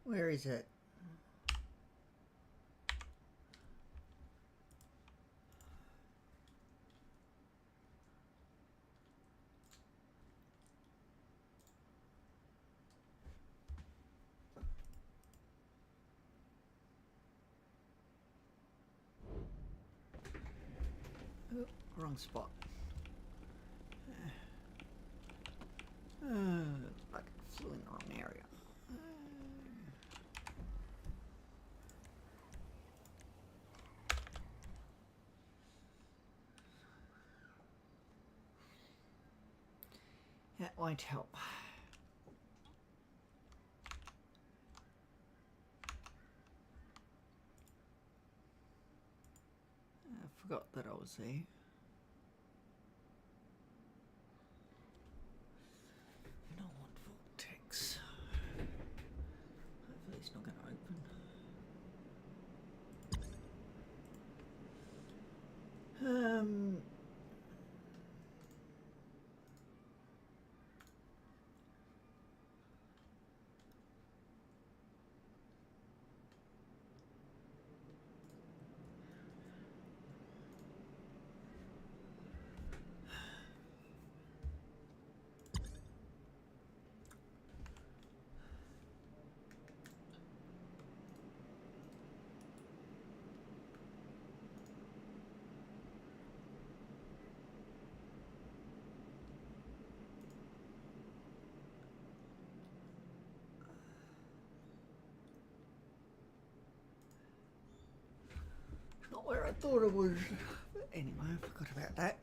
Where is it? Oh, wrong spot. Like it flew in the wrong area. That won't help. I forgot that I was there. I don't want vortex. Hopefully it's not going to open. Not where I thought it was. But anyway, I forgot about that.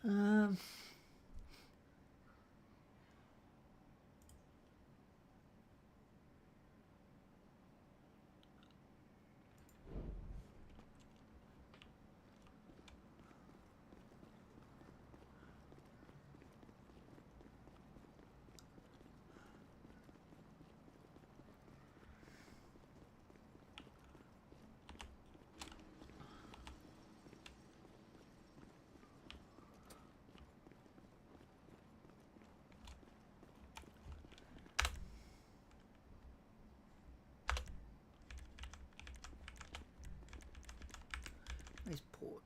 Um, where's port?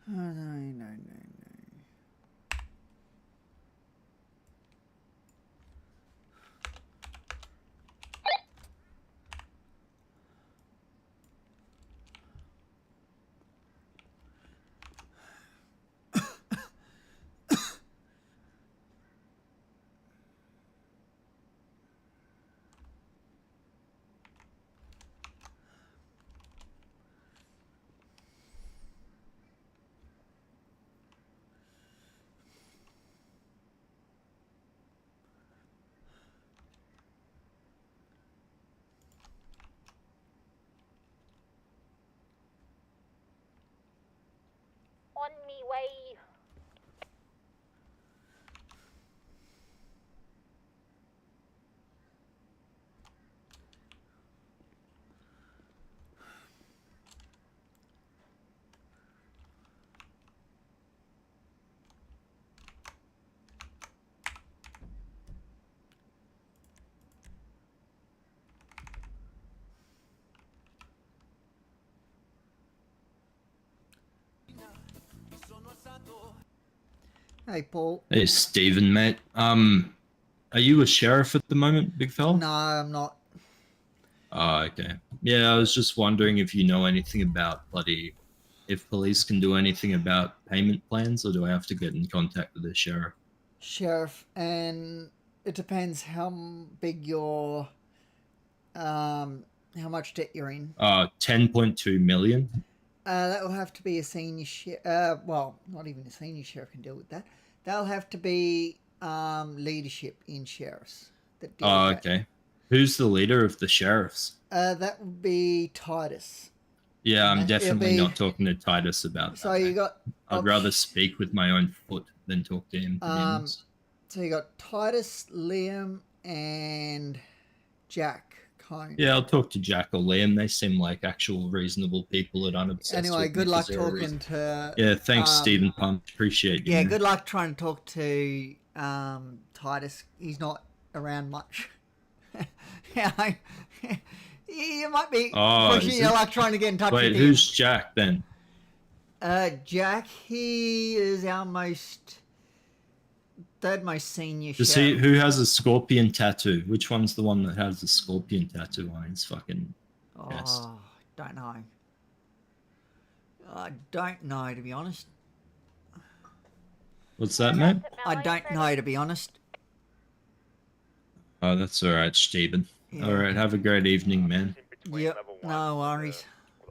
Oh, no. way. Hey, Paul. Hey, Stephen, mate. Are you a sheriff at the moment, big fella? No, I'm not. Oh, okay. Yeah, I was just wondering if you know anything about if police can do anything about payment plans, or do I have to get in contact with the sheriff? Sheriff, and it depends how big your, how much debt you're in. 10.2 million. That will have to be a senior sheriff. Well, not even a senior sheriff can deal with that. That'll have to be leadership in sheriffs that deal Oh, with that. okay. Who's the leader of the sheriffs? That would be Titus. Yeah, And I'm definitely be, not talking to Titus about so that, you mate. got. I'd rather speak with my own foot than talk to him, to be honest. So you got Titus, Liam, and Jack Cone. Yeah, I'll talk to Jack or Liam. They seem like actual reasonable people that aren't obsessed Anyway, with me good luck 'cause they're a talking to. Yeah, thanks, Stephen Palmes. Appreciate you. Yeah, man. good luck trying to talk to Titus. He's not around much. Yeah, you might be pushing your luck trying to get in touch with him. Wait, who's Jack then? Jack, he is our third most senior Does sheriff. who has a scorpion tattoo? Which one's the one that has the scorpion tattoo on his fucking chest? Oh, don't know. I don't know, to be honest. What's that, mate? I don't know, to be honest. Oh, that's all right, Stephen. Yeah. All right, have a great evening, man. Yep, no worries.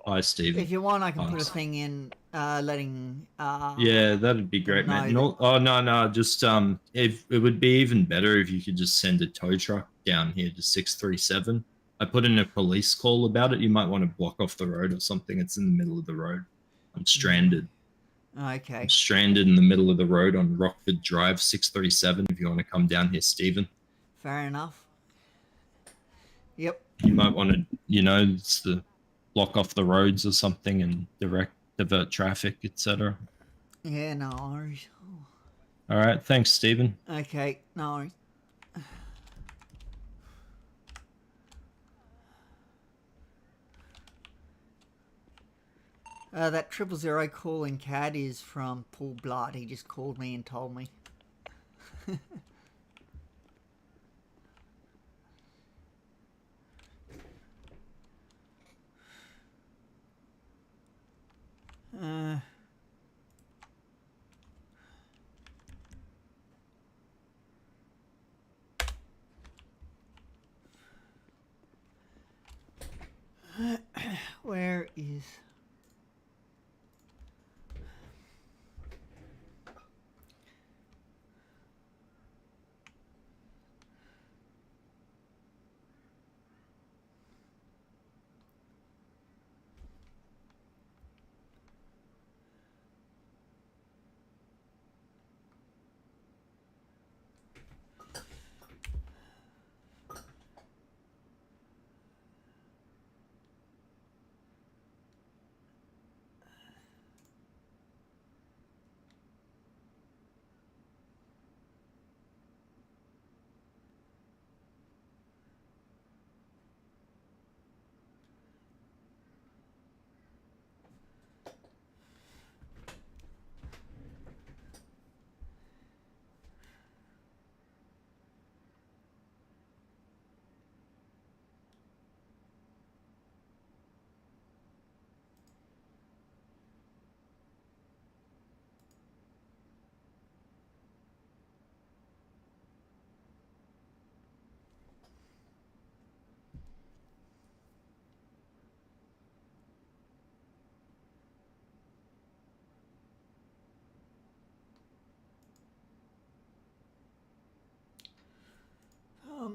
Bye, Stephen. If you want, I can put a thing in letting. Yeah, that'd be great, mate. No, oh no, just if it would be even better if you could just send a tow truck down here to 637. I put in a police call about it. You might want to block off the road or something. It's in the middle of the road. I'm stranded. Okay. I'm stranded in the middle of the road on Rockford Drive, 637. If you want to come down here, Stephen. Fair enough. Yep. You might want to, it's the block off the roads or something and divert traffic, etc. Yeah, no worries. All right, thanks, Stephen. Okay, no worries. That 000 call in CAD is from Paul Blood. He just called me and told me. Where is...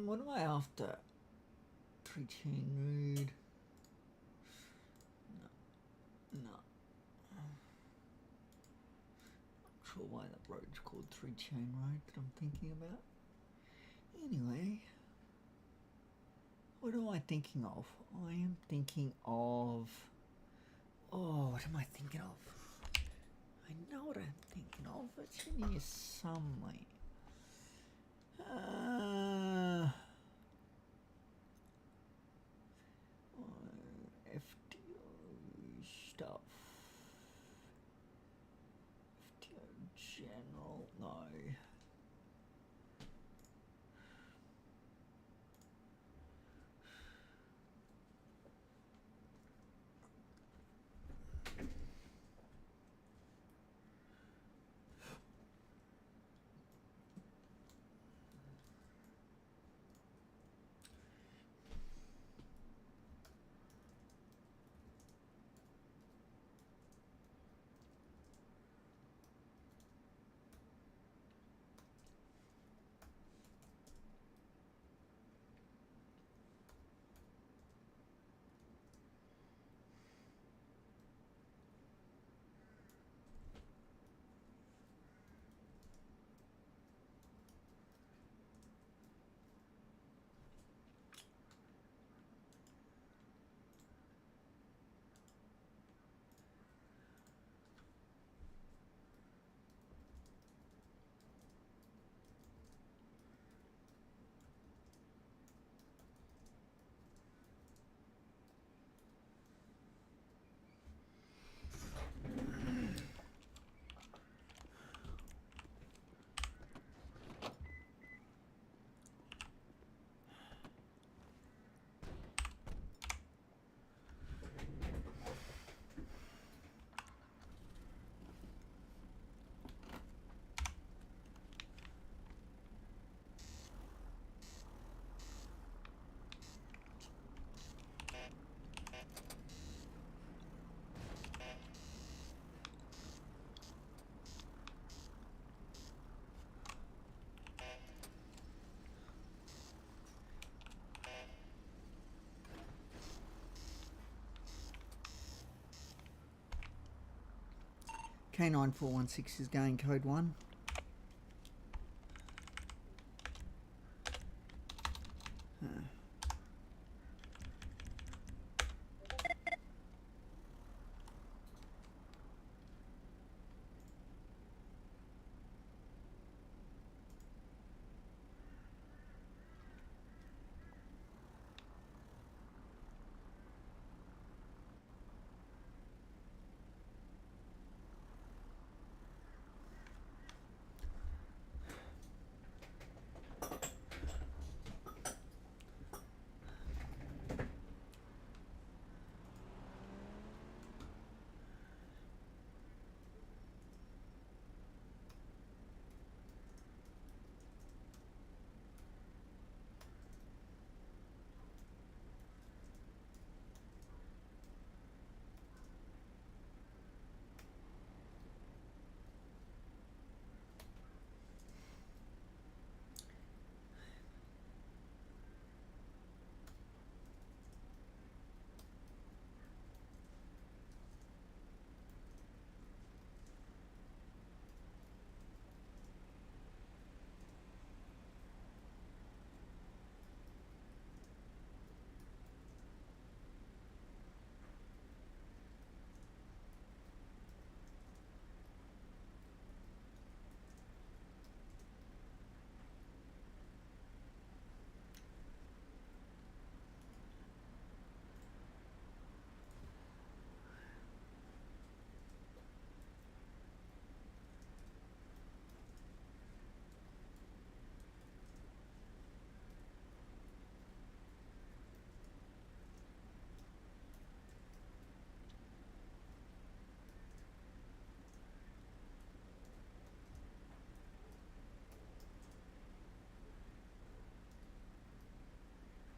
what am I after? 3-chain read. No. sure why that road's called 3 Chain Road that I'm thinking about. Anyway, what am I thinking of? I am thinking of... Oh, what am I thinking of? I know what I'm thinking of. It's in here somewhere. FTO stuff. FTO general, no. K9416 is going code 1.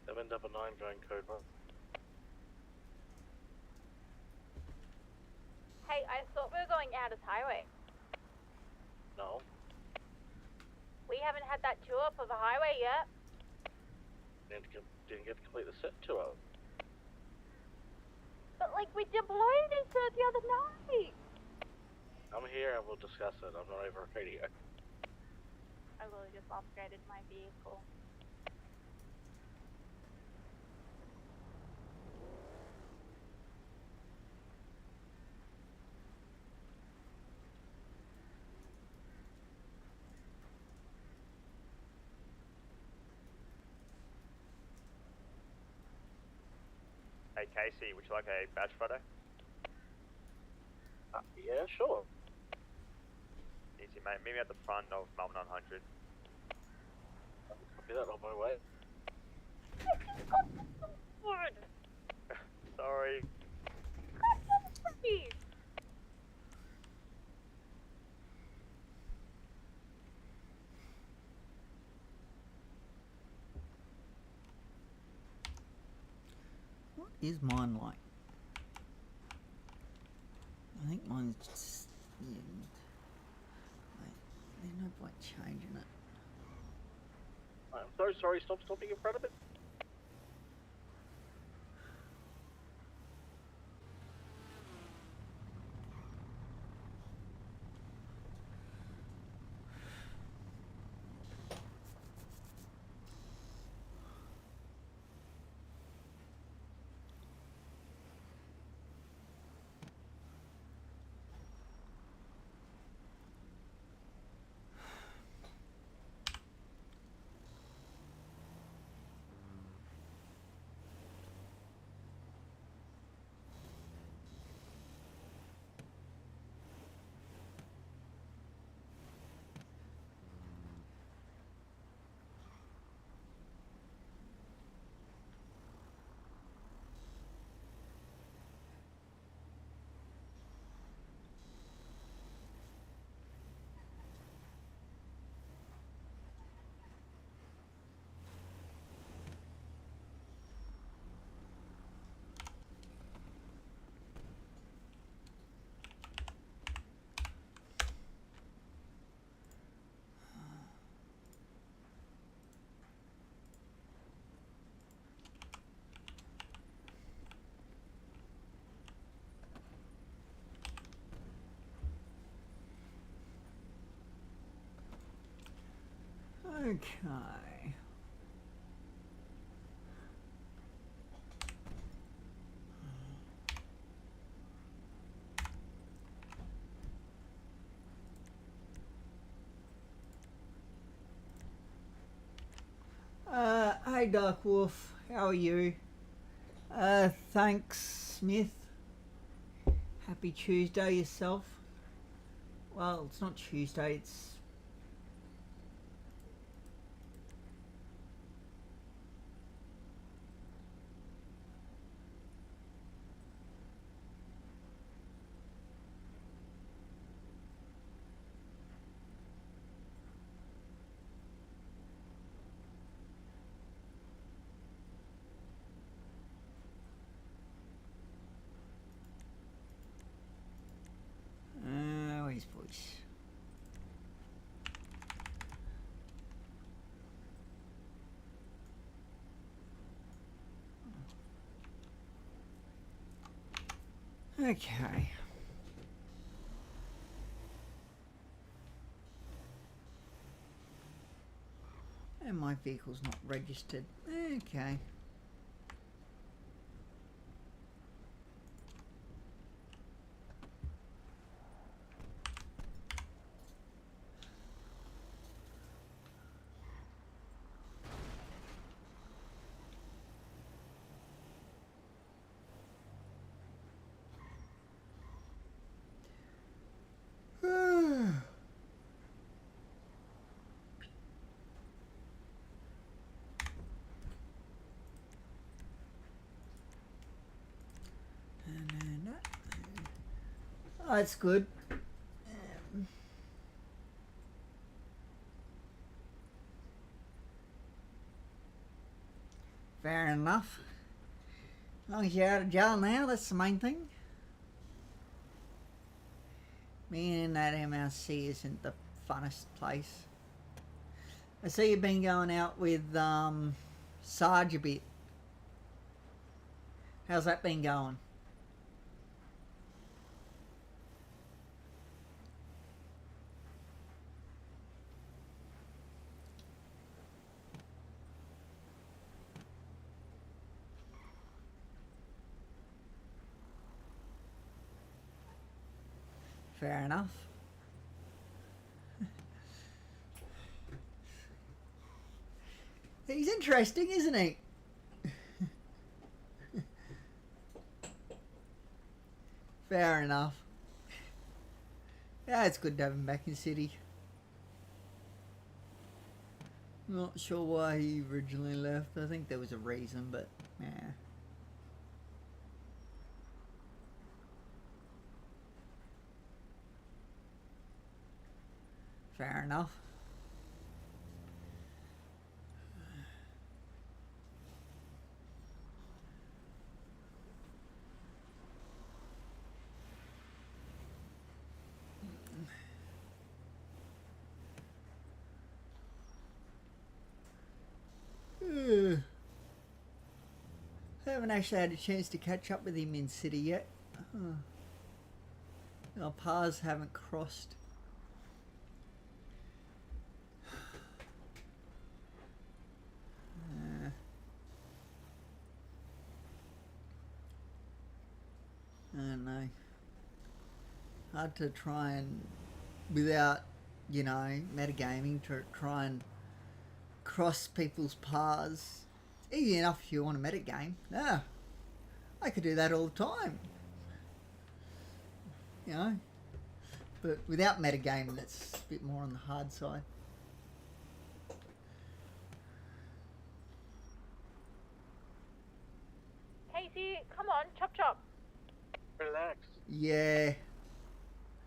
Seven double nine going code 1. Hey, I thought we were going out as highway. No. We haven't had that tour for the highway yet. Didn't get to complete the set tour. But like we deployed into the other night. I'm here and we'll discuss it. I'm not over radio. I literally just upgraded my vehicle. Hey Casey, would you like a badge photo? Yeah, sure. Easy mate, meet me at the front of Melbourne 900. Copy that on my way. Sorry. What is mine like? I think mine's just... Yeah. Wait, there's no point changing it. I'm so sorry, stop stopping in front of it. Okay. Hey Dark Wolf, how are you? Thanks Smith. Happy Tuesday yourself. Well, it's not Tuesday, it's... where's voice? Okay. And my vehicle's not registered. Okay. Oh, that's good. Fair enough. As long as you're out of jail now, that's the main thing. Being in that MRC isn't the funnest place. I see you've been going out with Sarge a bit. How's that been going? Fair enough. He's interesting, isn't he? Fair enough. Yeah, it's good to have him back in City. Not sure why he originally left. I think there was a reason, but yeah. Fair enough. I haven't actually had a chance to catch up with him in City yet. Our paths haven't crossed. I don't know. Hard to try and, without, you know, metagaming, to try and cross people's paths. It's easy enough if you want to metagame. Yeah, I could do that all the time. You know, but without metagaming, it's a bit more on the hard side. Casey, come on, chop chop. Relax. Yeah,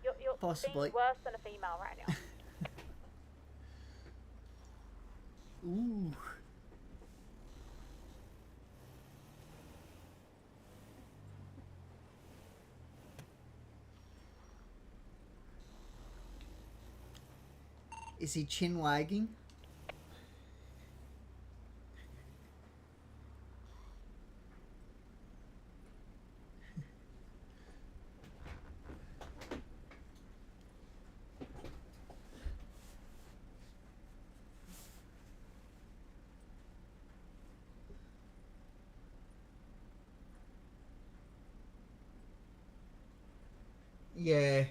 You're possibly. being worse than a female right now. Ooh. Is he chin wagging? Yeah.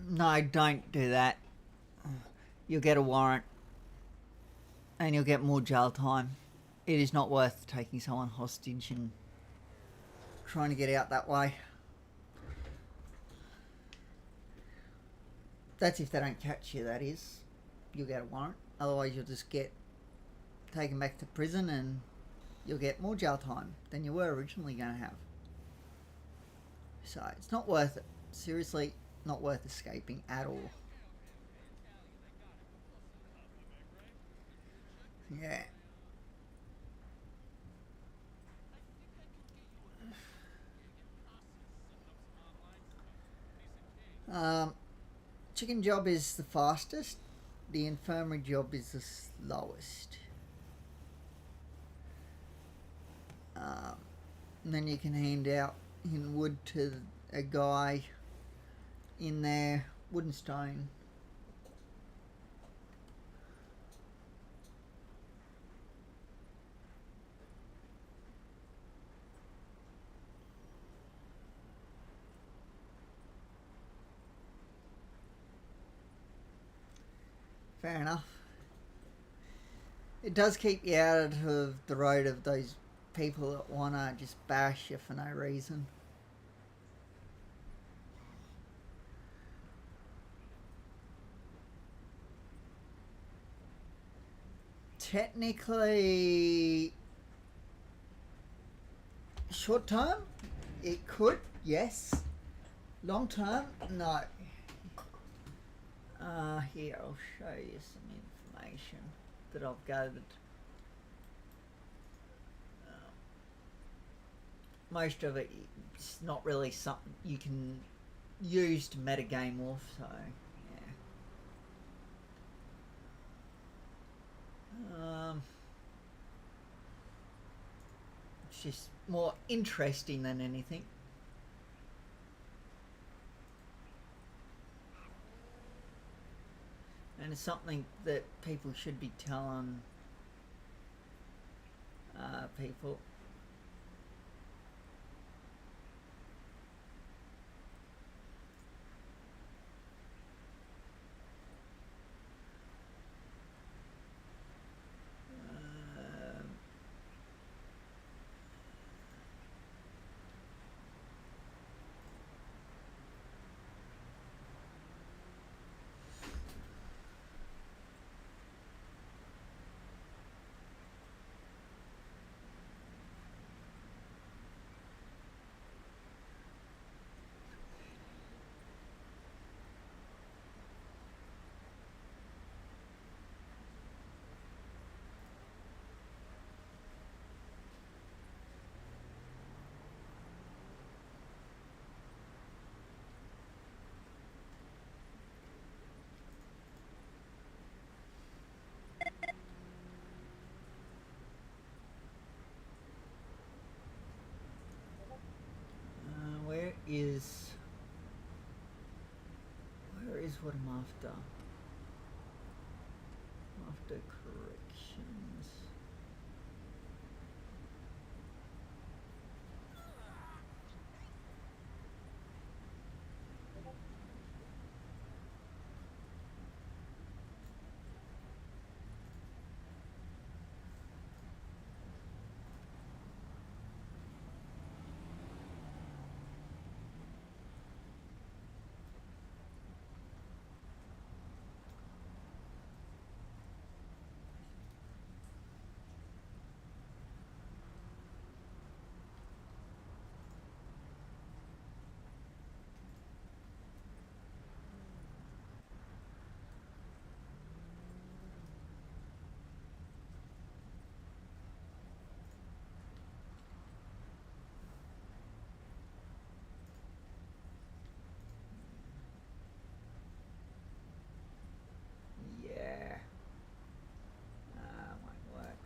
No, don't do that. You'll get a warrant and you'll get more jail time. It is not worth taking someone hostage and trying to get out that way. That's if they don't catch you, that is. You'll get a warrant. Otherwise, you'll just get taken back to prison and you'll get more jail time than you were originally going to have. So, it's not worth it. Seriously, not worth escaping at all. Yeah. Chicken job is the fastest. The infirmary job is the slowest. And then you can hand out in wood to a guy in there, wood and stone. Fair enough. It does keep you out of the road of those people that want to just bash you for no reason. Technically, short term, it could, yes. Long term, no. Here, I'll show you some information that I've gathered. Most of it is not really something you can use to metagame off, so yeah. It's just more interesting than anything. and it's something that people should be telling people. Where is what I'm after? I'm after corrections. Yeah. Might work.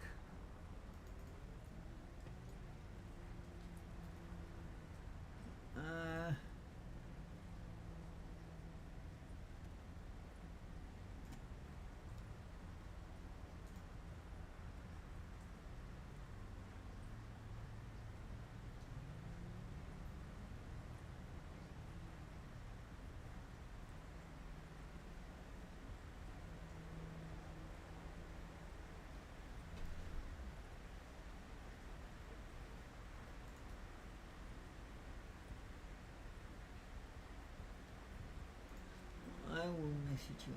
I will message you.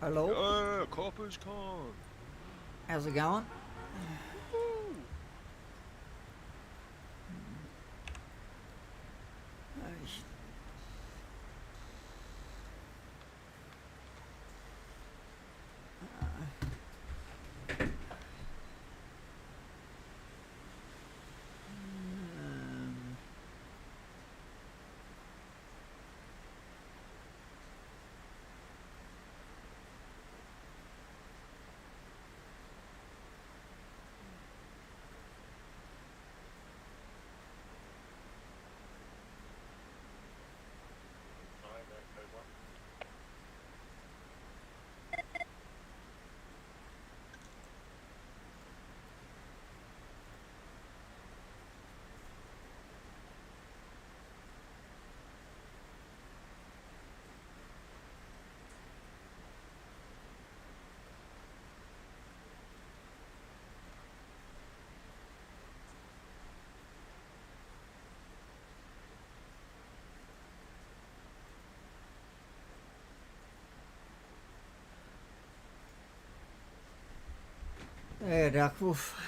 Hello? Coppers Con. How's it going? There, Duck Wolf.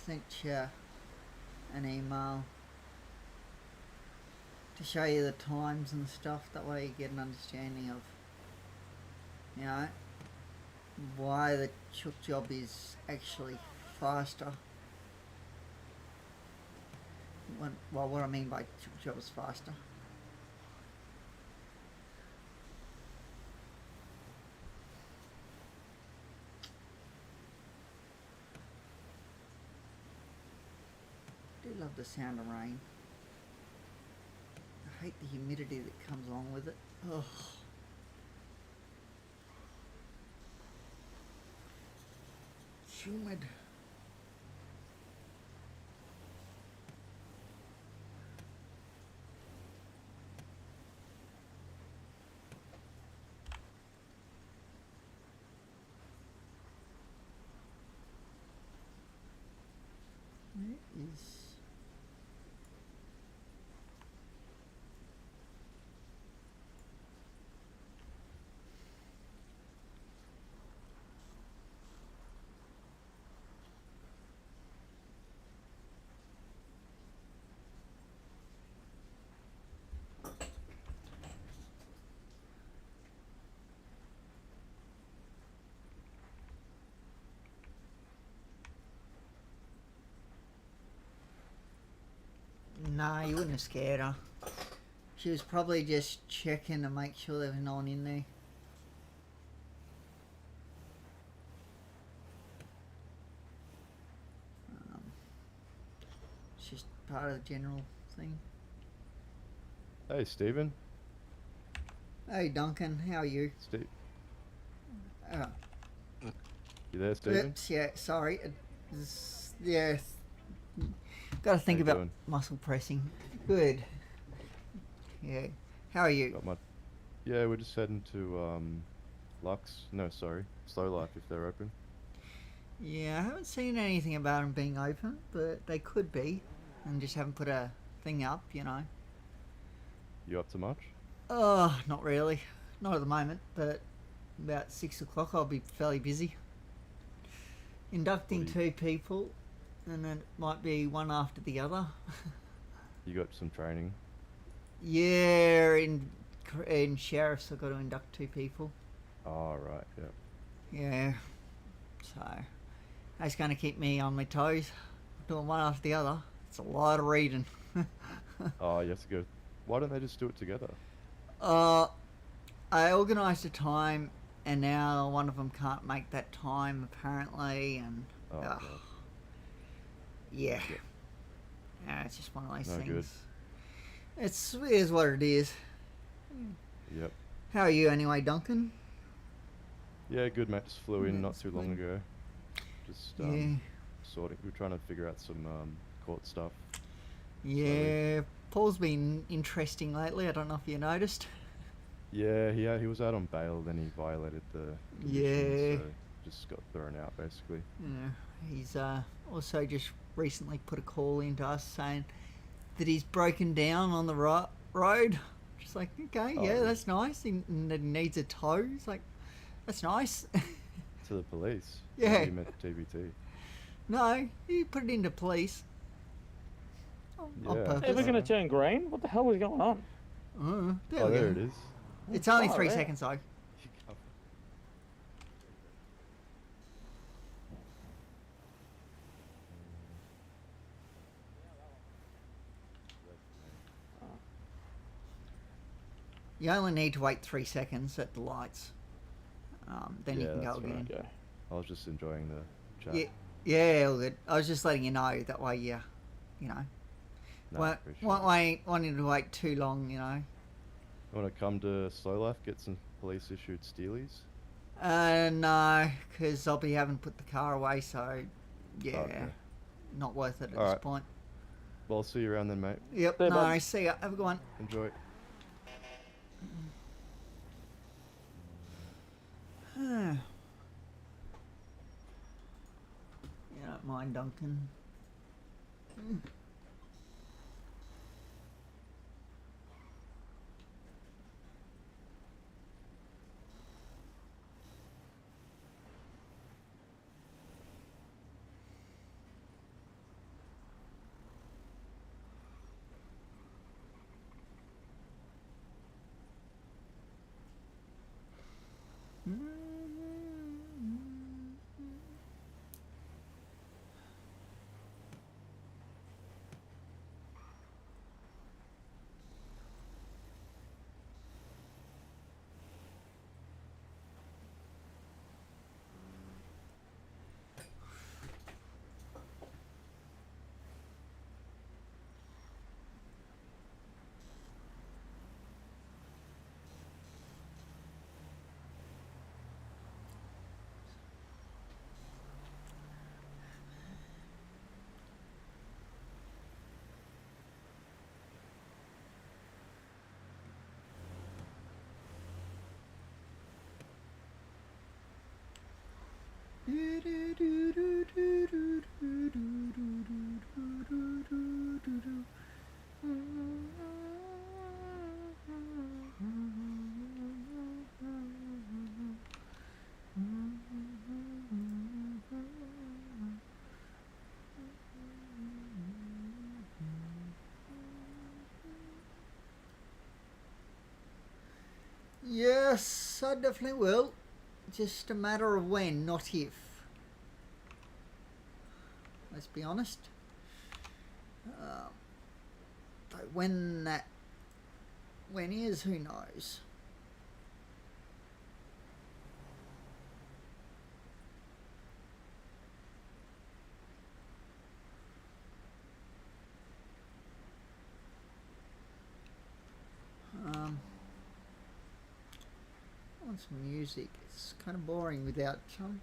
Sent you an email to show you the times and stuff. That way you get an understanding of, you know, why the chook job is actually faster. What I mean by chook job is faster. I do love the sound of rain. I hate the humidity that comes along with it. Ugh. Humid. Where is... Nah, you wouldn't have scared her. She was probably just checking to make sure there was no one in there. It's just part of the general thing. Hey, Stephen. Hey, Duncan, how are you? Steve. Oh, You there, Stephen? oops, yeah, sorry. Yeah, got to think How you about doing? muscle pressing. Good. Yeah. How are you? Got my... Yeah, we're just heading to Lux. No, sorry, Slow Life if they're open. Yeah, I haven't seen anything about them being open, but they could be, and just haven't put a thing up, you know. You up to much? Oh, not really. Not at the moment, but about 6 o'clock I'll be fairly busy. Inducting What do 2 people, and then it might be one after the other. You got some training? Yeah, in sheriffs I've got to induct 2 people. Oh, right, yeah. Yeah, so that's going to keep me on my toes. Doing one after the other. It's a lot of reading. Oh, you have to go... Why don't they just do it together? I organised a time, and now one of them can't make that time apparently, and Oh, God. yeah, it's just one of those No things. good. It is what it is. Yep. How are you anyway, Duncan? Yeah, good, mate. Just flew in Yeah, not that's too long good. ago. Just Yeah, sorting. We're trying to figure out some court stuff. yeah. Paul's been interesting lately. I don't know if you noticed. Yeah, he was out on bail, then he violated the Yeah. conditions, so just got thrown out basically. Yeah, he's also just recently put a call into us saying that he's broken down on the road. Just like, okay, Oh, yeah, really? that's nice. He needs a tow. It's like, that's nice. To the police. Yeah. You meant TBT. No, he put it into police. On Yeah. purpose. Ever gonna turn green? What the hell is going on? There Oh, we there go. it is. It's only Oh, 3 yeah. seconds though. You only need to wait 3 seconds at the lights. Then you Yeah, can go that's right. again. Okay. I was just enjoying the chat. Yeah, yeah, all good. I was just letting you know that way. Yeah, you know, No, I appreciate it. wanting to wait too long. You know. Want to come to Slow Life, get some police issued steelies? No, because I'll be having to put the car away. So, yeah, Okay. not worth it at Alright. this point. Well, I'll see you around then, mate. Yep. See you, No, bud. see ya. Have a good one. Enjoy. You don't mind, Duncan. Yes, I definitely will. Just a matter of when, not if. Let's be honest. But when is, who knows? I want some music. It's kind of boring without some.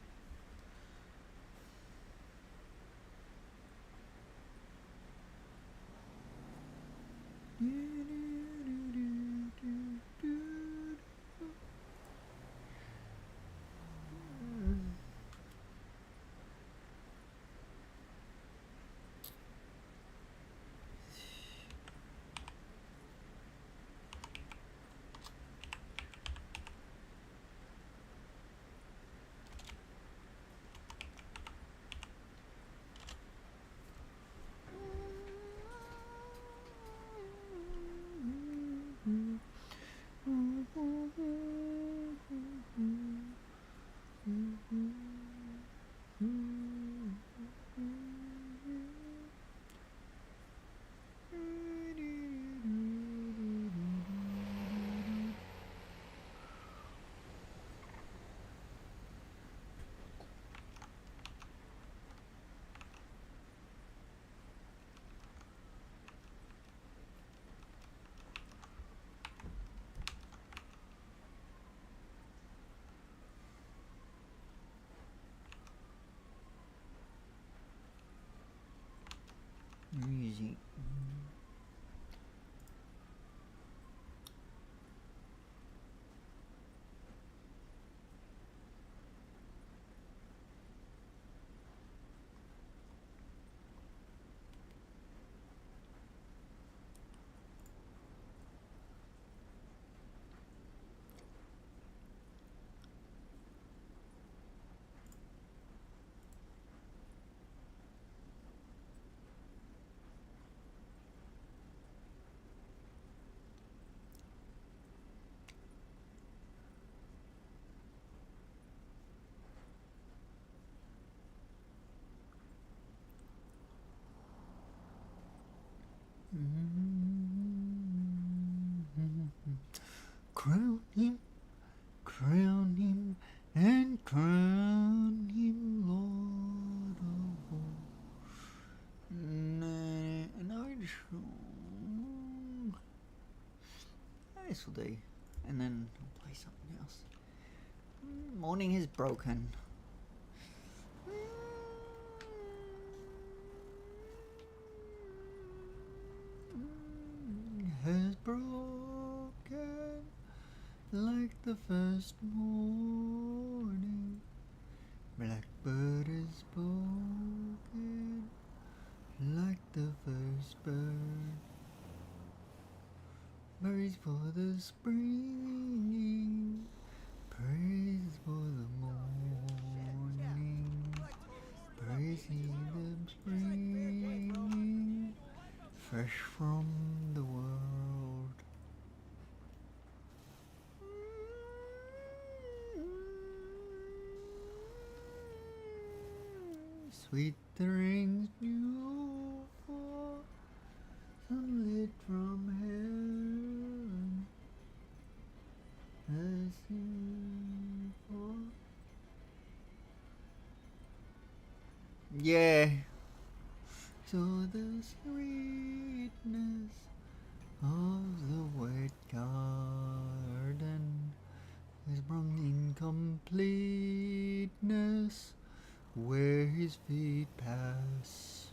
Music. Crown him, and crown him Lord of all. No, this will do, and then I'll play something else. Morning is broken. Has broken like the first morning. Blackbird is spoken like the first bird. Praise for the springing, praise for the morning, praise ye the springing, fresh from the world. Sweet the rings new for sunlit from heaven, as you for. Yeah. So the sweetness of the wet garden is brought in completeness where his feet pass.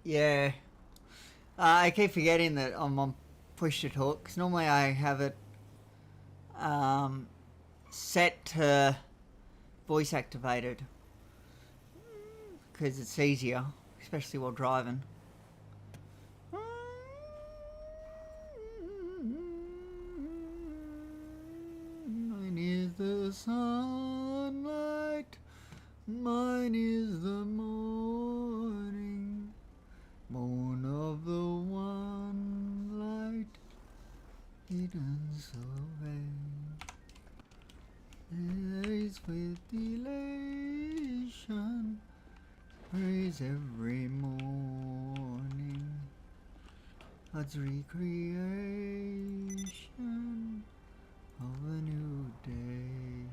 Yeah. I keep forgetting that I'm on push to talk, because normally I have it set to voice activated, because it's easier, especially while driving. Mine is the sunlight, mine is the morning, born of the one light, hidden so vain. Praise with elation, praise every morning, God's recreation of a new day.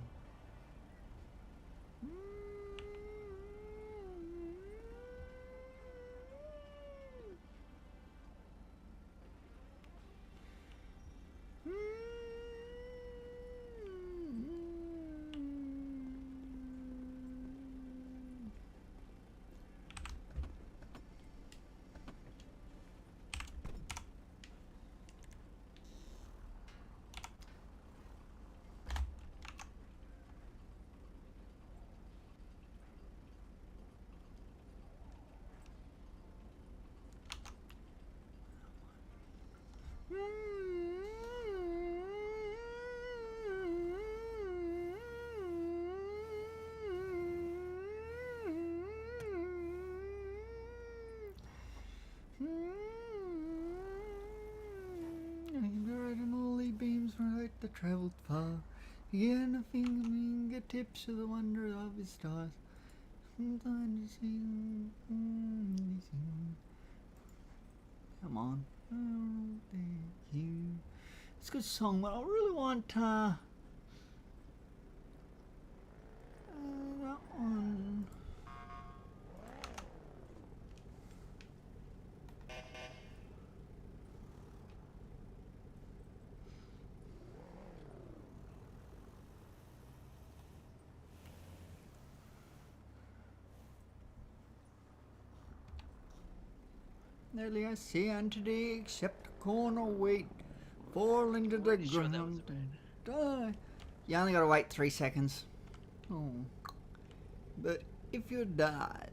That travelled far, again the fingertips of the wonder of his stars. Sometimes you sing, come on, oh, thank you. It's a good song, but I really want that one. Nearly I see unto thee, except a corner wheat, fall into the ground and die. You only gotta wait 3 seconds. Oh. But if you die,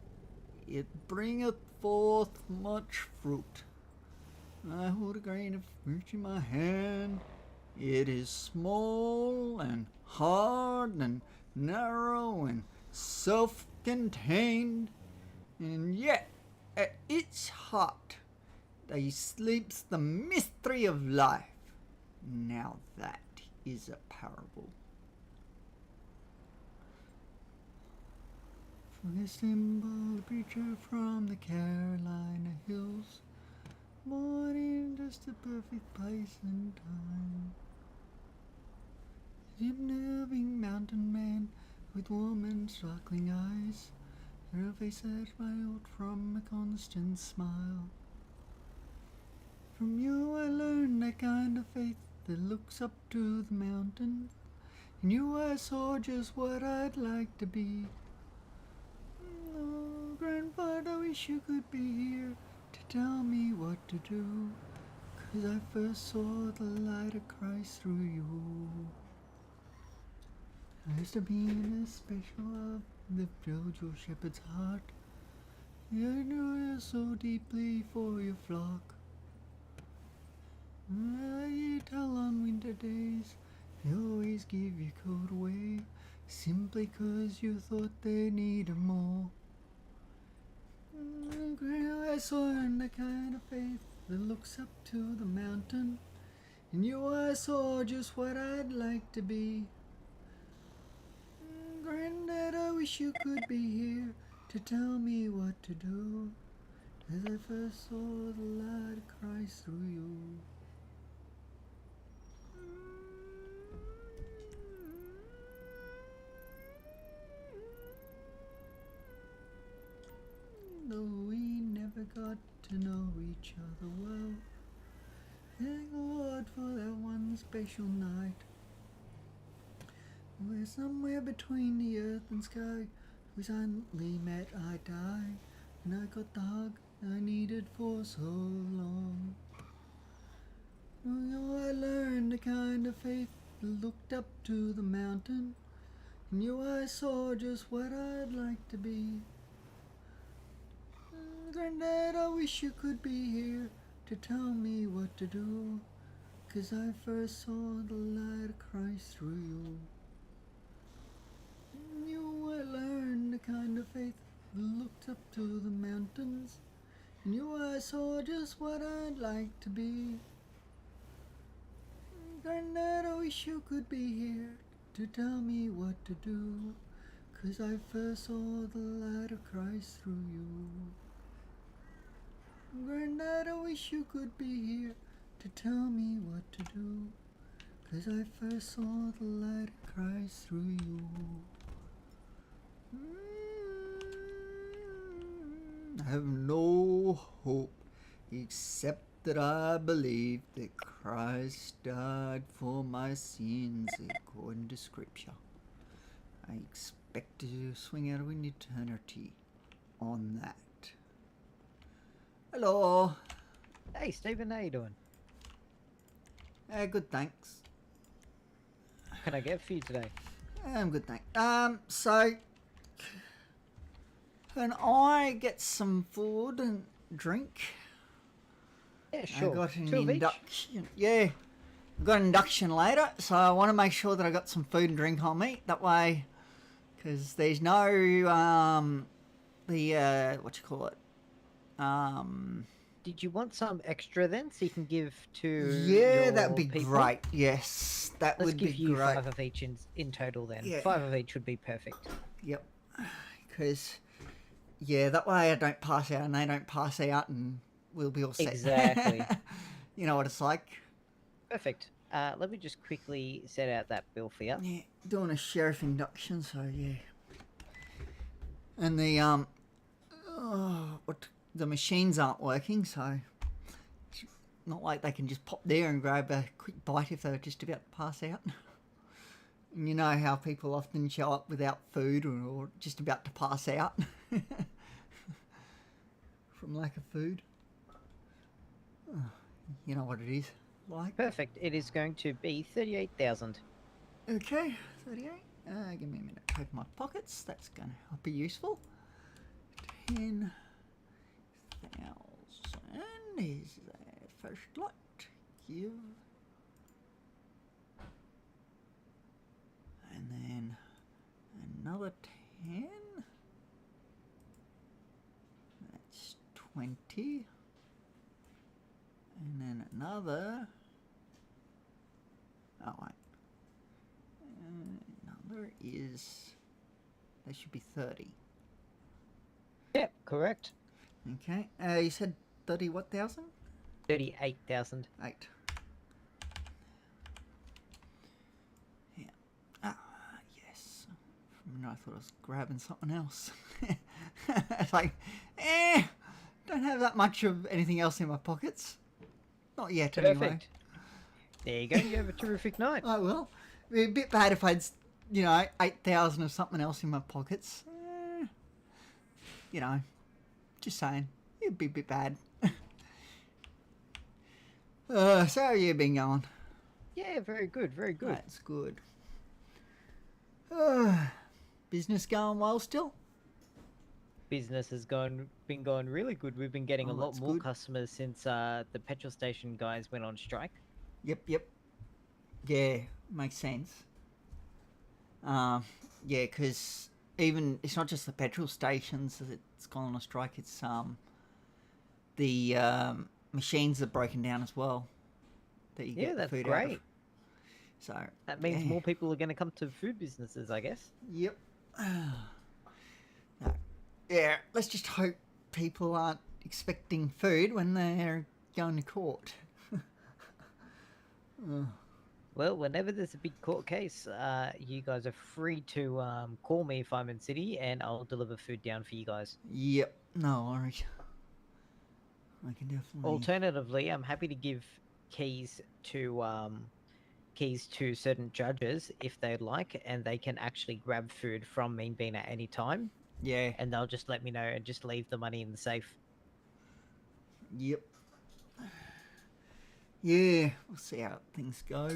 it bringeth forth much fruit. I hold a grain of fruit in my hand. It is small and hard and narrow and self-contained, and yet at its heart there sleeps the mystery of life. Now that is a parable. For a simple preacher from the Carolina hills, born in just a perfect place and time. The unnerving mountain man with warm and sparkling eyes, her face that smiled from a constant smile. From you I learned that kind of faith that looks up to the mountain. In you I saw just what I'd like to be. Oh, Grandfather, I wish you could be here to tell me what to do, 'cause I first saw the light of Christ through you. There's to be a special love that filled your shepherd's heart. You knew so deeply for your flock. You tell on winter days they always give your coat away, simply 'cause you thought they needed more. I saw in the kind of faith that looks up to the mountain. In you I saw just what I'd like to be. Granddad, I wish you could be here to tell me what to do, as I first saw the light of Christ through you. Though we never got to know each other well, thank the Lord for that one special night. Where somewhere between the earth and sky we suddenly met eye to eye. and I got the hug I needed for so long. I learned the kind of faith that looked up to the mountain, and I saw just what I'd like to be. Granddad, I wish you could be here to tell me what to do, 'cause I first saw the light of Christ through you. I learned the kind of faith that looked up to the mountains, and I saw just what I'd like to be. Granddad, I wish you could be here to tell me what to do, 'cause I first saw the light of Christ through you. Granddad, I wish you could be here to tell me what to do, 'cause I first saw the light of Christ through you. I have no hope except that I believe that Christ died for my sins according to Scripture. I expect to swing out of an eternity on that. Hello. Hey, Stephen, how you doing? Good, thanks. What can I get for you today? I'm good, thanks. So can I get some food and drink? Yeah, sure. I got an 2 of each? induction. Yeah, I got an induction later, so I want to make sure that I got some food and drink on me. That way, because there's no what you call it? Did you want some extra then, so you can give to Yeah, your that'd be people? great. Yes, that Let's would be give you great. 5 of each in total then. Yeah. 5 of each would be perfect. Yep, because that way I don't pass out and they don't pass out, and we'll be all set. Exactly. You know what it's like. Perfect. Let me just quickly set out that bill for you. Yeah, doing a sheriff induction, so yeah. And the the machines aren't working, so it's not like they can just pop there and grab a quick bite if they're just about to pass out. And you know how people often show up without food or just about to pass out from lack of food. You know what it is like. Perfect. It is going to be 38,000. Okay, 38. Give me a minute to open my pockets. That's going to be useful. 10,000 is the first lot. Give. And then another 10. That's 20. And then another. Oh, wait. Another is. That should be 30. Yep, correct. Okay. You said 30 what thousand? 38,000. 8. Yeah. Ah, yes. For a minute I thought I was grabbing something else. It's like, don't have that much of anything else in my pockets. Not yet, anyway. Perfect. There you go. You have a terrific night. I will. It'd be a bit bad if I'd, 8,000 of something else in my pockets. Just saying. It'd be a bit bad. So how have you been going? Yeah, very good. Very good. That's good. Business going well still? Business has been going really good. We've been getting a lot that's more good. customers since the petrol station guys went on strike. Yep. Yeah, makes sense. Yeah, because even it's not just the petrol stations that's gone on a strike. It's the machines are broken down as well. That you get that's food great. out of. So That means yeah. more people are going to come to food businesses, I guess. Yep. Yeah, let's just hope people aren't expecting food when they're going to court. Well, whenever there's a big court case, you guys are free to call me if I'm in city, and I'll deliver food down for you guys. Yep, no worries. I can definitely. Alternatively, I'm happy to give keys to certain judges if they'd like, and they can actually grab food from Mean Bean at any time. Yeah. and they'll just let me know and just leave the money in the safe. Yep. Yeah, we'll see how things go.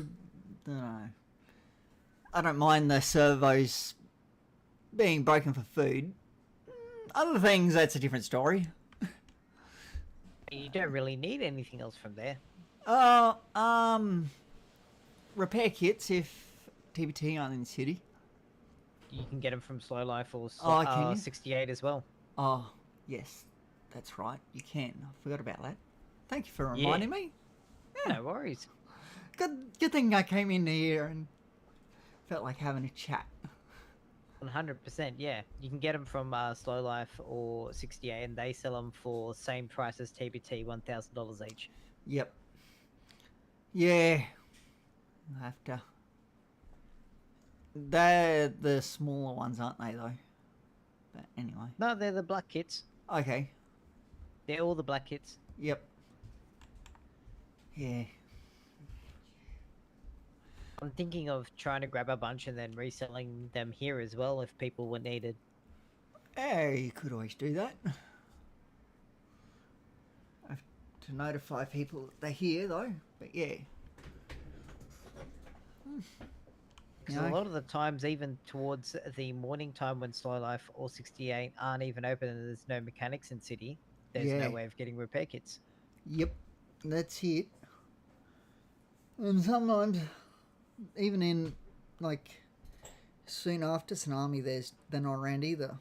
Don't know. I don't mind the servos being broken for food. Other things, that's a different story. You don't really need anything else from there. Repair kits if TBT aren't in the city. You can get them from Slow Life or can you? 68 as well. Oh, yes, that's right. You can. I forgot about that. Thank you for reminding me. No worries. Good thing I came in here and felt like having a chat. 100%, yeah. You can get them from Slow Life or 68, and they sell them for same price as TBT, $1,000 each. Yep. Yeah. I have to. They're the smaller ones, aren't they, though? But anyway. No, they're the black kits. Okay. They're all the black kits. Yep. Yeah. I'm thinking of trying to grab a bunch and then reselling them here as well if people were needed. Hey, you could always do that. I have to notify people that they're here, though. But yeah. Because a lot of the times, even towards the morning time when Slow Life or 68 aren't even open and there's no mechanics in city, there's Yeah. no way of getting repair kits. Yep. That's it. And sometimes, even in, like, soon after tsunami, they're not around either.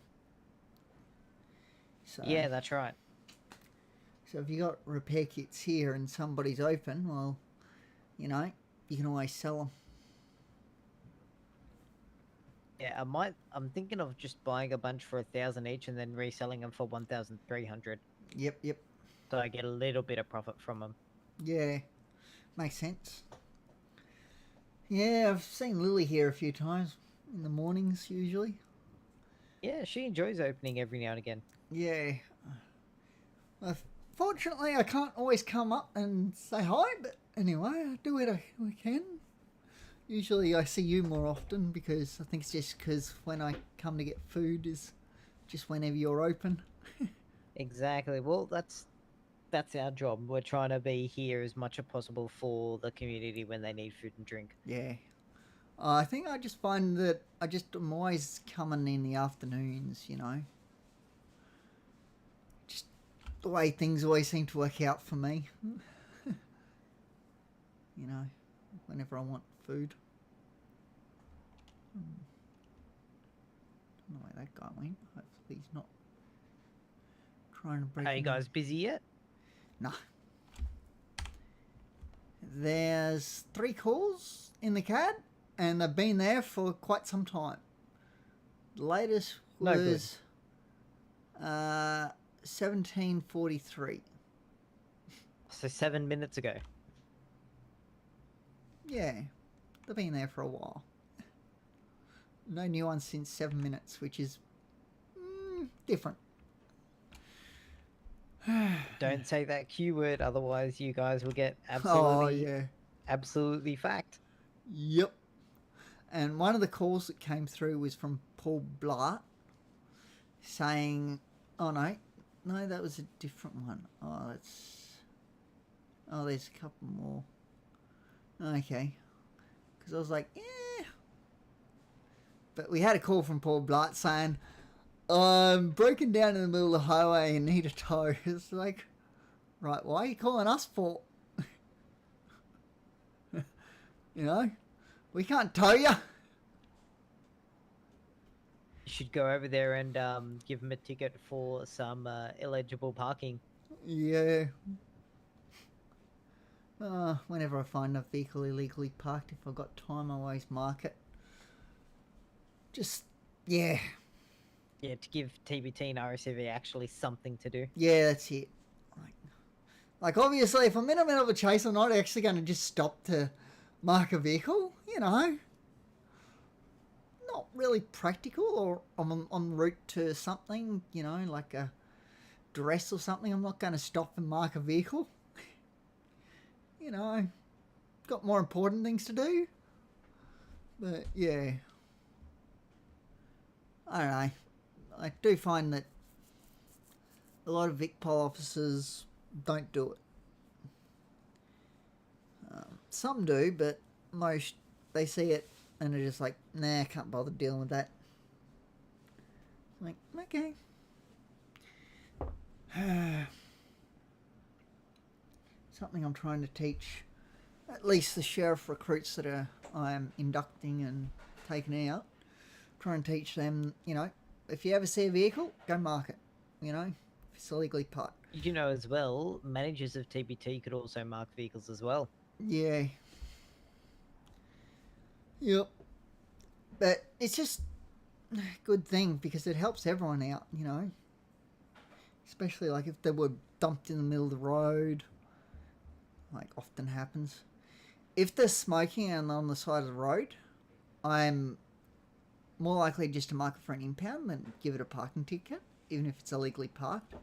So, Yeah, that's right. So if you got repair kits here and somebody's open, well, you know, you can always sell them. Yeah, I'm thinking of just buying a bunch for 1,000 each and then reselling them for 1,300. Yep. So I get a little bit of profit from them. Yeah, makes sense. Yeah, I've seen Lily here a few times in the mornings usually. Yeah, she enjoys opening every now and again. Yeah. Fortunately, I can't always come up and say hi, but anyway, I do what I can. Usually I see you more often because I think it's just because when I come to get food is just whenever you're open. Exactly. Well, that's our job. We're trying to be here as much as possible for the community when they need food and drink. Yeah. I think I just find that I'm always coming in the afternoons, you know. Just the way things always seem to work out for me. You know, whenever I want food. Don't know where that guy went. Hopefully he's not trying to break Are you in. guys busy yet? Nah. There's 3 calls in the CAD, and they've been there for quite some time. The latest No good. was 17:43. So 7 minutes ago. Yeah, they've been there for a while. No new ones since 7 minutes, which is different. Don't say that Q word, otherwise you guys will get Oh, yeah. absolutely fact. Yep. And one of the calls that came through was from Paul Blart saying, oh no, that was a different one. There's a couple more. Okay. Because I was like, yeah. But we had a call from Paul Blart saying, I'm broken down in the middle of the highway and need a tow. It's like, right, why are you calling us for? You know? We can't tow you. You should go over there and give them a ticket for some illegible parking. Yeah. Whenever I find a vehicle illegally parked, if I've got time, I always mark it. Just, yeah. Yeah, to give TBT and RSV actually something to do. Yeah, that's it. Like obviously, if I'm in the middle of a chase, I'm not actually going to just stop to mark a vehicle, you know. Not really practical, or I'm en route to something, you know, like a dress or something. I'm not going to stop and mark a vehicle. You know, got more important things to do. But yeah, I don't know. I do find that a lot of VicPol officers don't do it. Some do, but most, they see it and are just like, nah, can't bother dealing with that. Like, okay. Something I'm trying to teach at least the sheriff recruits that I'm inducting and taking out. Try and teach them, you know, if you ever see a vehicle, go mark it. You know, if it's illegally parked. You know as well, managers of TBT could also mark vehicles as well. Yeah. Yep. But it's just a good thing because it helps everyone out, you know. Especially like if they were dumped in the middle of the road, like often happens. If they're smoking and on the side of the road, I'm more likely just to mark it for an impound than give it a parking ticket, even if it's illegally parked.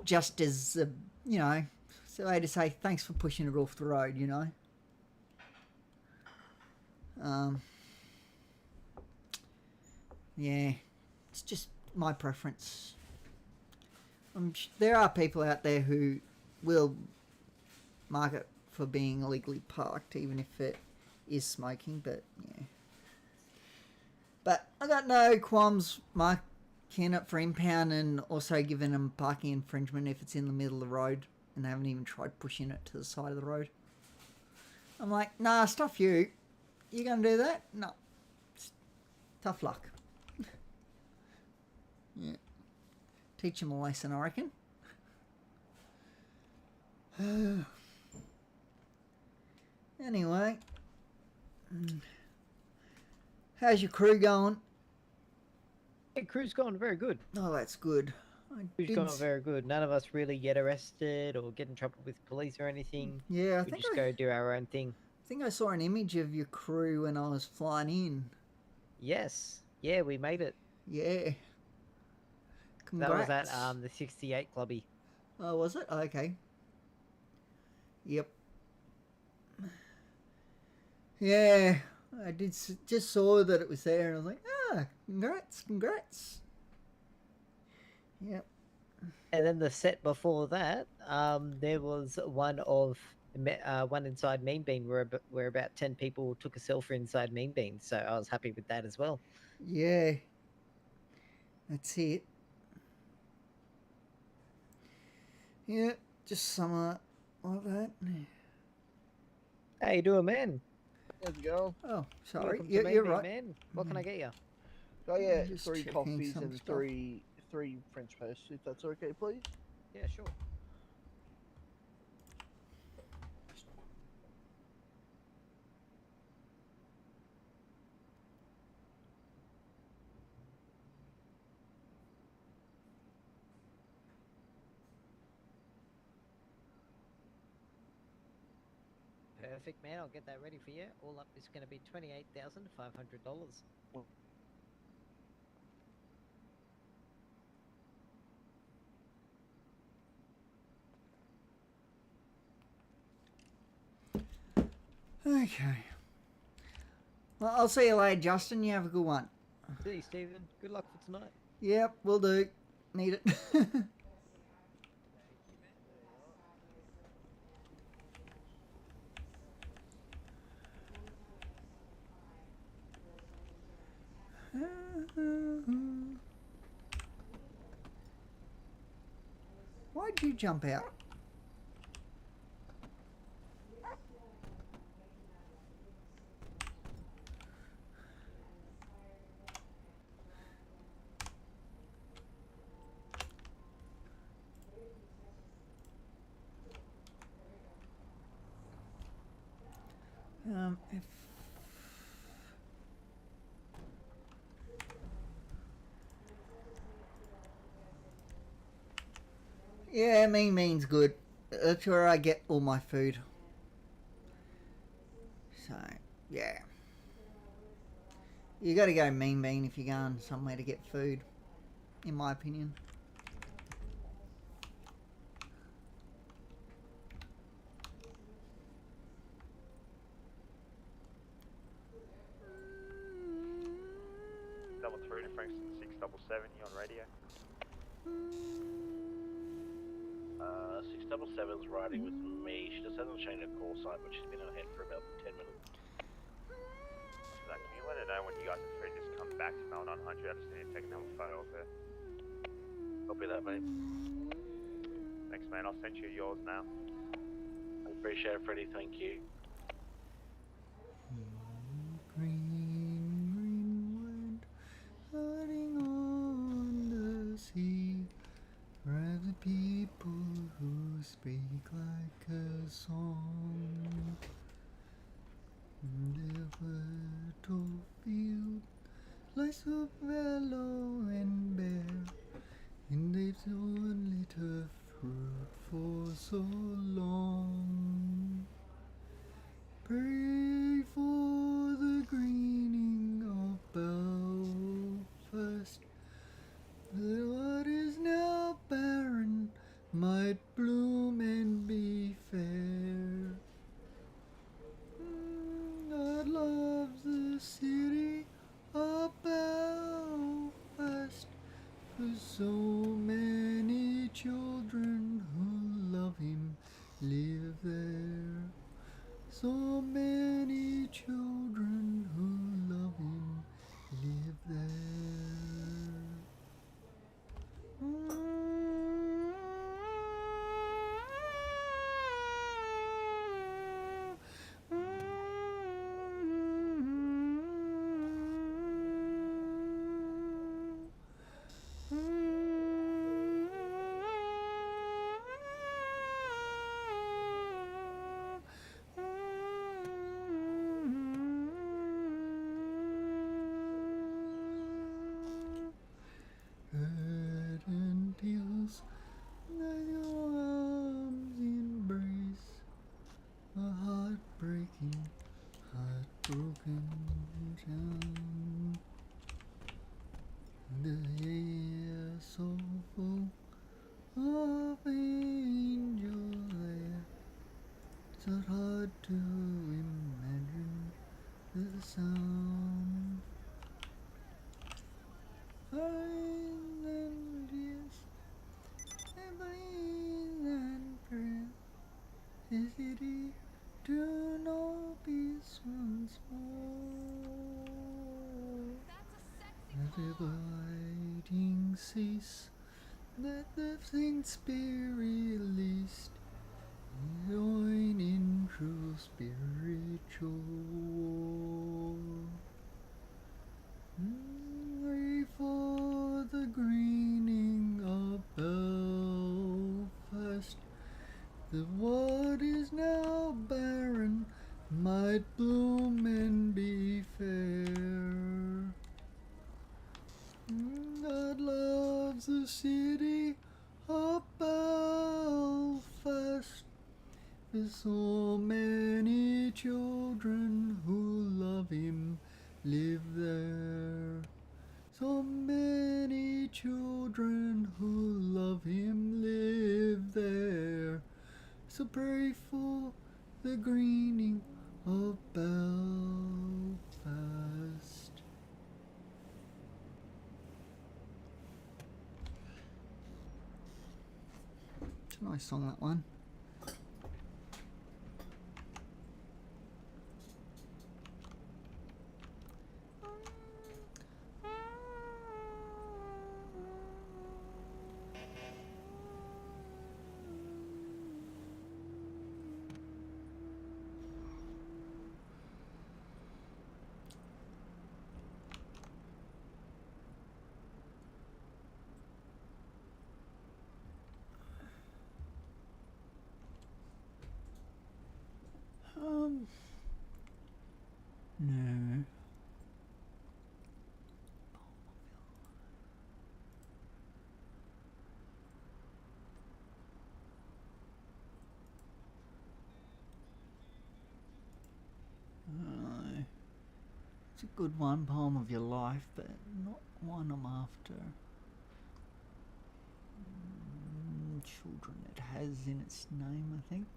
Just as, you know, it's a way to say thanks for pushing it off the road, you know. Yeah, it's just my preference. There are people out there who will mark it for being illegally parked, even if it is smoking, but yeah. But I got no qualms marking it for impound and also giving them parking infringement if it's in the middle of the road and they haven't even tried pushing it to the side of the road. I'm like, nah, stuff you. You gonna do that? No. Tough luck. Yeah. Teach them a lesson, I reckon. Anyway. How's your crew going? Hey, crew's going very good. Oh, that's good. Crew's going very good. None of us really get arrested or get in trouble with police or anything. Yeah, we just go do our own thing. I think I saw an image of your crew when I was flying in. Yes. Yeah, we made it. Yeah. Congrats. That was at the 68 Clubby. Oh, was it? Oh, okay. Yep. Yeah, I did just saw that it was there, and I was like, ah, congrats. Yep. And then the set before that, there was one inside Mean Bean where about 10 people took a selfie inside Mean Bean, so I was happy with that as well. Yeah. That's it. Yeah, just some like that. How you doing, man? How's it going? Oh, sorry. Welcome to You're Mean Bean, right. man. What can I get you? Oh yeah, Just 3 checking coffees some and stuff. three French toasts, if that's okay, please. Yeah, sure. Perfect, man. I'll get that ready for you. All up is going to be $28,500. Okay. Well, I'll see you later, Justin. You have a good one. See you, Stephen. Good luck for tonight. Yep, will do. Need it. Why'd you jump out? If yeah, mean's good. That's where I get all my food. So, yeah. You gotta go mean if you're going somewhere to get food, in my opinion. Double 3 to Frankston 677, you on radio? 677's riding with me. She just hasn't changed her call sign, but she's been on ahead for about 10 minutes. Like, can you let her know when you guys are free? Just come back to Mel 900. I just need to take another photo of her. Copy that, mate. Thanks, man. I'll send you yours now. I appreciate it, Freddie. Thank you. Green, green wind floating on the sea. For the people who speak like a song. Never field lies so mellow and bare, and they've only to fruit for so long. Pray for the greening of Belfast, that what is now barren might bloom and be fair. God loves the city of Belfast, for so many children who love him live there. So many children who love him live there. Verdant hills, that your arms embrace, a heartbreaking, heartbroken town. The air so full of angel air, it's not hard to imagine the sound. Eyes and tears, and breathe and prayer, the city to know peace once more. Let the fighting cease, let the saints be released, join in true spiritual war. Pray for the greening of Belfast, that what is now barren might bloom and be fair. God loves the city of Belfast, with so many children who love him live there. So many children who love him live there. So pray for the greening of Belfast. It's a nice song, that one. No. It's a good one, poem of your life, but not one I'm after. Children it has in its name, I think.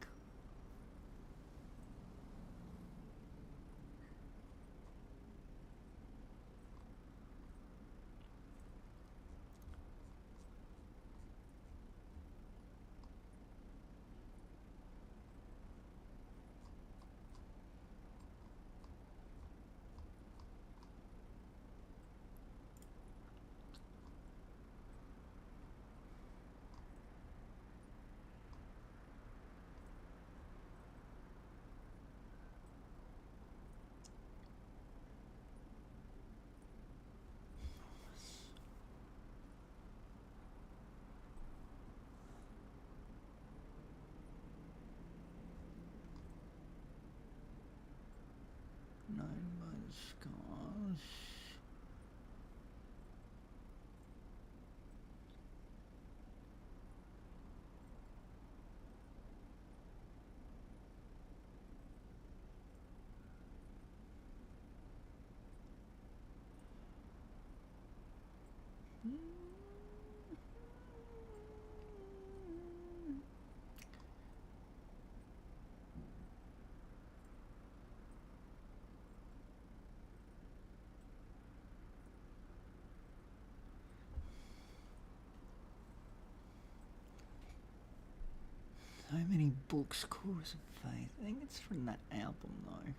So many books, Cause of Faith. I think it's from that album though.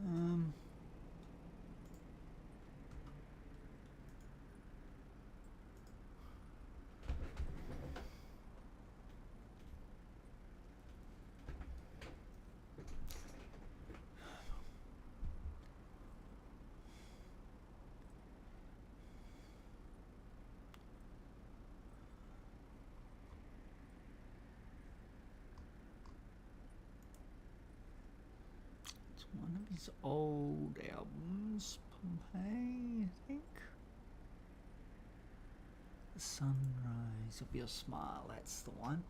Um, it's one of his old albums, Pompeii, I think. The Sunrise of Your Smile, that's the one.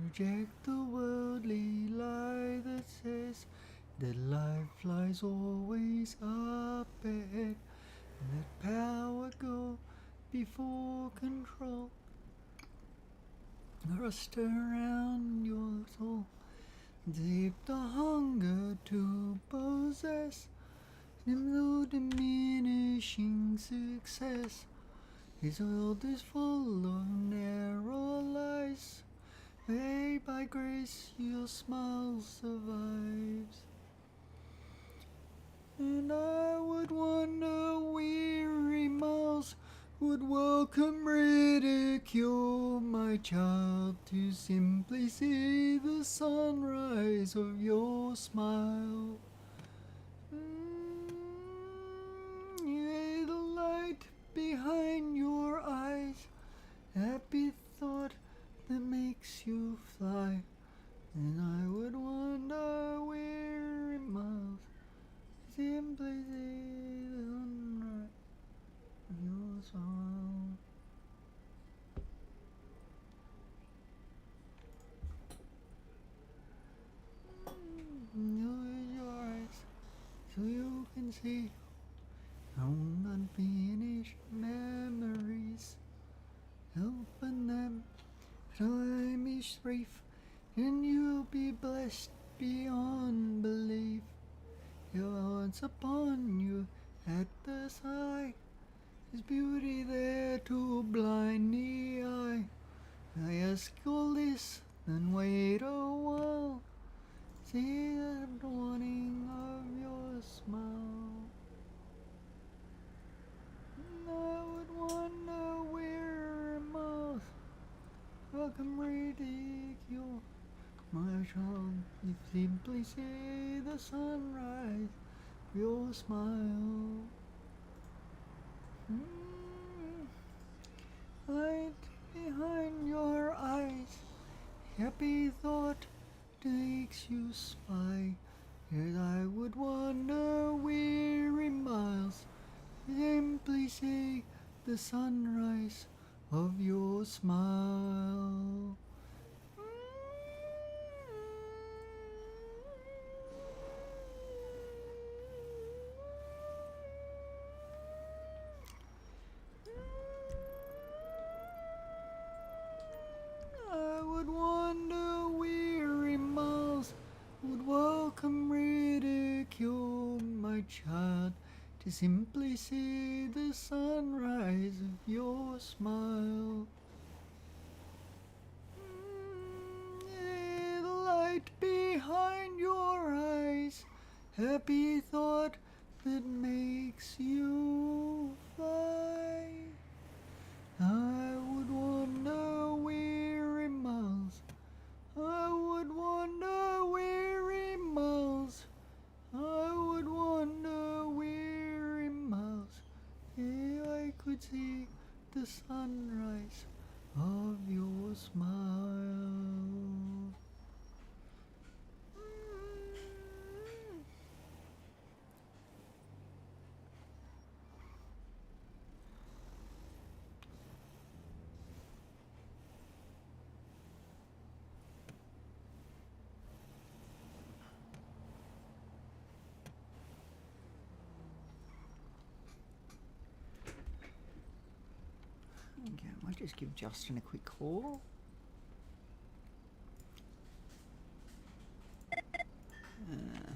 Reject the worldly lie that says that life lies always up ahead, and let power go before control. Rust around your soul, deep the hunger to possess, and no diminishing success. His world is full of narrow lies. Hey, by grace your smile survives. And I would wander weary miles, would welcome ridicule, my child, to simply see the sunrise of your smile. Yeah, the light behind your eyes, happy thought that makes you fly, and I would wander weary miles, simply see the sunrise of your smile. Use your eyes so you can see our unfinished memories. Open them, time is brief, and you'll be blessed beyond belief. Once upon you at the side, is beauty there to blind the eye? I ask all this, then wait a while. See the dawning of your smile. I would wander weary miles, welcome ridicule, my child, you simply see the sunrise of your smile. Light behind your eyes, happy thought takes you spy, yet I would wander weary miles, simply see the sunrise of your smile. I would wander weary miles, would welcome ridicule, my child, to simply see the sunrise of your smile. The light behind your eyes, happy thought that makes you fly. I would wander weary miles, I would wander weary miles, I would wander weary miles, if I could see the sunrise of your smile. Okay, I might just give Justin a quick call. Uh,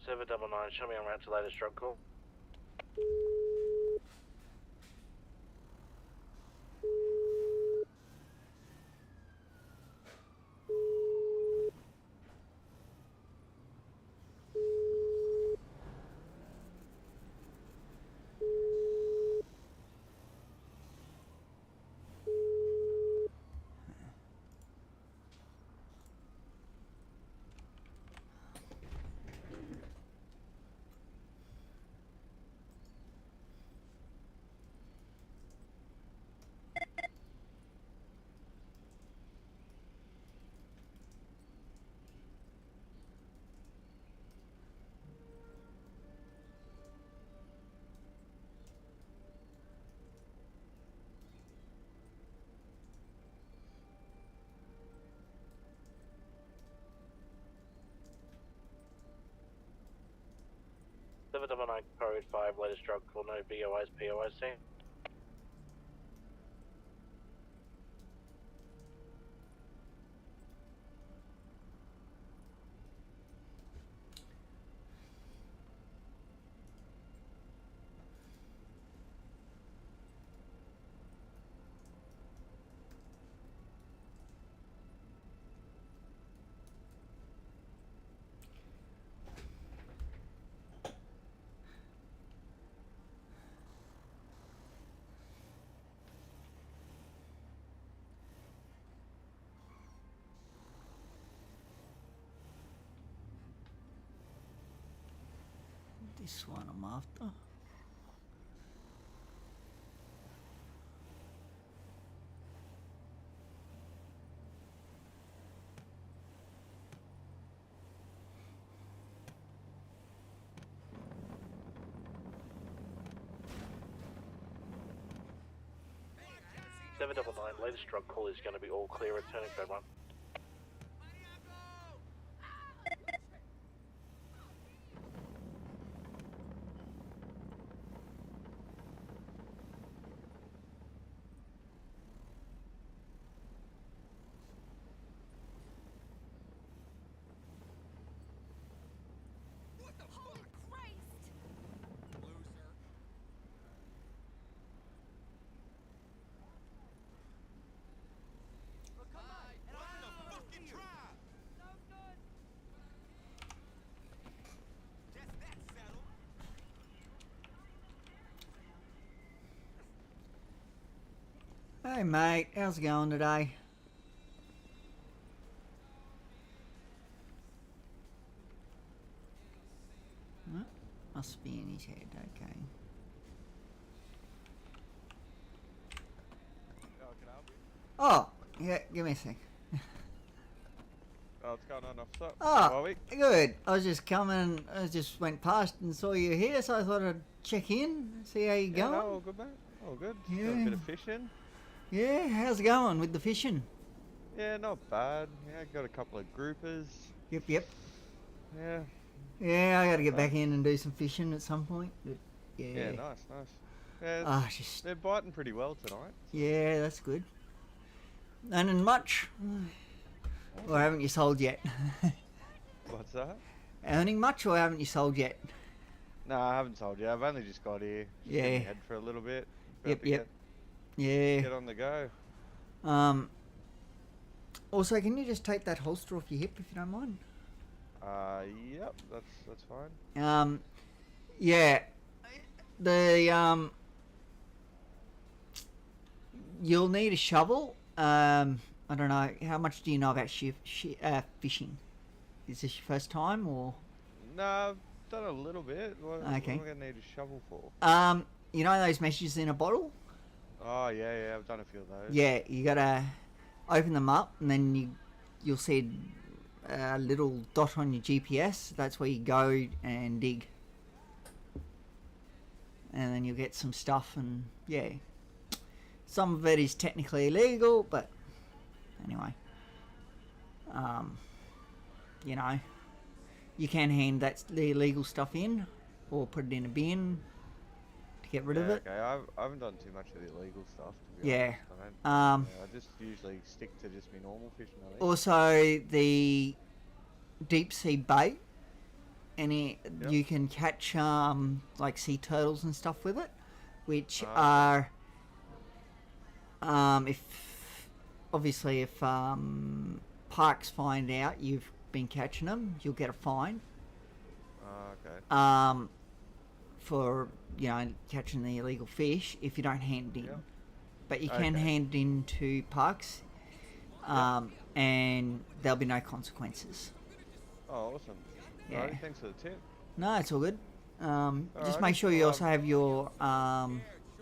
799, show me on route to latest drug call. Seven double nine code 5 latest drug call, no BOIs, POIC. this one I'm after. Seven double nine, latest drug call is going to be all clear, returning code 1. Hey mate, how's it going today? Huh? Must be in his head, okay. Oh, yeah, give me a sec. Oh, what's going on, officer? Oh, good. I was just coming, I just went past and saw you here, so I thought I'd check in, see how you going. No, all good, mate. All good. Just Yeah. got a bit of fishing. Yeah, how's it going with the fishing? Yeah, not bad. Yeah, got a couple of groupers. Yep. Yeah. Yeah, I gotta get back in and do some fishing at some point. But yeah. Yeah, nice. Yeah, Ah, just they're biting pretty well tonight. yeah, that's good. Earning much? Or haven't you sold yet? What's that? Earning much or haven't you sold yet? No, I haven't told you. I've only just got here. Just Yeah. getting ahead for a little bit. About Yep. to Yeah. Get on the go. Also, can you just take that holster off your hip if you don't mind? Yep, that's fine. Yeah. The you'll need a shovel. I don't know, how much do you know about fishing? Is this your first time or? No, I've done a little bit. What Okay. am I gonna need a shovel for? You know those messages in a bottle? Oh yeah, I've done a few of those. Yeah, you gotta open them up and then you'll see a little dot on your GPS. That's where you go and dig. And then you'll get some stuff and yeah. Some of it is technically illegal, but anyway. You know, you can hand the illegal stuff in. or put it in a bin to get rid of it. Okay, I haven't done too much of the illegal stuff, to be Yeah. honest. I Um, just usually stick to just my normal fishing, I think. Also, the deep sea bait, and Yep. you can catch like sea turtles and stuff with it, which Ah, are if obviously if parks find out you've been catching them, you'll get a fine. Okay. For catching the illegal fish if you don't hand it in. Yep. But you can Okay. hand it in to parks, and there'll be no consequences. Oh, awesome. Yeah. Alright, thanks for the tip. No, it's all good. Just Alrighty, make sure you well, also have your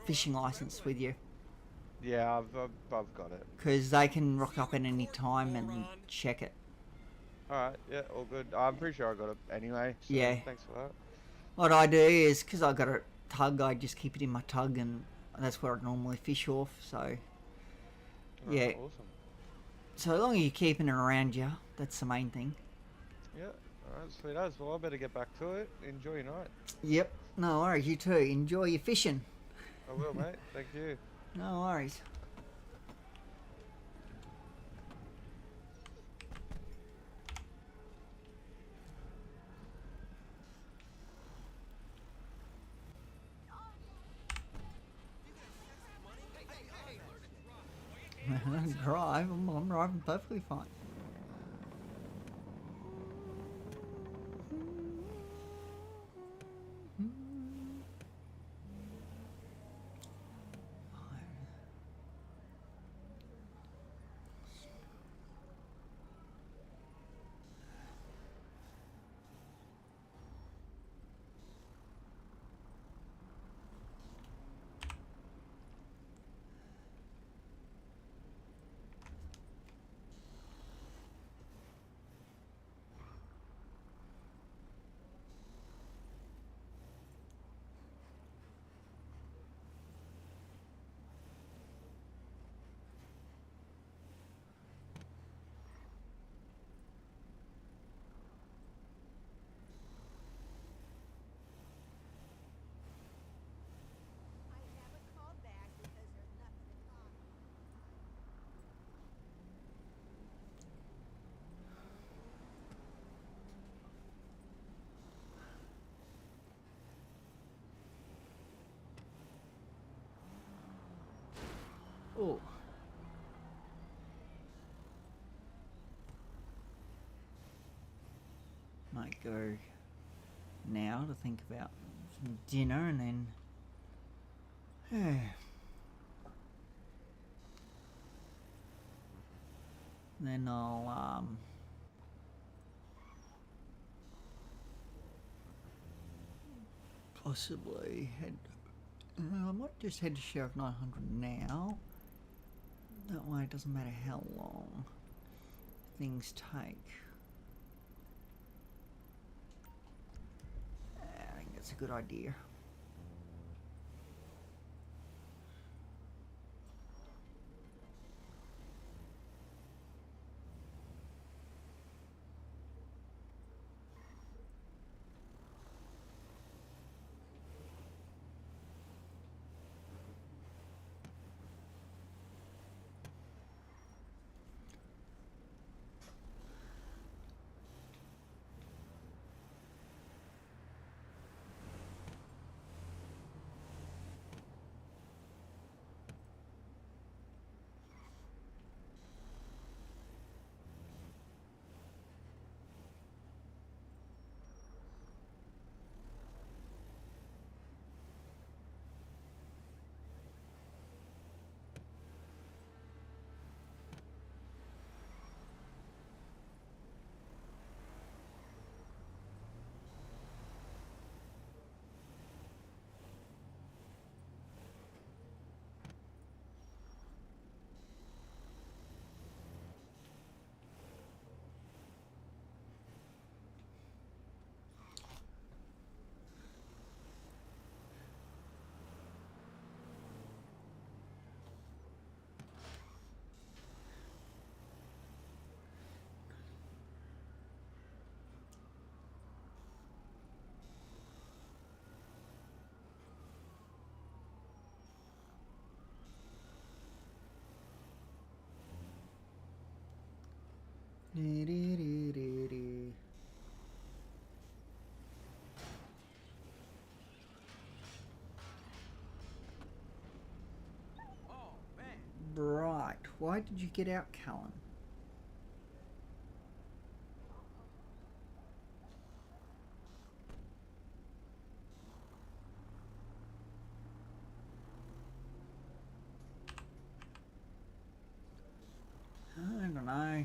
fishing license with you, Yeah, I've got it. because they can rock up at any time and check it. Alright, yeah, all good. I'm pretty sure I got it anyway. So Yeah. Thanks for that. What I do is, because I got a tug, I just keep it in my tug, and that's where I normally fish off. So Alright, yeah, Awesome. so long as you're keeping it around you, that's the main thing. Yeah. Alright, sweet as. Well, I better get back to it. Enjoy your night. Yep. No worries. You too. Enjoy your fishing. I will, mate. Thank you. No worries. Drive. I'm driving perfectly fine. Oh. Might go now to think about some dinner and then. Then I'll possibly head. I might just head to Sheriff 900 now. That way it doesn't matter how long things take. I think that's a good idea. Do-do-do-do-do. Right. Why did you get out, Callan? I don't know.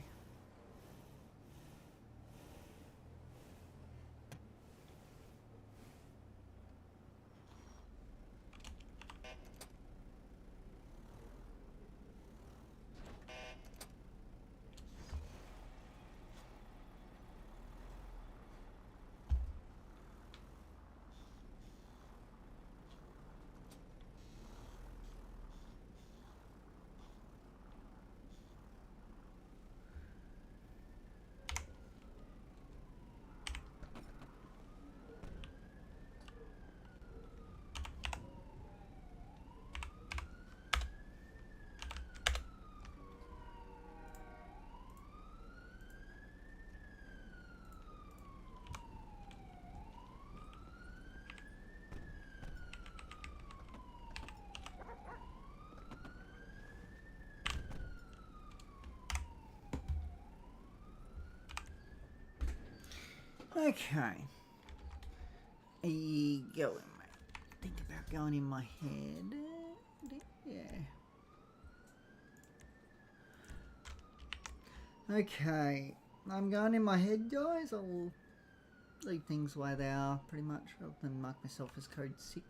Okay. Are you going, mate? Think about going in my head. Yeah. Okay. I'm going in my head, guys. I'll leave things the way they are, pretty much. Rather than mark myself as code 6.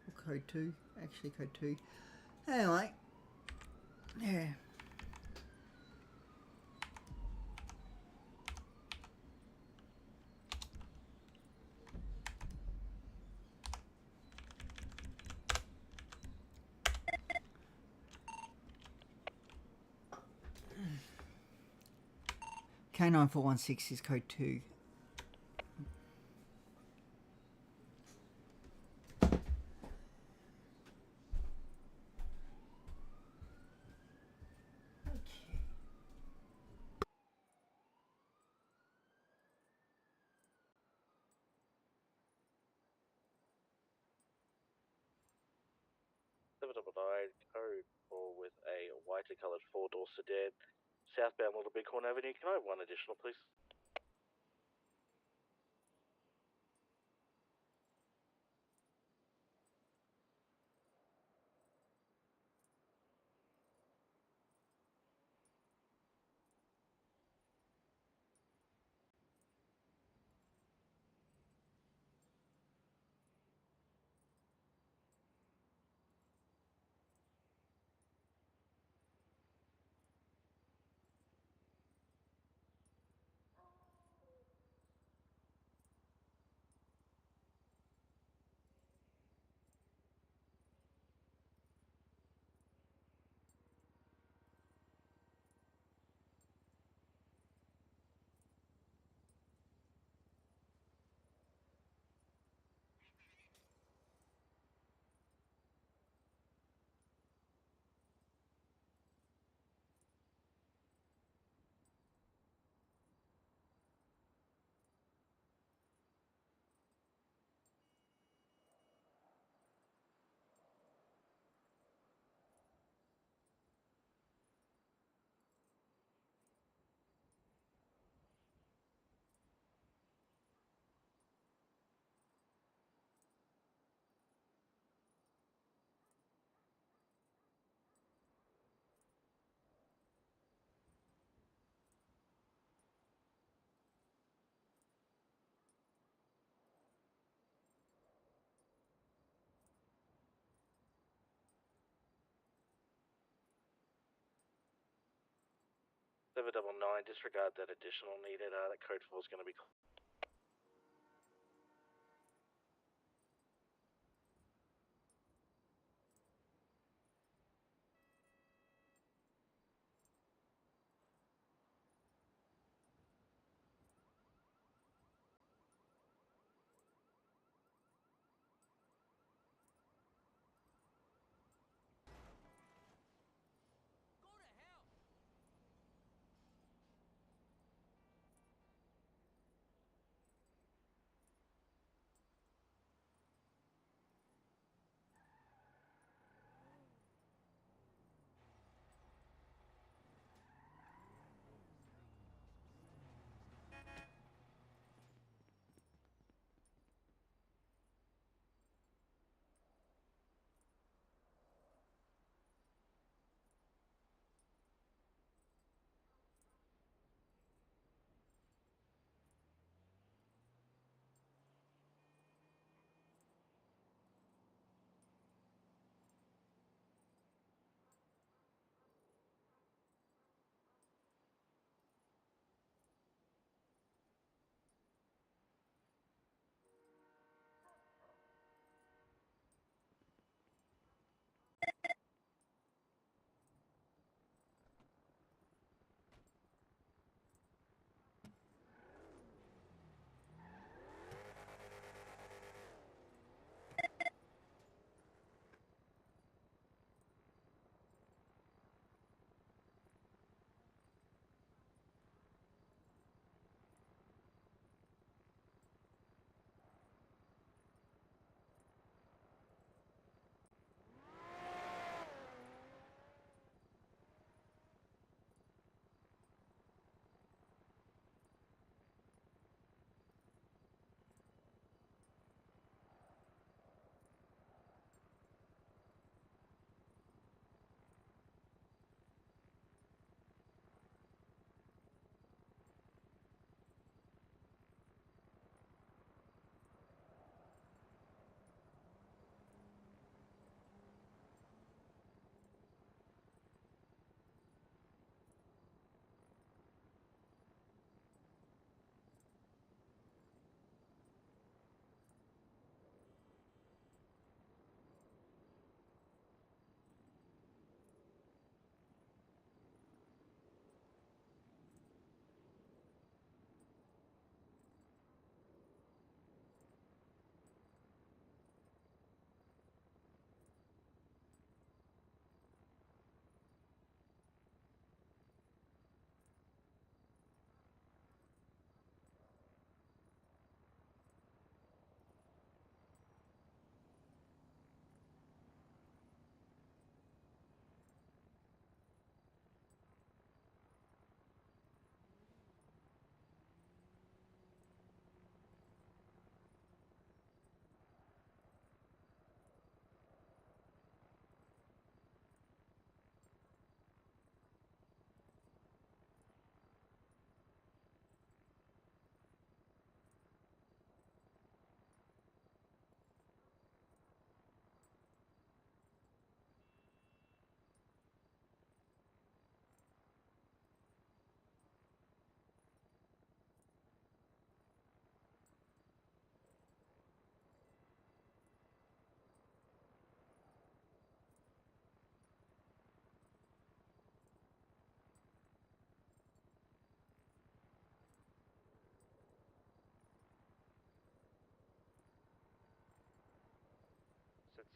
Or code 2. Actually, code 2. Anyway. Yeah. K9416 is code 2. Code 4 with a whitely coloured four-door sedan, southbound Little Bighorn Avenue. Can I have one additional, please? Disregard that additional needed. That code 4 is going to be.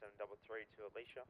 1733 to Alicia.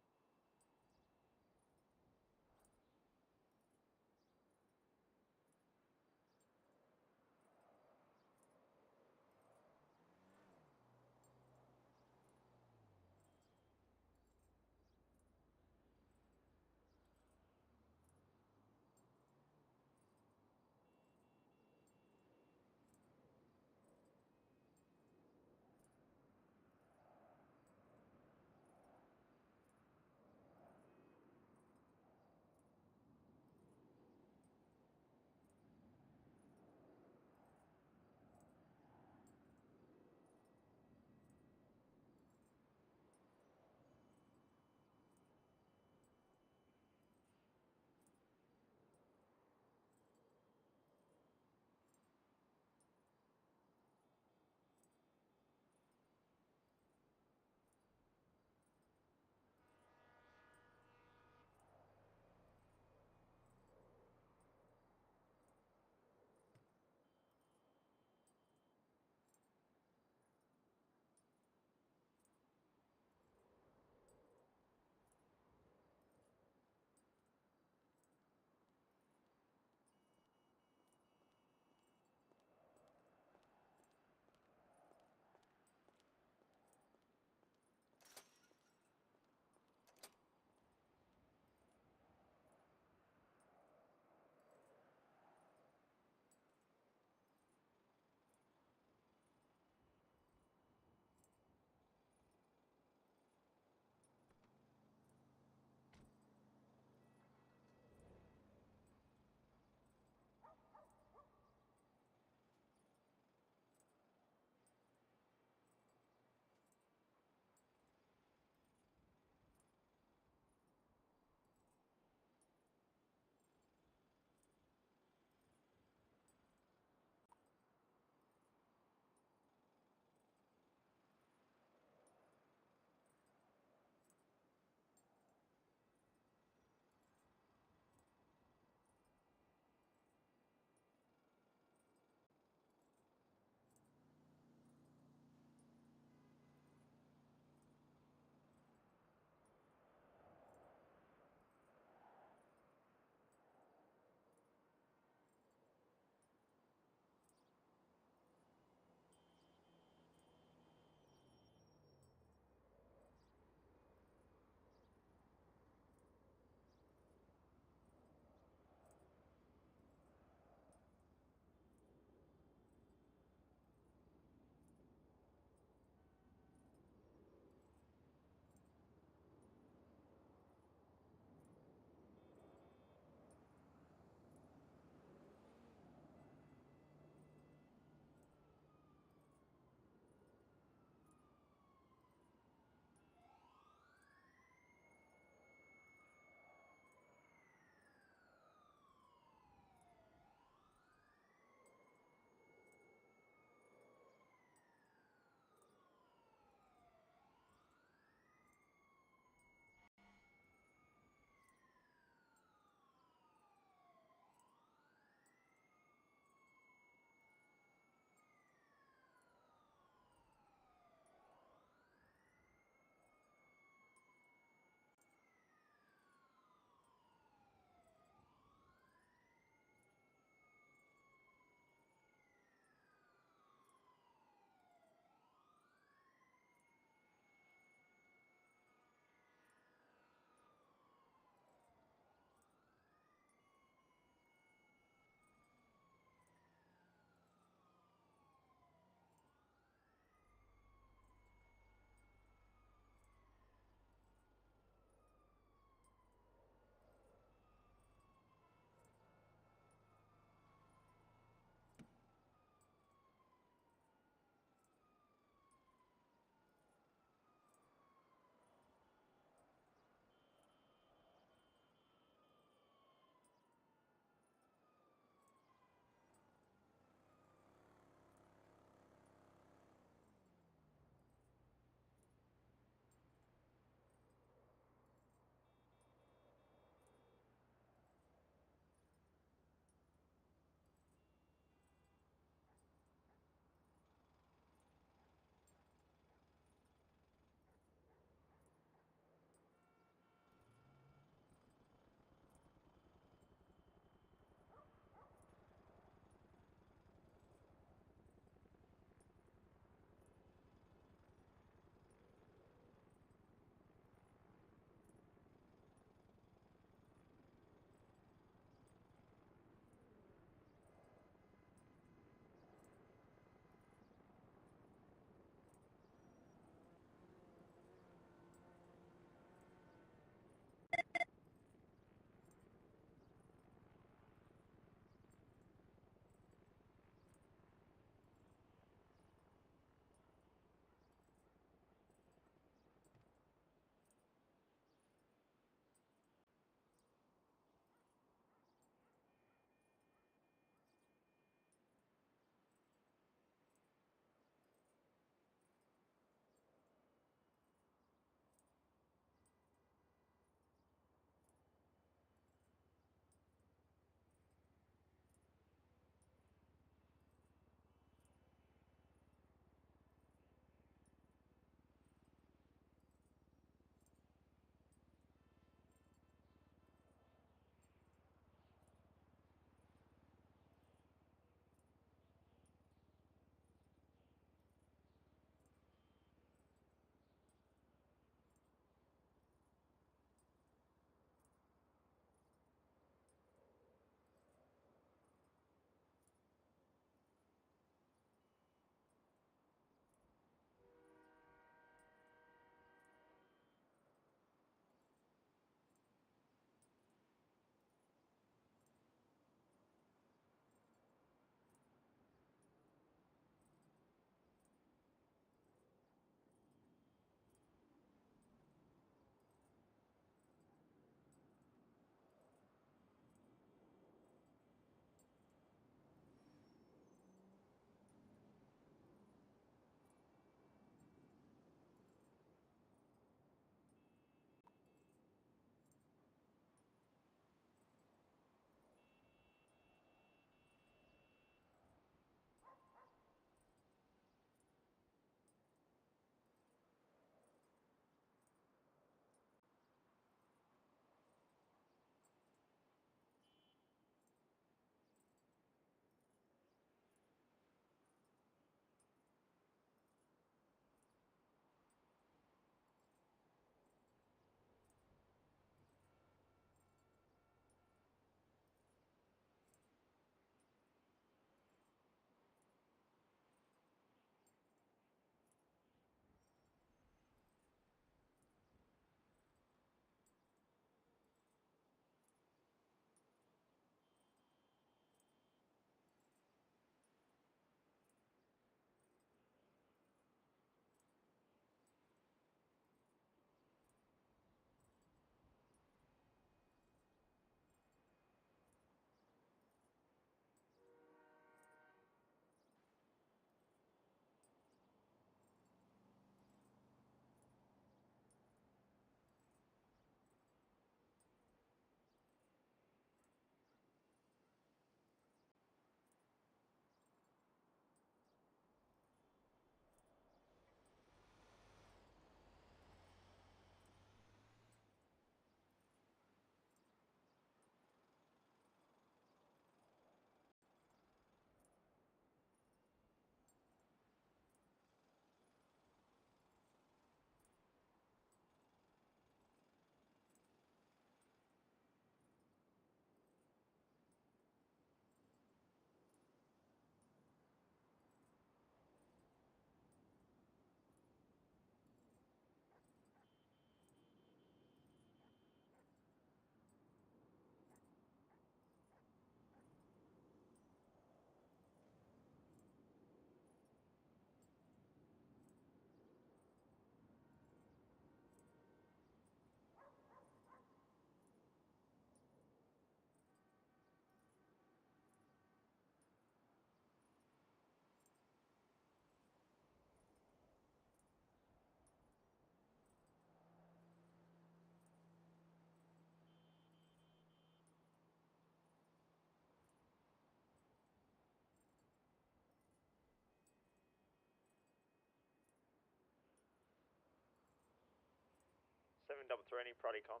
733, any priority comms?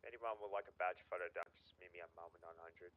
Anyone would like a badge photo done, just meet me at Malmo 900.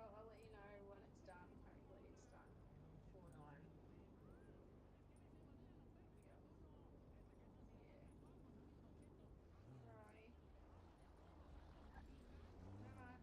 I'll let you know when it's done. Hopefully it's done before 9. Yeah. Alrighty. Alright.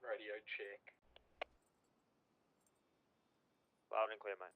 Radio check. Loud and clear, mate.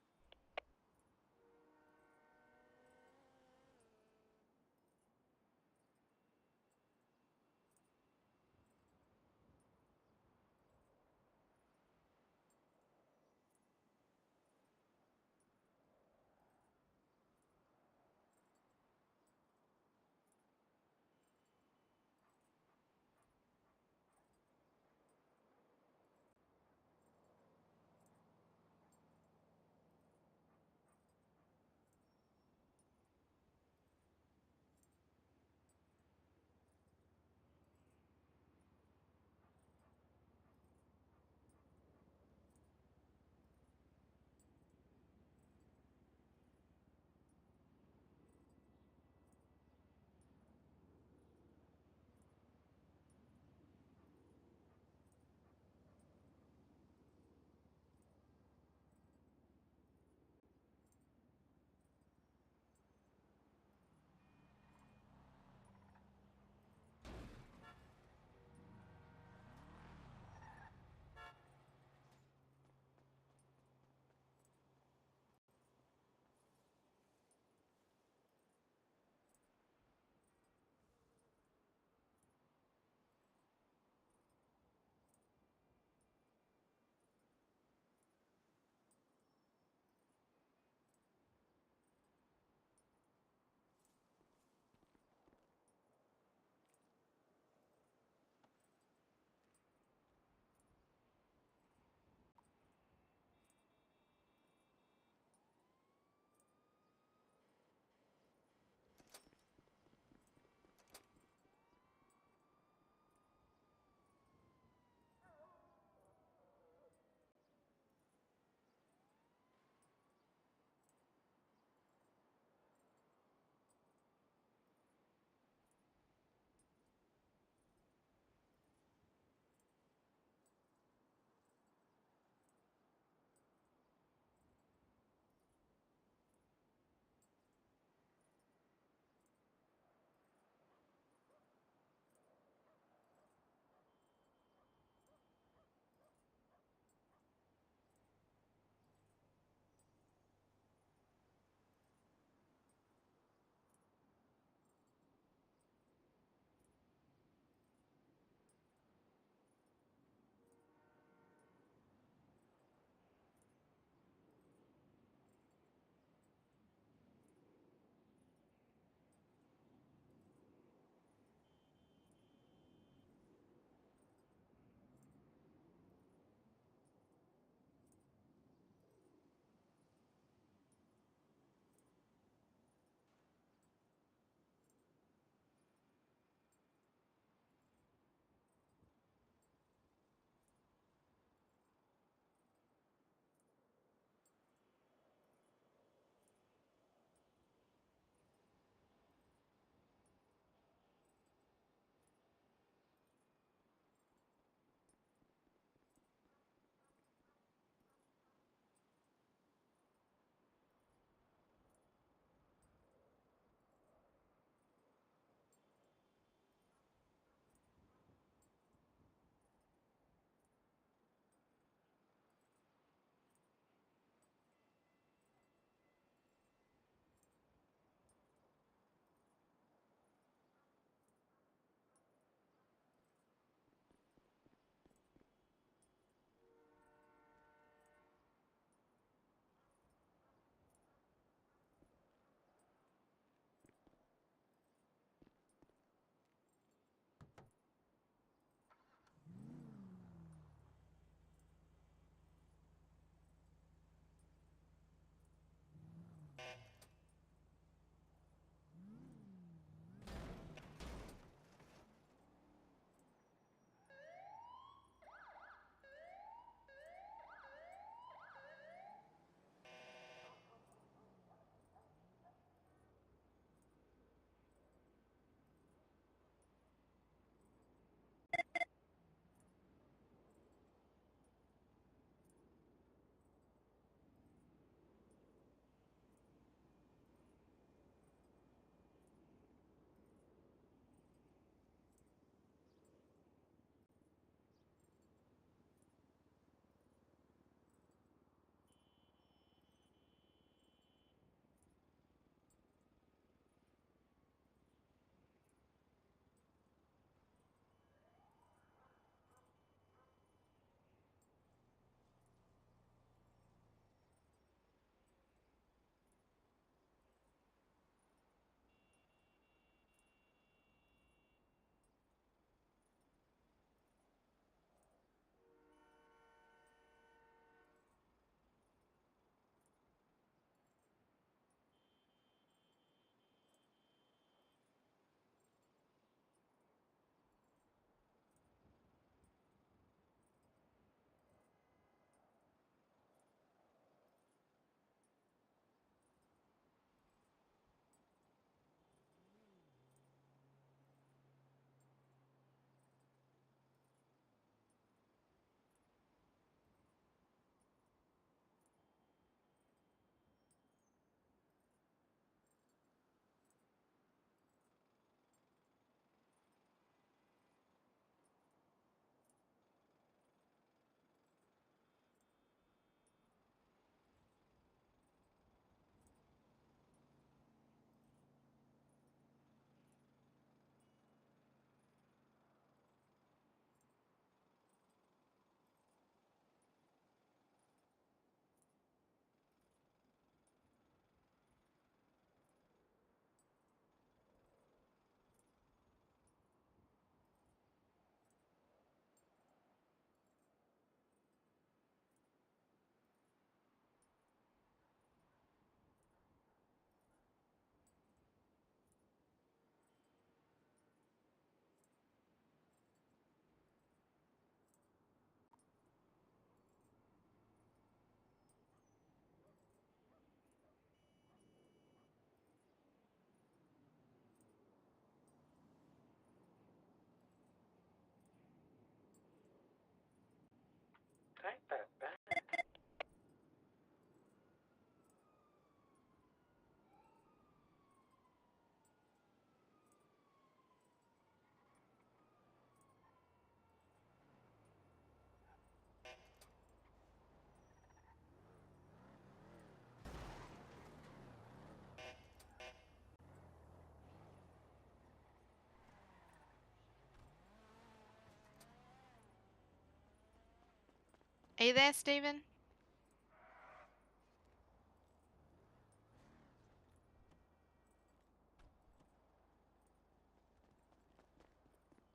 Are you there, Stephen?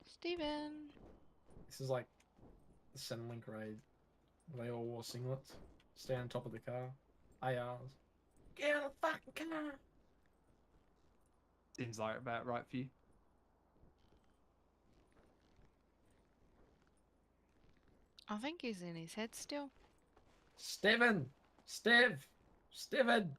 Stephen. This is like the Centrelink raid. They all wore singlets. Stay on top of the car. ARs. Get out of the fucking car! Seems like about right for you. I think he's in his head still. Steven! Steven! Steven!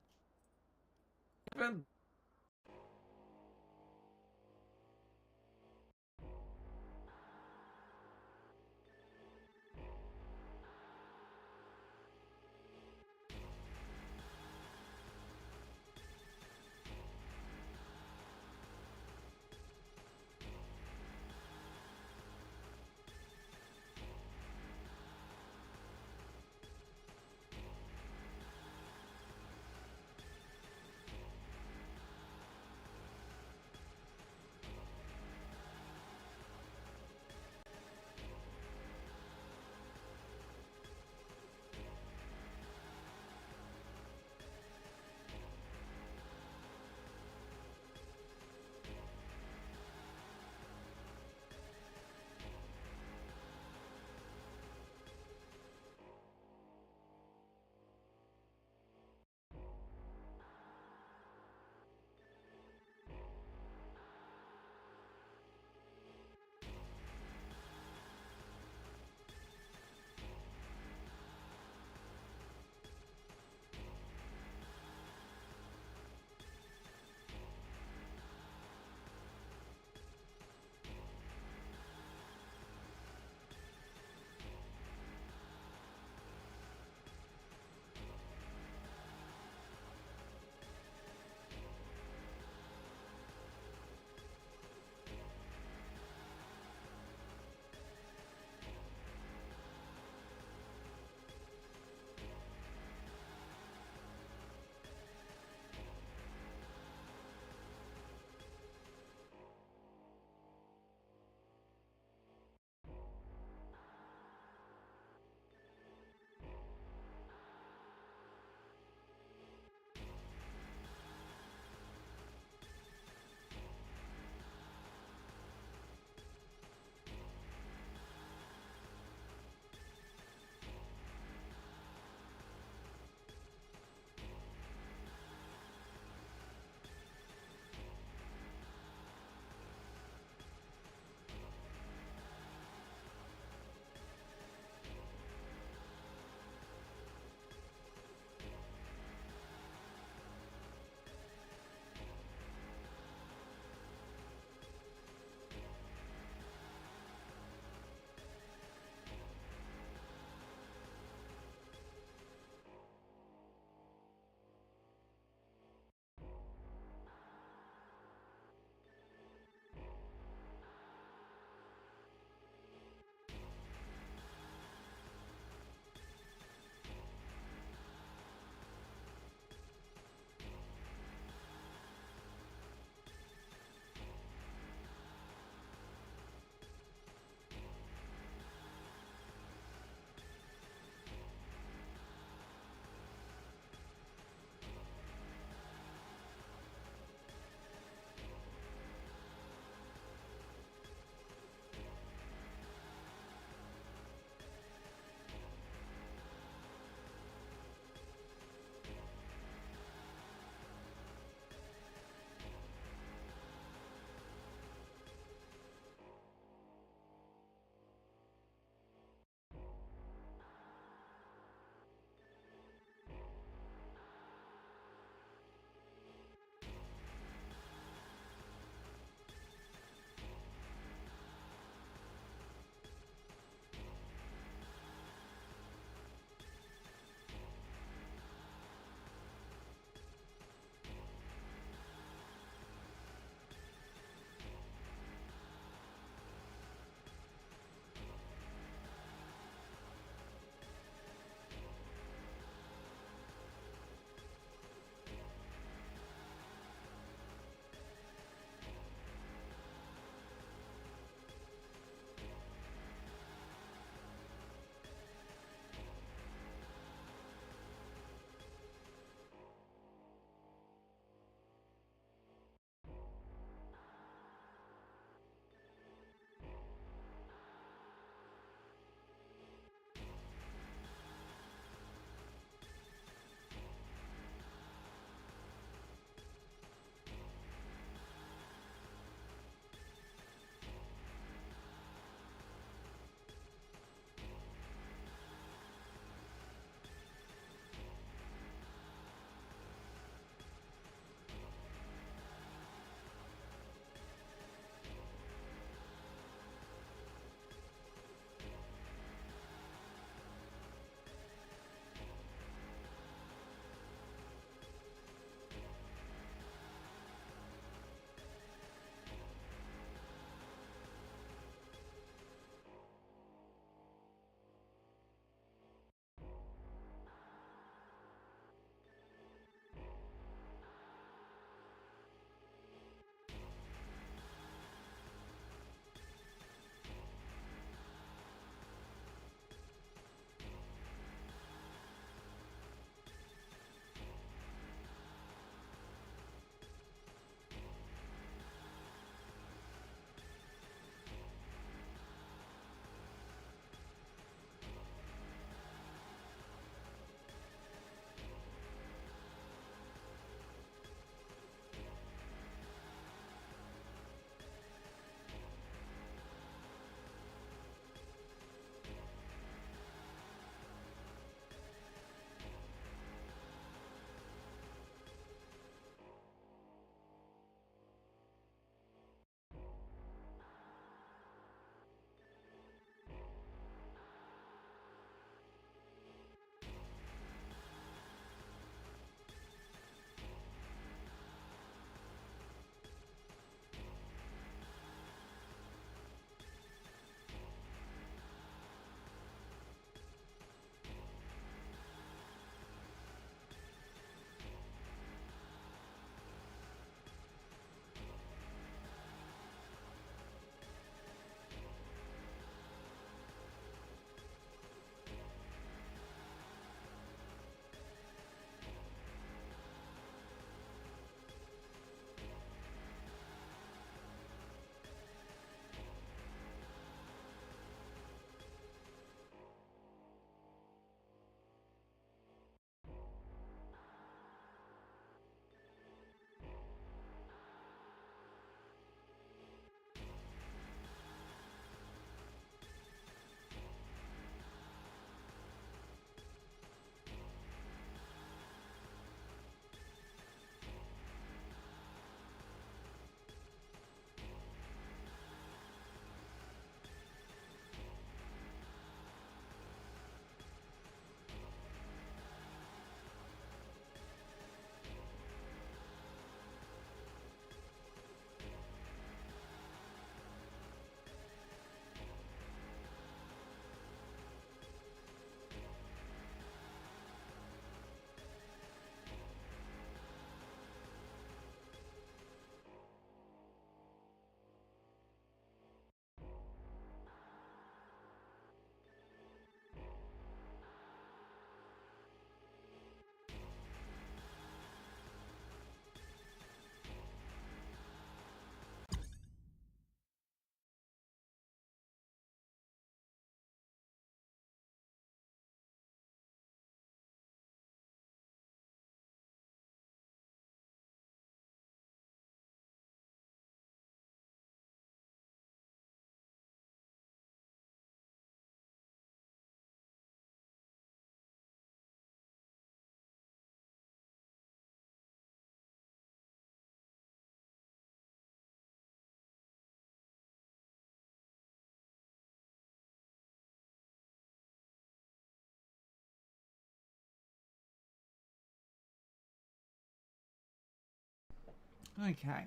Okay.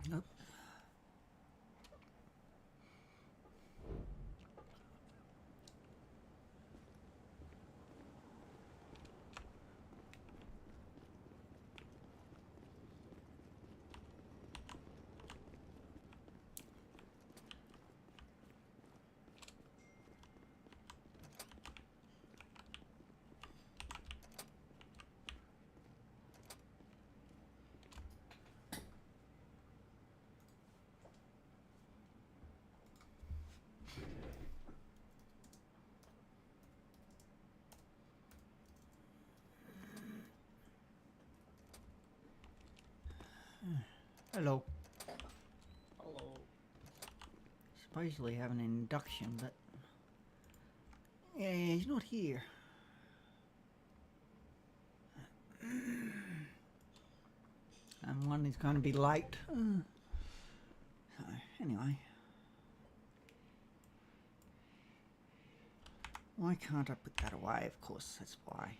Nope. Hello. Hello. Supposedly have an induction, but yeah, he's not here. And one is going to be late. So anyway, why can't I put that away? Of course, that's why.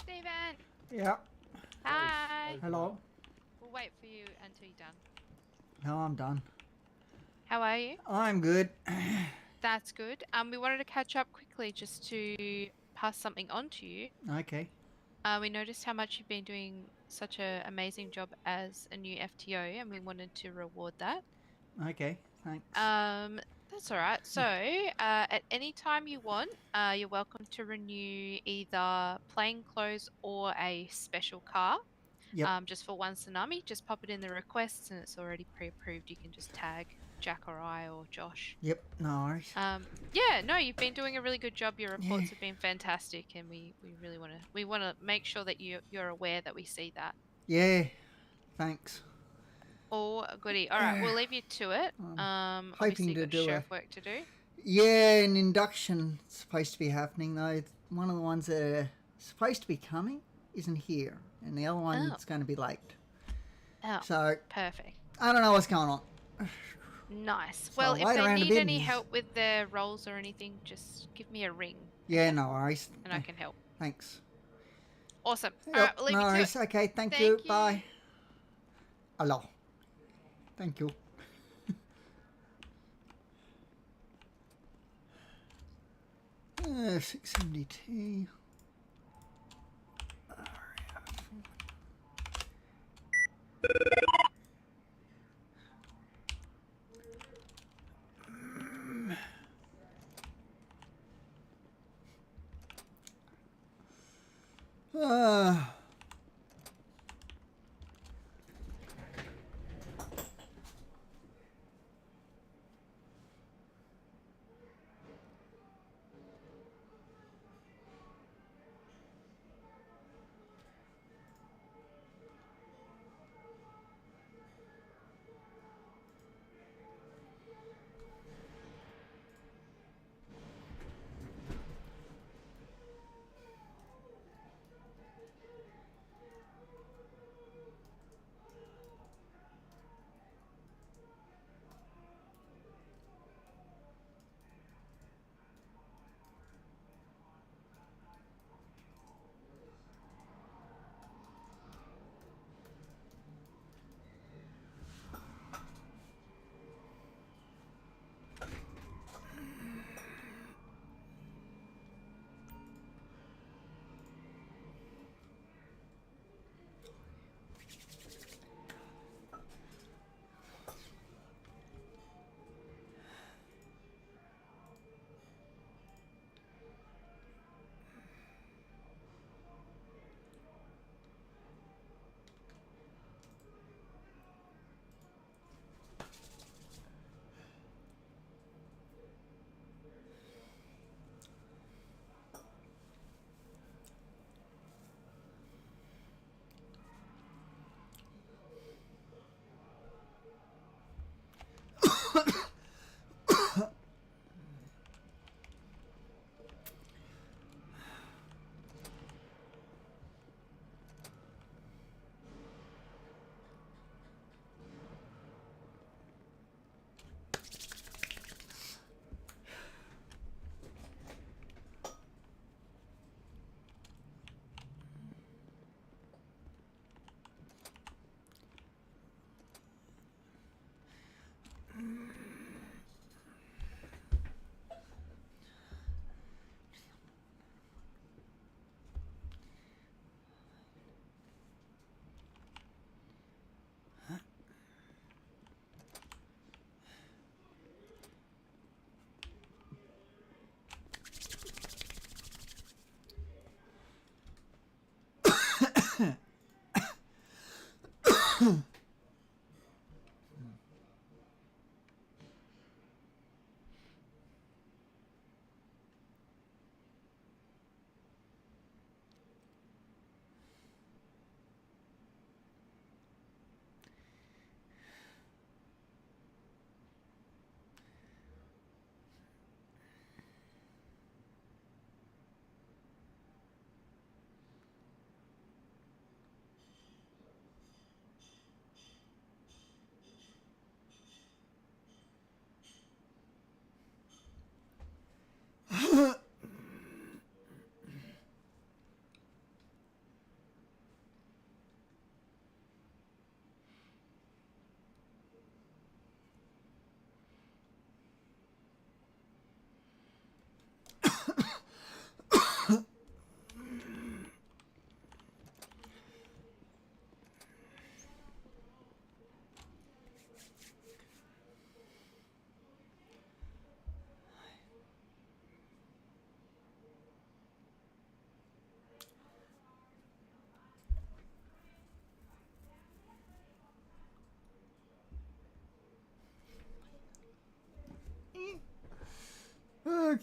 Stephen! Yeah. Hi! Hello. We'll wait for you until you're done. No, I'm done. How are you? I'm good. That's good. We wanted to catch up quickly just to pass something on to you. Okay. We noticed how much you've been doing such an amazing job as a new FTO, and we wanted to reward that. Okay. Thanks. That's all right. So, at any time you want, you're welcome to renew either plain clothes or a special car. Yep. Just for one tsunami. Just pop it in the requests, and it's already pre-approved. You can just tag Jack or I or Josh. Yep, no worries. Yeah, no, you've been doing a really good job. Your reports have been fantastic, and we really want to make sure that you're aware that we see that. Yeah, thanks. Oh, goody. All right, we'll leave you to it. Hoping Obviously, to you've got do sheriff work to do. Yeah, an induction supposed to be happening though. One of the ones that are supposed to be coming isn't here, and the other one's going to be late. Oh, so perfect. I don't know what's going on. Nice. So Well, I'll if wait they around a need bit any and- help with their roles or anything, just give me a ring. Yeah, no worries. And I can help. Thanks. Awesome. Yep, All right, we'll leave no you to worries. it. Okay, thank you. Bye. Hello. Thank you. 672.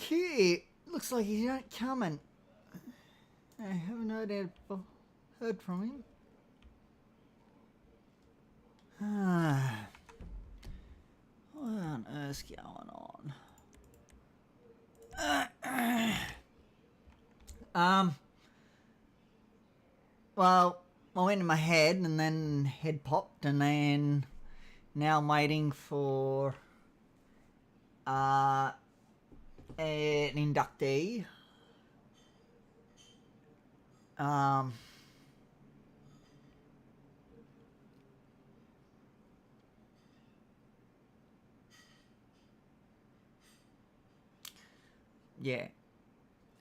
Okay, looks like he's not coming. I haven't heard from him. What on earth's going on? Well, I went in my head and then head popped and then now I'm waiting for an inductee. Yeah.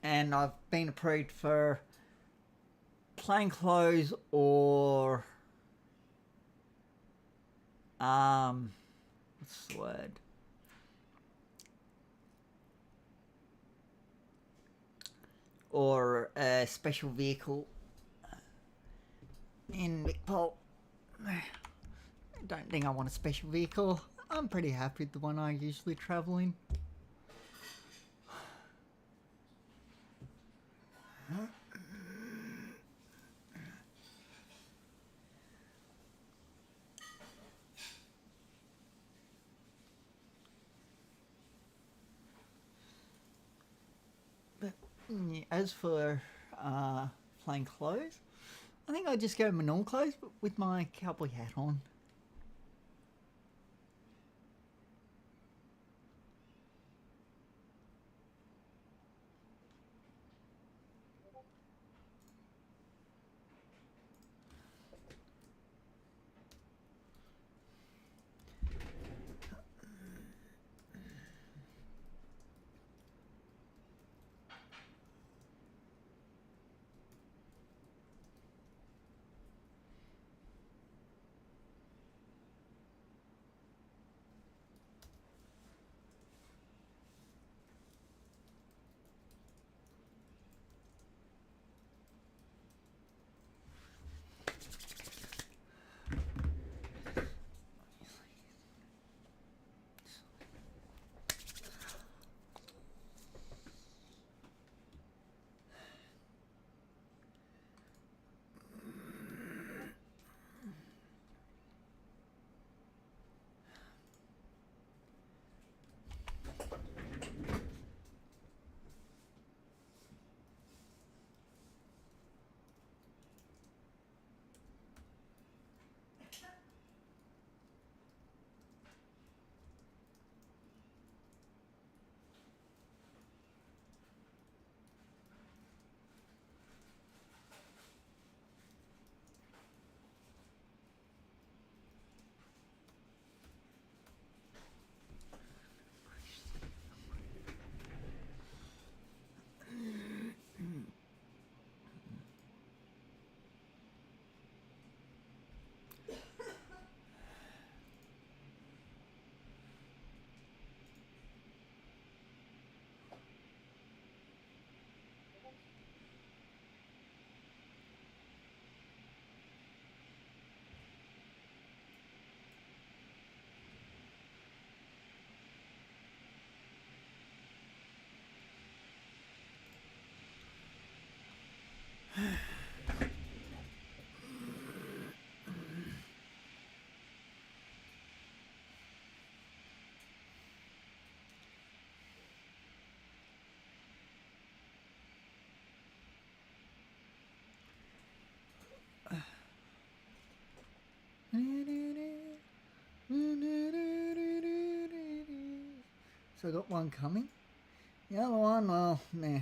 And I've been approved for plainclothes or what's the word? Or a special vehicle in VicPol. I don't think I want a special vehicle. I'm pretty happy with the one I usually travel in. But yeah, as for plain clothes, I think I'd just go my normal clothes, but with my cowboy hat on. So I got one coming. The other one, well, nah.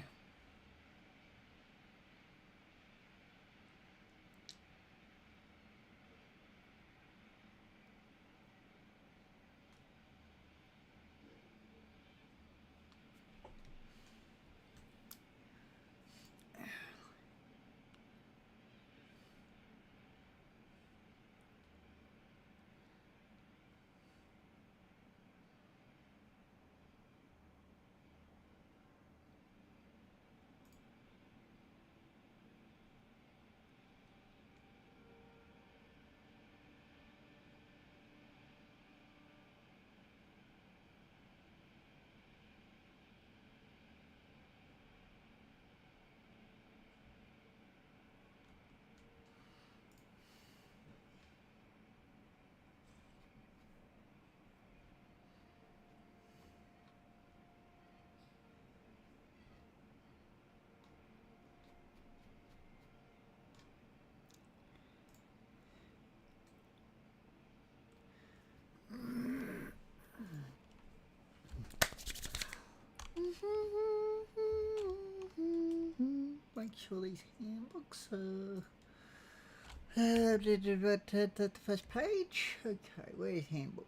sure these handbooks are the first page. Okay, where's handbook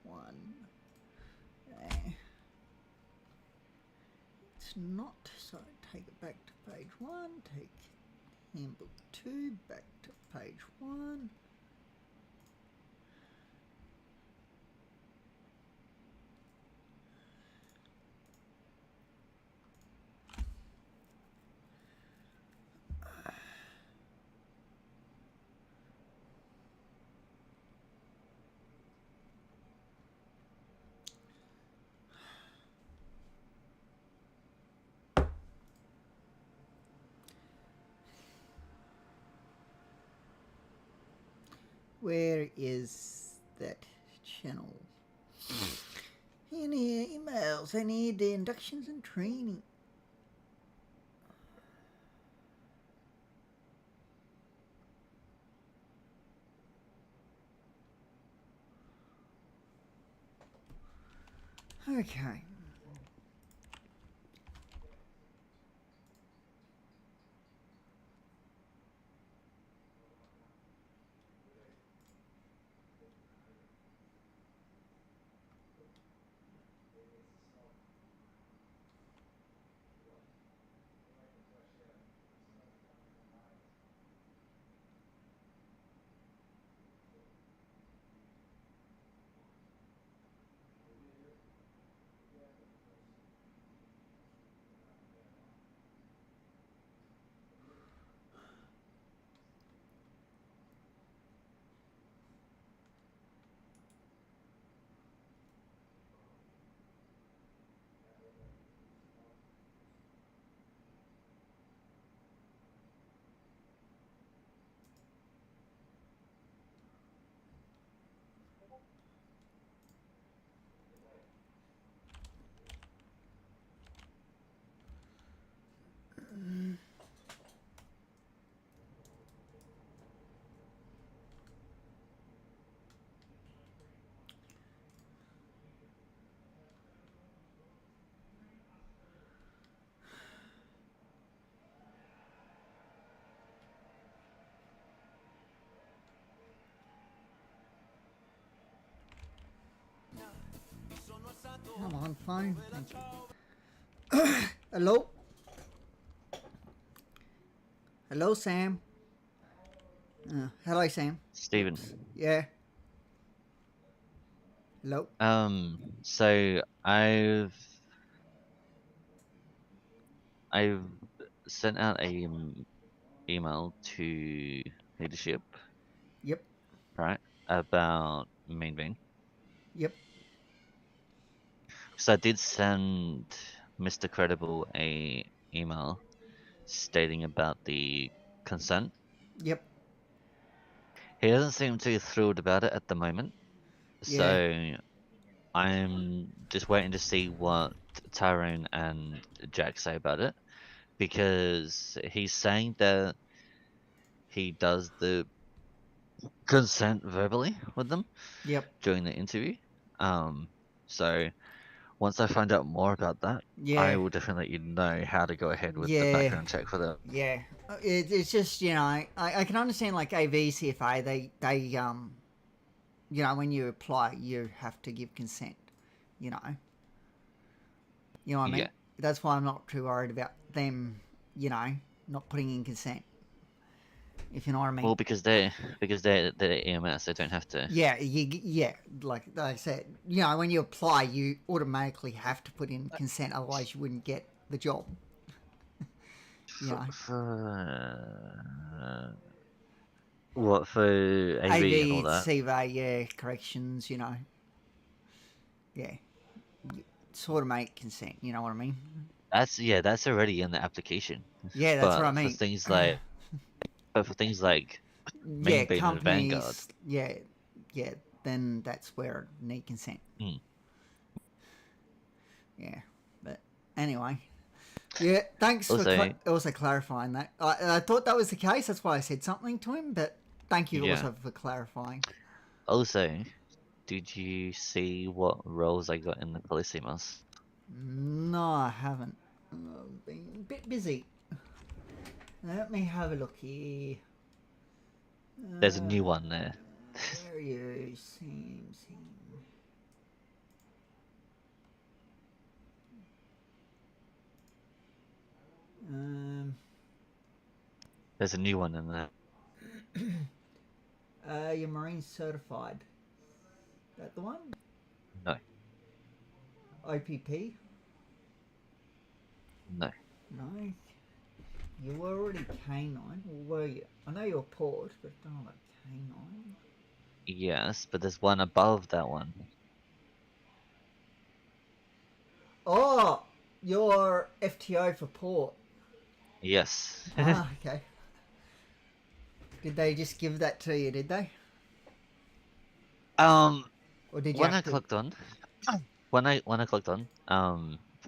1? It's not, so take it back to page 1, take handbook 2 back to page 1. Where is that channel? Any emails? I need the inductions and training. Okay. Come on, phone. Thank you. Hello? Hello, Sam. Hello, Sam. Stephen. Oops. Yeah. Hello? So I've sent out a email to leadership. Yep. Right, about main bean. Yep. So I did send Mr. Credible a email stating about the consent. Yep. He doesn't seem too thrilled about it at the moment. So I'm just waiting to see what Tyrone and Jack say about it. Because he's saying that he does the consent verbally with them. Yep. During the interview. So once I find out more about that, I will definitely let you know how to go ahead with the background check for them. Yeah. It's just, you know, I can understand like AV, CFA, they you know, when you apply, you have to give consent, you know. You know what I mean? Yeah. That's why I'm not too worried about them, you know, not putting in consent. If you know what I mean. Well, because they're EMS, they don't have to. Yeah. Like I said, you know, when you apply, you automatically have to put in consent, otherwise you wouldn't get the job. You know. What, for AV and all that? CV, yeah, corrections, you know. Yeah. It's automatic consent, you know what I mean? That's already in the application. Yeah, that's but what I mean. For things like, main bean and Vanguard. Yeah, then that's where I need consent. Yeah, but anyway. Yeah, thanks for also clarifying that. I thought that was the case, that's why I said something to him, but thank you also for clarifying. Also, did you see what roles I got in the police emails? No, I haven't. I've been a bit busy. Let me have a look here. There's a new one there. Where are you? Sim. There's a new one in there. You're marine certified. That the one? No. OPP? No. No. You were already K9, or were you? I know you're port, but not like K9. Yes, but there's one above that one. Oh, you're FTO for port. Yes. Ah, okay. Did they just give that to you? Did they? Or did you when have I to... clicked on, when I clicked on,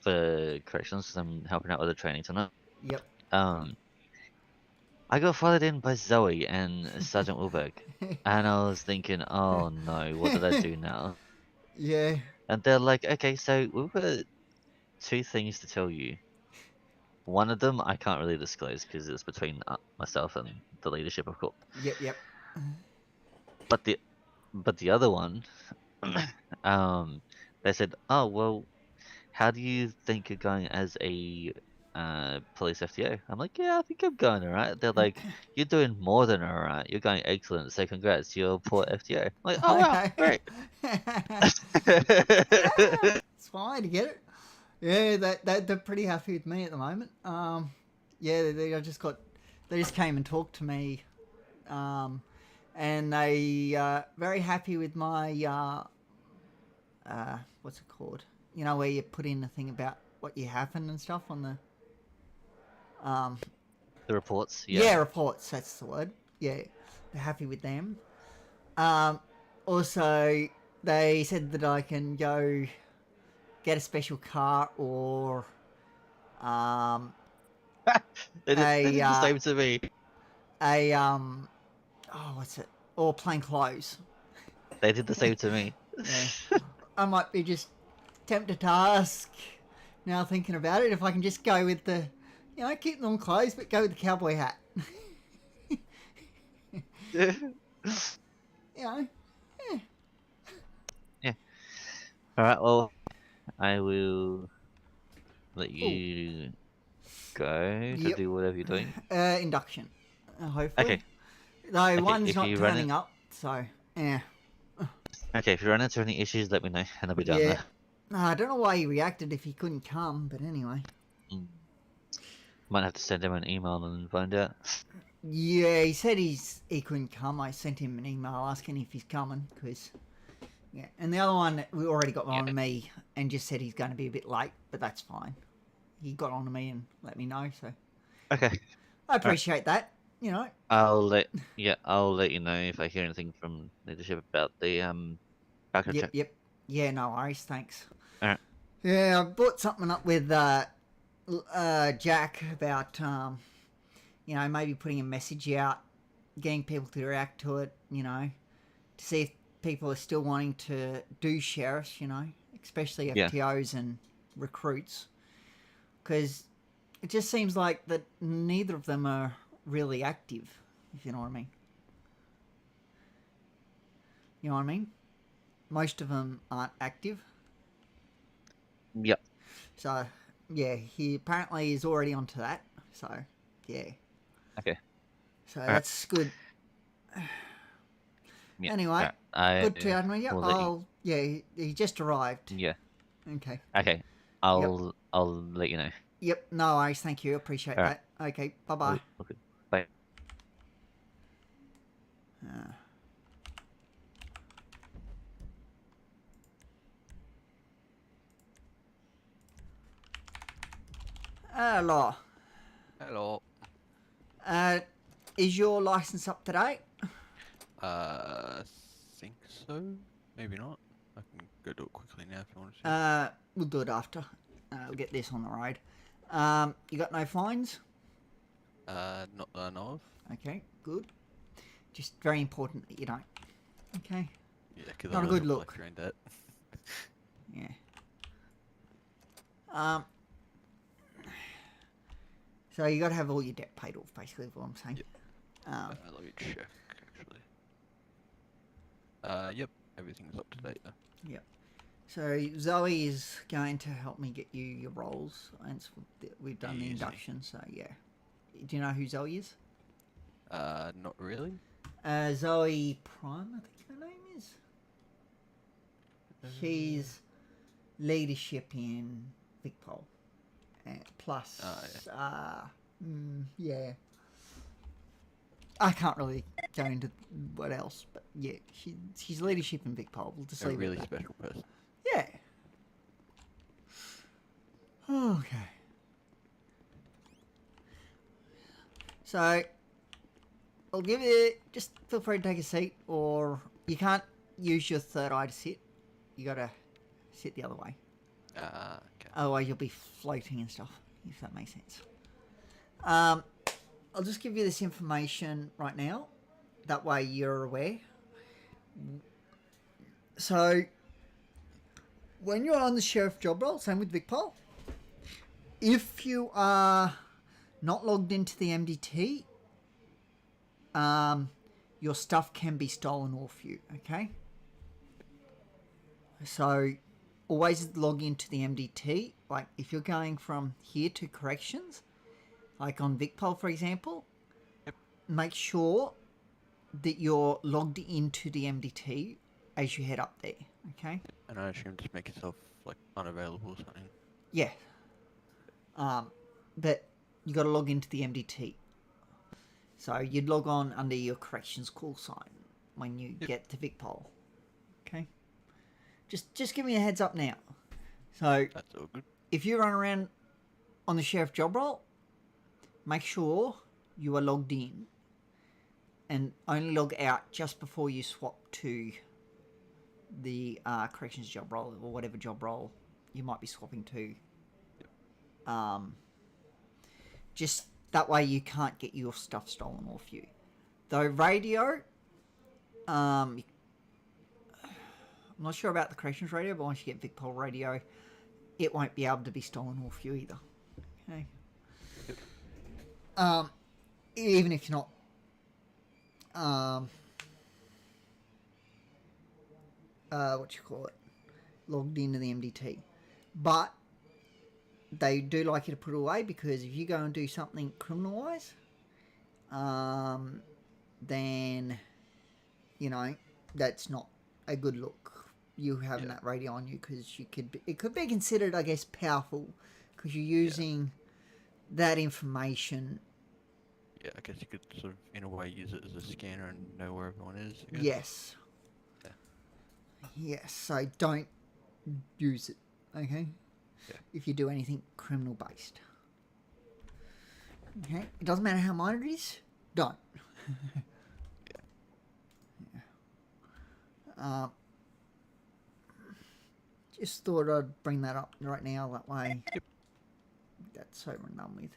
for corrections, 'cause I'm helping out with the training tonight. Yep. I got followed in by Zoe and Sergeant Wilberg, and I was thinking, oh no, what did I do now? Yeah. And they're like, okay, so we've got 2 things to tell you. One of them I can't really disclose because it's between myself and the leadership, of course. Yep. But the other one, they said, oh well, how do you think you're going as a police FTO? I'm like, yeah, I think I'm going alright. They're like, you're doing more than alright. You're going excellent. So congrats, you're a port FTO. I'm like, oh wow, great. It's fine to get it. Yeah, they're pretty happy with me at the moment. Yeah, they just came and talked to me, and they very happy with my what's it called? You know, where you put in the thing about what you happened and stuff on the the reports. Yeah. Yeah, reports. That's the word. Yeah, they're happy with them. Also, they said that I can go get a special car or they did the same to me. What's it? Or plain clothes. They did the same to me. Yeah. I might be just tempted to ask now thinking about it if I can just go with the, you know, keep them clothes but go with the cowboy hat. You know. Yeah. Alright, well, I will let you go to do whatever you're doing. Induction. Hopefully. Okay. Though one's not turning up, so, yeah. Okay, if you run into any issues, let me know, and I'll be down there. No, I don't know why he reacted if he couldn't come, but anyway. Might have to send him an email and find out. Yeah, he said he couldn't come. I sent him an email asking if he's coming, because... Yeah, and the other one, we already got on to me and just said he's going to be a bit late, but that's fine. He got on to me and let me know, so... Okay. I appreciate that, you know. I'll let you know if I hear anything from leadership about the background check. Yep. Yeah, no worries, thanks. Alright. Yeah, I brought something up with Jack about, you know, maybe putting a message out, getting people to react to it, you know, to see if people are still wanting to do sheriffs, you know, especially FTOs and recruits, because it just seems like that neither of them are really active, if you know what I mean. You know what I mean? Most of them aren't active. Yep. So, yeah, he apparently is already onto that. So, yeah. Okay. So that's good. Yeah. Anyway, good to have me. Yeah, he just arrived. Yeah. Okay. Okay. I'll let you know. Yep. No worries. Thank you. Appreciate that. Okay. Bye bye. Okay. Bye. Hello. Hello. Is your license up to date? Think so. Maybe not. I can go do it quickly now if you want to. We'll do it after. We'll get this on the road. You got no fines? Not that I know of. Okay, good. Just very important that you don't. Okay. Yeah, because not a good look. Like debt. Yeah. So you got to have all your debt paid off, basically, is what I'm saying. Let me check, actually. Yep, everything's up to date, though. Yep. So Zoe is going to help me get you your roles, and we've done the Easy. induction. So yeah, do you know who Zoe is? Not really. Zoe Prime, I think her name is. She's leadership in VicPol, plus yeah. I can't really go into what else, but yeah, she's leadership in VicPol. We'll just A leave it really at that. special person. Yeah. Okay. So, I'll give you, just feel free to take a seat, or you can't use your third eye to sit. You gotta sit the other way. Okay. Otherwise you'll be floating and stuff, if that makes sense. I'll just give you this information right now. That way you're aware. So, when you're on the sheriff job role, same with VicPol, if you are not logged into the MDT, your stuff can be stolen off you, okay? So, always log into the MDT. Like, if you're going from here to corrections, like on VicPol, for example, make sure that you're logged into the MDT as you head up there, okay? And I assume just make yourself, like, unavailable or something. Yeah. But you got to log into the MDT. So you'd log on under your corrections call sign when you get to VicPol. Okay? Just give me a heads up now. So that's all good. If you run around on the sheriff job role, make sure you are logged in and only log out just before you swap to the corrections job role or whatever job role you might be swapping to. Just that way you can't get your stuff stolen off you. Though radio, I'm not sure about the corrections radio, but once you get VicPol radio, it won't be able to be stolen off you either. Okay. Even if you're not, what you call it, logged into the MDT, but they do like you to put it away, because if you go and do something criminal-wise, then, you know, that's not a good look. You having that radio on you, because it could be considered, I guess, powerful, because you're using that information. Yeah, I guess you could sort of, in a way, use it as a scanner and know where everyone is, I guess. Yes. Yeah. Yes, so don't use it, okay? Yeah. If you do anything criminal based. Okay? It doesn't matter how minor it is, don't. Just thought I'd bring that up right now, that way. That's over and done with.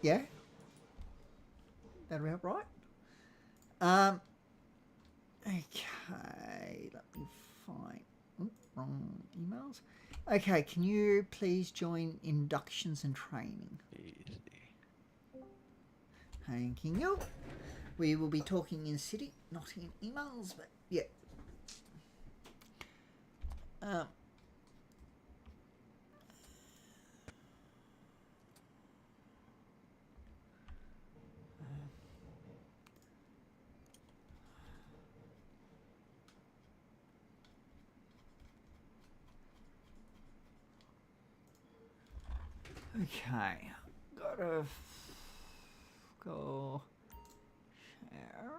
Yeah? That'll help, right? Okay, let me find... wrong emails. Okay, can you please join inductions and training? Easy. Thank you. We will be talking in city, not in emails, but yeah. Okay, gotta go share.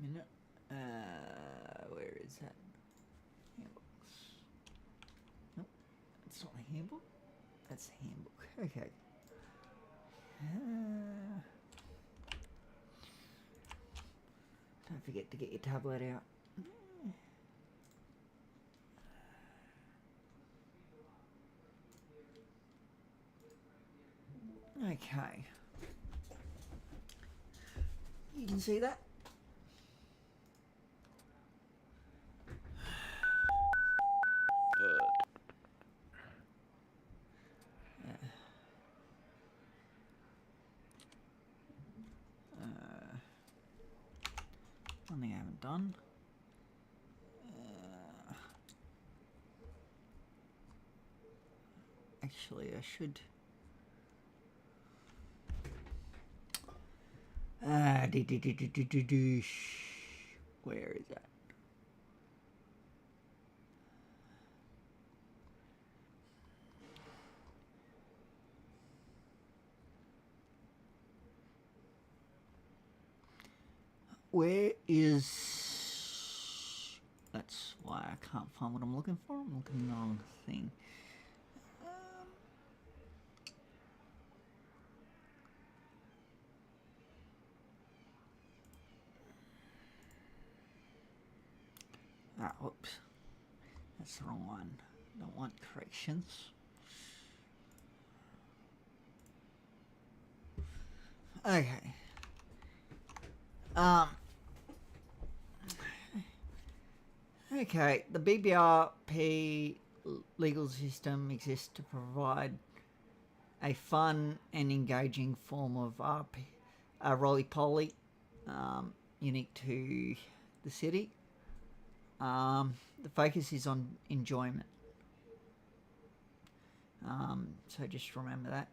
Minute. Where is that? Handbooks. It's not a handbook. That's the handbook. Okay. Don't forget to get your tablet out. Okay. You can see that? One thing I haven't done. Actually, I should. Where is that? Where is... That's why I can't find what I'm looking for. I'm looking at the wrong thing. Whoops. That's the wrong one. Don't want corrections. Okay. Okay, the BBRP legal system exists to provide a fun and engaging form of roly-poly, unique to the city. The focus is on enjoyment. So just remember that.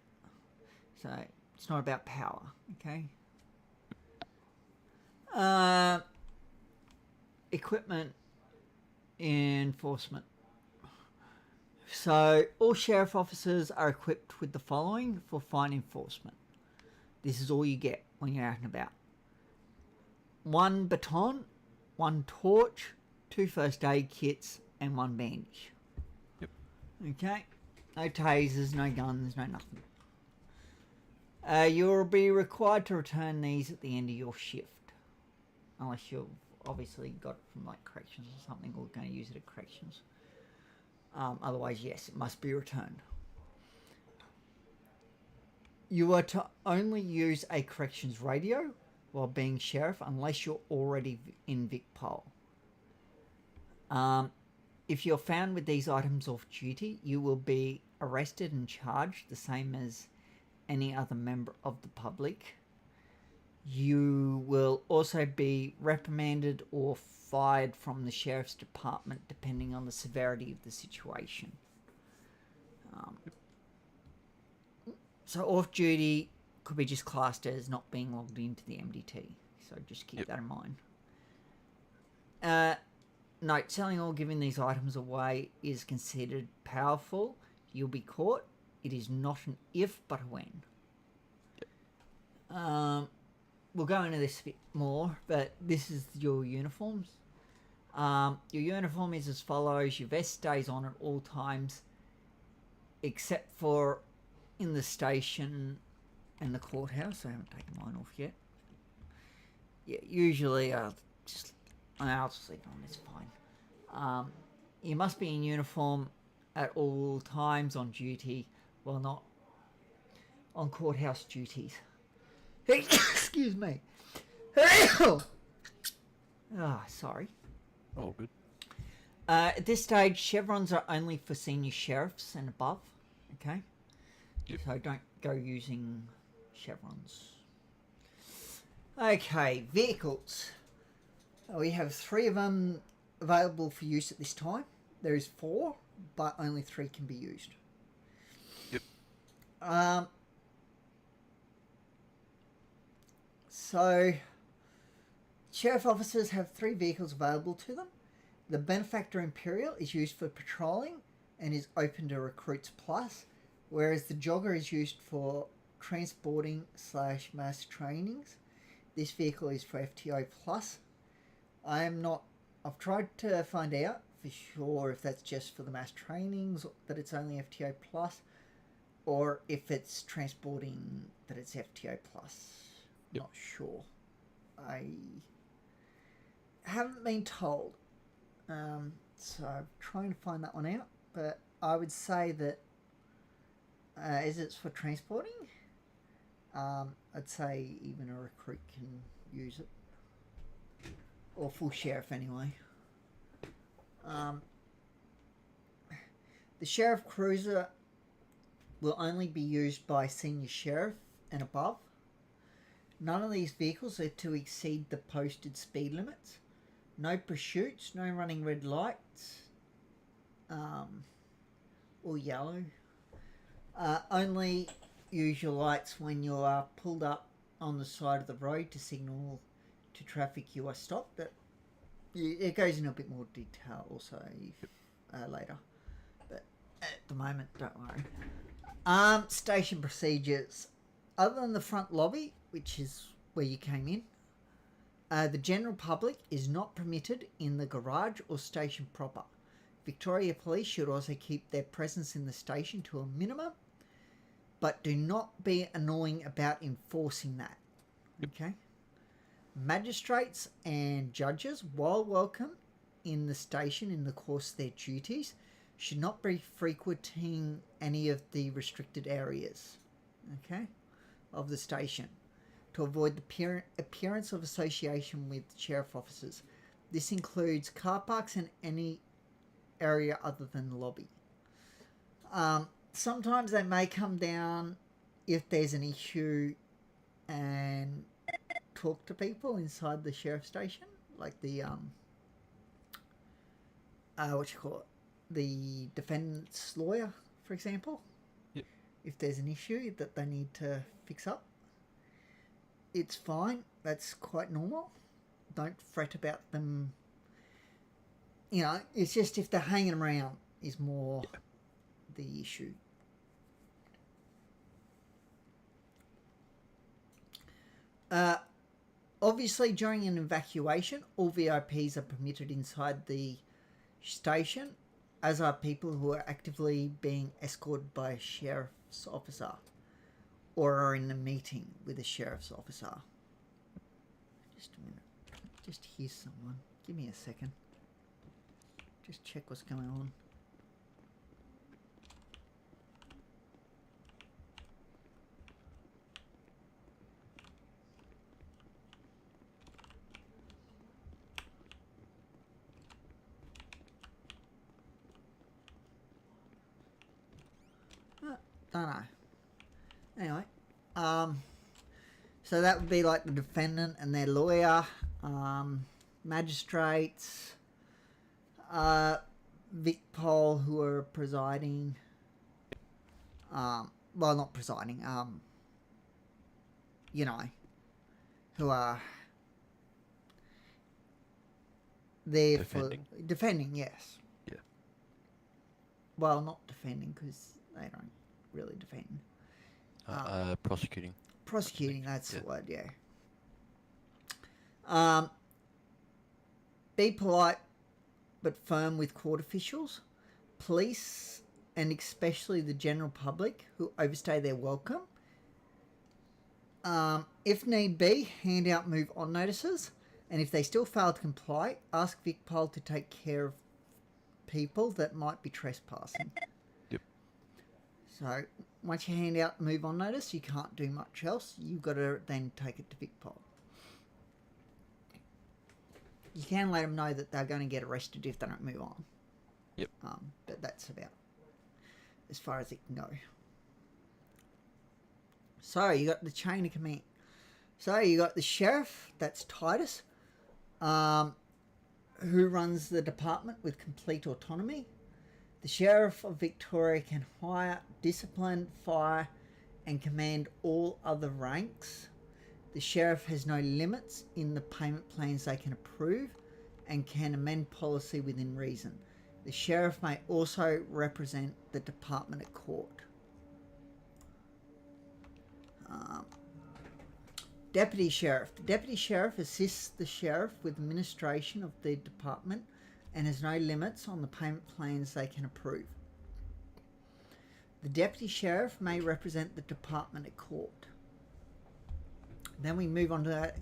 So it's not about power, okay? Equipment enforcement. So all sheriff officers are equipped with the following for fine enforcement. This is all you get when you're out and about. 1 baton, 1 torch, 2 first aid kits, and 1 bandage. Yep. Okay? No tasers, no guns, no nothing. You'll be required to return these at the end of your shift. Unless you've obviously got it from like corrections or something, or going to use it at corrections. Otherwise, yes, it must be returned. You are to only use a corrections radio while being sheriff unless you're already in VicPol. If you're found with these items off duty, you will be arrested and charged the same as any other member of the public. You will also be reprimanded or fired from the sheriff's department depending on the severity of the situation. So off duty could be just classed as not being logged into the MDT. So just keep that in mind. Note, selling or giving these items away is considered powerful. You'll be caught. It is not an if, but a when. We'll go into this a bit more, but this is your uniforms. Your uniform is as follows. Your vest stays on at all times, except for in the station and the courthouse. I haven't taken mine off yet. Yeah, usually I'll just leave it on, it's fine. You must be in uniform at all times on duty, while not on courthouse duties. Excuse me. Sorry. Oh, good. At this stage, chevrons are only for senior sheriffs and above. Okay? Yep. So don't go using chevrons. Okay, vehicles. We have 3 of them available for use at this time. There is 4, but only 3 can be used. Yep. So, sheriff officers have 3 vehicles available to them. The Benefactor Imperial is used for patrolling and is open to Recruits Plus, whereas the Jogger is used for transporting / mass trainings. This vehicle is for FTO Plus. I've tried to find out for sure if that's just for the mass trainings, that it's only FTO plus, or if it's transporting that it's FTO plus. Yep. Not sure. I haven't been told. So I'm trying to find that one out. But I would say that as it's for transporting, I'd say even a recruit can use it. Or full sheriff anyway. The sheriff cruiser will only be used by senior sheriff and above. None of these vehicles are to exceed the posted speed limits. No pursuits, no running red lights, or yellow. Only use your lights when you are pulled up on the side of the road to signal to traffic you are stopped. That it goes into a bit more detail also later, but at the moment, don't worry. Station procedures. Other than the front lobby, which is where you came in, the general public is not permitted in the garage or station proper. Victoria Police should also keep their presence in the station to a minimum, but do not be annoying about enforcing that. Okay? Magistrates and judges, while welcome in the station in the course of their duties, should not be frequenting any of the restricted areas, okay, of the station, to avoid the appearance of association with sheriff officers. This includes car parks and any area other than the lobby. Sometimes they may come down if there's an issue and talk to people inside the sheriff station, like the the defendant's lawyer, for example. Yep. If there's an issue that they need to fix up, it's fine. That's quite normal. Don't fret about them. You know, it's just if they're hanging around is more the issue. Obviously, during an evacuation, all VIPs are permitted inside the station, as are people who are actively being escorted by a sheriff's officer or are in a meeting with a sheriff's officer. Just a minute. Just hear someone. Give me a second. Just check what's going on. Don't know. Anyway, so that would be like the defendant and their lawyer, magistrates, VicPol who are presiding, well, not presiding, you know, who are there Defending. for defending, yes. Yeah. Well, not defending because they don't really defend. Prosecuting. Prosecuting, that's Yeah. the word, yeah. Be polite but firm with court officials, police, and especially the general public who overstay their welcome. If need be, hand out move on notices, and if they still fail to comply, ask VicPol to take care of people that might be trespassing. Yep. So once you hand out move on notice, you can't do much else. You've got to then take it to VicPol. You can let them know that they're going to get arrested if they don't move on. Yep. But that's about as far as it can go. So you got the chain of command. So you got the sheriff, that's Titus, who runs the department with complete autonomy. The Sheriff of Victoria can hire, discipline, fire, and command all other ranks. The Sheriff has no limits in the payment plans they can approve and can amend policy within reason. The Sheriff may also represent the department at court. Deputy Sheriff. The Deputy Sheriff assists the Sheriff with administration of the department and has no limits on the payment plans they can approve. The Deputy Sheriff may represent the department at court. Then we move on to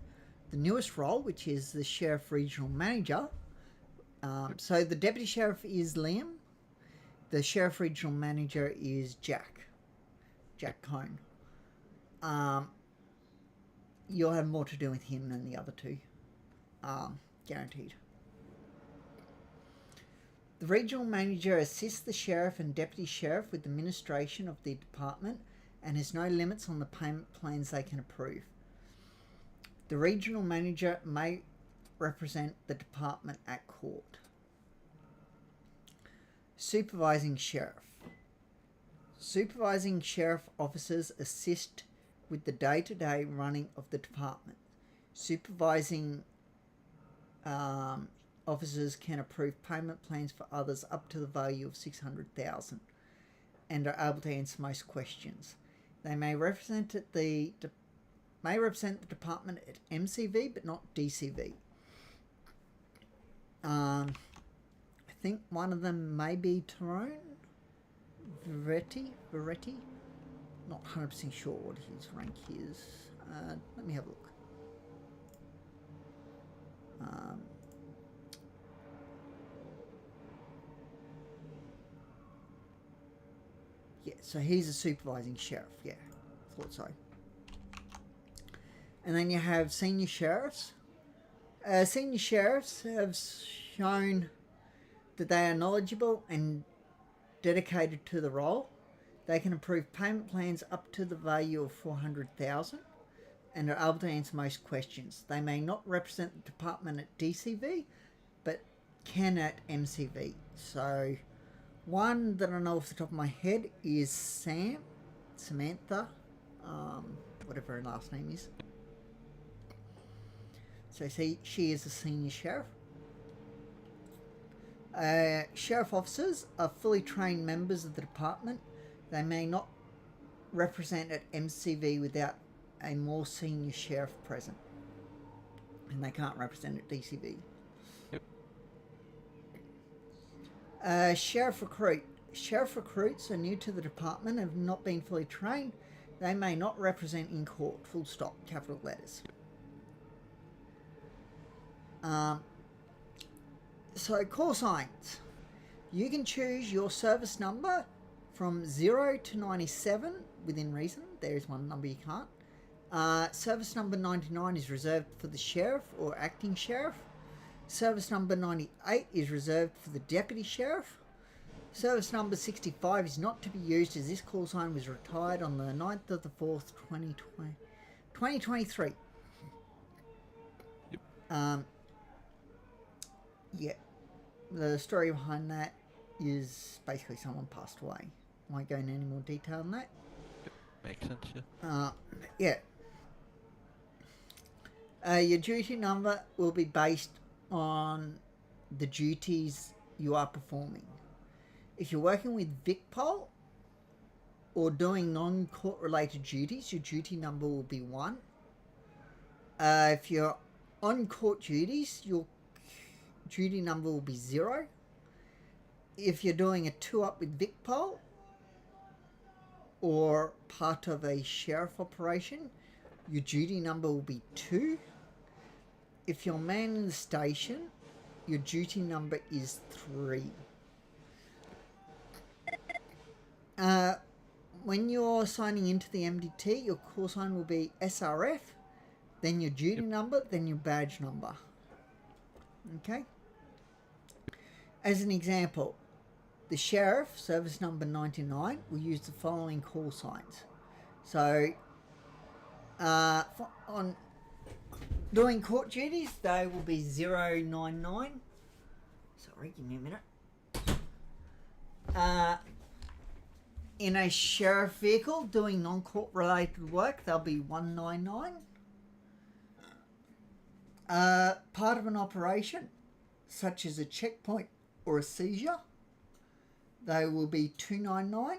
the newest role, which is the Sheriff Regional Manager. So the Deputy Sheriff is Liam. The Sheriff Regional Manager is Jack Cone. You'll have more to do with him than the other two. Guaranteed. The Regional Manager assists the Sheriff and Deputy Sheriff with the administration of the department and has no limits on the payment plans they can approve. The Regional Manager may represent the department at court. Supervising Sheriff. Supervising Sheriff officers assist with the day-to-day running of the department. Supervising officers can approve payment plans for others up to the value of $600,000 and are able to answer most questions. They may represent the department at MCV but not DCV. I think one of them may be Tyrone Veretti. Not 100% sure what his rank is. Let me have a look. Yeah, so he's a supervising sheriff. Yeah, thought so. And then you have senior sheriffs. Senior sheriffs have shown that they are knowledgeable and dedicated to the role. They can approve payment plans up to the value of $400,000 and are able to answer most questions. They may not represent the department at DCV, but can at MCV. So one that I know off the top of my head is Samantha, whatever her last name is. So she is a senior sheriff. Sheriff officers are fully trained members of the department. They may not represent at MCV without a more senior sheriff present. And they can't represent at DCV. Yep. Sheriff recruit. Sheriff recruits are new to the department and have not been fully trained. They may not represent in court. Full stop. Capital letters. So call signs. You can choose your service number from 0 to 97 within reason. There is one number you can't. Service number 99 is reserved for the sheriff or acting sheriff. Service number 98 is reserved for the deputy sheriff. Service number 65 is not to be used as this call sign was retired on the 9th of the 4th, 2023. Yep. Yeah. The story behind that is basically someone passed away. Won't go into any more detail on that. Yep. Makes sense, yeah. Your duty number will be based on the duties you are performing. If you're working with VicPol or doing non-court related duties, your duty number will be 1. If you're on court duties, your duty number will be 0. If you're doing a 2-up with VicPol or part of a sheriff operation, your duty number will be 2. If you're manning the station, your duty number is 3. When you're signing into the MDT, your call sign will be SRF, then your duty number, then your badge number. Okay? As an example, the sheriff, service number 99, will use the following call signs. So, on doing court duties, they will be 099. Sorry, give me a minute. In a sheriff vehicle doing non-court related work, they'll be 199. Part of an operation, such as a checkpoint or a seizure, they will be 299.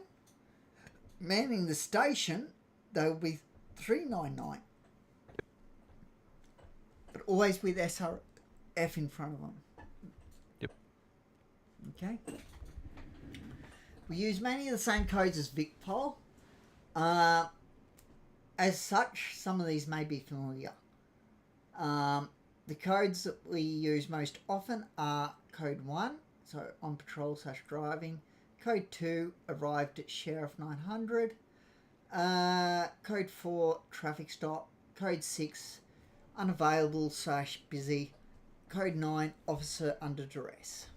Manning the station, they will be 399. But always with SRF in front of them. Yep. Okay. We use many of the same codes as VicPol. As such, some of these may be familiar. The codes that we use most often are code 1, so on patrol / driving. Code 2, arrived at Sheriff 900. Code 4, traffic stop. Code 6, unavailable / busy. Code 9, officer under duress.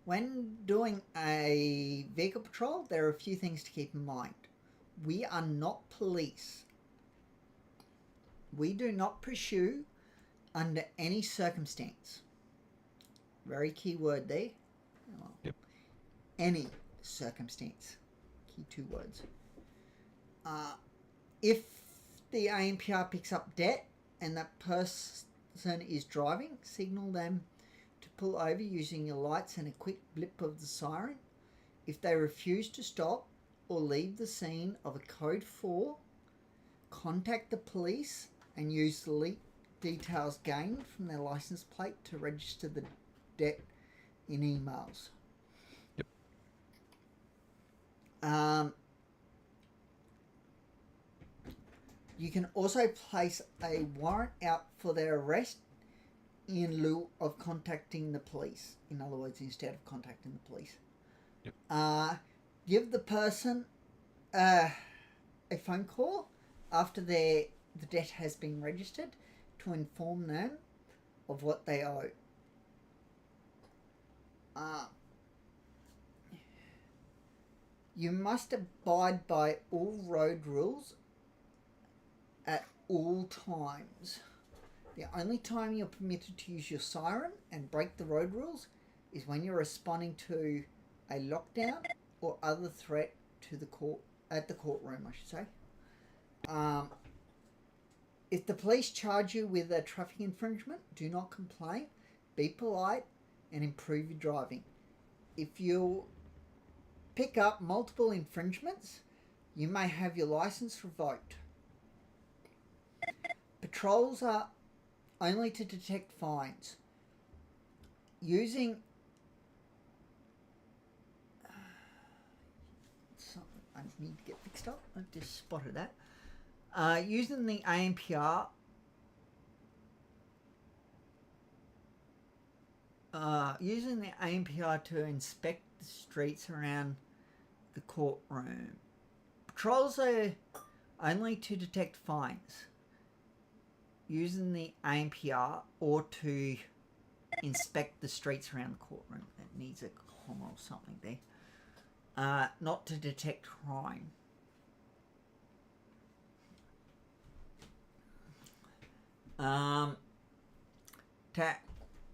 When doing a vehicle patrol, there are a few things to keep in mind. We are not police. We do not pursue under any circumstance. Very key word there. Well, yep. Any circumstance. Key 2 words. If the ANPR picks up debt and that person is driving, signal them to pull over using your lights and a quick blip of the siren. If they refuse to stop or leave the scene of a code 4, contact the police and use the details gained from their license plate to register the debt in emails. Yep. You can also place a warrant out for their arrest in lieu of contacting the police. In other words, instead of contacting the police. Yep. Give the person a phone call after the debt has been registered to inform them of what they owe. You must abide by all road rules at all times. The only time you're permitted to use your siren and break the road rules is when you're responding to a lockdown or other threat to the courtroom, I should say. If the police charge you with a traffic infringement, do not complain. Be polite and improve your driving. If you pick up multiple infringements, you may have your license revoked. Patrols are only to detect fines. Using something I need to get fixed up. I just spotted that. Using the ANPR to inspect the streets around the courtroom. Patrols are only to detect fines. Using the ANPR or to inspect the streets around the courtroom. That needs a comma or something there. Not to detect crime. To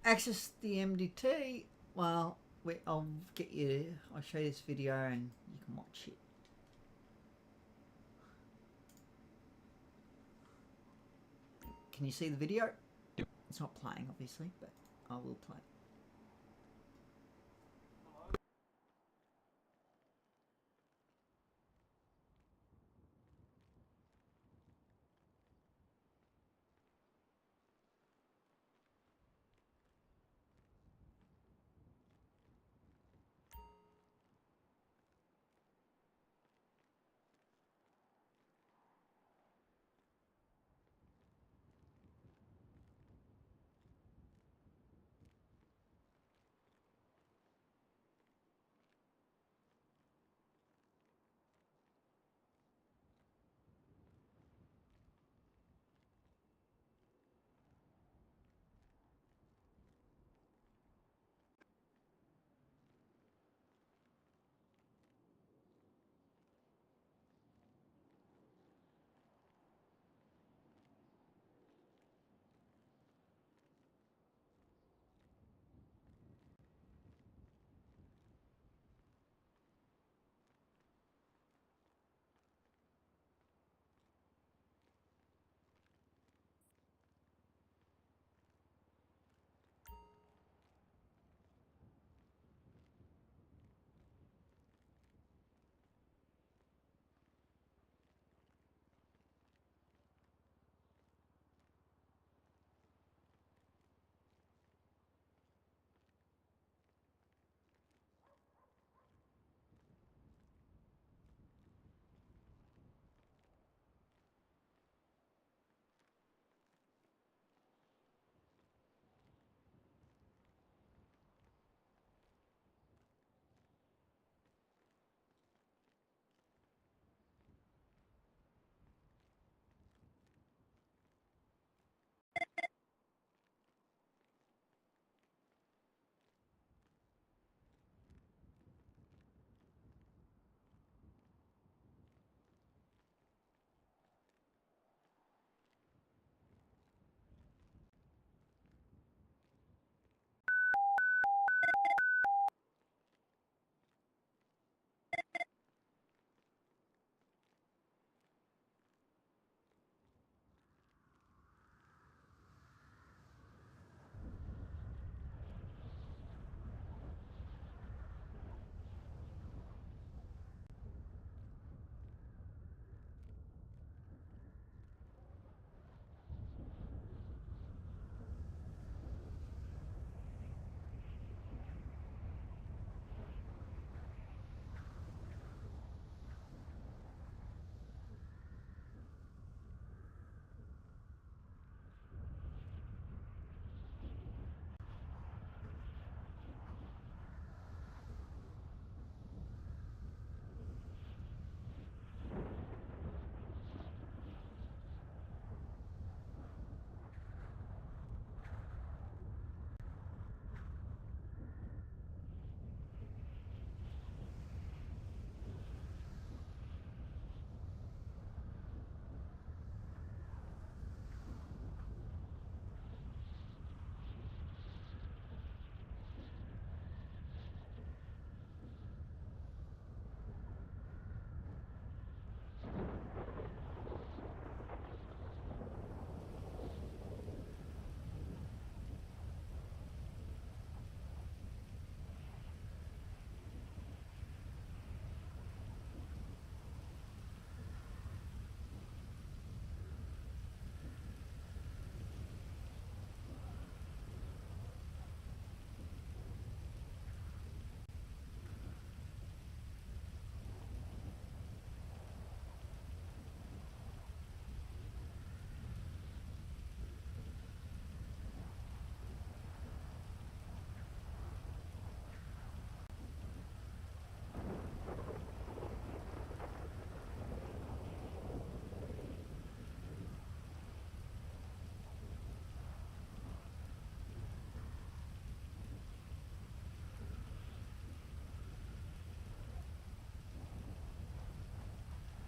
access the MDT, well, I'll show you this video and you can watch it. Can you see the video? Yep. It's not playing, obviously, but I will play.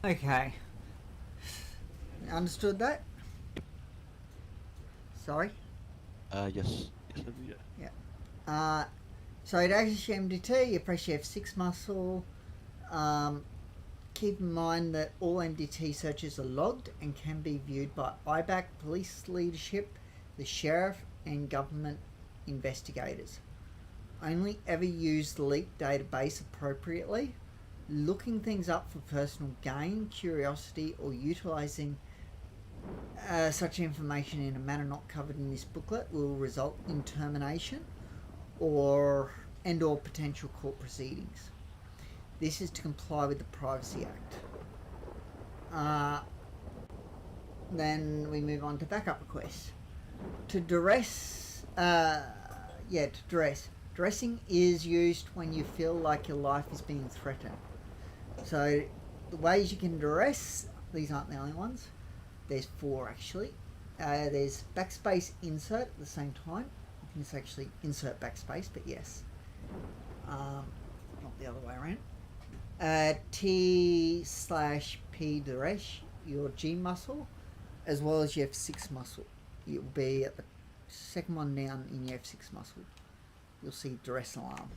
Okay. Understood that? Sorry? Yes. Yes, I do, yeah. Yeah. So at MDT, you press your F6 muscle. Keep in mind that all MDT searches are logged and can be viewed by IBAC, police leadership, the sheriff, and government investigators. Only ever use the LEAP database appropriately. Looking things up for personal gain, curiosity, or utilising such information in a manner not covered in this booklet will result in termination or potential court proceedings. This is to comply with the Privacy Act. Then we move on to backup requests. To duress, Dressing is used when you feel like your life is being threatened. So the ways you can duress, these aren't the only ones. There's 4 actually. There's backspace insert at the same time. I think it's actually insert backspace, but yes. Not the other way around. T/P duress, your G muscle, as well as your F6 muscle. It will be at the second one down in your F6 muscle. You'll see duress alarm.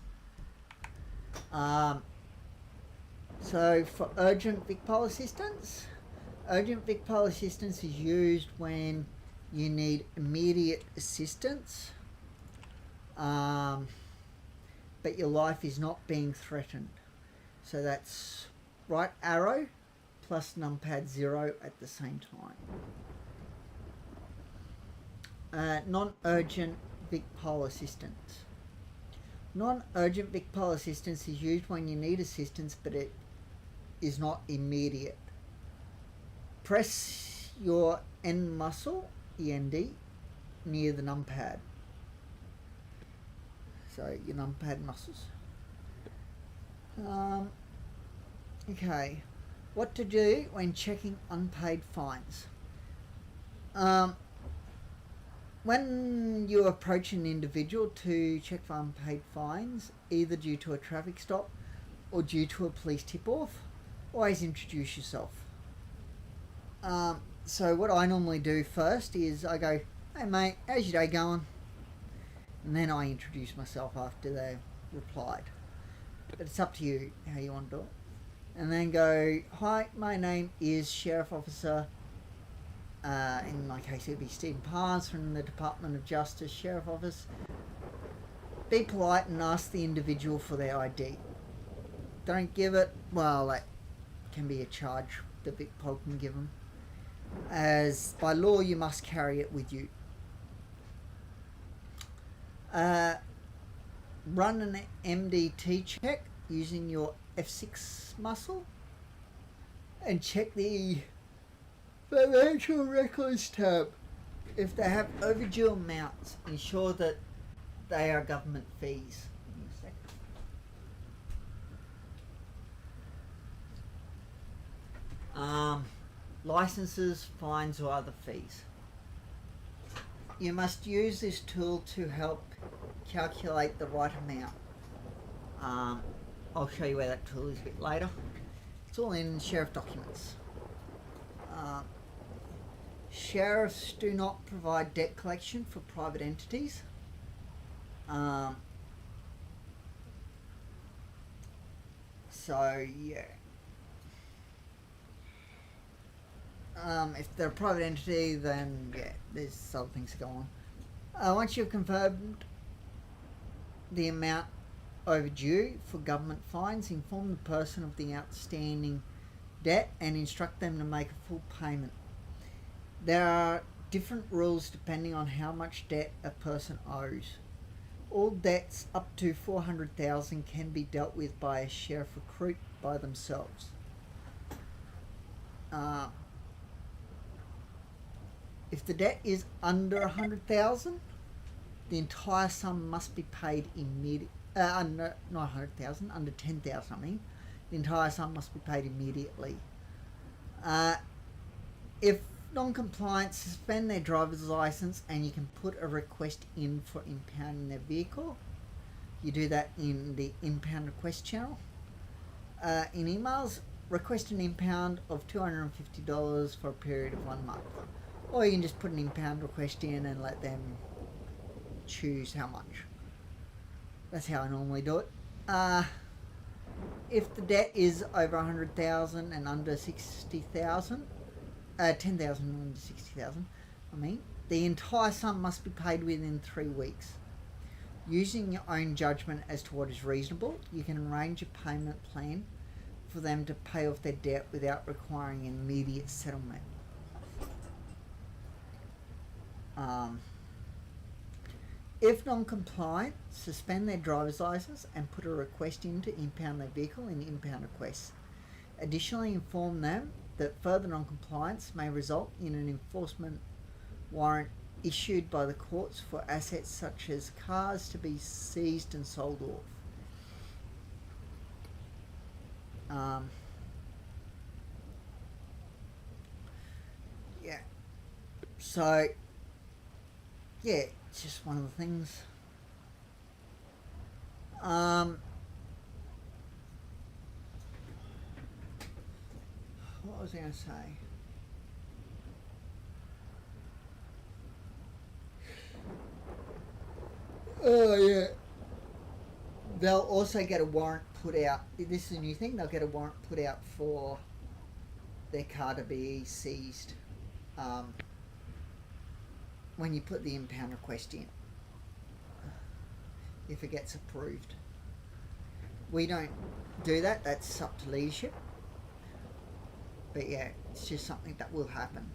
So for urgent VicPol assistance is used when you need immediate assistance, but your life is not being threatened. So that's right arrow plus numpad 0 at the same time. Non-urgent VicPol assistance. Non-urgent VicPol assistance is used when you need assistance but it is not immediate. Press your end muscle, END, near the numpad. So your numpad muscles. Okay, what to do when checking unpaid fines. When you approach an individual to check for unpaid fines, either due to a traffic stop or due to a police tip-off, always introduce yourself. So what I normally do first is I go, "Hey mate, how's your day going?" And then I introduce myself after they've replied. But it's up to you how you want to do it. And then go, "Hi, my name is Sheriff Officer," in my case it would be Stephen Palmes from the Department of Justice Sheriff Office. Be polite and ask the individual for their ID. Don't give it, well, that can be a charge that VicPol can give them. As by law you must carry it with you. Run an MDT check using your F6 muscle and check the financial records tab. If they have overdue amounts, ensure that they are government fees. Give me a second. Licenses, fines or other fees. You must use this tool to help calculate the right amount. I'll show you where that tool is a bit later. It's all in sheriff documents. Sheriffs do not provide debt collection for private entities. So yeah. If they're a private entity, then yeah, there's other things to go on. Once you've confirmed the amount overdue for government fines, inform the person of the outstanding debt and instruct them to make a full payment. There are different rules depending on how much debt a person owes. All debts up to $400,000 can be dealt with by a sheriff recruit by themselves. If the debt is under $100,000, the entire sum must be paid immediately. Not $100,000, under $10,000. I mean, the entire sum must be paid immediately. If non-compliant, suspend their driver's license, and you can put a request in for impounding their vehicle. You do that in the impound request channel. In emails, request an impound of $250 for a period of 1 month. Or you can just put an impound request in and let them choose how much. That's how I normally do it. If the debt is over 100,000 and under 60,000, 10,000 and under 60,000, the entire sum must be paid within 3 weeks. Using your own judgment as to what is reasonable, you can arrange a payment plan for them to pay off their debt without requiring immediate settlement. If non-compliant, suspend their driver's license and put a request in to impound their vehicle in impound requests. Additionally, inform them that further non-compliance may result in an enforcement warrant issued by the courts for assets such as cars to be seized and sold off. Yeah. So, yeah, it's just one of the things. What was I going to say? Oh, yeah. They'll also get a warrant put out. This is a new thing. They'll get a warrant put out for their car to be seized when you put the impound request in, if it gets approved. We don't do that. That's up to leadership. But yeah, it's just something that will happen,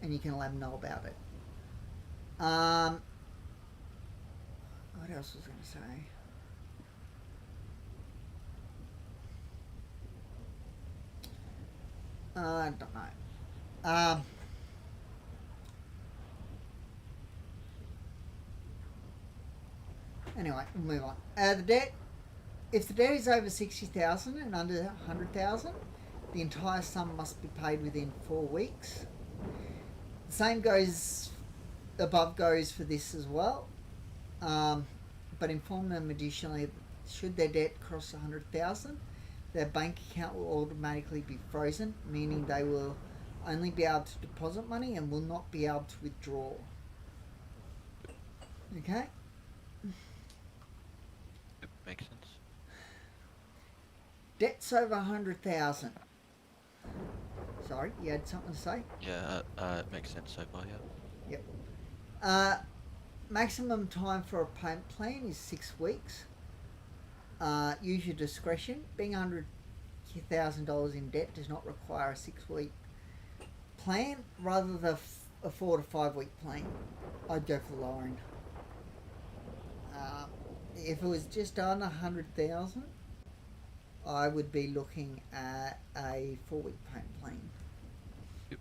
and you can let them know about it. What else was I going to say? I don't know. Anyway, we'll move on. The debt. If the debt is over 60,000 and under 100,000, the entire sum must be paid within 4 weeks. The same goes for this as well. But inform them additionally, should their debt cross 100,000, their bank account will automatically be frozen, meaning they will only be able to deposit money and will not be able to withdraw. Okay? Makes sense. Debts over 100,000. Sorry, you had something to say? Yeah, it makes sense so far, yeah. Yep. Maximum time for a payment plan is 6 weeks. Use your discretion. Being $100,000 in debt does not require a 6-week plan, rather than a 4 to 5 week plan. I'd go for lowering. If it was just under 100,000, I would be looking at a 4-week payment plan. Yep.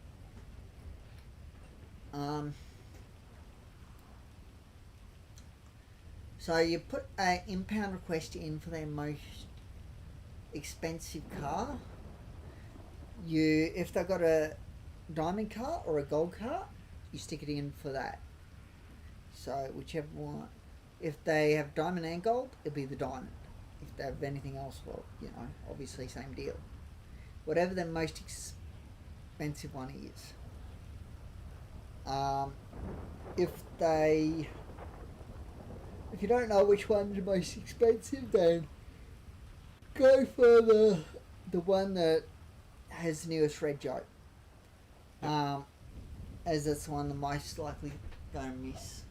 So you put an impound request in for their most expensive car. If they've got a diamond car or a gold car, you stick it in for that. So whichever one. If they have diamond and gold, it'll be the diamond. If they have anything else, well, obviously same deal. Whatever the most expensive one is. If you don't know which one's the most expensive, then go for the one that has the newest red joke. As that's the one the most likely going to miss.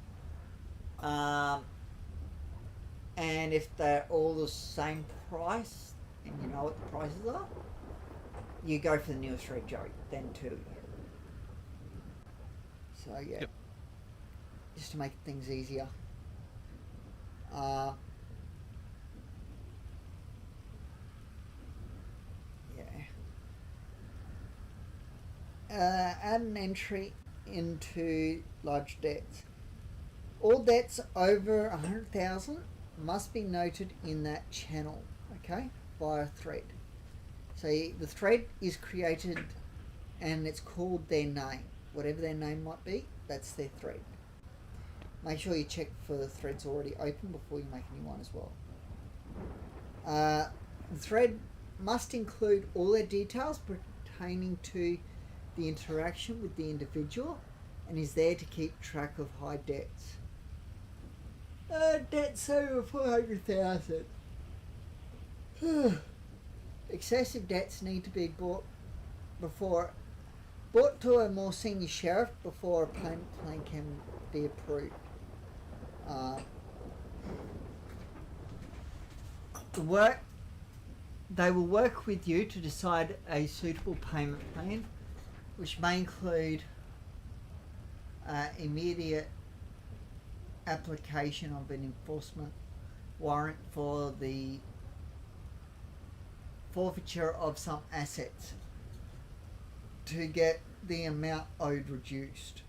And if they're all the same price, and you know what the prices are, you go for the newest red joke then too. So yeah, yep. Just to make things easier. Add an entry into large debts. All debts over 100,000 must be noted in that channel, okay, via thread. So the thread is created and it's called their name. Whatever their name might be, that's their thread. Make sure you check for the threads already open before you make a new one as well. The thread must include all their details pertaining to the interaction with the individual and is there to keep track of high debts. Debts over 400,000. Excessive debts need to be brought to a more senior sheriff before a payment plan can be approved. They will work with you to decide a suitable payment plan, which may include immediate application of an enforcement warrant for the forfeiture of some assets to get the amount owed reduced.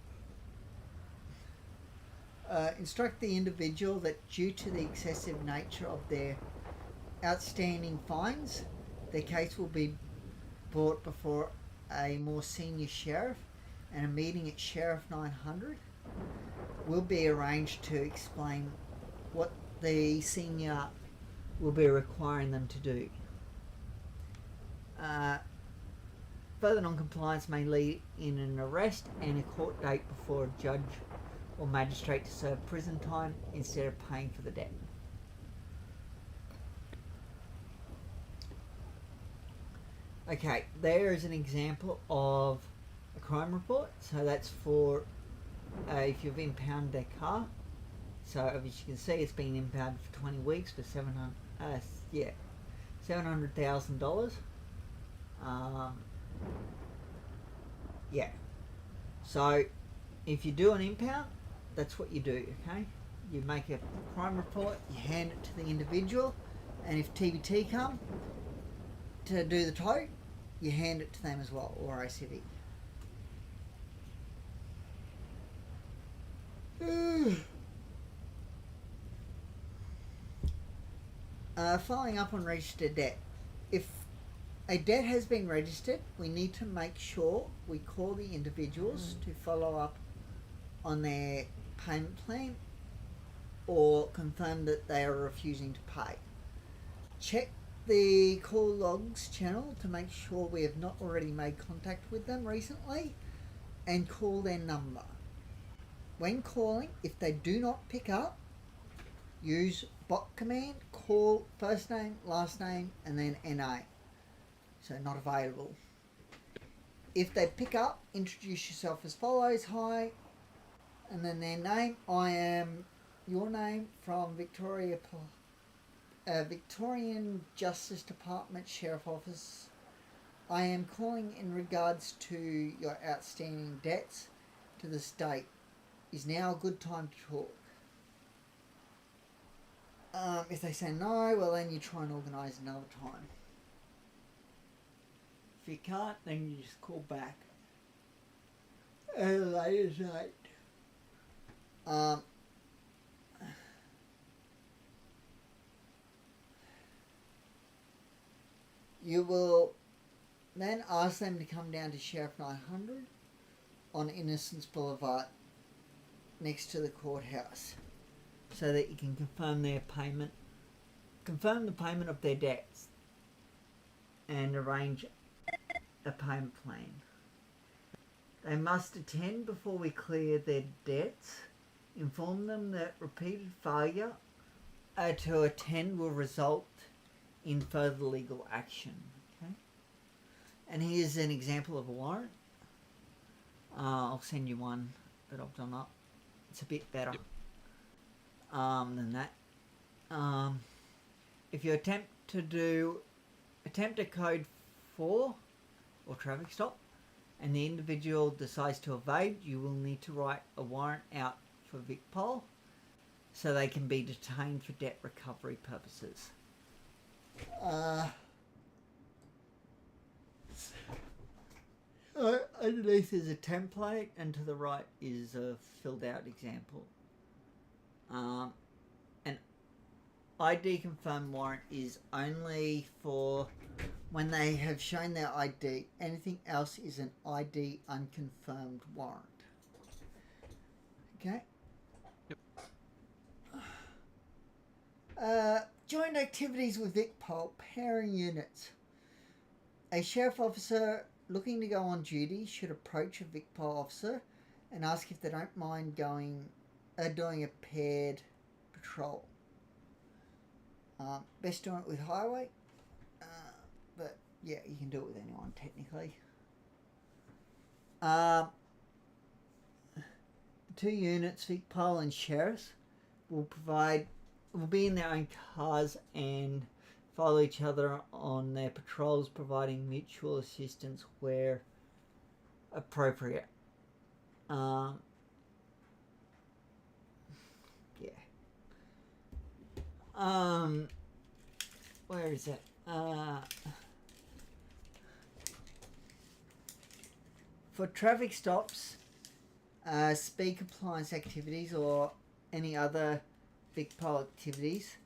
Instruct the individual that due to the excessive nature of their outstanding fines, their case will be brought before a more senior sheriff, and a meeting at Sheriff 900 will be arranged to explain what the senior will be requiring them to do. Further non-compliance may lead in an arrest and a court date before a judge or magistrate to serve prison time instead of paying for the debt. Okay, there is an example of a crime report. So that's for if you've impounded their car. So as you can see, it's been impounded for 20 weeks for $700,000. Yeah. So if you do an impound, that's what you do. Okay, you make a crime report, you hand it to the individual, and if TBT come to do the tow, you hand it to them as well, or ACV. Following up on registered debt. If a debt has been registered, we need to make sure we call the individuals to follow up on their payment plan or confirm that they are refusing to pay. Check the call logs channel to make sure we have not already made contact with them recently and call their number. When calling, if they do not pick up, use bot command, call first name, last name, and then NA. So not available. If they pick up, introduce yourself as follows: hi, and then their name. I am your name from Victorian Justice Department Sheriff Office. I am calling in regards to your outstanding debts to the state. Is now a good time to talk? If they say no, well then you try and organise another time. If you can't, then you just call back at a later date. You will then ask them to come down to Sheriff 900 on Innocence Boulevard next to the courthouse so that you can confirm the payment of their debts and arrange a payment plan. They must attend before we clear their debts. Inform them that repeated failure to attend will result in further legal action. Okay, and here's an example of a warrant. I'll send you one that I've done up. It's a bit better than that. If you attempt a code 4 or traffic stop and the individual decides to evade, you will need to write a warrant out for VicPol so they can be detained for debt recovery purposes. Underneath is a template and to the right is a filled out example. An ID confirmed warrant is only for when they have shown their ID. Anything else is an ID unconfirmed warrant. Okay? Yep. Joint activities with VicPol, pairing units. A sheriff officer looking to go on duty should approach a VicPol officer and ask if they don't mind doing a paired patrol. Best doing it with highway, but yeah, you can do it with anyone technically. The two units, VicPol and sheriffs, will be in their own cars and follow each other on their patrols, providing mutual assistance where appropriate. Yeah. Where is it? For traffic stops, speed compliance activities, or any other VicPol activities,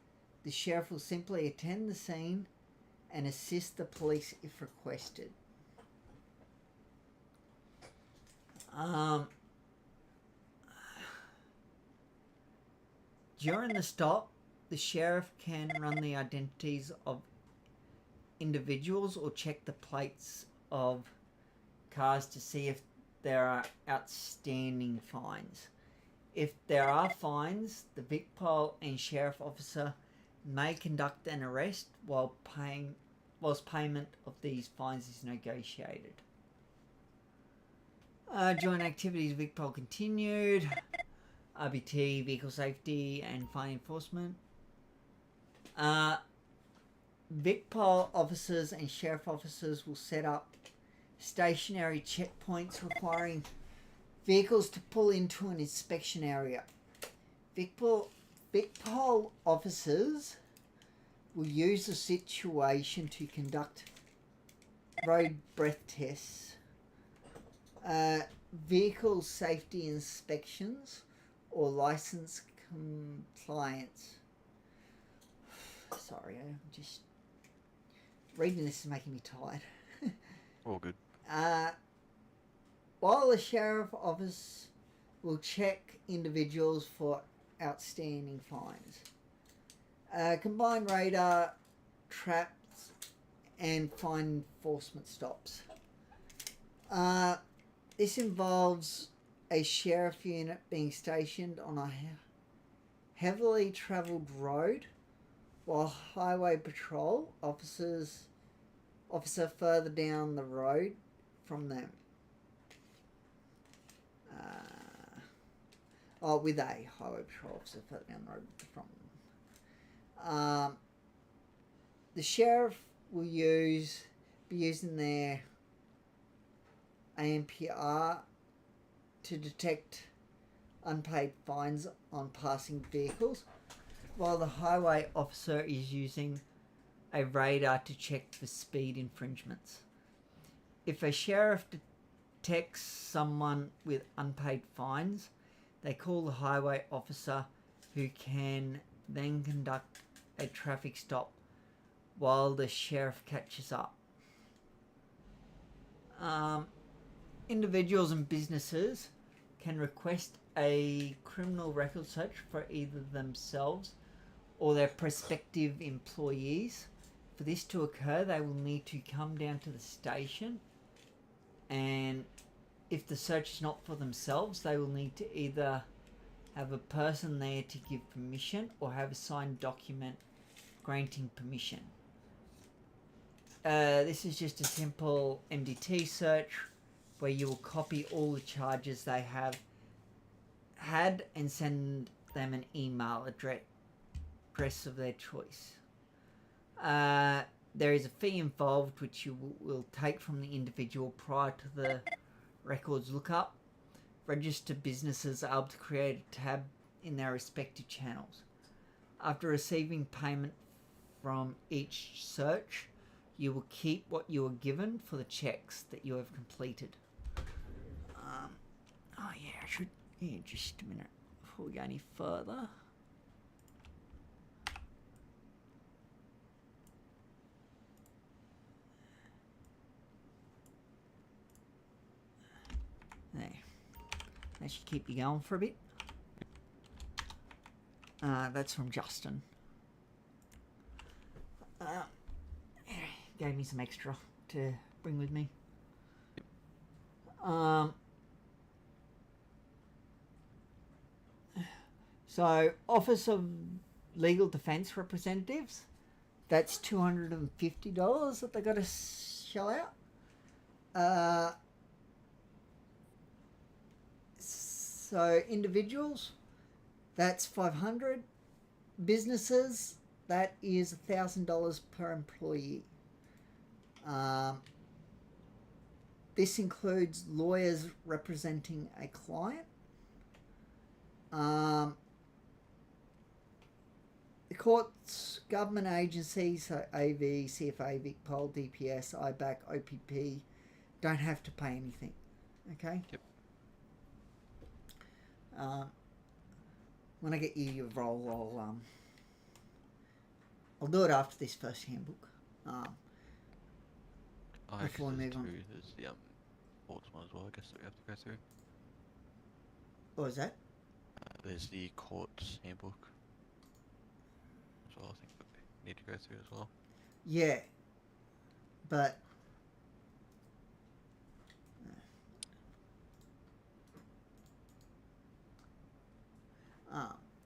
the sheriff will simply attend the scene and assist the police if requested. During the stop, the sheriff can run the identities of individuals or check the plates of cars to see if there are outstanding fines. If there are fines, the VicPol and sheriff officer may conduct an arrest whilst payment of these fines is negotiated. Joint activities VicPol continued. RBT, vehicle safety and fine enforcement. VicPol officers and sheriff officers will set up stationary checkpoints requiring vehicles to pull into an inspection area. VicPol officers will use the situation to conduct road breath tests, vehicle safety inspections, or license compliance. Sorry, I'm just reading this is making me tired. All good. While the sheriff office will check individuals for outstanding fines, combined radar, traps, and fine enforcement stops. This involves a sheriff unit being stationed on a heavily travelled road, while highway patrol officer further down the road from them. With a highway patrol officer further down the road from them. The sheriff will be using their AMPR to detect unpaid fines on passing vehicles, while the highway officer is using a radar to check for speed infringements. If a sheriff detects someone with unpaid fines, they call the highway officer, who can then conduct a traffic stop while the sheriff catches up. Individuals and businesses can request a criminal record search for either themselves or their prospective employees. For this to occur, they will need to come down to the station, and if the search is not for themselves, they will need to either have a person there to give permission or have a signed document granting permission. This is just a simple MDT search where you will copy all the charges they have had and send them an email address of their choice. There is a fee involved which you will take from the individual prior to the records lookup. Registered businesses are able to create a tab in their respective channels. After receiving payment from each search, you will keep what you were given for the checks that you have completed. Just a minute before we go any further. There. That should keep you going for a bit. That's from Justin. Gave me some extra to bring with me. So, Office of Legal Defence Representatives, that's $250 that they got to shell out. So, individuals, that's $500. Businesses, that is $1,000 per employee. This includes lawyers representing a client. The courts, government agencies, so AV, CFA, VicPol, DPS, IBAC, OPP, don't have to pay anything. Okay? Yep. When I get you your role, I'll do it after this first handbook. Before we move on. There's the courts one as well, I guess, that we have to go through. What was that? There's the courts handbook. So I think that we need to go through as well. Yeah. But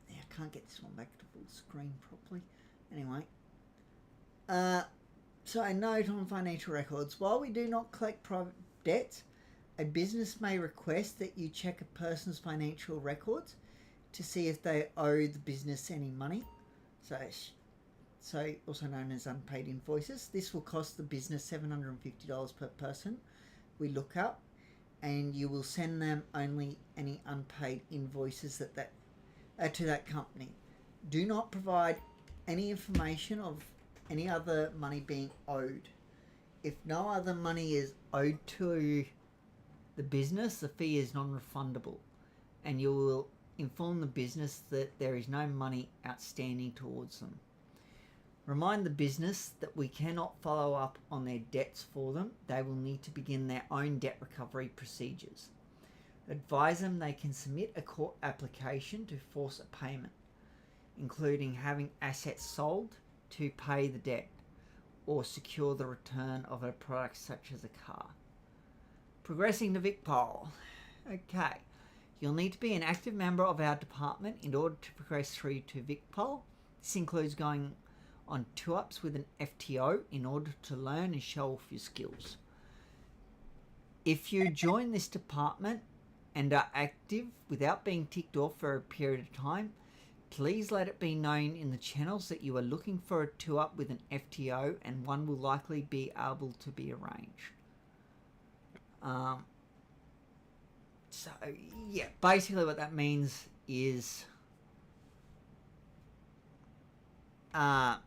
yeah, I can't get this one back to full screen properly. Anyway. So a note on financial records. While we do not collect private debts, a business may request that you check a person's financial records to see if they owe the business any money. So also known as unpaid invoices. This will cost the business $750 per person we look up, and you will send them only any unpaid invoices that to that company. Do not provide any information of any other money being owed. If no other money is owed to the business, the fee is non-refundable, and you will inform the business that there is no money outstanding towards them. Remind the business that we cannot follow up on their debts for them. They will need to begin their own debt recovery procedures. Advise them they can submit a court application to force a payment, including having assets sold to pay the debt or secure the return of a product such as a car. Progressing to VicPol. Okay. You'll need to be an active member of our department in order to progress through to VicPol. This includes going on 2-ups with an FTO in order to learn and show off your skills. If you join this department and are active without being ticked off for a period of time, please let it be known in the channels that you are looking for a 2-up with an FTO, and one will likely be able to be arranged. So, yeah, basically what that means is, yeah,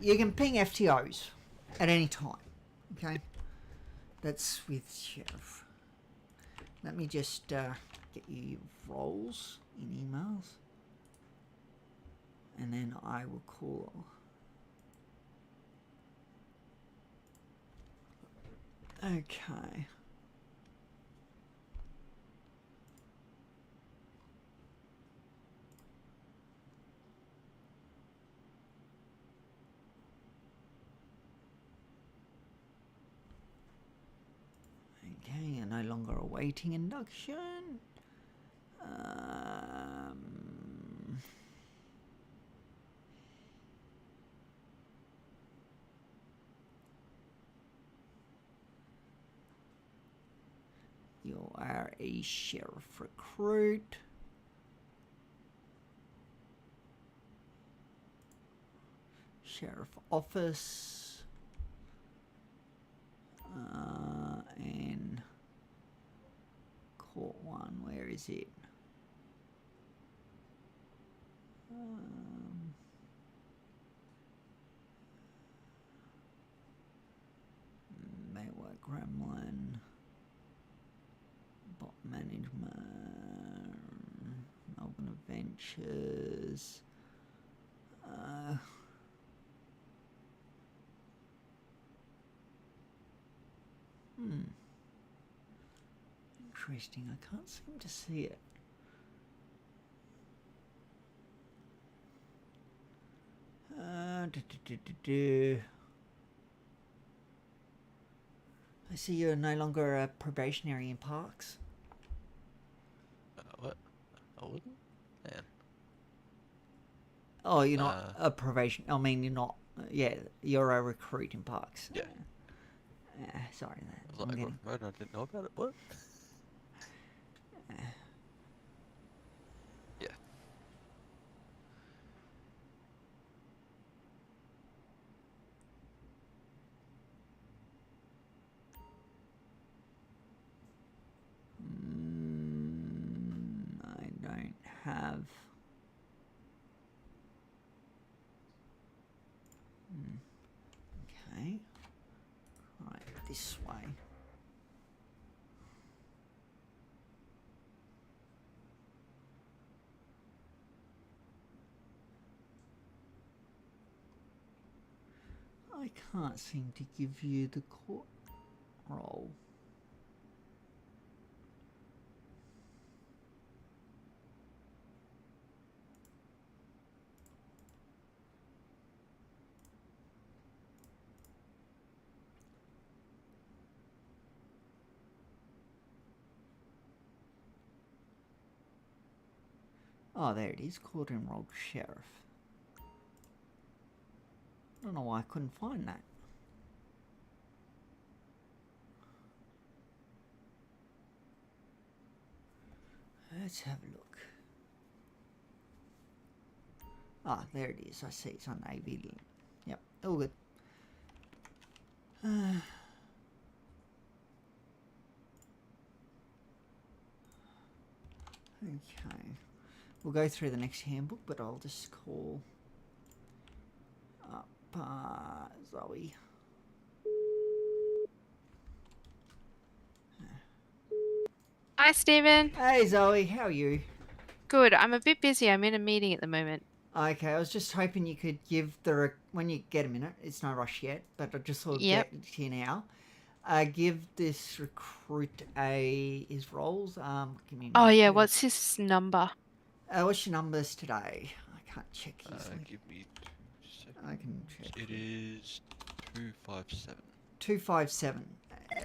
you can ping FTOs at any time, okay? That's with Sheriff. Let me just get you roles in emails, and then I will call. Okay. Okay, you're no longer awaiting induction. You are a sheriff recruit. Sheriff office. And court one, where is it? Maywork Gremlin. Bot management. Melbourne Adventures. Interesting. I can't seem to see it. I see you're no longer a probationary in parks. What? I wasn't? Man. Oh, you're not a probation. I mean, you're not. Yeah, you're a recruit in parks. Yeah. Sorry, I was like, I got promoted, I didn't know about it. What? Yeah. I don't have. Okay. Right, this way. I can't seem to give you the court roll. Oh, there it is. Court enrolled sheriff. I don't know why I couldn't find that. Let's have a look. Ah, there it is. I see it's on AB. Yep, all good. Okay. We'll go through the next handbook, but I'll just call up Zoe. Hi, Stephen. Hey, Zoe. How are you? Good. I'm a bit busy. I'm in a meeting at the moment. Okay, I was just hoping you could give when you get a minute, it's no rush yet, but I just sort of get it here now. Give this recruit his roles. Give me. Oh yeah, what's his number? What's your numbers today? I can't check easily. Give me 2 seconds. I can check. It is 257. 257.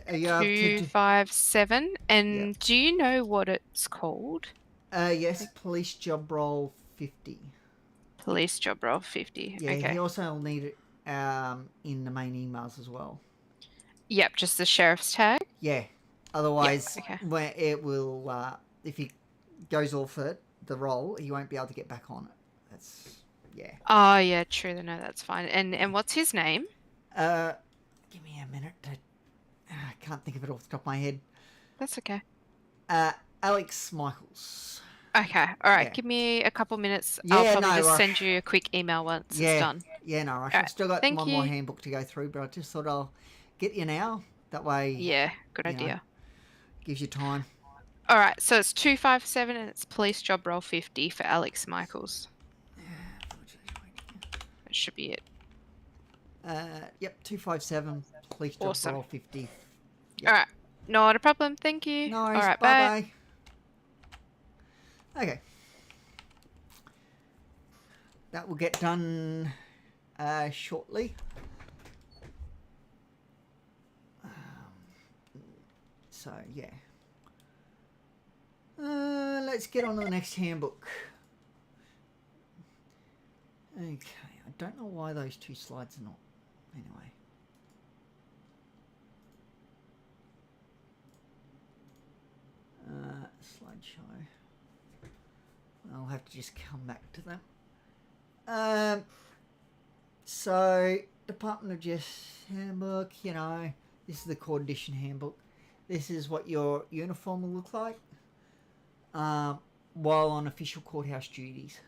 Are you able to 257. And do you know what it's called? Yes, police job role 50. Police job role 50. Yeah, okay. he also will need it in the main emails as well. Yep, just the sheriff's tag? Yeah. Otherwise, okay. where it will, if he goes off it, the role, he won't be able to get back on it. That's, yeah. Oh, yeah, true. No, that's fine. And what's his name? Give me a minute. I can't think of it off the top of my head. That's okay. Alex Michaels. Okay, all right. Yeah. Give me a couple minutes. Yeah, I'll probably no just rush. send you a quick email once it's done. Yeah, no rush. All I've still got thank one you. more handbook to go through, but I just thought I'll get you now. That way. Yeah, good you know, idea. gives you time. All right, so it's 257 and it's police job role 50 for Alex Michaels. That should be it. Yep, 257, police job Awesome. role 50. All right, not a problem. Thank you. No worries. All right, bye. Okay. That will get done shortly. So, yeah. Let's get on to the next handbook. Okay, I don't know why those two slides are not. Anyway. Slideshow. I'll have to just come back to them. So, Department of Justice handbook, you know, this is the court edition handbook. This is what your uniform will look like. While on official courthouse duties,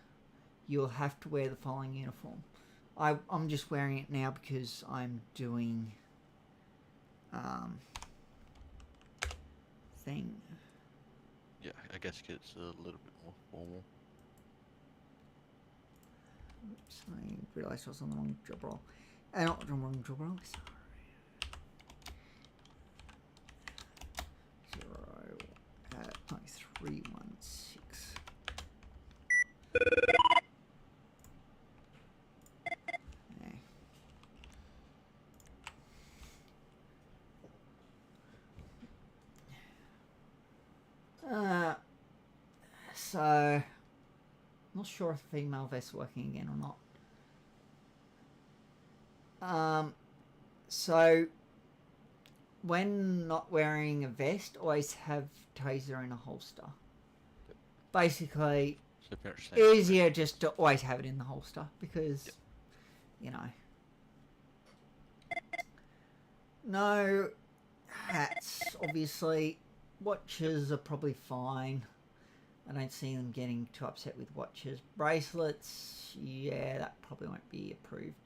you'll have to wear the following uniform. I'm just wearing it now because I'm doing thing. Yeah, I guess it gets a little bit more formal. Oops, I realised I was on the wrong job role. Not the wrong job role, sorry. 316. So, not sure if female vest's working again or not. So, when not wearing a vest, always have taser in a holster. Basically, So pretty much same easier just to always have it in the holster because, you know. No hats, obviously. Watches are probably fine. I don't see them getting too upset with watches. Bracelets, yeah, that probably won't be approved.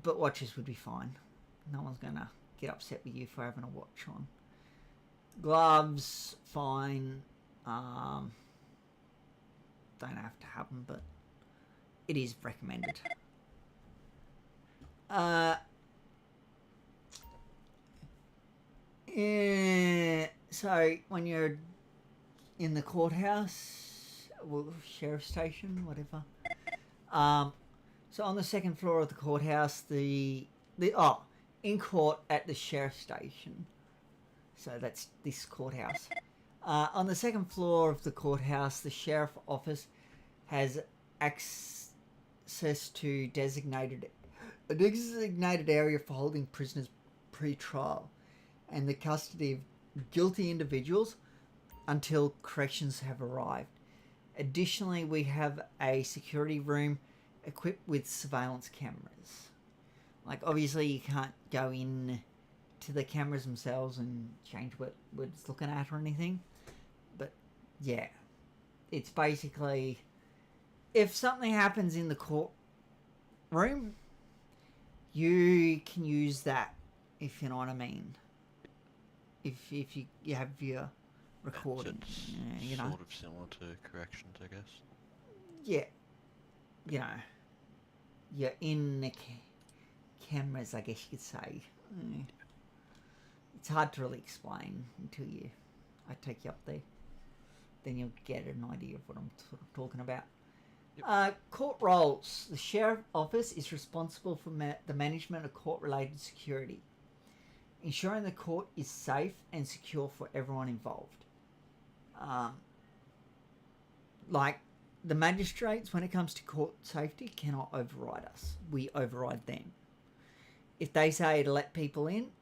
But watches would be fine. No one's gonna get upset with you for having a watch on. Gloves, fine. Don't have to have them, but it is recommended. Yeah, so when you're in the courthouse, well, sheriff's station, whatever. So on the second floor of the courthouse, in court at the sheriff's station. So that's this courthouse. On the second floor of the courthouse, the sheriff office has access to a designated area for holding prisoners pre-trial and the custody of guilty individuals until corrections have arrived. Additionally, we have a security room equipped with surveillance cameras. Like, obviously you can't go in to the cameras themselves and change what it's looking at or anything, but yeah, it's basically, if something happens in the courtroom, you can use that, if you know what I mean. If you have your recording, you know. Sort of similar to corrections, I guess. Yeah, you know, you're in the cameras, I guess you could say. It's hard to really explain until I take you up there. Then you'll get an idea of what I'm talking about. Court roles. The sheriff office is responsible for the management of court-related security, ensuring the court is safe and secure for everyone involved. Like the magistrates, when it comes to court safety, cannot override us. We override them. If they say to let people in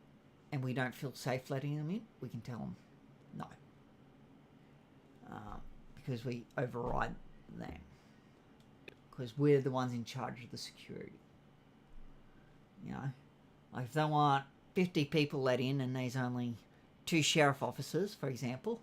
and we don't feel safe letting them in, we can tell them no. Because we override them. Because we're the ones in charge of the security. You know? Like if they want 50 people let in and there's only 2 sheriff officers, for example.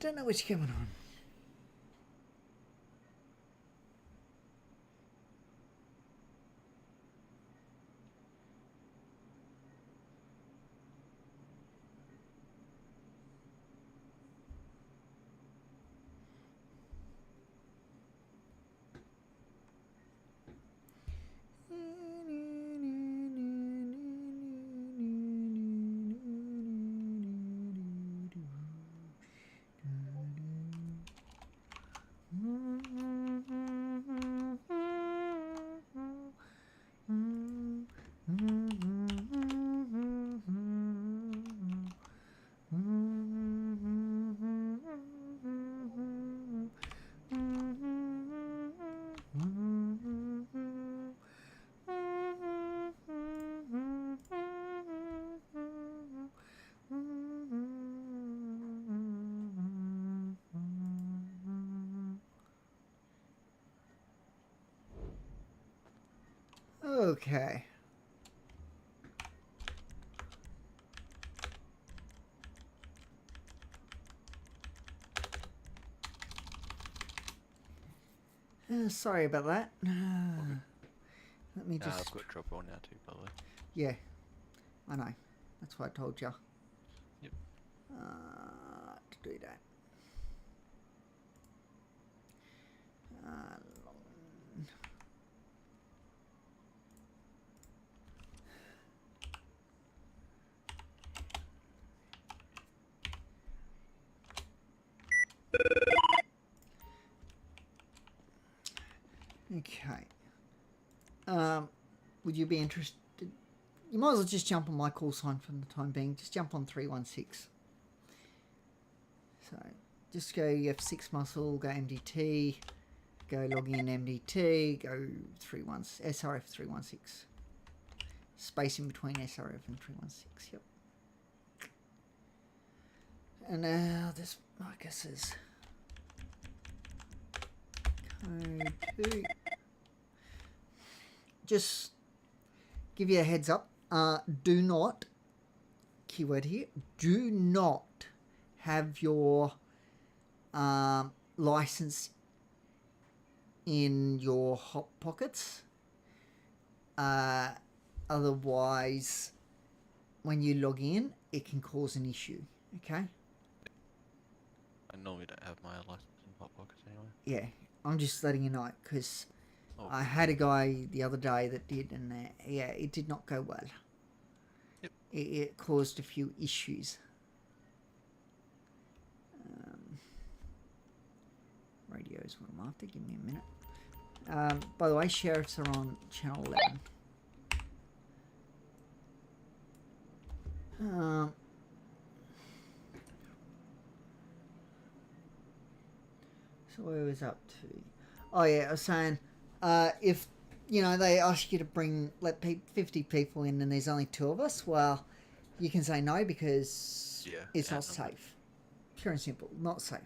Don't know what's going on. Okay. Sorry about that. Let me just... I've got drop roll now too, by the way. Yeah, I know. That's why I told you. Yep. To do that. Okay. Would you be interested? You might as well just jump on my call sign for the time being. Just jump on 316. So just go F6 muscle, go MDT, go log in MDT, go SRF 316. Space in between SRF and 316. Yep. And now this Marcus is code 2. Just give you a heads up. Do not, keyword here, do not have your license in your hot pockets. Otherwise, when you log in, it can cause an issue. Okay? I normally don't have my license in hot pockets anyway. Yeah, I'm just letting you know because I had a guy the other day that did, and yeah, it did not go well. Yep. It caused a few issues. Radio is what I'm after. Give me a minute. By the way, sheriffs are on channel 11. So where was up to? Oh yeah, I was saying, if you know they ask you to let 50 people in and there's only 2 of us, well, you can say no because it's not safe. Pure and simple, not safe.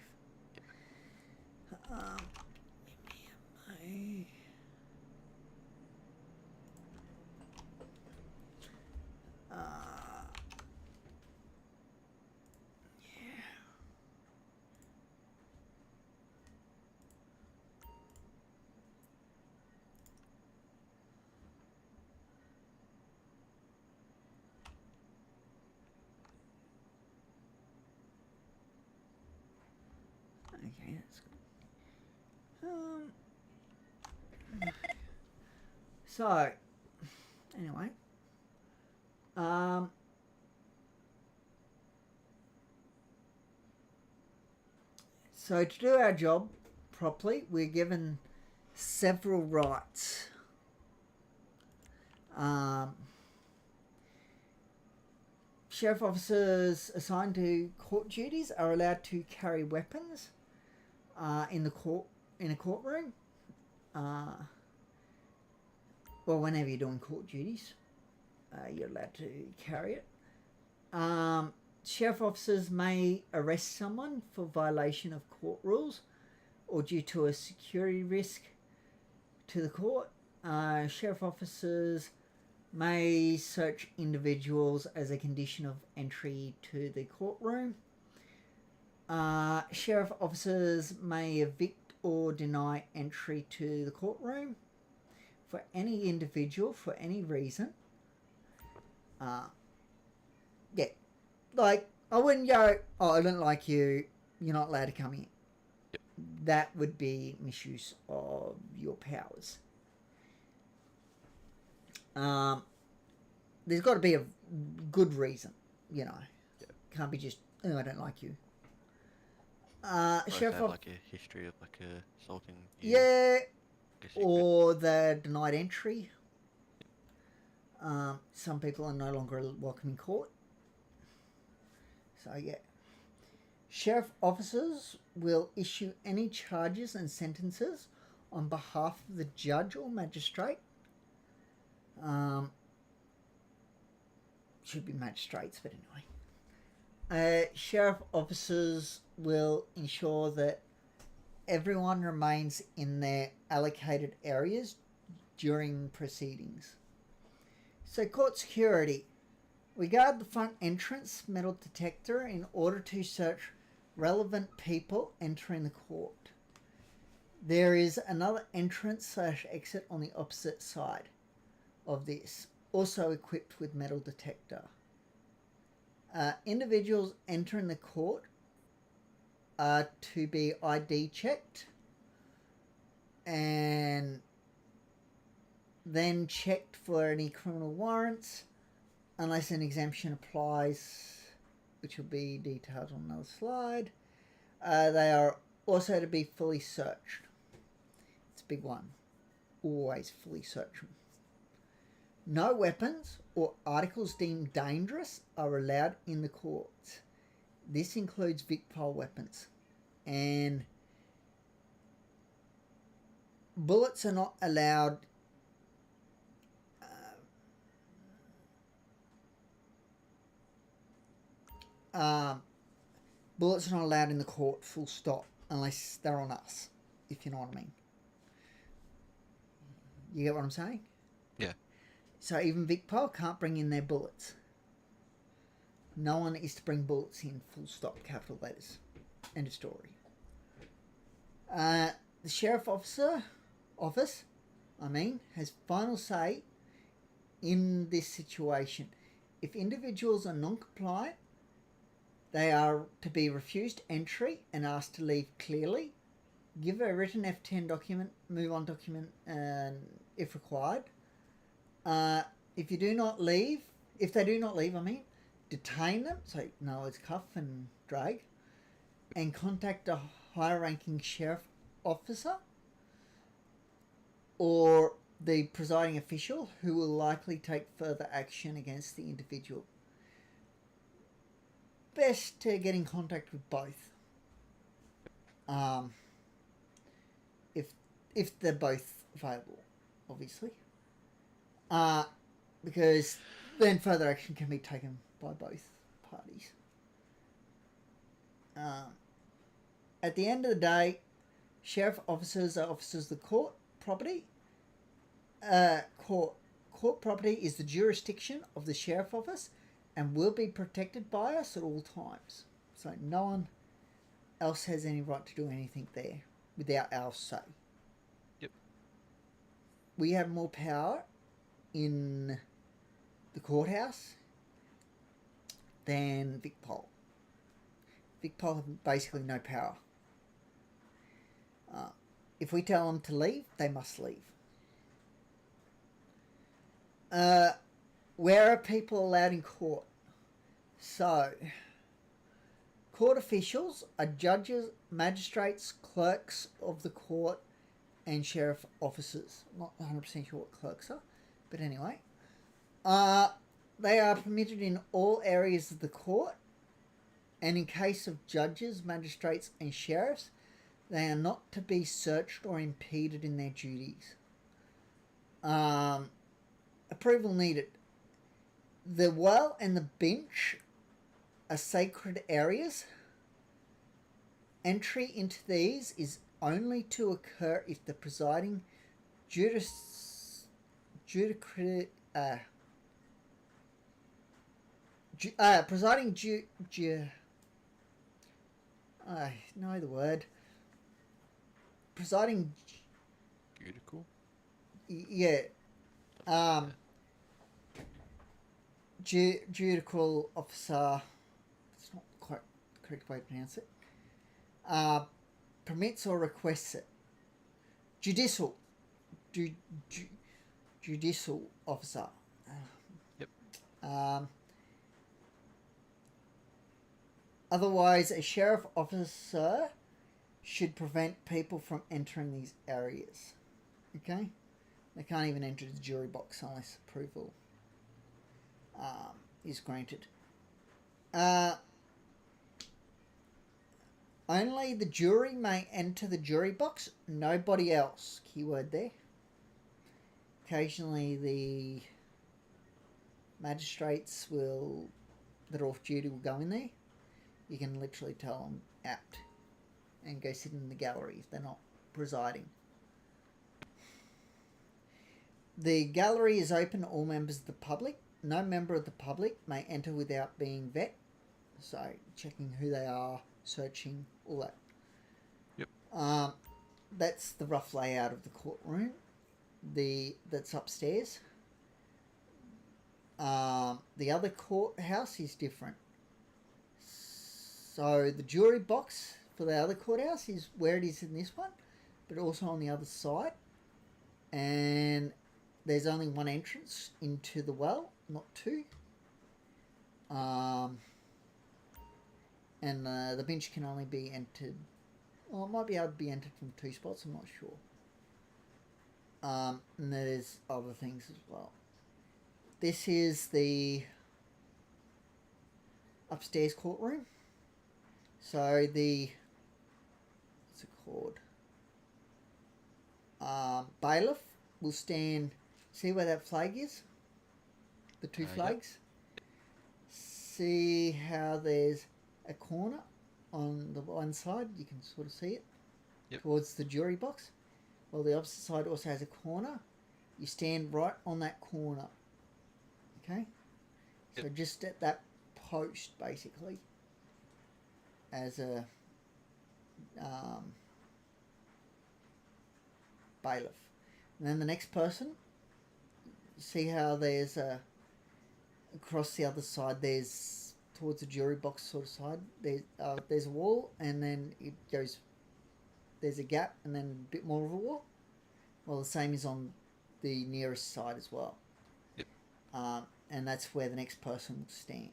Okay, that's good. So, anyway, so to do our job properly, we're given several rights. Sheriff officers assigned to court duties are allowed to carry weapons in a courtroom. Well, whenever you're doing court duties, you're allowed to carry it. Sheriff officers may arrest someone for violation of court rules or due to a security risk to the court. Sheriff officers may search individuals as a condition of entry to the courtroom. Sheriff officers may evict or deny entry to the courtroom for any individual for any reason. Yeah, like I wouldn't go, oh, I don't like you, you're not allowed to come in. That would be misuse of your powers. There's got to be a good reason, you know. Can't be just, oh, I don't like you. Sheriff have like a history of like assaulting you. Yeah, or the denied entry. Some people are no longer welcome in court. So yeah. Sheriff officers will issue any charges and sentences on behalf of the judge or magistrate. Should be magistrates, but anyway. Sheriff officers will ensure that everyone remains in their allocated areas during proceedings. So court security. We guard the front entrance metal detector in order to search relevant people entering the court. There is another entrance/exit on the opposite side of this, also equipped with metal detector. Individuals entering the court are to be ID checked and then checked for any criminal warrants, unless an exemption applies, which will be detailed on another slide. They are also to be fully searched. It's a big one. Always fully search them. No weapons or articles deemed dangerous are allowed in the courts. This includes VicPol weapons. And bullets are not allowed. Bullets are not allowed in the court, full stop, unless they're on us, if you know what I mean. You get what I'm saying? Yeah. So even VicPol can't bring in their bullets. No one is to bring bullets in, full stop, capital letters. End of story. The sheriff office, has final say in this situation. If individuals are non-compliant, they are to be refused entry and asked to leave clearly. Give a written F10 document, move on document, if required. If they do not leave, detain them, so no, it's cuff and drag, and contact a higher ranking sheriff officer or the presiding official, who will likely take further action against the individual. Best to get in contact with both. If they're both available, obviously. Because then further action can be taken by both parties. At the end of the day, sheriff officers are officers of the court property. Court property is the jurisdiction of the sheriff office and will be protected by us at all times. So no one else has any right to do anything there without our say. Yep. We have more power in the courthouse than VicPol. VicPol have basically no power. If we tell them to leave, they must leave. Where are people allowed in court? So, court officials are judges, magistrates, clerks of the court, and sheriff officers. Not 100% sure what clerks are, but anyway. They are permitted in all areas of the court, and in case of judges, magistrates, and sheriffs, they are not to be searched or impeded in their duties. Approval needed. The well and the bench are sacred areas. Entry into these is only to occur if the presiding Judical? Yeah. Judicial officer, it's not quite the correct way to pronounce it, permits or requests it. Judicial officer. Yep. Otherwise, a sheriff officer should prevent people from entering these areas. Okay? They can't even enter the jury box unless approval is granted. Only the jury may enter the jury box, nobody else. Keyword there. Occasionally the magistrates that are off duty will go in there. You can literally tell them out and go sit in the gallery if they're not presiding. The gallery is open to all members of the public. No member of the public may enter without being vet. So checking who they are, searching, all that. Yep. That's the rough layout of the courtroom. That's upstairs. The other courthouse is different. So the jury box for the other courthouse is where it is in this one, but also on the other side. And there's only one entrance into the well, not two. And the bench can only be entered. Well, it might be able to be entered from 2 spots. I'm not sure. And there's other things as well. This is the upstairs courtroom. So the, what's it called? Bailiff will stand, see where that flag is? The 2 flags? Yep. See how there's a corner on the one side? You can sort of see it towards the jury box. Well, the opposite side also has a corner. You stand right on that corner. Okay? So just at that post, basically, as a bailiff. And then the next person, see how there's across the other side, there's towards the jury box sort of side, there's a wall, and then it goes, there's a gap, and then a bit more of a wall. Well, the same is on the nearest side as well. Yep. And that's where the next person will stand,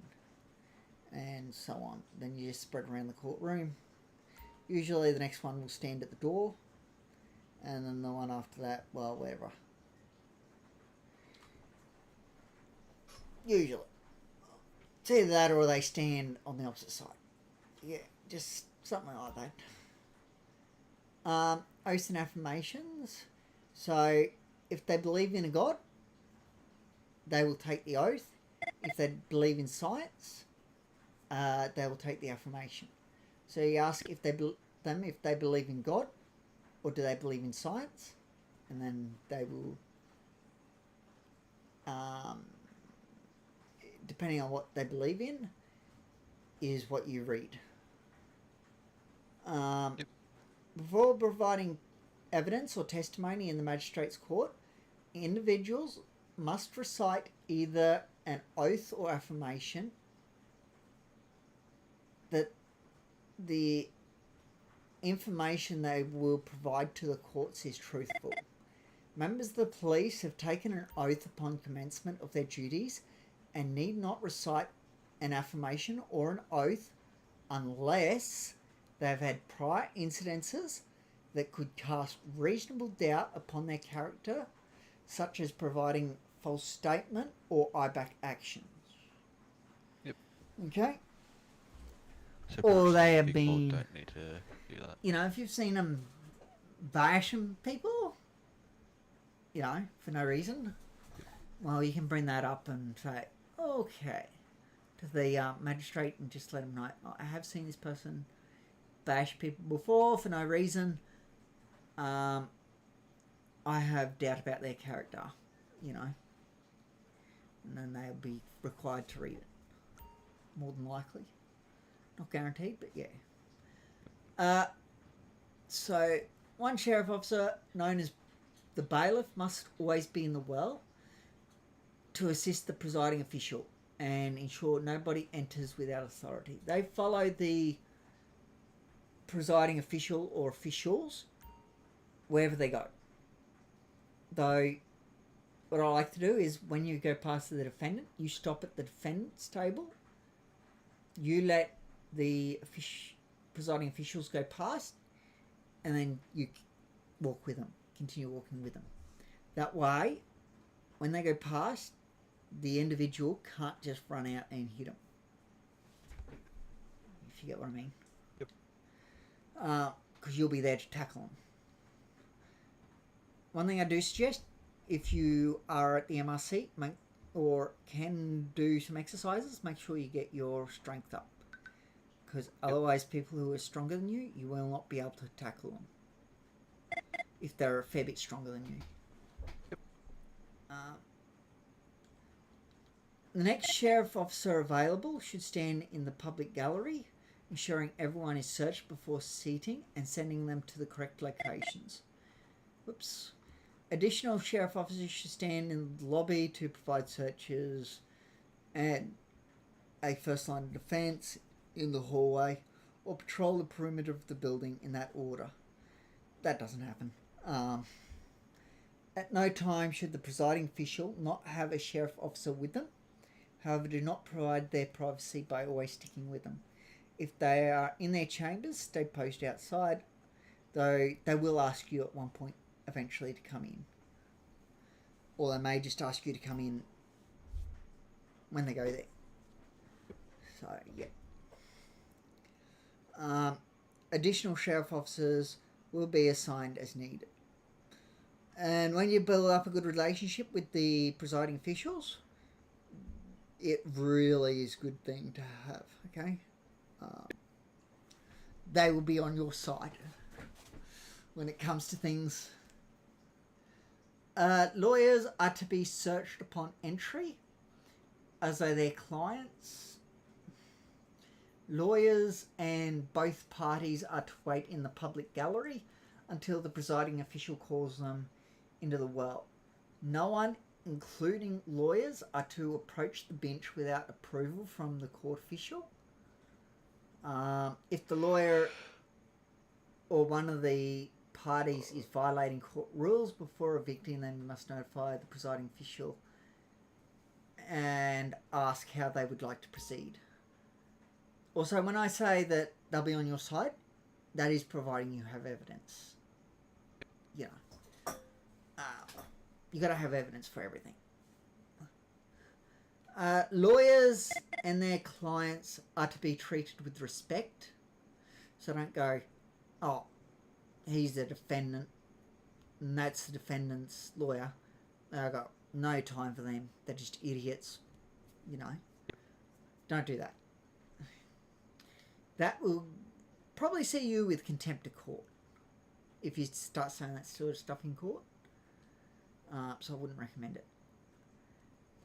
and so on. Then you just spread around the courtroom. Usually the next one will stand at the door, and then the one after that, well, wherever. Usually. It's either that or they stand on the opposite side. Yeah, just something like that. Oaths and affirmations. So, if they believe in a god, they will take the oath. If they believe in science, they will take the affirmation. So you ask if they believe in God, or do they believe in science, and then they will, depending on what they believe in, is what you read. Before providing evidence or testimony in the magistrate's court, individuals must recite either an oath or affirmation that the information they will provide to the courts is truthful. Members of the police have taken an oath upon commencement of their duties and need not recite an affirmation or an oath unless they've had prior incidences that could cast reasonable doubt upon their character, such as providing false statement or IBAC actions. Yep. Okay? So Or they have people been, don't need to do that. you know, if you've seen them bashing people, you know, for no reason, well, you can bring that up and say, okay, to the magistrate and just let them know, I have seen this person bash people before for no reason. I have doubt about their character, you know, and then they'll be required to read it, more than likely. Not guaranteed, but yeah. So, one sheriff officer, known as the bailiff, must always be in the well to assist the presiding official and ensure nobody enters without authority. They follow the presiding official or officials wherever they go. Though, what I like to do is when you go past the defendant, you stop at the defendant's table. You let the presiding officials go past, and then you walk with them, continue walking with them. That way, when they go past, the individual can't just run out and hit them. If you get what I mean. Yep. Because you'll be there to tackle them. One thing I do suggest, if you are at the MRC or can do some exercises, make sure you get your strength up. Because otherwise people who are stronger than you, you will not be able to tackle them. If they're a fair bit stronger than you. The next sheriff officer available should stand in the public gallery, ensuring everyone is searched before seating and sending them to the correct locations. Whoops. Additional sheriff officers should stand in the lobby to provide searches and a first line of defence in the hallway, or patrol the perimeter of the building in that order. That doesn't happen. At no time should the presiding official not have a sheriff officer with them. However, do not provide their privacy by always sticking with them. If they are in their chambers, stay posted outside, though they will ask you at one point eventually to come in. Or they may just ask you to come in when they go there. So, yeah. Additional sheriff officers will be assigned as needed. And when you build up a good relationship with the presiding officials, it really is a good thing to have, okay? They will be on your side when it comes to things. Lawyers are to be searched upon entry, as are their clients. Lawyers and both parties are to wait in the public gallery until the presiding official calls them into the well. No one, including lawyers, are to approach the bench without approval from the court official. If the lawyer or one of the parties is violating court rules before evicting, then you must notify the presiding official and ask how they would like to proceed. Also, when I say that they'll be on your side, that is providing you have evidence. You know, you got to have evidence for everything. Lawyers and their clients are to be treated with respect. So don't go, oh, he's the defendant and that's the defendant's lawyer. I've got no time for them. They're just idiots. You know. Don't do that. That will probably see you with contempt of court if you start saying that sort of stuff in court. So I wouldn't recommend it.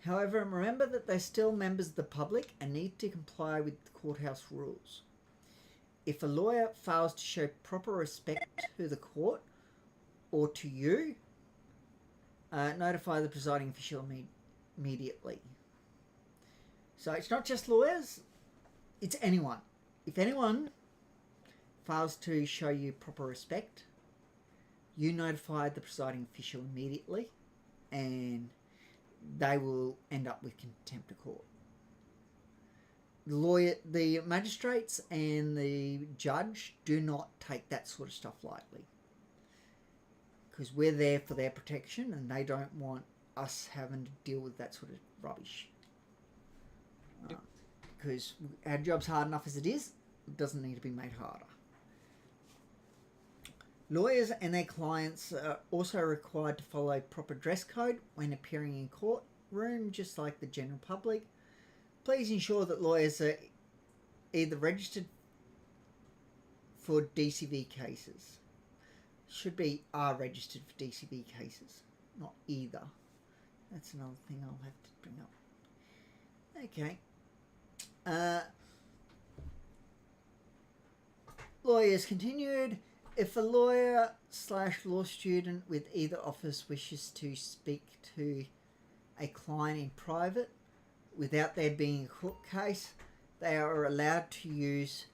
However, remember that they're still members of the public and need to comply with the courthouse rules. If a lawyer fails to show proper respect to the court or to you, notify the presiding official immediately. So it's not just lawyers, it's anyone. If anyone fails to show you proper respect, you notify the presiding official immediately and they will end up with contempt of court. The magistrates and the judge do not take that sort of stuff lightly, because we're there for their protection and they don't want us having to deal with that sort of rubbish. Because our job's hard enough as it is, it doesn't need to be made harder. Lawyers and their clients are also required to follow proper dress code when appearing in courtroom, just like the general public. Please ensure that lawyers are either registered for DCV cases. Should be are registered for DCV cases, not either. That's another thing I'll have to bring up. Okay. Lawyers continued. If a lawyer/law student with either office wishes to speak to a client in private without there being a court case, they are allowed to use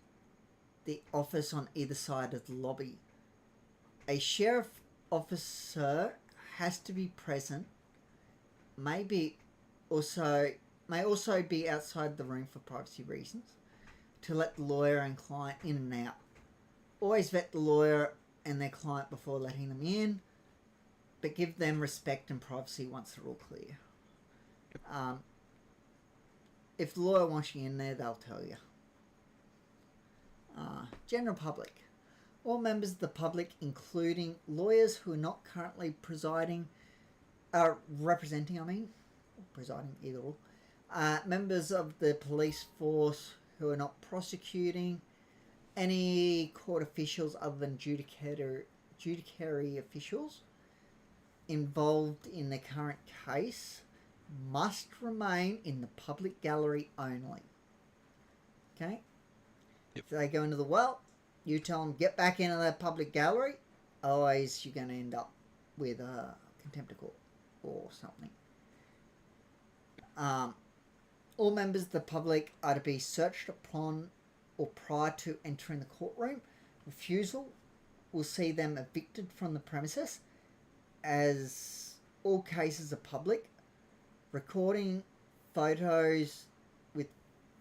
the office on either side of the lobby. A sheriff officer has to be present, may also be outside the room for privacy reasons, to let the lawyer and client in and out. Always vet the lawyer and their client before letting them in, but give them respect and privacy once they're all clear. If the lawyer wants you in there, they'll tell you. General public. All members of the public, including lawyers who are not currently presiding, presiding either or, members of the police force who are not prosecuting, any court officials other than judiciary officials, involved in the current case must remain in the public gallery only. Okay? Yep. If they go into the well, you tell them, get back into the public gallery, otherwise you're going to end up with a contempt of court or something. All members of the public are to be searched upon or prior to entering the courtroom. Refusal will see them evicted from the premises, as all cases are public. Recording photos with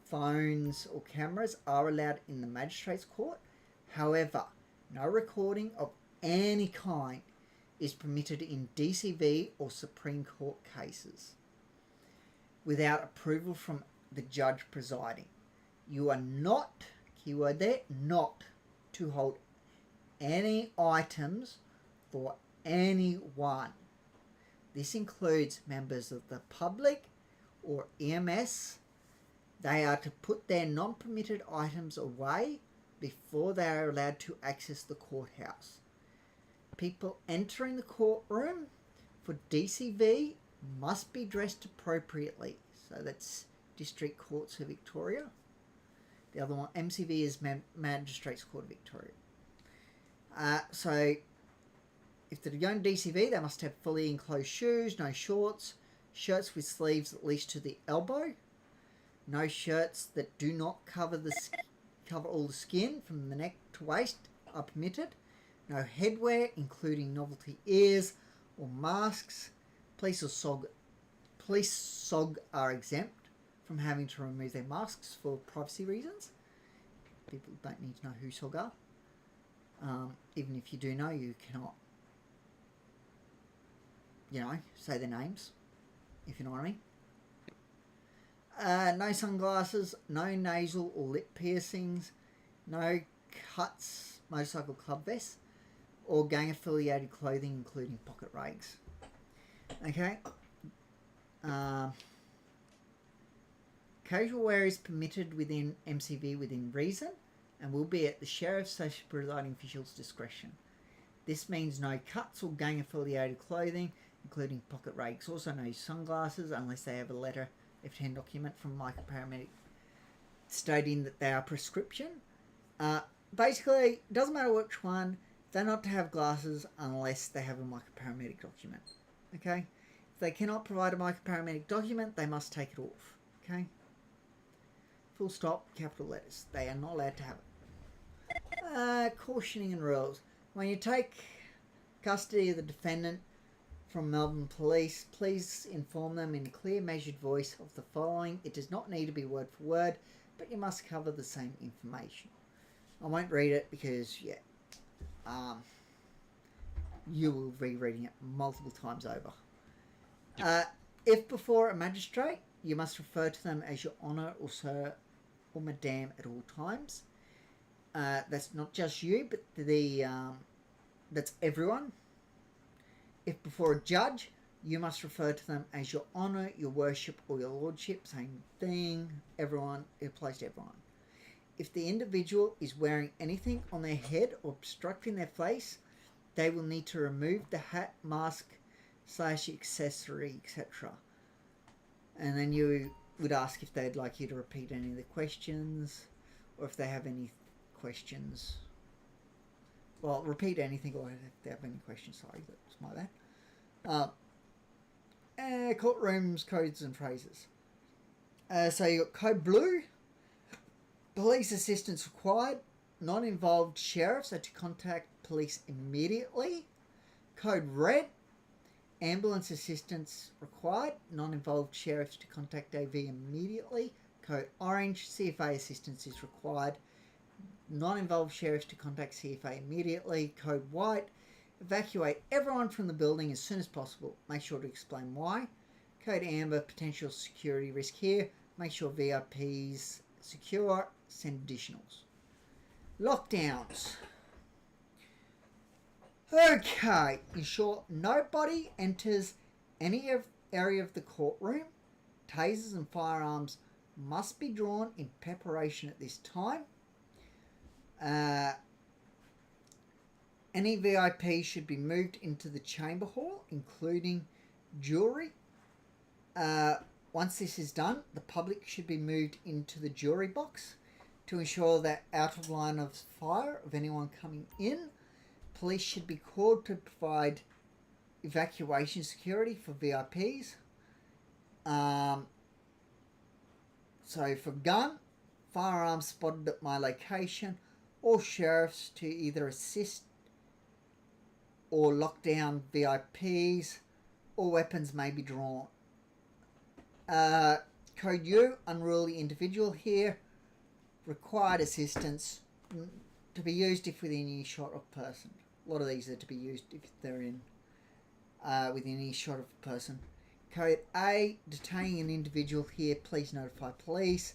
phones or cameras are allowed in the magistrate's court. However, no recording of any kind is permitted in DCV or Supreme Court cases without approval from the judge presiding. You are not, keyword there, not to hold any items for anyone. This includes members of the public or EMS. They are to put their non-permitted items away before they are allowed to access the courthouse. People entering the courtroom for DCV must be dressed appropriately. So that's District Courts of Victoria. The other one, MCV, is Magistrates Court of Victoria. So if they're going to DCV, they must have fully enclosed shoes, no shorts, shirts with sleeves at least to the elbow, no shirts that do not cover all the skin from the neck to waist are permitted, no headwear including novelty ears or masks. Police SOG are exempt from having to remove their masks for privacy reasons. People don't need to know who SOG are. Even if you do know, you cannot, say their names, if you know what I mean. No sunglasses, no nasal or lip piercings, no cuts, motorcycle club vests, or gang-affiliated clothing, including pocket rags. Okay. Casual wear is permitted within MCV within reason and will be at the sheriff's / presiding official's discretion. This means no cuts or gang-affiliated clothing, including pocket rags. Also no sunglasses unless they have a letter F10 document from Micah Paramedic stating that they are prescription. Basically, it doesn't matter which one, they're not to have glasses unless they have a Micah Paramedic document. Okay? If they cannot provide a Micah Paramedic document, they must take it off. Okay? Full stop, capital letters. They are not allowed to have it. Cautioning and rules. When you take custody of the defendant from Melbourne Police, please inform them in a clear, measured voice of the following. It does not need to be word for word, but you must cover the same information. I won't read it because, you will be reading it multiple times over. If before a magistrate, you must refer to them as your honour or sir or madam at all times. That's not just you, but that's everyone. If before a judge, you must refer to them as your honour, your worship, or your lordship. Same thing. Everyone. It applies to everyone. If the individual is wearing anything on their head or obstructing their face, they will need to remove the hat, mask, / accessory, etc. And then you would ask if they'd like you to repeat any of the questions, or if they have any questions. Well, repeat anything, or if they have any questions. Sorry, that's my bad. Courtrooms, codes, and phrases. So you got code blue. Police assistance required. Non-involved sheriffs are to contact police immediately. Code red. Ambulance assistance required. Non-involved sheriffs to contact AV immediately. Code orange. CFA assistance is required. Non-involved sheriffs to contact CFA immediately. Code white. Evacuate everyone from the building as soon as possible. Make sure to explain why. Code amber. Potential security risk here. Make sure VIPs secure. Send additionals. Lockdowns. Okay. Ensure nobody enters any area of the courtroom. Tasers and firearms must be drawn in preparation at this time. Any VIP should be moved into the chamber hall, including jury. Once this is done, the public should be moved into the jury box to ensure that out of line of fire of anyone coming in. Police should be called to provide evacuation security for VIPs. So for gun, firearms spotted at my location, all sheriffs to either assist or lock down VIPs. All weapons may be drawn. Code U, unruly individual here. Required assistance to be used if within earshot of person. A lot of these are to be used if they're in within earshot of a person. Code A, detaining an individual here, please notify police.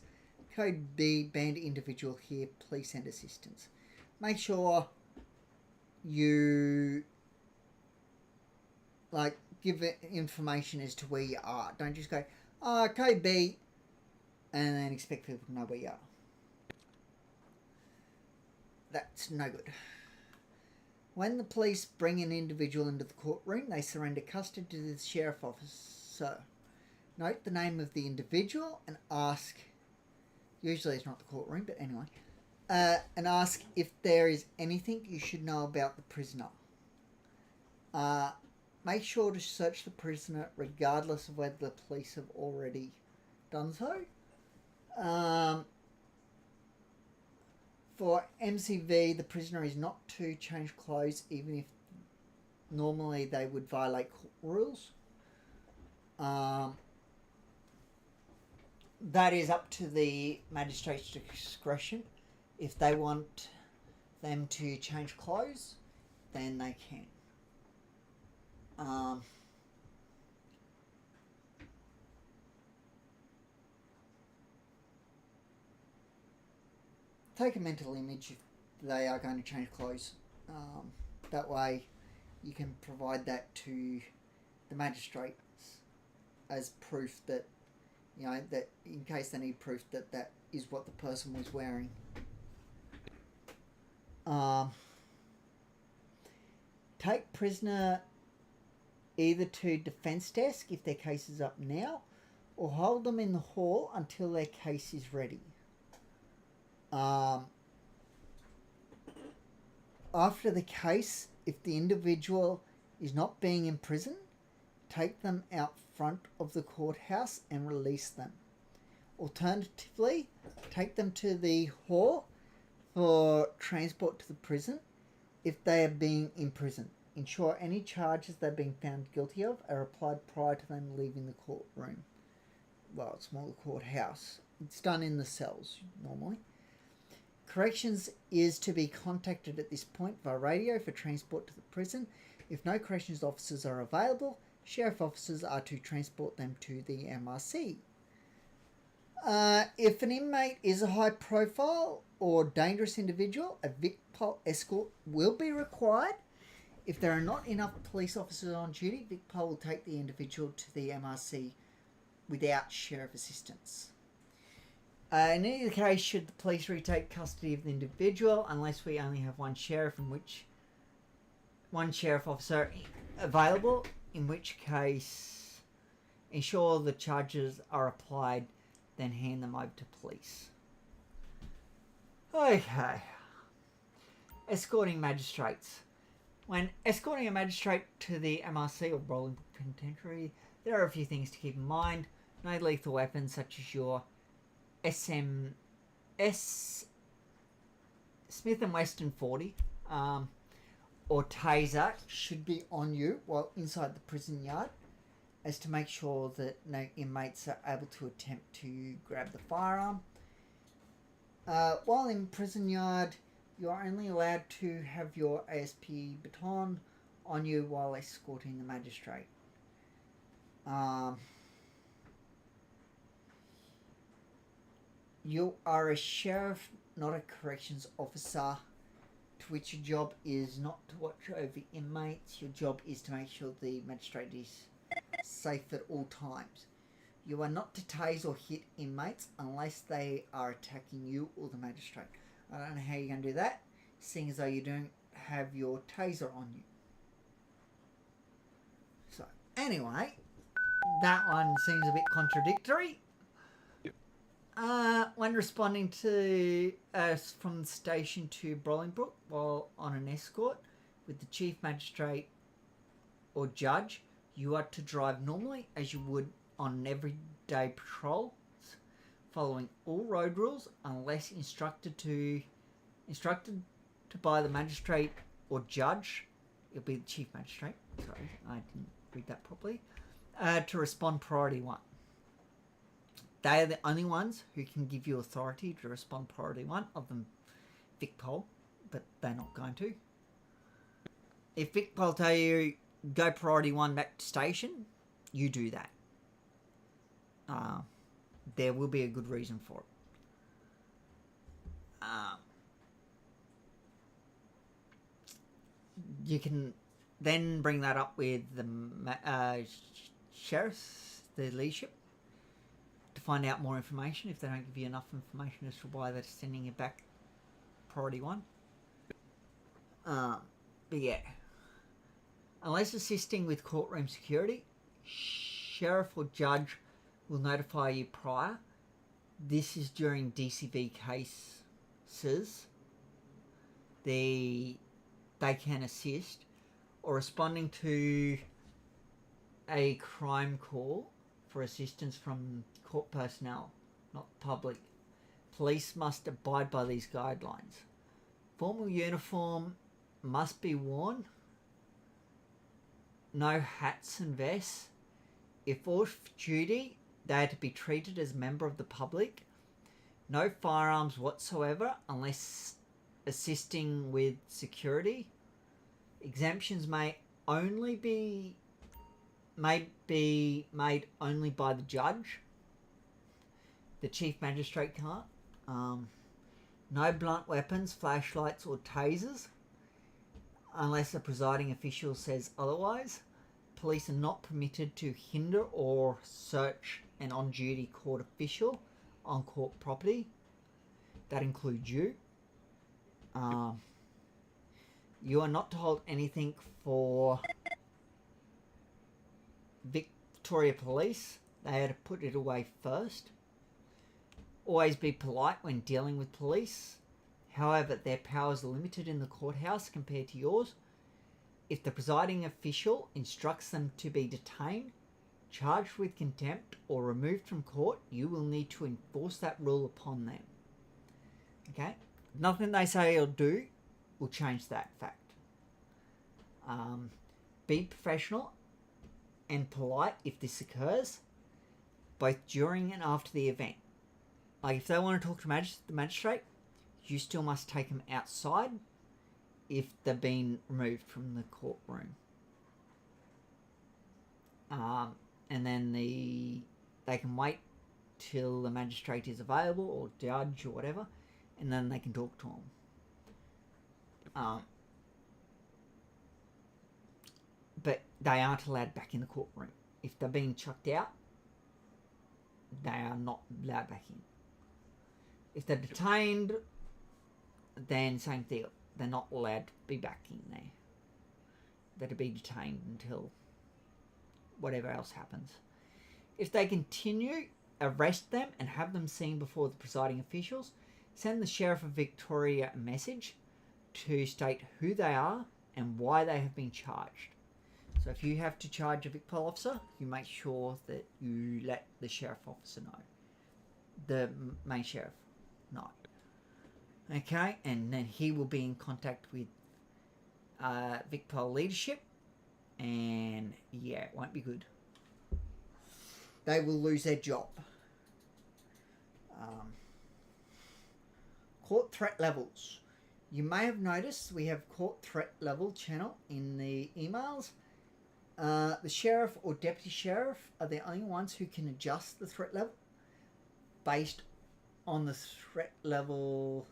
Code B, banned individual here, please send assistance. Make sure you give it information as to where you are. Don't just go, code B, and then expect people to know where you are. That's no good. When the police bring an individual into the courtroom, they surrender custody to the sheriff officer. Note the name of the individual and ask, usually it's not the courtroom, but anyway, and ask if there is anything you should know about the prisoner. Make sure to search the prisoner regardless of whether the police have already done so. For MCV, the prisoner is not to change clothes even if normally they would violate court rules. That is up to the magistrate's discretion. If they want them to change clothes, then they can. Take a mental image if they are going to change clothes. That way you can provide that to the magistrate as proof that, that in case they need proof that that is what the person was wearing. Take prisoner either to defence desk if their case is up now, or hold them in the hall until their case is ready. After the case, if the individual is not being imprisoned, take them out front of the courthouse and release them. Alternatively, take them to the hall for transport to the prison if they are being imprisoned. Ensure any charges they're being found guilty of are applied prior to them leaving the courtroom. Well, it's more the courthouse. It's done in the cells, normally. Corrections is to be contacted at this point via radio for transport to the prison. If no corrections officers are available, sheriff officers are to transport them to the MRC. If an inmate is a high profile or dangerous individual, a VicPol escort will be required. If there are not enough police officers on duty, VicPol will take the individual to the MRC without sheriff assistance. In either case, should the police retake custody of the individual, unless we only have one sheriff officer available, in which case ensure the charges are applied, then hand them over to police. Okay. Escorting magistrates. When escorting a magistrate to the MRC or Rolling Penitentiary, there are a few things to keep in mind. No lethal weapons such as your Smith & Wesson 40 or taser should be on you while inside the prison yard, as to make sure that no inmates are able to attempt to grab the firearm. While in prison yard, you are only allowed to have your ASP baton on you while escorting the magistrate. You are a sheriff, not a corrections officer, to which your job is not to watch over inmates. Your job is to make sure the magistrate is safe at all times. You are not to tase or hit inmates unless they are attacking you or the magistrate. I don't know how you're going to do that, seeing as though you don't have your taser on you. So, anyway, that one seems a bit contradictory. When responding to from the station to Bolingbroke while on an escort with the Chief Magistrate or Judge, you are to drive normally as you would on an everyday patrol, following all road rules unless instructed by the Magistrate or Judge. It'll be the Chief Magistrate. Sorry, I didn't read that properly. To respond priority 1. They are the only ones who can give you authority to respond priority 1, other than VicPol, but they're not going to. If VicPol tell you go priority 1 back to station, you do that. There will be a good reason for it. You can then bring that up with the sheriffs, the leadership, to find out more information if they don't give you enough information as to why they're sending it back priority 1. But yeah, unless assisting with courtroom security, sheriff or judge will notify you prior. This is during DCV cases. They can assist, or responding to a crime call for assistance from court personnel, not public. Police must abide by these guidelines. Formal uniform must be worn. No hats and vests. If off duty, they are to be treated as a member of the public. No firearms whatsoever unless assisting with security. Exemptions may be made only by the judge. The chief magistrate can't. No blunt weapons, flashlights or tasers unless the presiding official says otherwise. Police are not permitted to hinder or search an on-duty court official on court property. That includes you. You are not to hold anything for Victoria Police. They are to put it away first. Always be polite when dealing with police. However, their powers are limited in the courthouse compared to yours. If the presiding official instructs them to be detained, charged with contempt, or removed from court, you will need to enforce that rule upon them. Okay? Nothing they say or do will change that fact. Be professional and polite if this occurs, both during and after the event. Like if they want to talk to the magistrate, you still must take them outside if they've been removed from the courtroom. And then they can wait till the magistrate is available, or judge or whatever, and then they can talk to them. But they aren't allowed back in the courtroom. If they're being chucked out, they are not allowed back in. If they're detained, then same thing. They're not allowed to be back in there. They're to be detained until whatever else happens. If they continue, arrest them and have them seen before the presiding officials. Send the Sheriff of Victoria a message to state who they are and why they have been charged. So if you have to charge a VicPol officer, you make sure that you let the sheriff officer know. The main sheriff know. Okay, and then he will be in contact with VicPol leadership, and yeah, it won't be good. They will lose their job. Court threat levels. You may have noticed we have court threat level channel in the emails. The sheriff or deputy sheriff are the only ones who can adjust the threat level. Based on the threat level,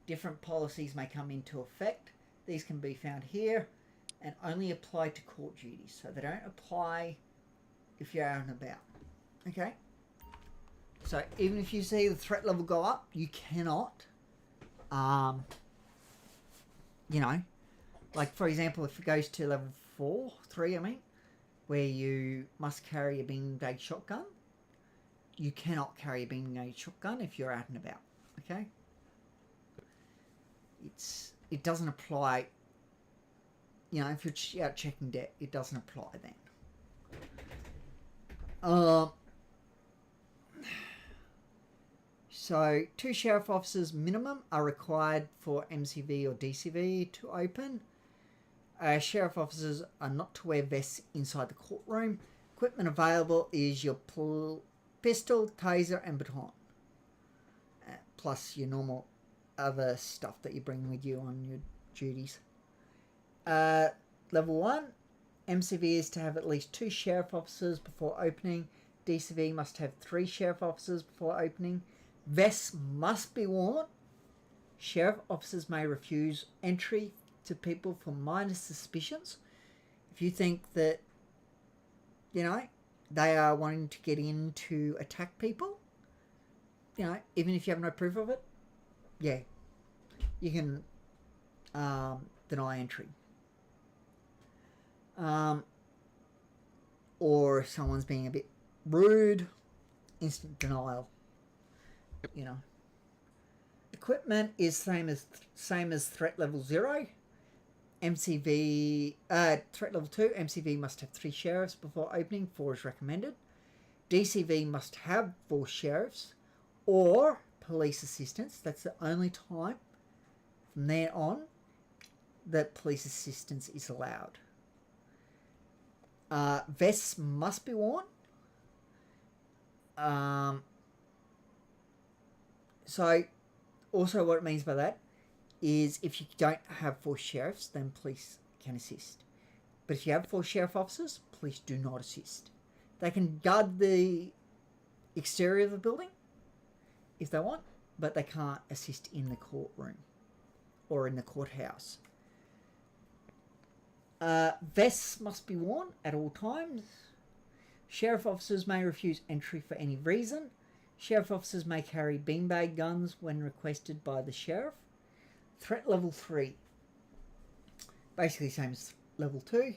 different policies may come into effect. These can be found here and only apply to court duties. So they don't apply if you're out and about. Okay? So even if you see the threat level go up, you cannot, Like, for example, if it goes to level 3, I mean, where you must carry a beanbag shotgun, you cannot carry a beanbag shotgun if you're out and about, okay? It doesn't apply, you know, if you're out checking debt, it doesn't apply then. So 2 sheriff officers minimum are required for MCV or DCV to open. Sheriff officers are not to wear vests inside the courtroom. Equipment available is your pistol, taser, and baton. Plus your normal other stuff that you bring with you on your duties. Level 1, MCV is to have at least 2 sheriff officers before opening. DCV must have 3 sheriff officers before opening. Vests must be worn. Sheriff officers may refuse entry to people for minor suspicions. If you think that, you know, they are wanting to get in to attack people, you know, even if you have no proof of it, yeah, you can deny entry. Or if someone's being a bit rude, instant denial. You know, equipment is same as threat level 0. MCV threat level 2. MCV must have 3 sheriffs before opening. 4 is recommended. DCV must have 4 sheriffs or police assistants. That's the only time from there on that police assistance is allowed. Vests must be worn. So, also what it means by that is if you don't have 4 sheriffs, then police can assist. But if you have 4 sheriff officers, police do not assist. They can guard the exterior of the building if they want, but they can't assist in the courtroom or in the courthouse. Vests must be worn at all times. Sheriff officers may refuse entry for any reason. Sheriff officers may carry beanbag guns when requested by the sheriff. Threat level 3. Basically same as level 2,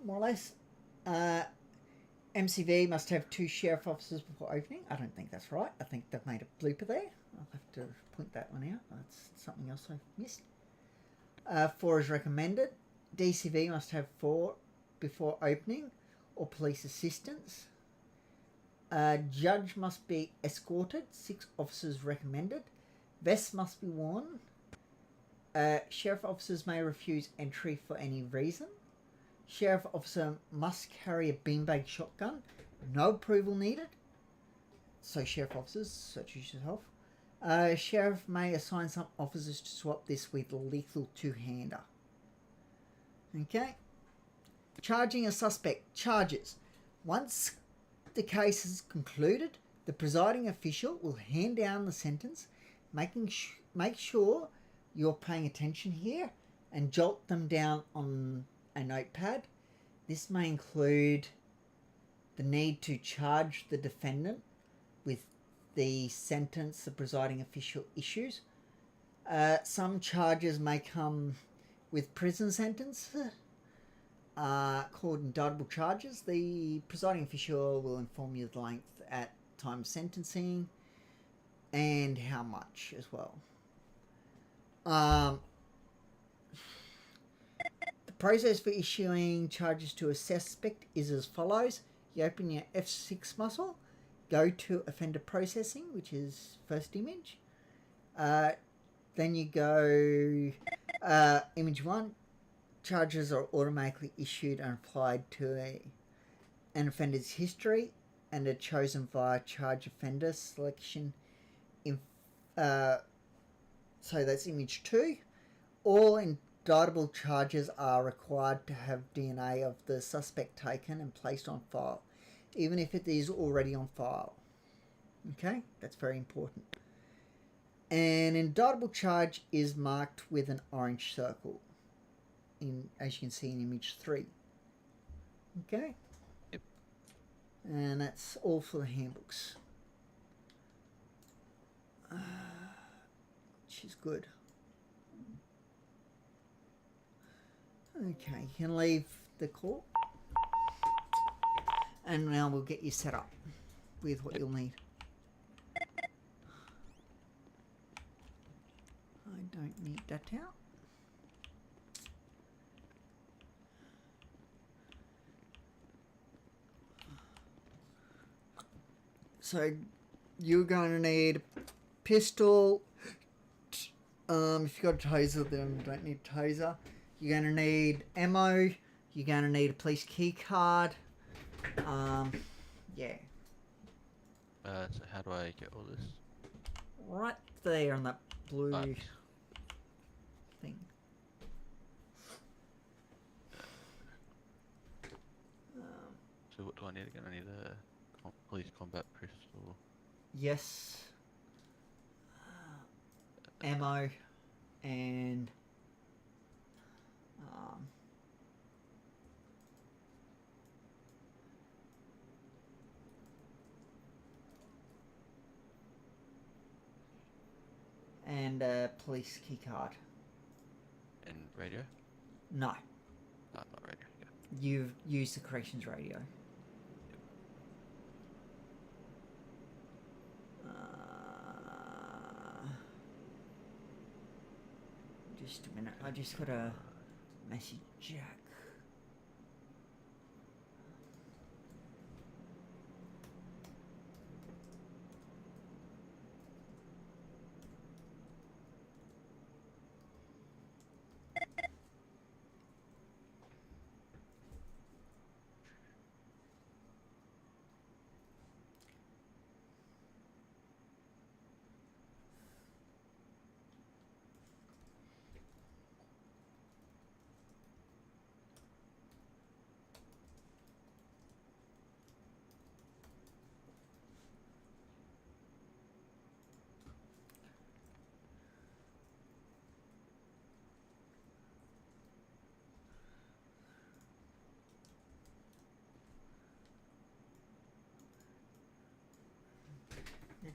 more or less. MCV must have 2 sheriff officers before opening. I don't think that's right. I think they've made a blooper there. I'll have to point that one out. That's something else I missed. 4 is recommended. DCV must have 4 before opening or police assistance. Judge must be escorted. 6 officers recommended. Vests must be worn. Sheriff officers may refuse entry for any reason. Sheriff officer must carry a beanbag shotgun. No approval needed. So sheriff officers, such as yourself. Sheriff may assign some officers to swap this with lethal 2-hander. Okay. Charging a suspect. Charges. Once the case is concluded, the presiding official will hand down the sentence, make sure you're paying attention here, and jot them down on a notepad. This may include the need to charge the defendant with the sentence the presiding official issues. Some charges may come with prison sentence, called indictable charges. The presiding official will inform you of the length at time of sentencing and how much as well. The process for issuing charges to a suspect is as follows. You open your F6 muscle, go to offender processing, which is first image. Then you go image 1. Charges are automatically issued and applied to an offender's history and are chosen via charge offender selection. So that's image 2. All indictable charges are required to have DNA of the suspect taken and placed on file, even if it is already on file. Okay, that's very important. An indictable charge is marked with an orange circle, as you can see in image 3. Okay? Yep. And that's all for the handbooks. Which is good. Okay, you can leave the court. And now we'll get you set up with what you'll need. I don't need that out. So you're going to need a pistol. If you've got a taser, then you don't need a taser. You're going to need ammo. You're going to need a police key card. Yeah. So how do I get all this? Right there on that blue thing. So what do I need again? I need a police combat pistol. Yes. Ammo and a police key card. And radio? No. Not radio. Yeah. You've used the corrections radio. Just a minute. I just got a message Jack.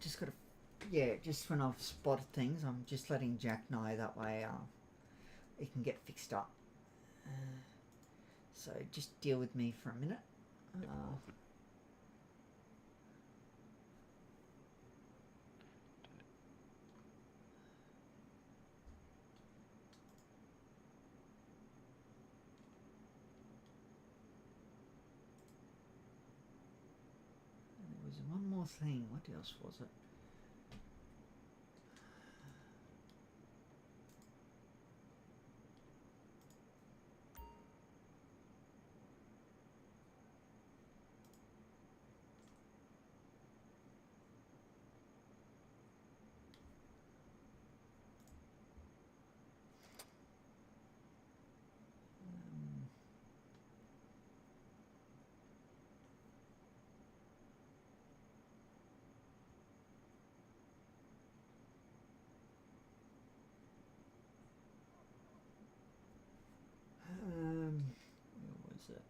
Just gotta, yeah, just when I've spotted things, I'm just letting Jack know, that way it can get fixed up. So just deal with me for a minute. There was one more thing. What else was it? Where was it?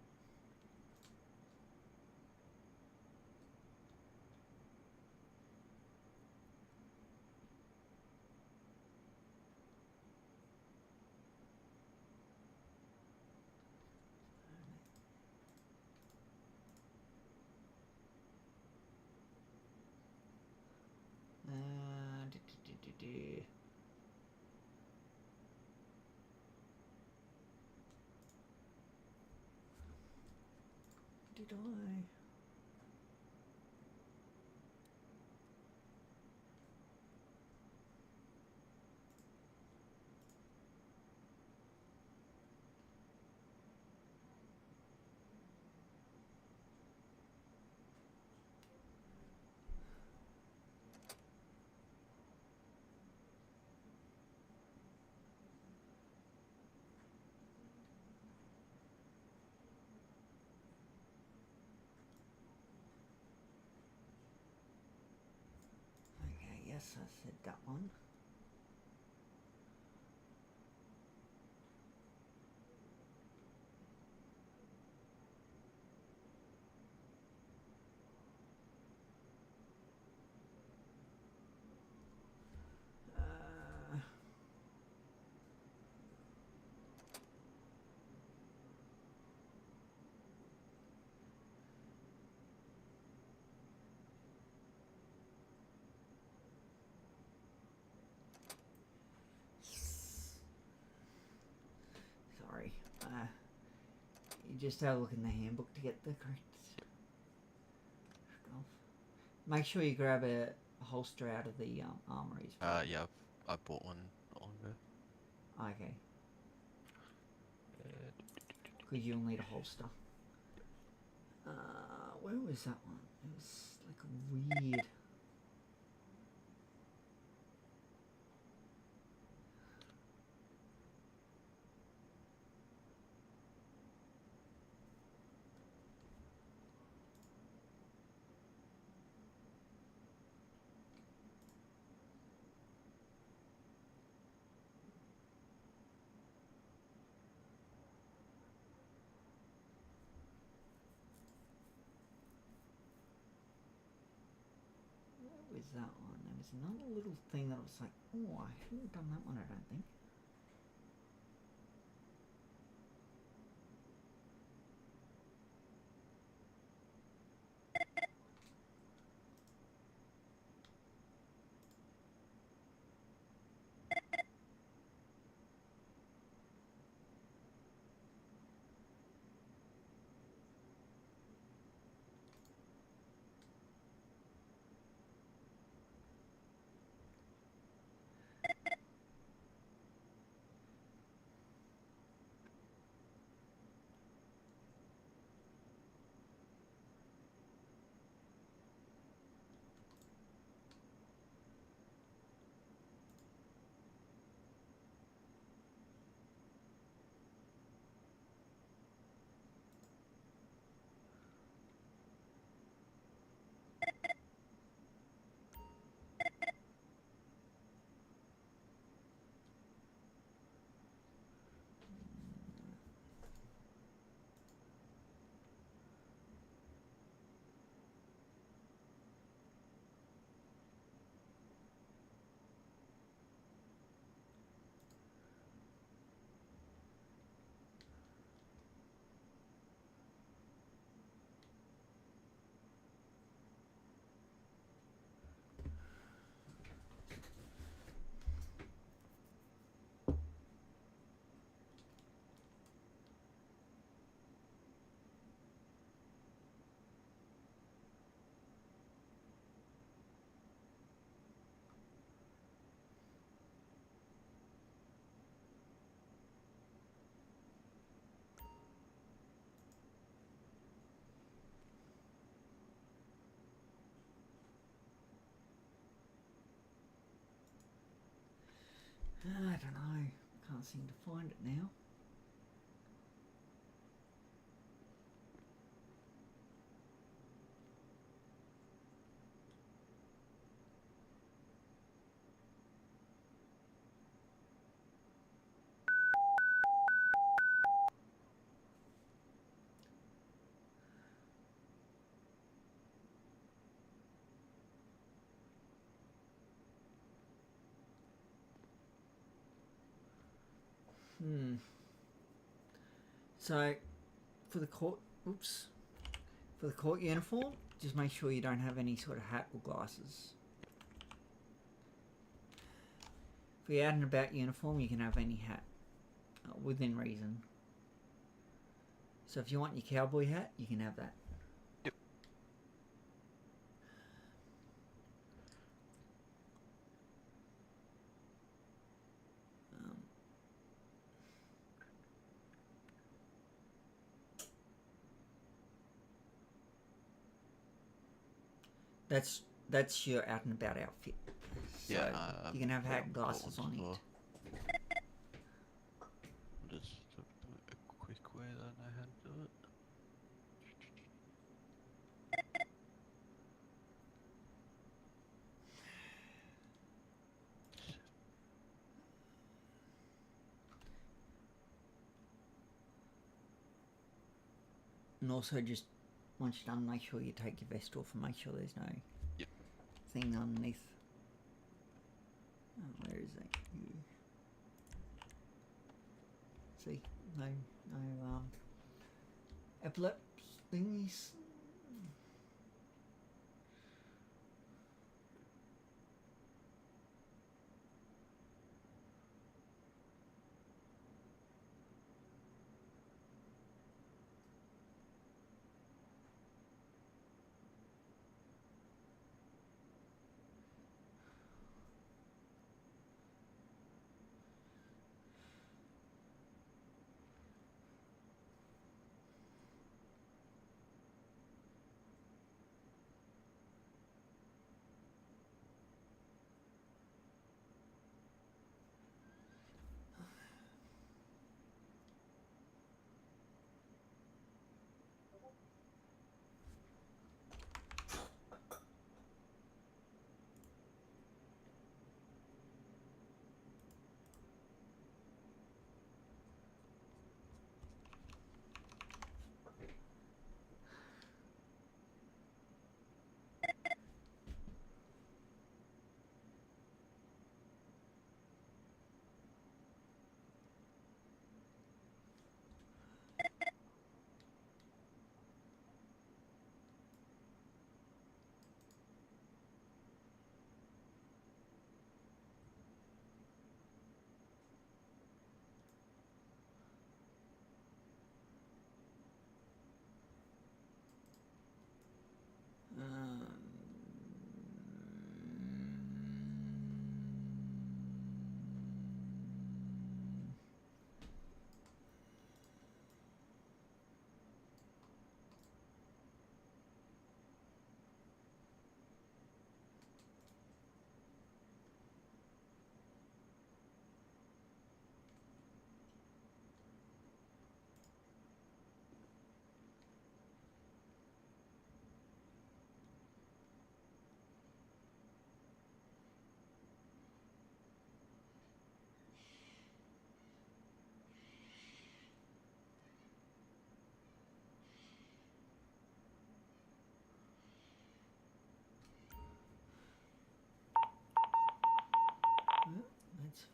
Did I? Okay, yes, I said that one. just have a look in the handbook to get the correct stuff. Make sure you grab a holster out of the armory. Yeah, I bought one not long ago. Okay. Because you'll need a holster. Where was that one? It was like a weird. Was that one? There was another little thing that was like, oh, I shouldn't have done that one, I don't think. I don't know. Can't seem to find it now. So, for the court uniform, just make sure you don't have any sort of hat or glasses. For your out and about uniform, you can have any hat, within reason. So if you want your cowboy hat, you can have that. Yep. That's your out and about outfit. So Yeah, you can have hat I've and got glasses one on as it. well. Just a quick way that I know how to do it. And also just once you're done, make sure you take your vest off and make sure there's no thing underneath. Oh, where is that? See, no epaulette thingies.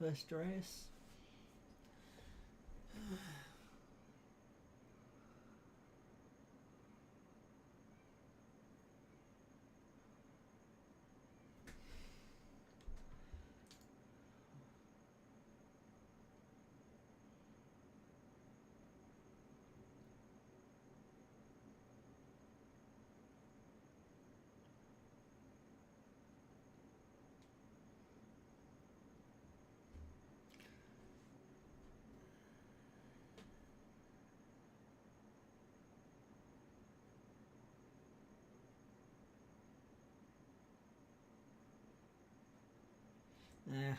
first dress. Yeah.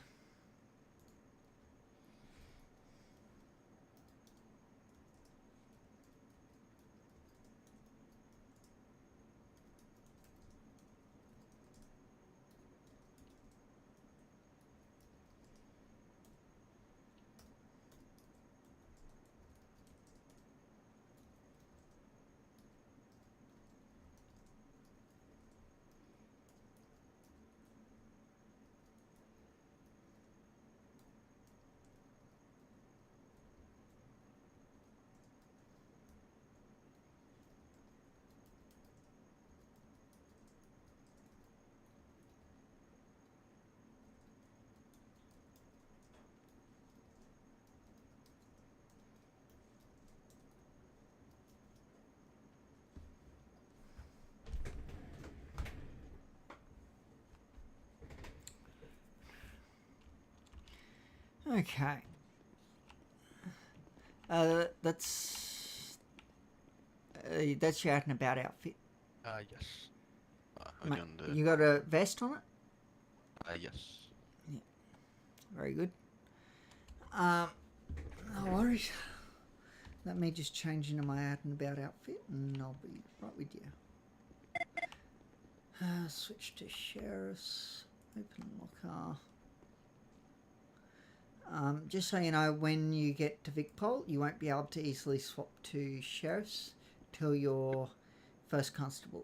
Okay. That's your out and about outfit. Yes. Only on the... You got a vest on it? Yes. Yeah. Very good. No worries. Let me just change into my out and about outfit and I'll be right with you. Switch to sheriff's. Open locker. Just so you know, when you get to VicPol, you won't be able to easily swap to sheriff's till you're First Constable.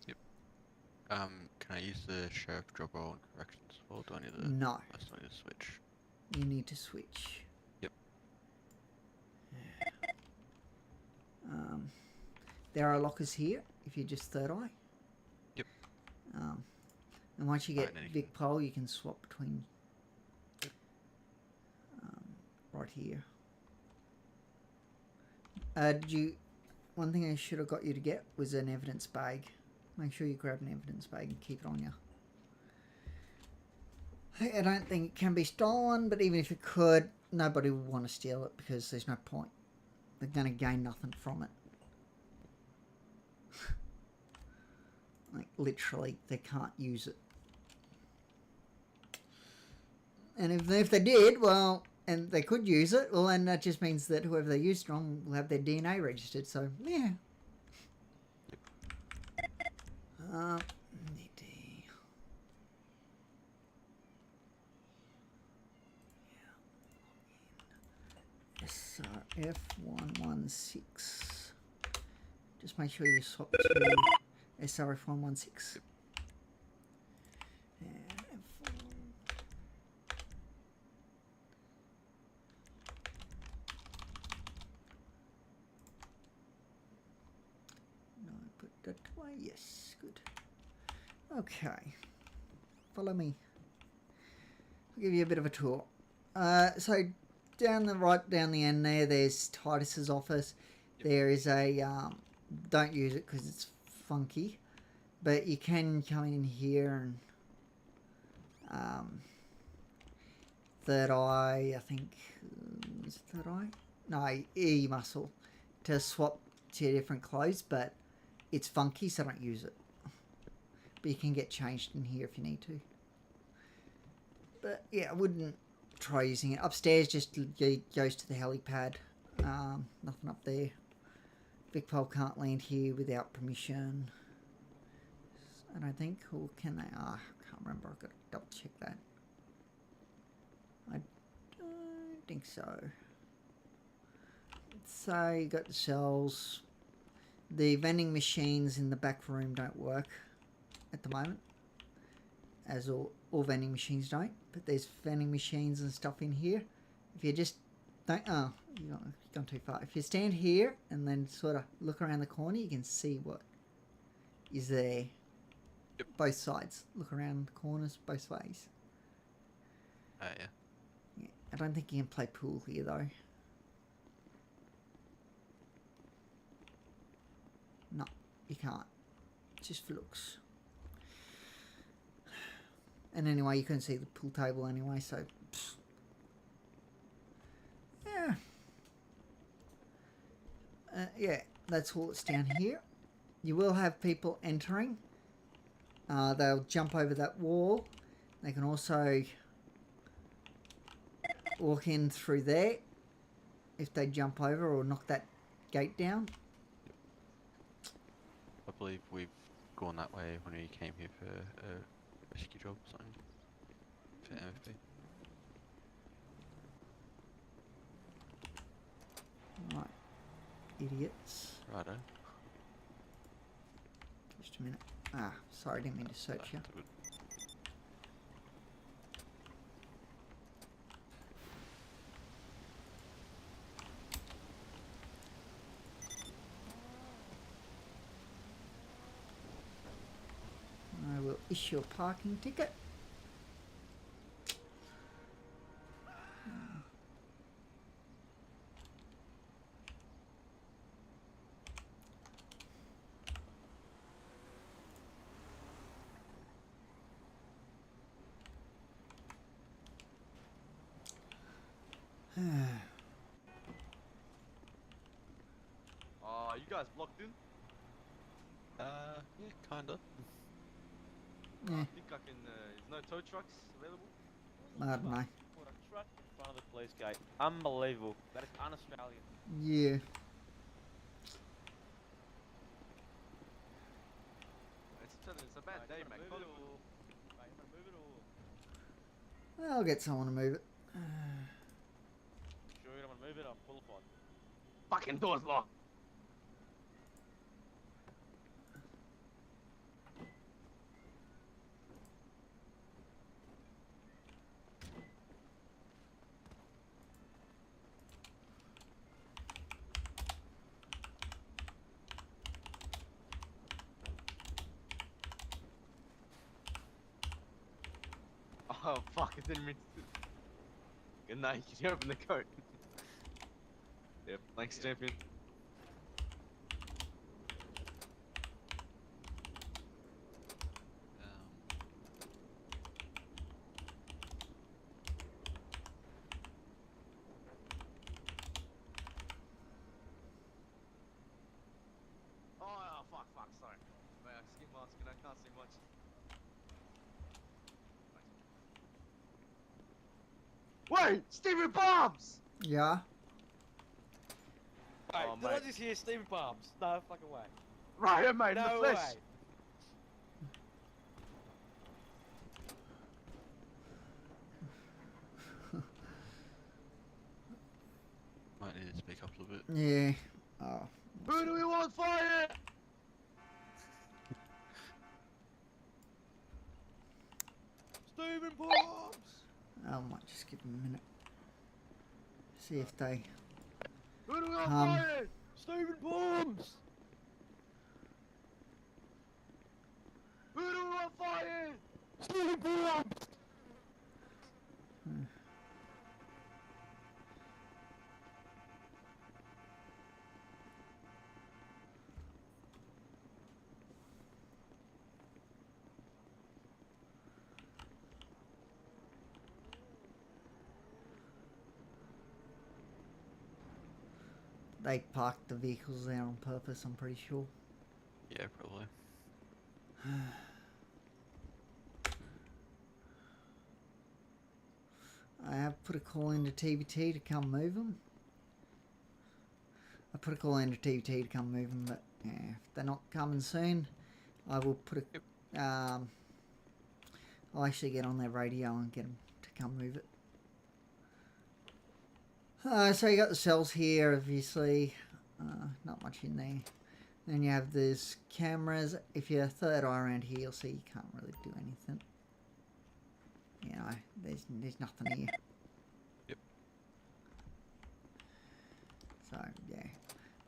Yep. Can I use the sheriff job role in corrections, or do I need to? No. I still need to switch. You need to switch. Yep. There are lockers here if you're just third eye. Yep. And once you get VicPol, you can swap between. Right here. One thing I should have got you to get was an evidence bag. Make sure you grab an evidence bag and keep it on you. I don't think it can be stolen, but even if it could, nobody would want to steal it because there's no point. They're going to gain nothing from it. Like, literally, they can't use it. And if they did, well, and they could use it, well, then that just means that whoever they used it on will have their DNA registered, so, yeah. SRF116. Just make sure you swap to SRF116. That way, yes, good. Okay, follow me. I'll give you a bit of a tour. So down the end there's Titus's office. Yep. There is a don't use it because it's funky, but you can come in here and third eye. I think is it third eye? No, E muscle to swap to different clothes, but it's funky, so don't use it. But you can get changed in here if you need to. But yeah, I wouldn't try using it. Upstairs just goes to the helipad. Nothing up there. VicPol can't land here without permission. I don't think. Or can they? I can't remember. I've got to double check that. I don't think so. So you got the cells. The vending machines in the back room don't work at the moment. as all vending machines don't. But there's vending machines and stuff in here. If you just don't, you've gone too far. If you stand here and then sort of look around the corner, you can see what is there. Yep. Both sides. Look around the corners both ways. Yeah. Yeah, I don't think you can play pool here though. No, you can't. Just for looks. And anyway, you couldn't see the pool table anyway, so pfft. Yeah. Yeah, that's all that's down here. You will have people entering. They'll jump over that wall. They can also walk in through there if they jump over or knock that gate down. I believe we've gone that way when we came here for a rescue job or something. For MFP. Right. Idiots. Righto. Just a minute. Ah, sorry, I didn't mean to search you. Good. I will issue a parking ticket. You guys blocked in? Yeah, kinda. Yeah. I think I can, there's no tow trucks available? I don't know. What, a truck in front of the police gate. Unbelievable. That is un-Australian. Yeah. It's a bad day, mate. Move it or... Mate, you wanna move it or... I'll get someone to move it. Sure you don't wanna move it? I'll pull upon. Fucking door's locked! Oh fuck, I didn't mean to... Good night, can you open the coat? Yep, thanks champion. Oh fuck, sorry. Mate, I ski mask and I can't see much. Wait! Stephen Palmes! Yeah. Wait, Oh, did I mate. just hear Stephen Palmes? No fucking way. Right, mate, in No the flesh. way. Might need to speak up a little bit. Yeah. Oh. Who do we want fighting? Stephen Palmes! I might just give them a minute. See if they. Who do we want Um, fighting? Stephen Palmes! Who do we want fighting? Stephen Palmes! They parked the vehicles there on purpose, I'm pretty sure. Yeah, probably. I have put a call into TBT to come move them. I put a call into TBT to come move them, but yeah, if they're not coming soon, I will put a. I'll actually get on their radio and get them to come move it. So you got the cells here, obviously. Not much in there. Then you have these cameras. If you're third eye around here, you'll see you can't really do anything. You know, there's nothing here. Yep. So yeah,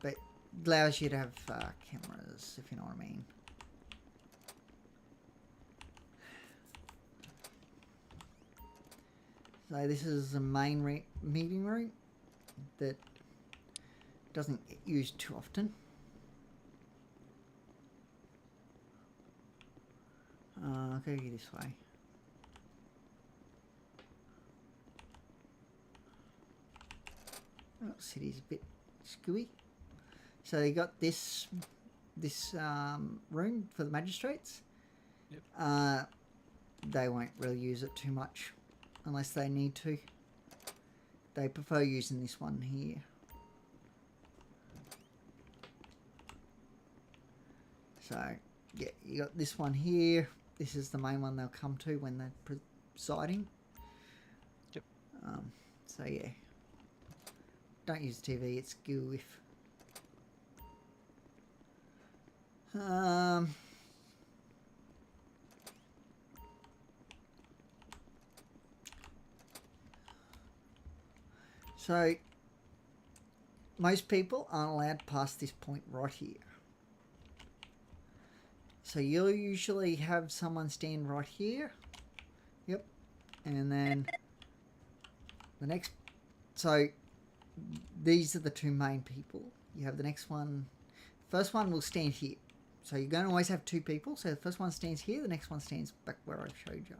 but it allows you to have cameras, if you know what I mean. So this is the main meeting room that doesn't get used too often. I'll go this way. Oh, city's a bit screwy. So they got this room for the magistrates. Yep. They won't really use it too much unless they need to. They prefer using this one here. So yeah, you got this one here. This is the main one they'll come to when they're presiding. Yep. So yeah. Don't use the TV, it's gooey. So most people aren't allowed past this point right here. So you'll usually have someone stand right here. Yep. And then the next, so these are the two main people. You have the next one. First one will stand here. So you're going to always have two people. So the first one stands here. The next one stands back where I showed you.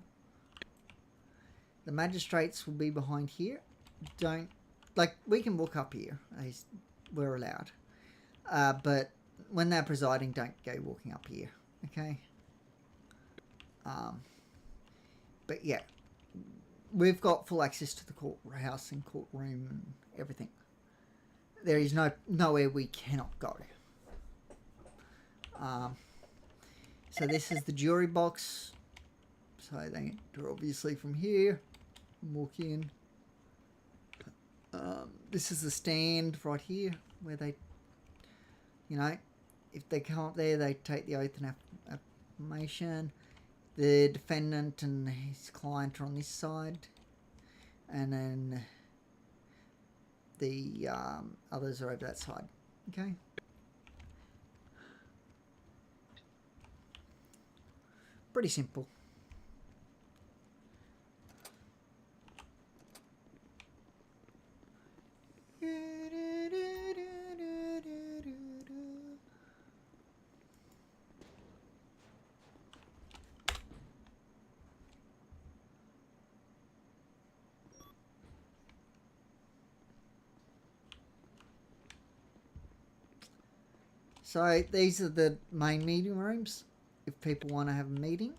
The magistrates will be behind here. Don't, like, we can walk up here. We're allowed. But when they're presiding, don't go walking up here. Okay? But yeah. We've got full access to the courthouse and courtroom and everything. There is nowhere we cannot go. So this is the jury box. So they enter obviously from here. Walk in. This is the stand right here where they, you know, if they come up there, they take the oath and affirmation. The defendant and his client are on this side, and then the others are over that side. Okay. Pretty simple. So these are the main meeting rooms if people want to have a meeting.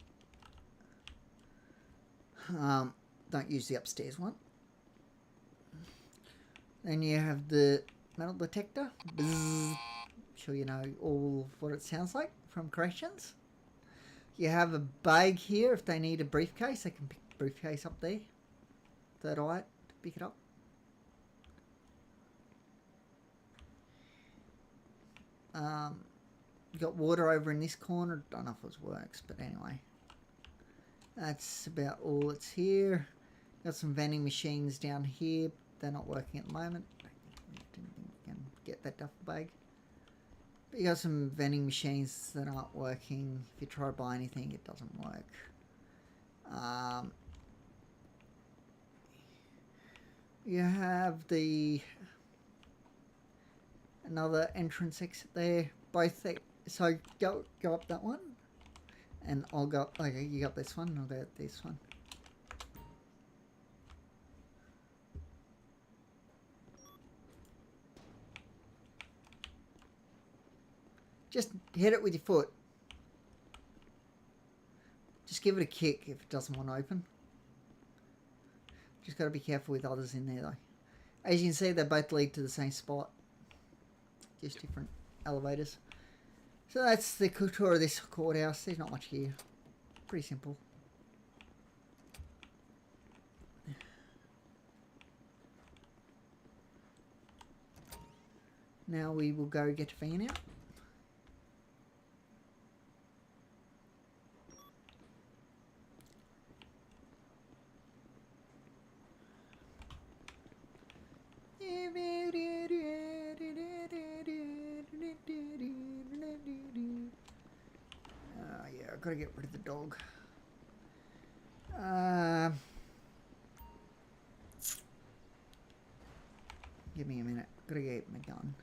Don't use the upstairs one. Then you have the metal detector. Bzzz. Sure you know all of what it sounds like from corrections. You have a bag here if they need a briefcase. They can pick the briefcase up there. Third eye to pick it up. You got water over in this corner. Don't know if it works, but anyway. That's about all that's here. Got some vending machines down here. They're not working at the moment. Didn't think we can get that duffel bag. But you got some vending machines that aren't working. If you try to buy anything, it doesn't work. You have another entrance exit there. Both so go up that one, and I'll go. Okay, you got this one. I'll go up this one. Just hit it with your foot. Just give it a kick if it doesn't want to open. Just got to be careful with others in there though. As you can see, they both lead to the same spot. Just different elevators. So that's the tour of this courthouse. There's not much here. Pretty simple. Now we will go get a fan out. gotta get rid of the dog. Give me a minute. Gotta get my gun.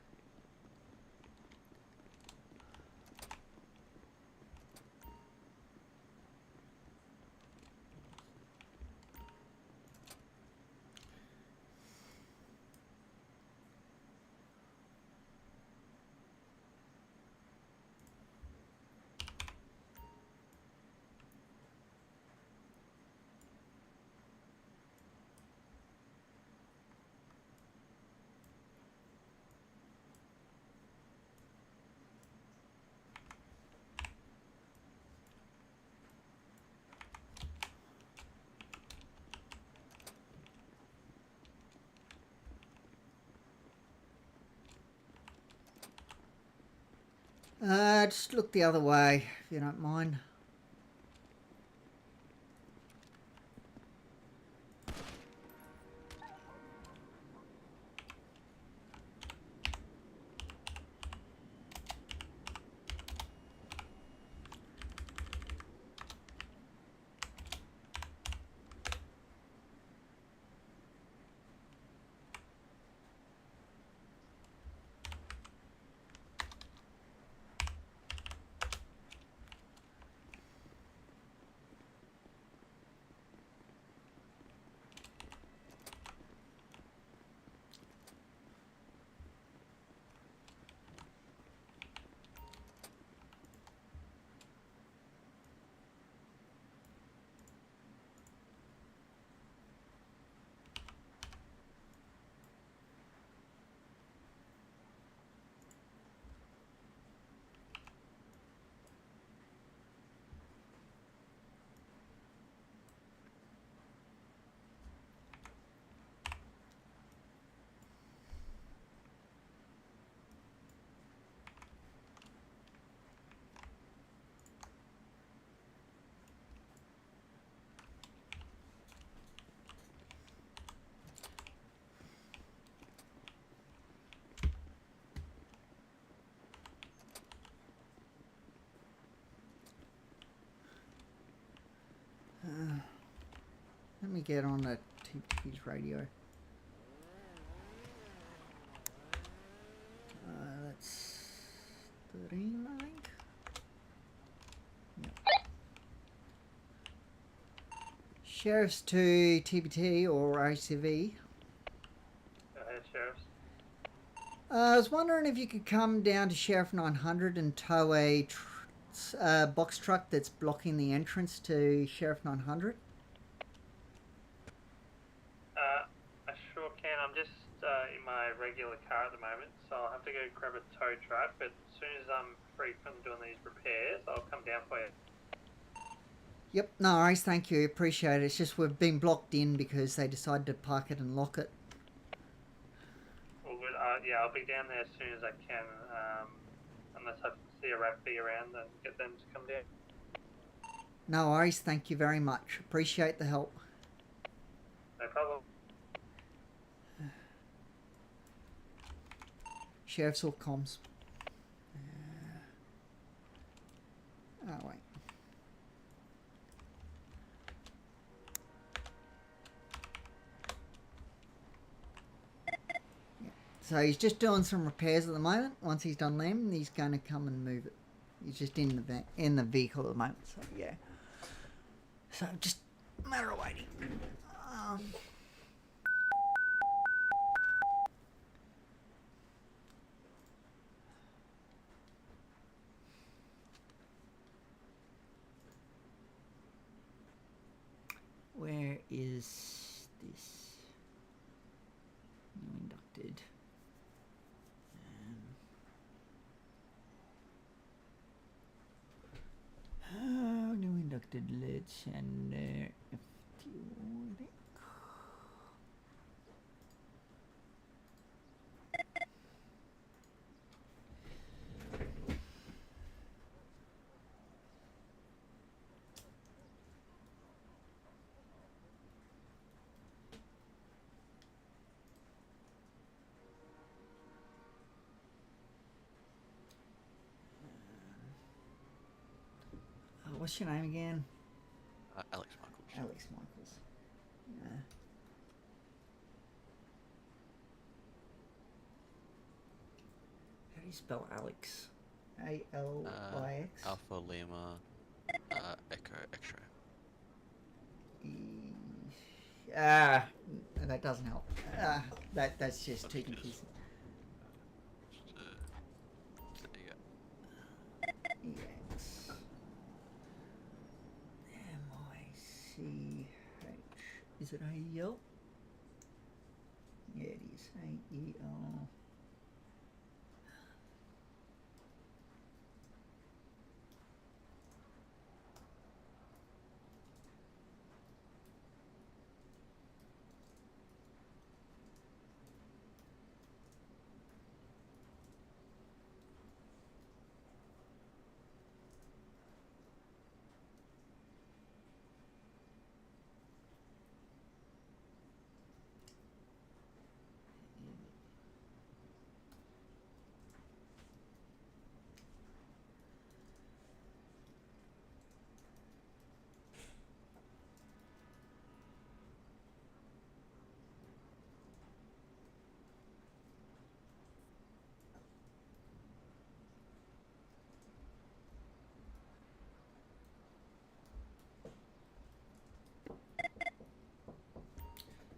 Just look the other way, if you don't mind. Let me get on the TP's radio. That's 13, I think. Yep. Sheriff's to TPT or ACV. Go ahead, Sheriffs. I was wondering if you could come down to Sheriff 900 and tow a box truck that's blocking the entrance to Sheriff 900. I sure can. I'm just in my regular car at the moment, so I'll have to go grab a tow truck, but as soon as I'm free from doing these repairs, I'll come down for you. Yep, no worries, thank you, appreciate it. It's just we've been blocked in because they decided to park it and lock it. All good. Yeah, I'll be down there as soon as I can, unless I see a rap be around and get them to come down. No worries, thank you very much. Appreciate the help. No problem. Sheriff's or comms. Oh, wait. Yeah. So he's just doing some repairs at the moment. Once he's done them, he's going to come and move it. He's just in the vehicle at the moment. So yeah. So just a matter of waiting. Where is this? New inducted. New inducted. Let's send FTO. what's your name again? Alex Michaels. Alex Michaels. Yeah. How do you spell Alex? A-L-I-X? Alpha Lima Echo X-ray. That doesn't help. That's just too confusing. E-X. M-I-C-H. Is it A-E-L? Yeah, it is. A-E-L.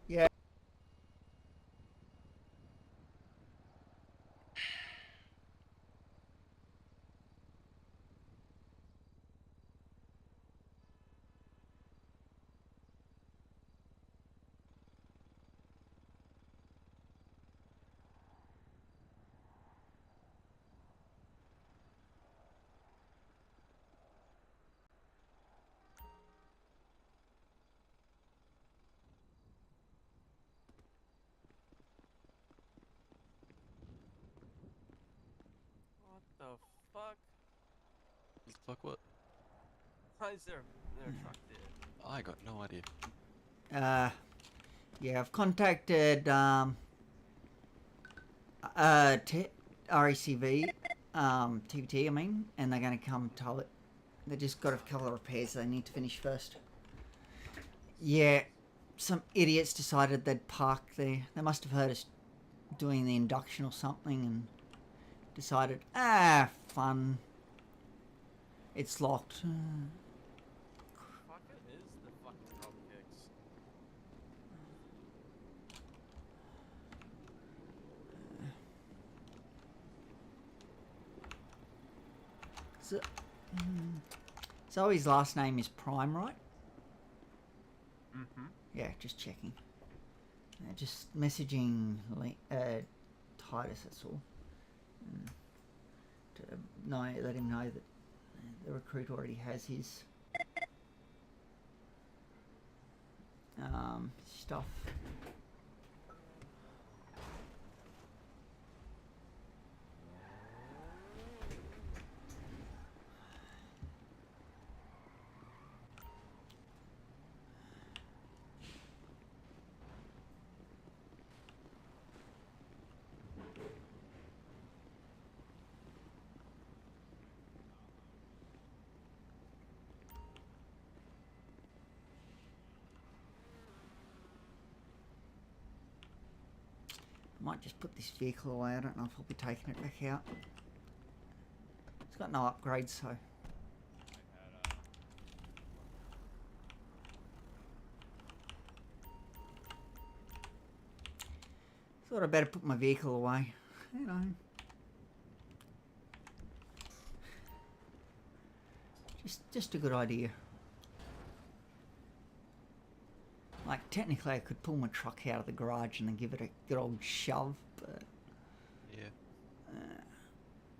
Yeah. What the fuck? Fuck what? Why is there a truck there? I got no idea. Yeah, I've contacted RACV, TBT, I mean, and they're going to come tow it. They just got a couple of repairs they need to finish first. Yeah, some idiots decided they'd park there. They must have heard us doing the induction or something and decided, fun. It's locked. Fucker is the fucking dropkicks. Zoe's last name is Prime, right? Mm-hmm. Yeah, just checking. Just messaging Titus, that's all. To let him know that the recruit already has his stuff. Might just put this vehicle away. I don't know if I'll be taking it back out. It's got no upgrades, so. Thought I'd better put my vehicle away. You know. Just a good idea. Like, technically I could pull my truck out of the garage and then give it a good old shove, but... Yeah.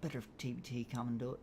Better if TBT come and do it.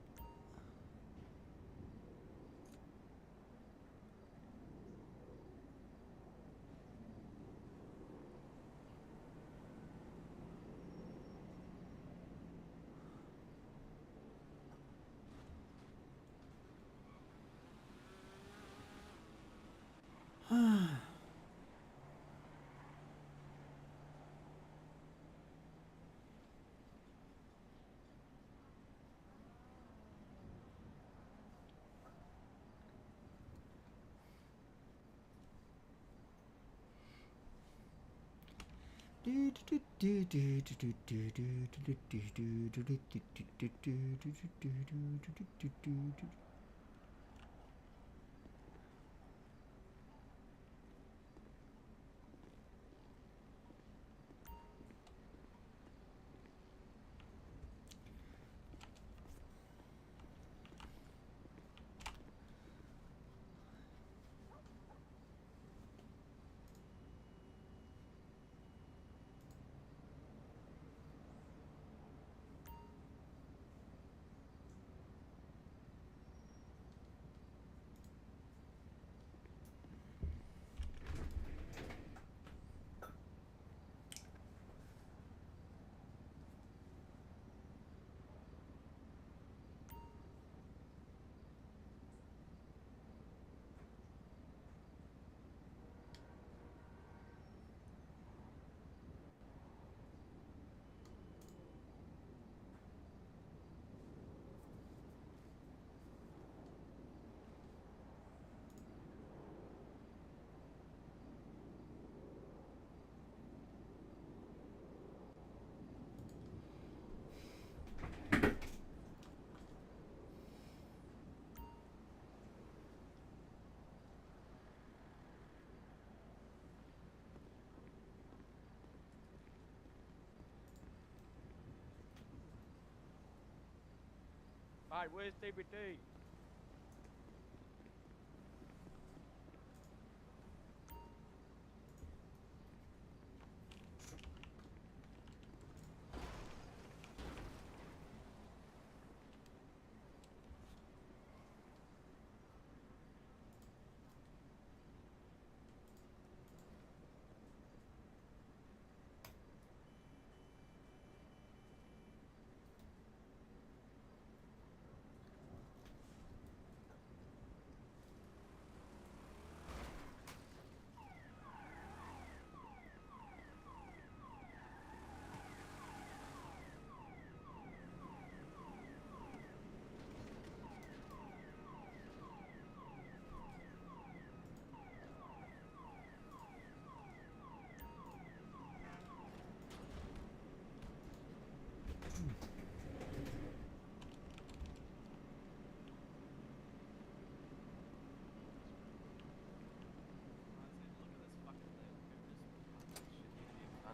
Alright, where's DVD?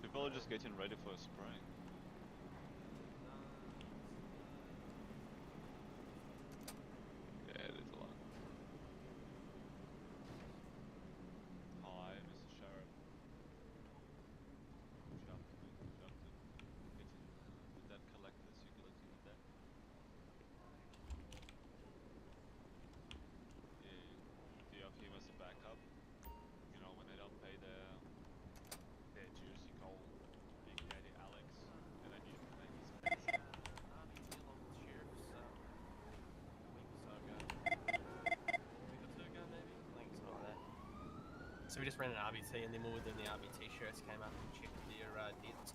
People are just getting ready for a spray. Yeah, it is a lot. Hi, Mr. Sheriff. The debt collectors, you collecting the debt? Yeah. Do you have him as a backup? You know, when they don't pay their dues, you call Big Daddy Alex, and then you make his backup. So we just ran an RBT, and then more within the RBT shirts came up and checked their debts.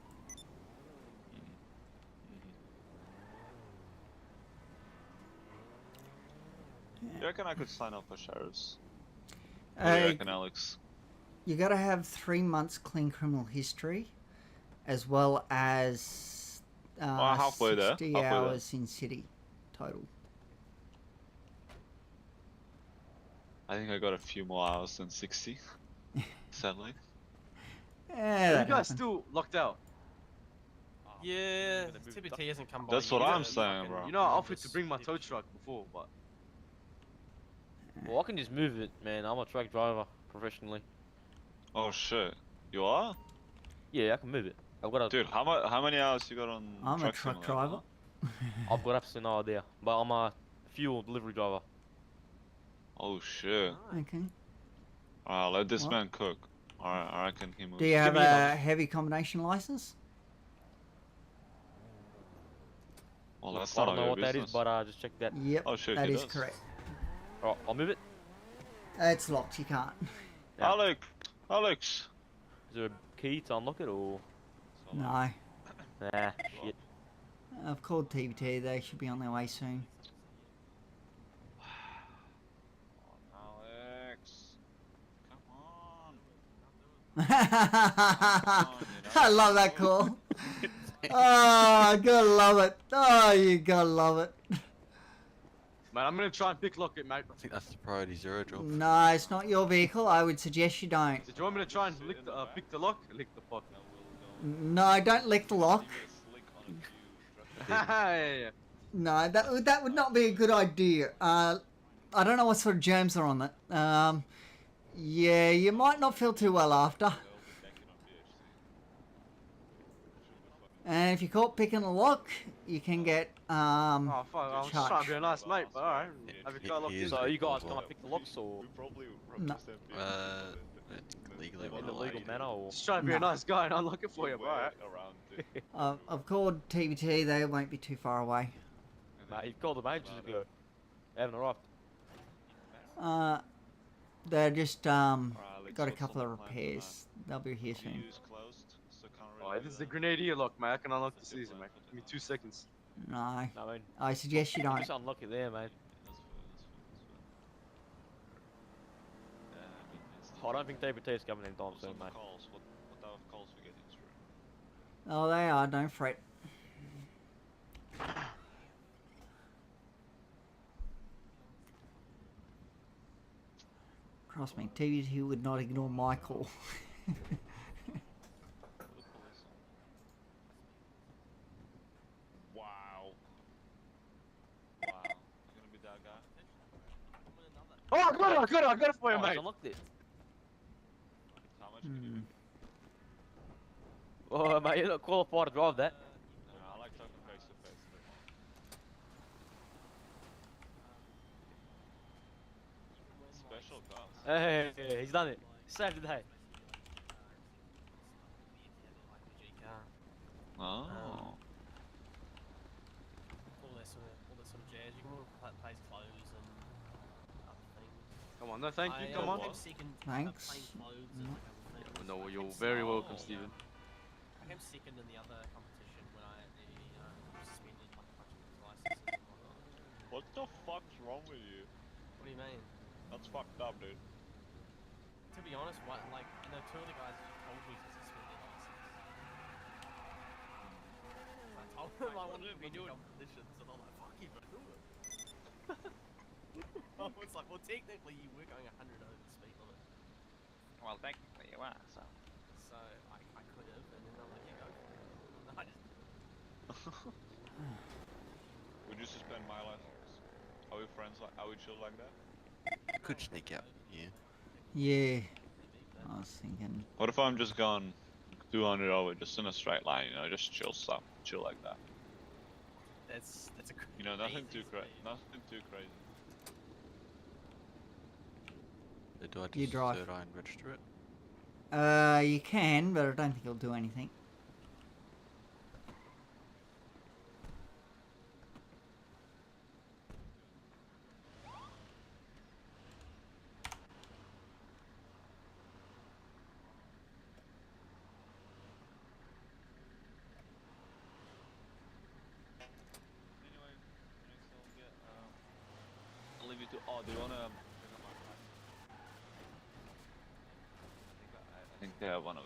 You reckon I could sign up for sheriffs? What do you reckon, Alex? You got to have 3 months clean criminal history, as well as halfway there. 60 Halfway hours in city total. I think I got a few more hours than 60, sadly. Yeah, you guys still locked out? Yeah, TBT hasn't come by. That's what yet. I'm saying, bro. You know, I offered to bring my tow truck before, but Well, I can just move it, man. I'm a truck driver professionally. Oh shit, you are? Yeah, I can move it. I've got a. Dude, how many hours you got on? I'm a truck driver. I've got absolutely no idea, but I'm a fuel delivery driver. Oh shit. Okay. Alright, let this What? man cook. Alright, I reckon he moves. Do you have a heavy combination license? Well, that's I not don't know your what that is, business. but just check that. Yep, Oh shit, that he is does. correct. Alright, I'll move it. It's locked, you can't. Alex! Alex! Is there a key to unlock it or? No. Nah, shit. I've called TBT, they should be on their way soon. Alex! Come on! I love that call. Oh, gotta love it. Oh, you gotta love it. Man, I'm gonna try and pick lock it, mate. I think that's the priority 0 job. No, it's not your vehicle. I would suggest you don't. Did you want me to try and lick the, pick the lock? Lick the fuck. No, don't lick the lock. Yeah. No, that would not be a good idea. I don't know what sort of germs are on it. Yeah, you might not feel too well after. And if you're caught picking a lock, you can get Oh fuck! I was just trying charged. to be a nice mate, but alright. Have you got locked in? So you guys gonna pick the locks or No. Legally, in a legal manner or? Just trying to be a nice guy and unlock it for you, alright? I've called TBT. They won't be too far away. Mate, you've called them ages ago. They haven't arrived. They're just got a couple of repairs. They'll be here soon. Oh, this is the grenadier lock, mate. I can unlock this easy, mate. Give me 2 seconds. No, No, I mean, I suggest you don't. just unlock it there, mate. I don't think DBT's coming anytime soon, mate. Oh, they are. Don't fret. Trust me, TBT would not ignore my call. Oh, I got it for you, mate. Unlocked it. Oh, mate, you're not qualified to drive that. I like talking face to face. Special cars. Hey, he's done it. Saved the day. Oh. All that sort of jazz. You can replace clothes and other things. Come on, no, thank you. Come on. Thanks. Plain clothes and like other things. No, you're very welcome, Stephen. I came second in the other competition when I suspended like a bunch of licenses and whatnot. What the fuck's wrong with you? What do you mean? That's fucked up, dude. To be honest, two of the guys told me to suspend their license. I told them I wanted to be doing competitions, and I'm like, fuck you, but do it. I was like, well, technically, you were going 100 over the speed limit. Well, technically you are, so. So I could have, and then I'm like, yeah, go for it. And I just. Would you suspend my license? Are we friends? Are we chill like that? Could sneak out, yeah. Yeah. I was thinking. What if I'm just going 200 over, just in a straight line? You know, just chill stuff, chill like that. That's a. You know, nothing too crazy. Nothing too crazy. Do I You just drive. third eye and register it? You can, but I don't think it'll do anything. Anyway, I'll leave you to. Oh, do you wanna? I think they have one of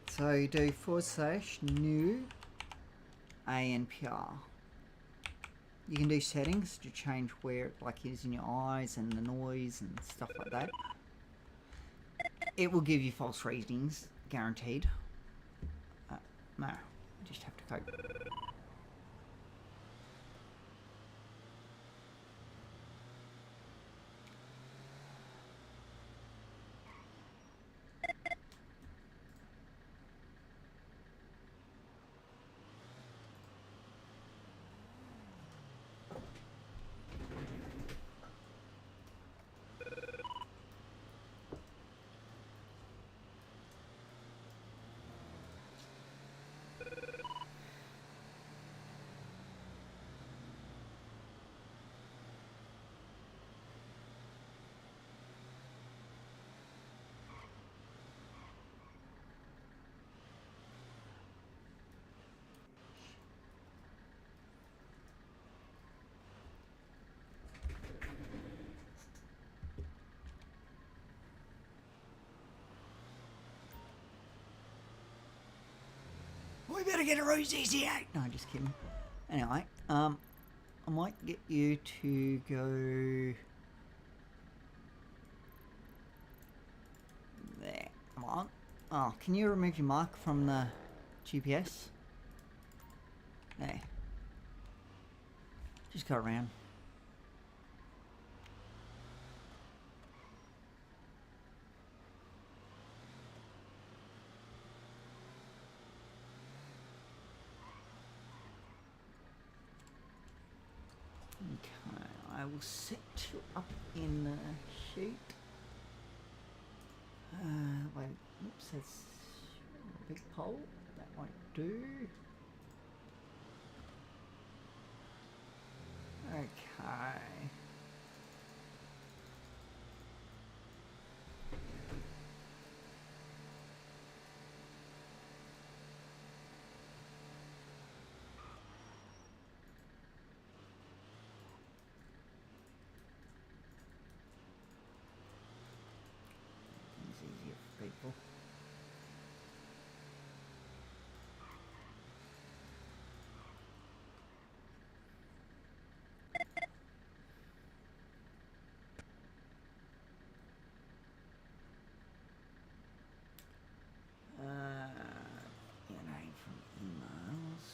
these. So you do /new ANPR. You can do settings to change where it like is in your eyes and the noise and stuff like that. It will give you false readings, guaranteed. No, you just have to cope. we better get a ruse easy out. No, just kidding. Anyway, I might get you to go there. Come on. Oh, can you remove your mark from the GPS? There. Just go around. Okay, I will set you up in the sheet. Wait, oops, that's a big pole. That won't do. Okay. It's easier for people. From emails.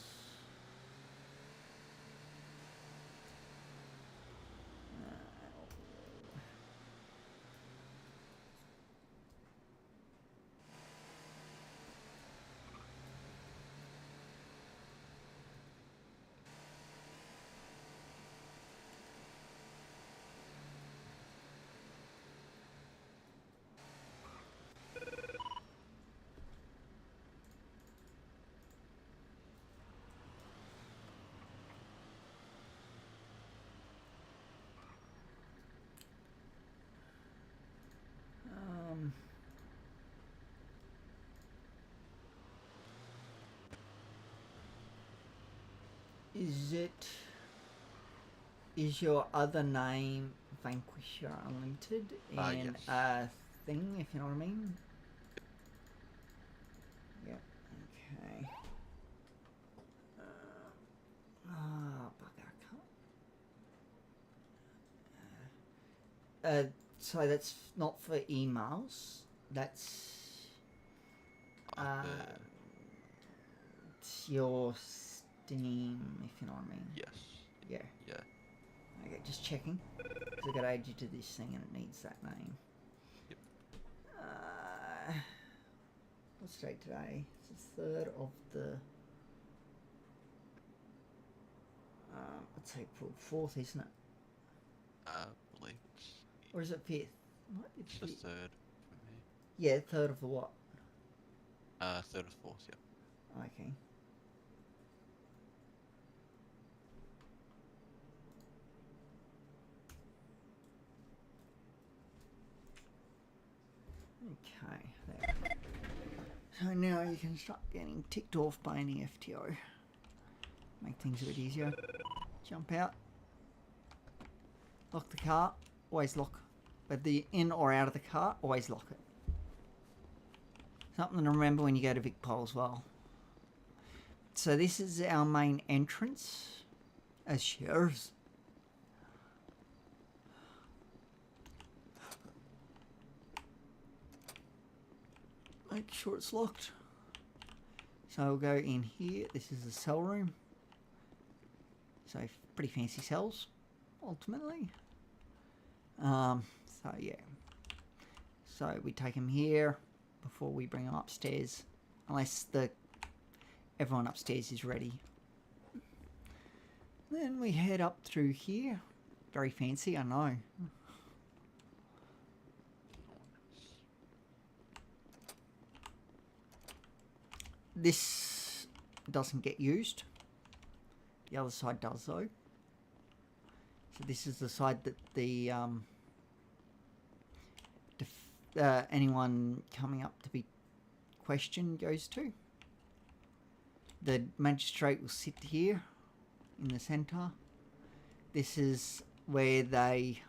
Is your other name Vanquisher Unlimited in Yes. a thing, if you know what I mean? Yep, okay. Bugger, I can't. So that's not for emails. That's it's your Steam, if you know what I mean. Yes. Yeah. Yeah. Okay, just checking. Because I got to add you to this thing and it needs that name. Yep. What's date today? It's the 3rd of the... it's April 4th, isn't it? I believe it's... Or is it 5th? What? It's the 3rd for me. Yeah, 3rd of the what? 3rd or 4th, yeah. Okay. Okay, there. So now you can start getting ticked off by any FTO. Make things a bit easier. Jump out. Lock the car. Always lock. Whether you're in or out of the car, always lock it. Something to remember when you go to VicPol as well. So this is our main entrance as sheriffs. Make sure it's locked. So we'll go in here. This is the cell room. So pretty fancy cells, ultimately. So yeah. So we take them here before we bring them upstairs, unless everyone upstairs is ready. Then we head up through here. Very fancy, I know. This doesn't get used. The other side does though. So this is the side that the anyone coming up to be questioned goes to. The magistrate will sit here in the centre. This is where they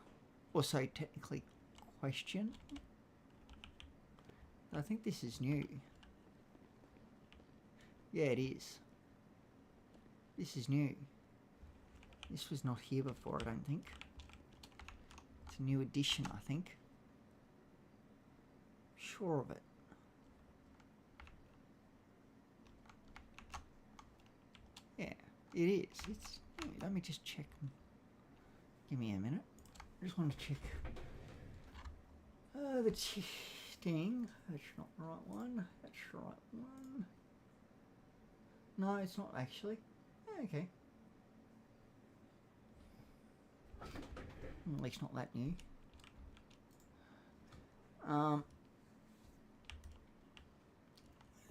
also technically question. I think this is new. Yeah, it is. This is new. This was not here before, I don't think. It's a new edition, I think. Sure of it. Yeah, it is. It's. Let me just check. Give me a minute. I just want to check. The testing. That's not the right one. That's the right one. No, it's not actually. Okay. At least not that new.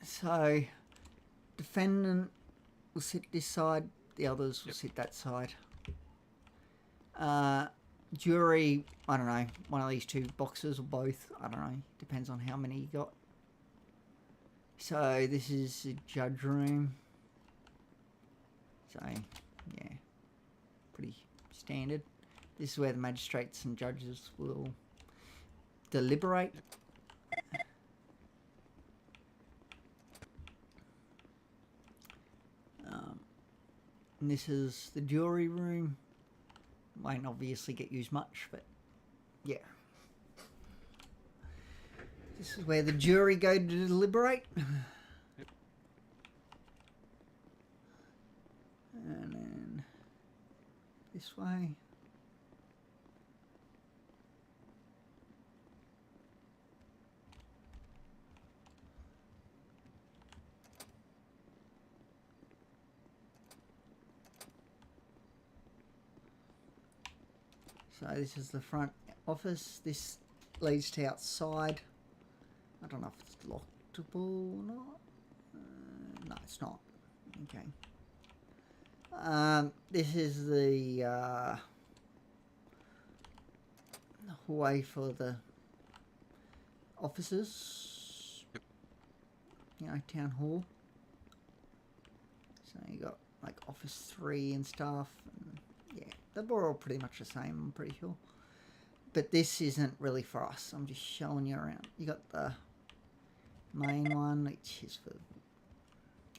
So, defendant will sit this side, the others will sit that side. Jury, I don't know, one of these two boxes or both, I don't know, depends on how many you got. So, this is the judge room. So, yeah, pretty standard. This is where the magistrates and judges will deliberate. And this is the jury room. Won't obviously get used much, but yeah. This is where the jury go to deliberate. And then this way. So this is the front office. This leads to outside. I don't know if it's lockable or not. No, it's not. Okay. This is the hallway for the offices. You know, town hall. So you got like office 3 and stuff. And yeah, they're all pretty much the same, I'm pretty sure. But this isn't really for us. I'm just showing you around. You got the main one, which is for,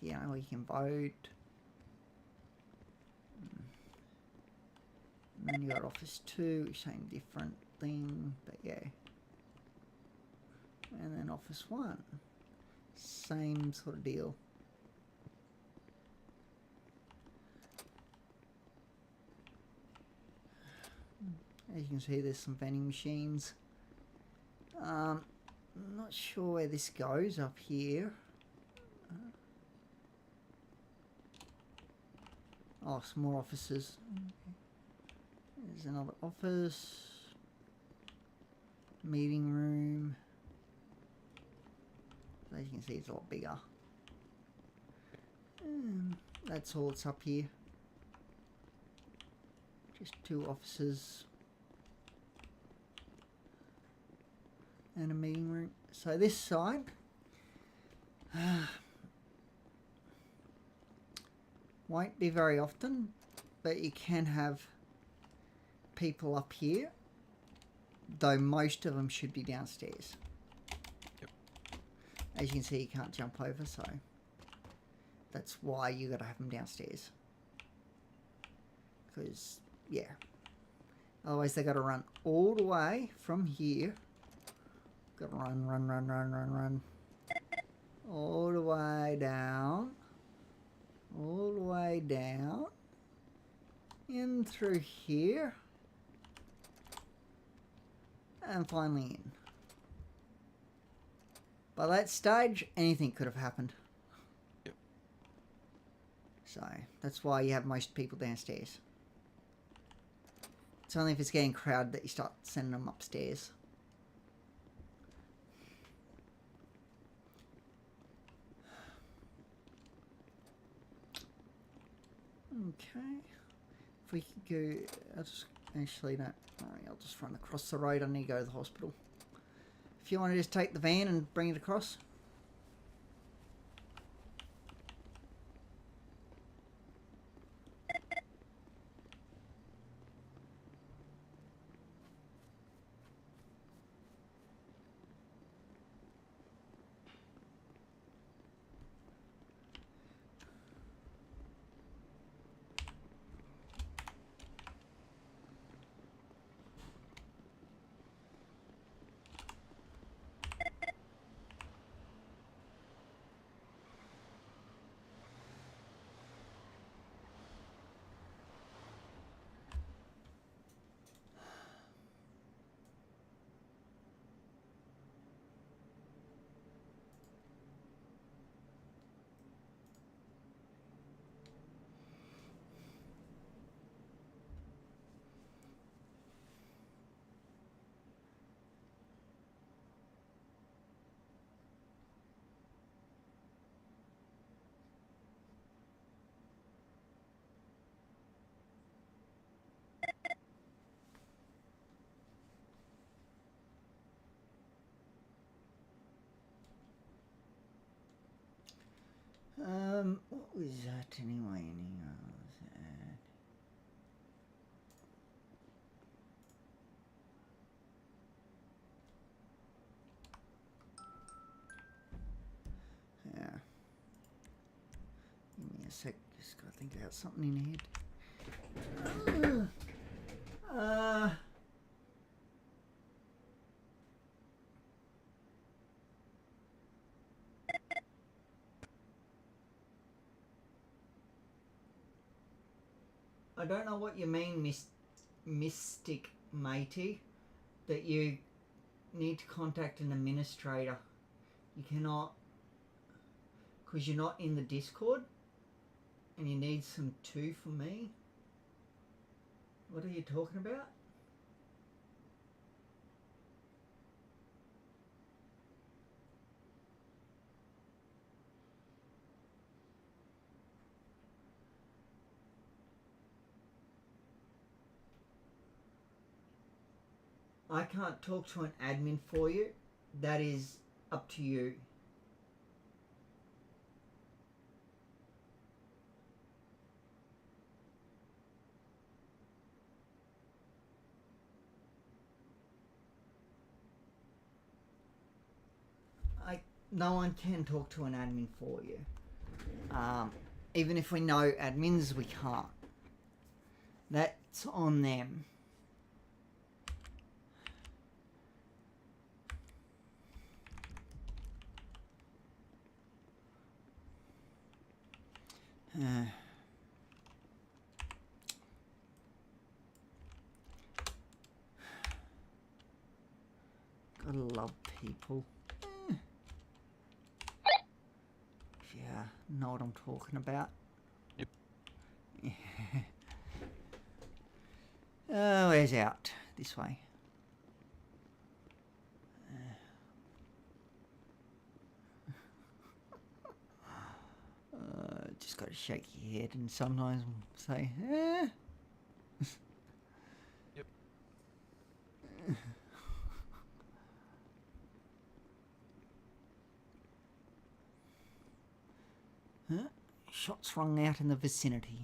you know, where you can vote. And then you got office 2, which same different thing, but yeah. And then office 1, same sort of deal. As you can see, there's some vending machines. I'm not sure where this goes up here. Oh, some more offices. Okay. There's another office. Meeting room. As you can see, it's a lot bigger. That's all that's up here. Just 2 offices. And a meeting room. So this side, won't be very often, but you can have people up here, though most of them should be downstairs. Yep. As you can see, you can't jump over, so that's why you got to have them downstairs. Because, yeah, otherwise they got to run all the way from here. Got to run. All the way down. All the way down. In through here. And finally in. By that stage, anything could have happened. Yep. So, that's why you have most people downstairs. It's only if it's getting crowded that you start sending them upstairs. Okay, if we could go, I'll just, actually no, alright, I'll just run across the road, I need to go to the hospital. If you want to just take the van and bring it across. What was that anyway? Yeah. Give me a sec. Just gotta think about something in here. I don't know what you mean, Mystic Matey, that you need to contact an administrator. You cannot, because you're not in the Discord, and you need some too for me. What are you talking about? I can't talk to an admin for you. That is up to you. No one can talk to an admin for you. Even if we know admins, we can't. That's on them. Gotta love people. Yeah, know what I'm talking about. Yep. Yeah. Where's out? This way. Just got to shake your head and sometimes say, eh. Yep. Huh? Shots rung out in the vicinity.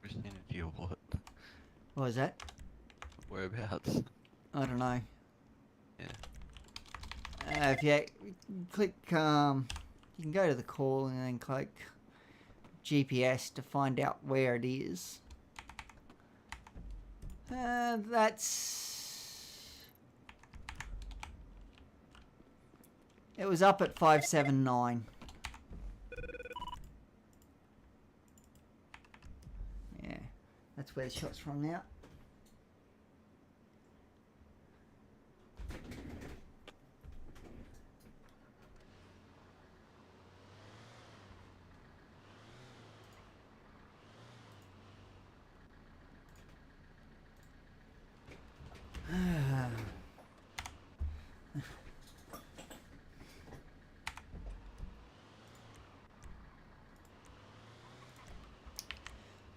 Vicinity of what? What was that? Whereabouts? I don't know. Yeah. If you click, you can go to the call and then click GPS to find out where it is. It was up at 579. Yeah, that's where the shots rung out.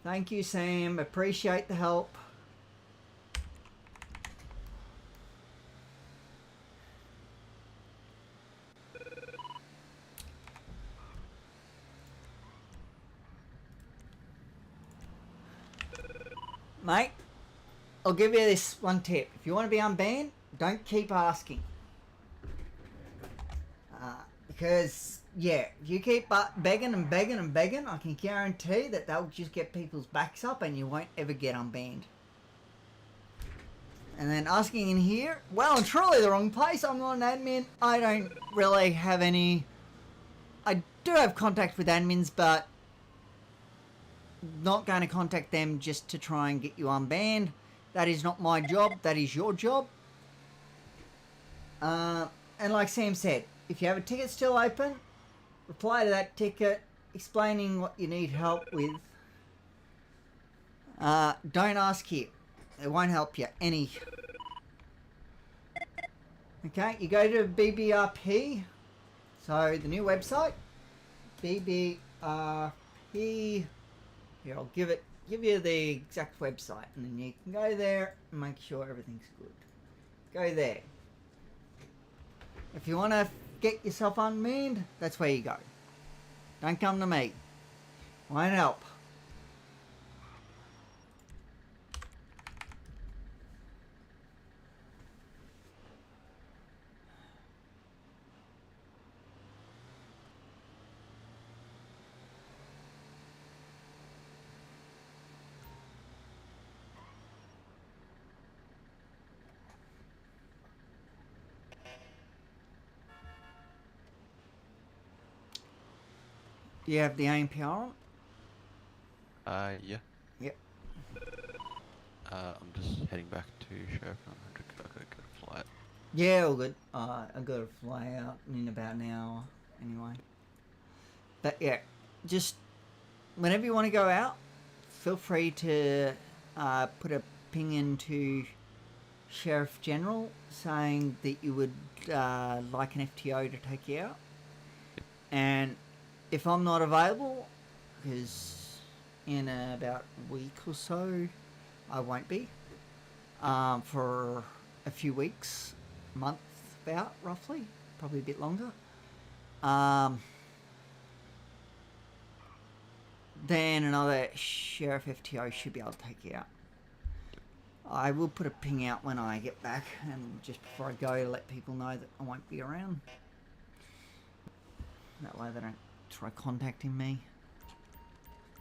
Thank you, Sam. Appreciate the help. Mate, I'll give you this one tip. If you want to be unbanned, don't keep asking. Because, yeah, if you keep begging and begging and begging, I can guarantee that they'll just get people's backs up and you won't ever get unbanned. And then asking in here, well and truly the wrong place. I'm not an admin. I don't really have any... I do have contact with admins, but not going to contact them just to try and get you unbanned. That is not my job. That is your job. And like Sam said, if you have a ticket still open, reply to that ticket explaining what you need help with. Don't ask here. It won't help you any. Okay, you go to BBRP. So the new website, BBRP. Here, I'll give you the exact website, and then you can go there and make sure everything's good. Go there. If you want to get yourself unbanned, that's where you go. Don't come to me. Won't help. Do you have the AMPR on? Yeah. Yep. I'm just heading back to Sheriff. I gotta get a flight. Yeah, all good. I got to fly out in about an hour anyway. But yeah, just whenever you want to go out, feel free to put a ping into Sheriff General saying that you would like an FTO to take you out. And if I'm not available, because in about a week or so I won't be, for a few weeks, month about roughly, probably a bit longer, then another Sheriff FTO should be able to take you out. I will put a ping out when I get back, and just before I go, to let people know that I won't be around. That way they don't try contacting me,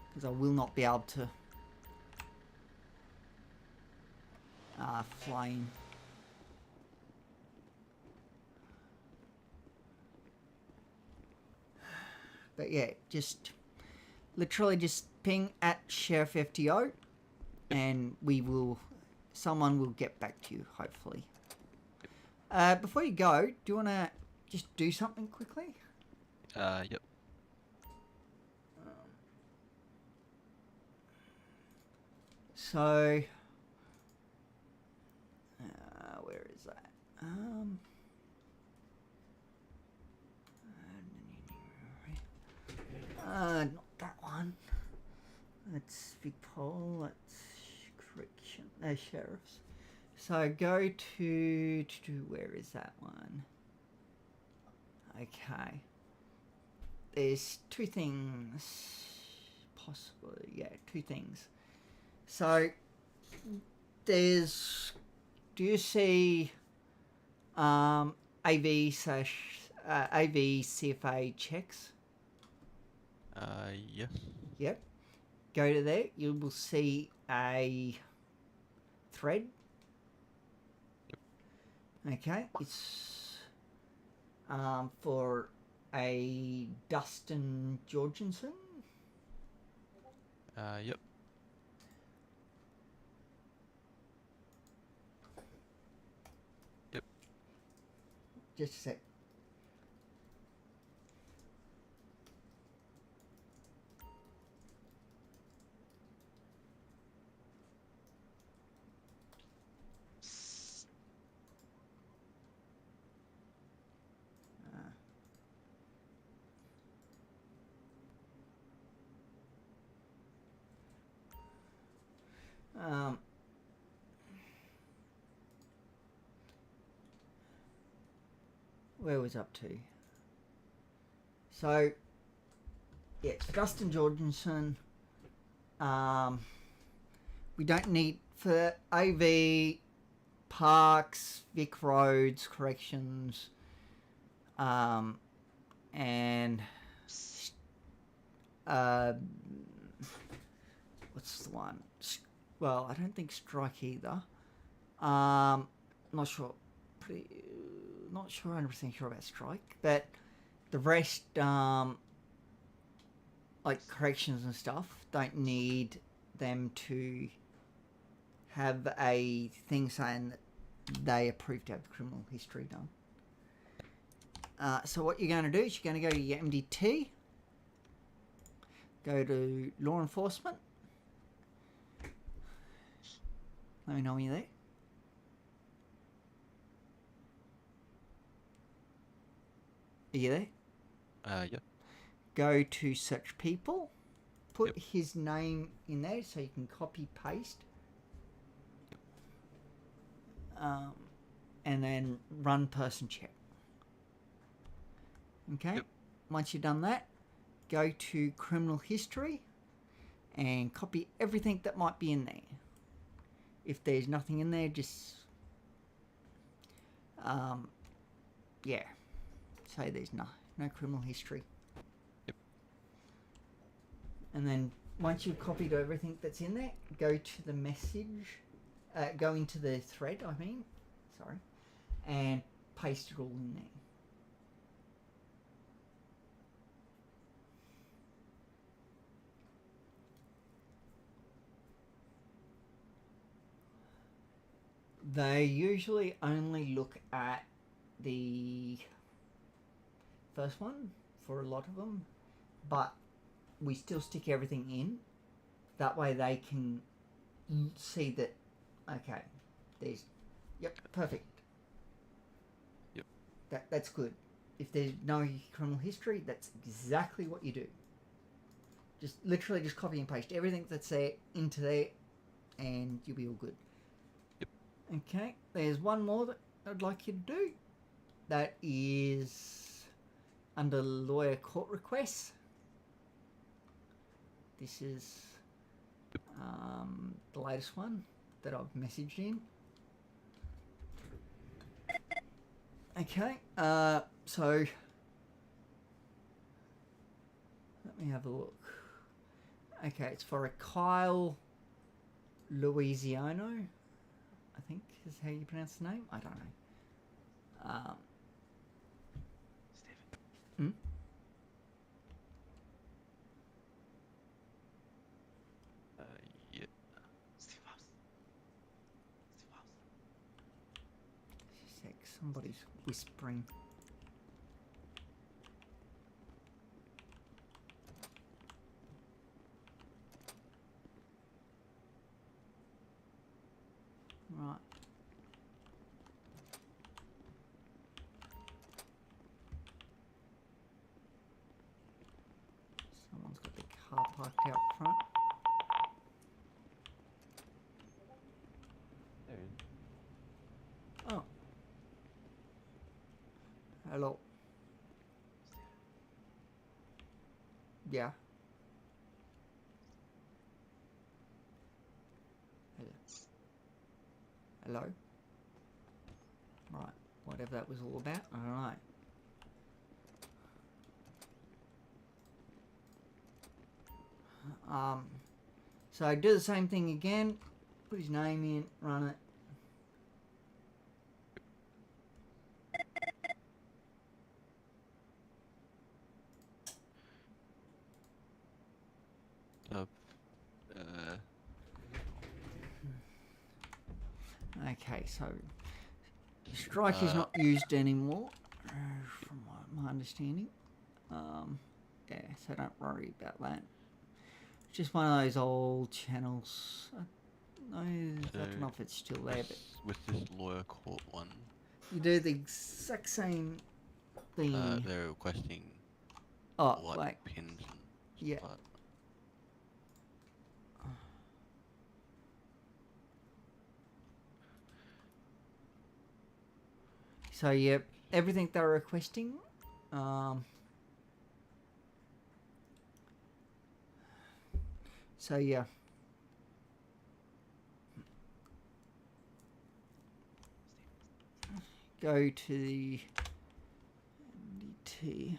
because I will not be able to fly in. But yeah, just literally just ping at Sheriff FTO, and someone will get back to you, hopefully. Before you go, do you want to just do something quickly? Yep. So, where is that? Not that one. That's VicPol. That's correction. Sheriffs. So go to where is that one? Okay. There's two things. Possibly, yeah, two things. So there's. Do you see AV CFA checks? Yes. Yep. Go to there. You will see a thread. Yep. Okay. It's for a Dustin Jorgensen. Yep. Yep. Just a sec. Where was up to? So, yeah, it's Dustin Jorgensen. We don't need for AV, parks, Vic roads, corrections, and what's the one? Well, I don't think strike either. Not sure. Not sure 100% sure about strike, but the rest, like corrections and stuff, don't need them to have a thing saying that they approve to have the criminal history done. So what you're going to do is you're going to go to your MDT, go to law enforcement. Let me know when you're there. Are you there? Yep. Go to search people. Put his name in there so you can copy paste. And then run person check. Okay. Once you've done that, go to criminal history and copy everything that might be in there. If there's nothing in there, just yeah, say there's no criminal history. Yep. And then once you've copied everything that's in there, go to the message, go into the thread, and paste it all in there. They usually only look at the first one for a lot of them, but we still stick everything in. That way they can see that, okay, there's, yep, perfect. Yep. That's good. If there's no criminal history, that's exactly what you do. Just literally just copy and paste everything that's there into there, and you'll be all good. Okay, there's one more that I'd like you to do. That is under lawyer court requests. This is the latest one that I've messaged in. Okay, so let me have a look. Okay, it's for a Kyle Louisiano, I think is how you pronounce the name. I don't know. Stephen. Yeah. Steve House. Steve House. Sec, somebody's whispering. Right. Someone's got the car parked out front. There he is. Oh. Hello. Yeah. Hello? Right, whatever that was all about, I don't know. So I do the same thing again, put his name in, run it. Okay, so strike is not used anymore, from my understanding. Yeah, so don't worry about that. It's just one of those old channels. I don't know if it's still there, but with this lawyer court one, you do the exact same thing. they're requesting like pins and yeah. stuff. So yeah, everything they're requesting. So yeah. Go to the NDT.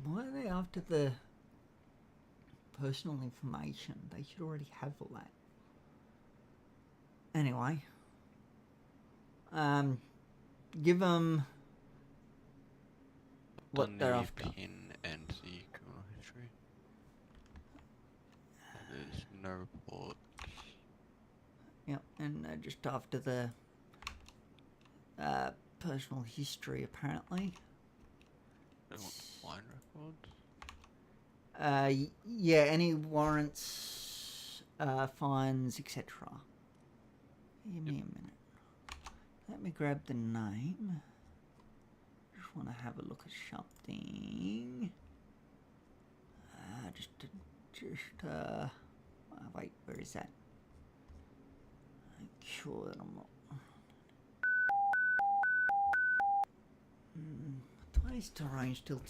Why are they after the personal information? They should already have all that. Anyway, give them what they're after. PIN and the criminal history. There's no report. Yep, and just after the personal history, apparently. They want wine records? Yeah, any warrants, fines, etc. Give me a minute. Let me grab the name. Just want to have a look at something. Wait, where is that? sure that I'm not. Why is Tyrone still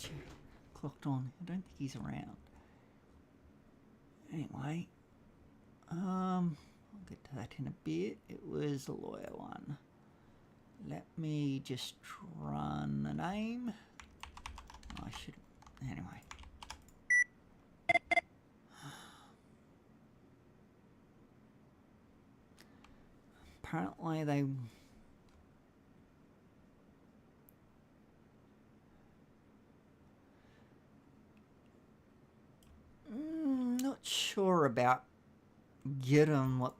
clocked on? I don't think he's around. Anyway, I'll get to that in a bit. It was the lawyer one. Let me just run the name. I should. Anyway. Apparently they. Not sure about getting what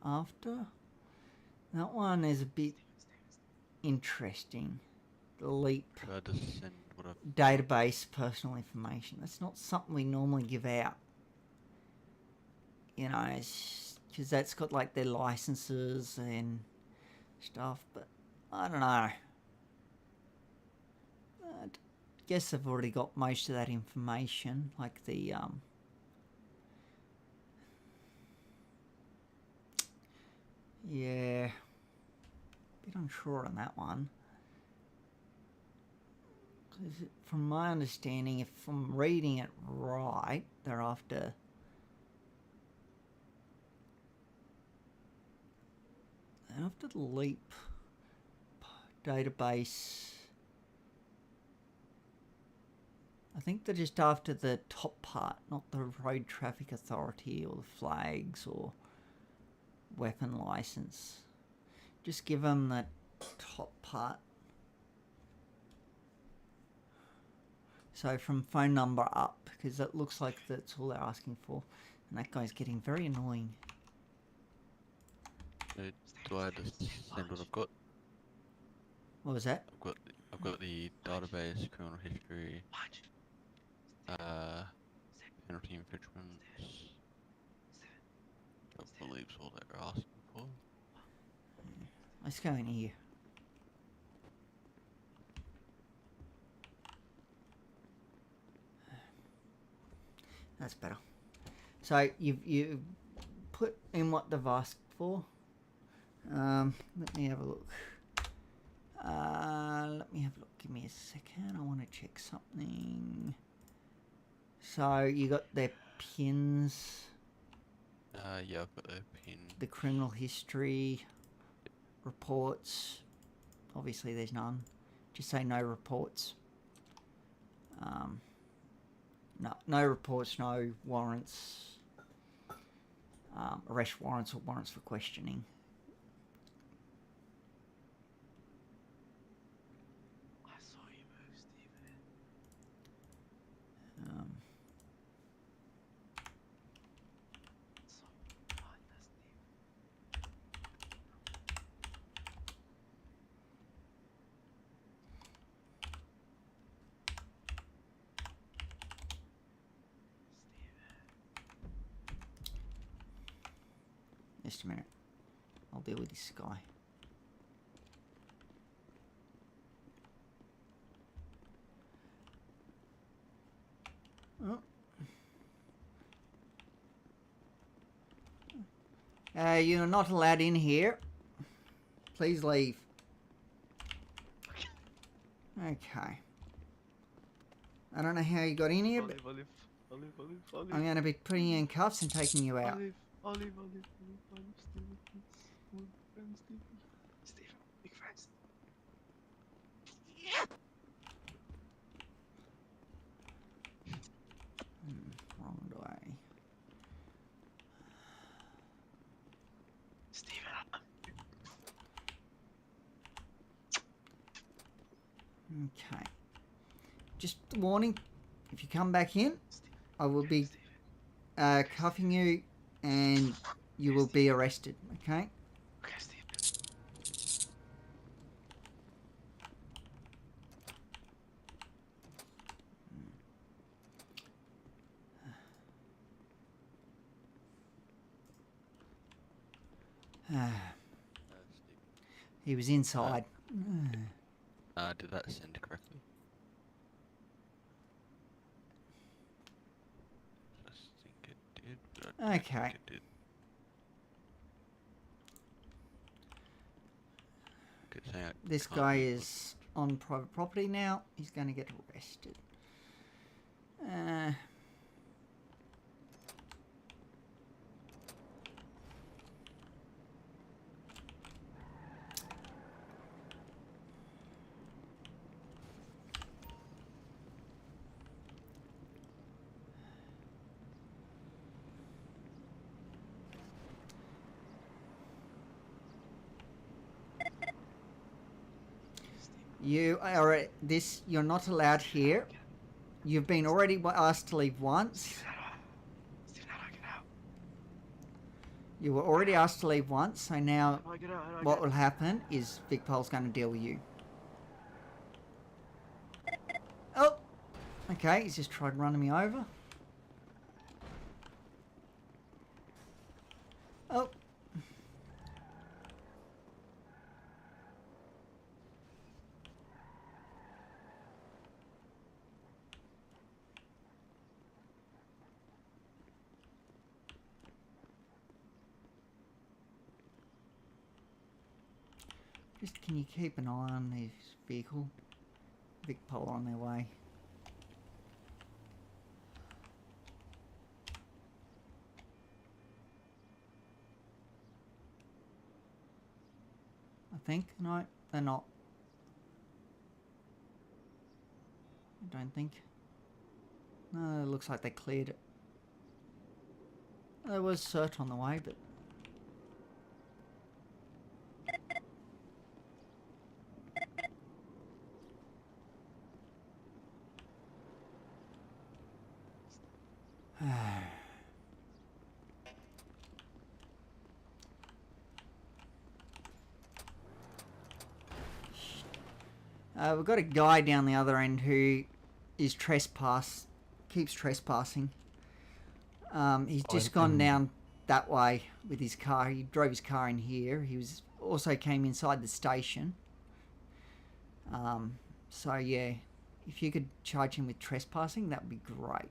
after. That one is a bit interesting. The leap database personal information. That's not something we normally give out. You know, because that's got like their licenses and stuff. But I don't know. I guess I've already got most of that information, like the yeah, bit unsure on that one. 'Cause from my understanding, if I'm reading it right, they're after the leap database. I think they're just after the top part, not the road traffic authority or the flags or weapon license. Just give them that top part. So from phone number up, because it looks like that's all they're asking for. And that guy's getting very annoying. Do I just send what I've got? What was that? I've got the database, criminal history, penalty infringements. I believe it's all they're asking for. Let's go in here. That's better. So you've put in what they've asked for. Let me have a look. Let me have a look. Give me a second. I want to check something. So you got their pins. Yeah, I've got their pin. The criminal history reports. Obviously, there's none. Just say no reports. No reports, no warrants, arrest warrants or warrants for questioning. I saw you move, Stephen. Just a minute. I'll deal with this guy. Oh. You're not allowed in here. Please leave. Okay. I don't know how you got in here, but I'm going to be putting you in cuffs and taking you out. Olive, Stephen, Stephen, big friends. Wrong way. Stephen. Okay. Just a warning, if you come back in, I will be cuffing you and you will be arrested, okay? Okay, Stephen. He was inside. Did that send correctly? I think it did, but I don't think Okay. it did. saying I this can't guy move, is on private property now. He's going to get arrested. You are you're not allowed here. You've been already asked to leave once. You were already asked to leave once, so now what will happen is VicPol's going to deal with you. Oh! Okay, he's just tried running me over. Oh! Just can you keep an eye on this vehicle? VicPol on their way. I think. No, they're not. I don't think. No, it looks like they cleared it. There was search on the way, but... we've got a guy down the other end who is keeps trespassing. He's just gone down that way with his car. He drove his car in here. He also came inside the station. So yeah, if you could charge him with trespassing, that would be great.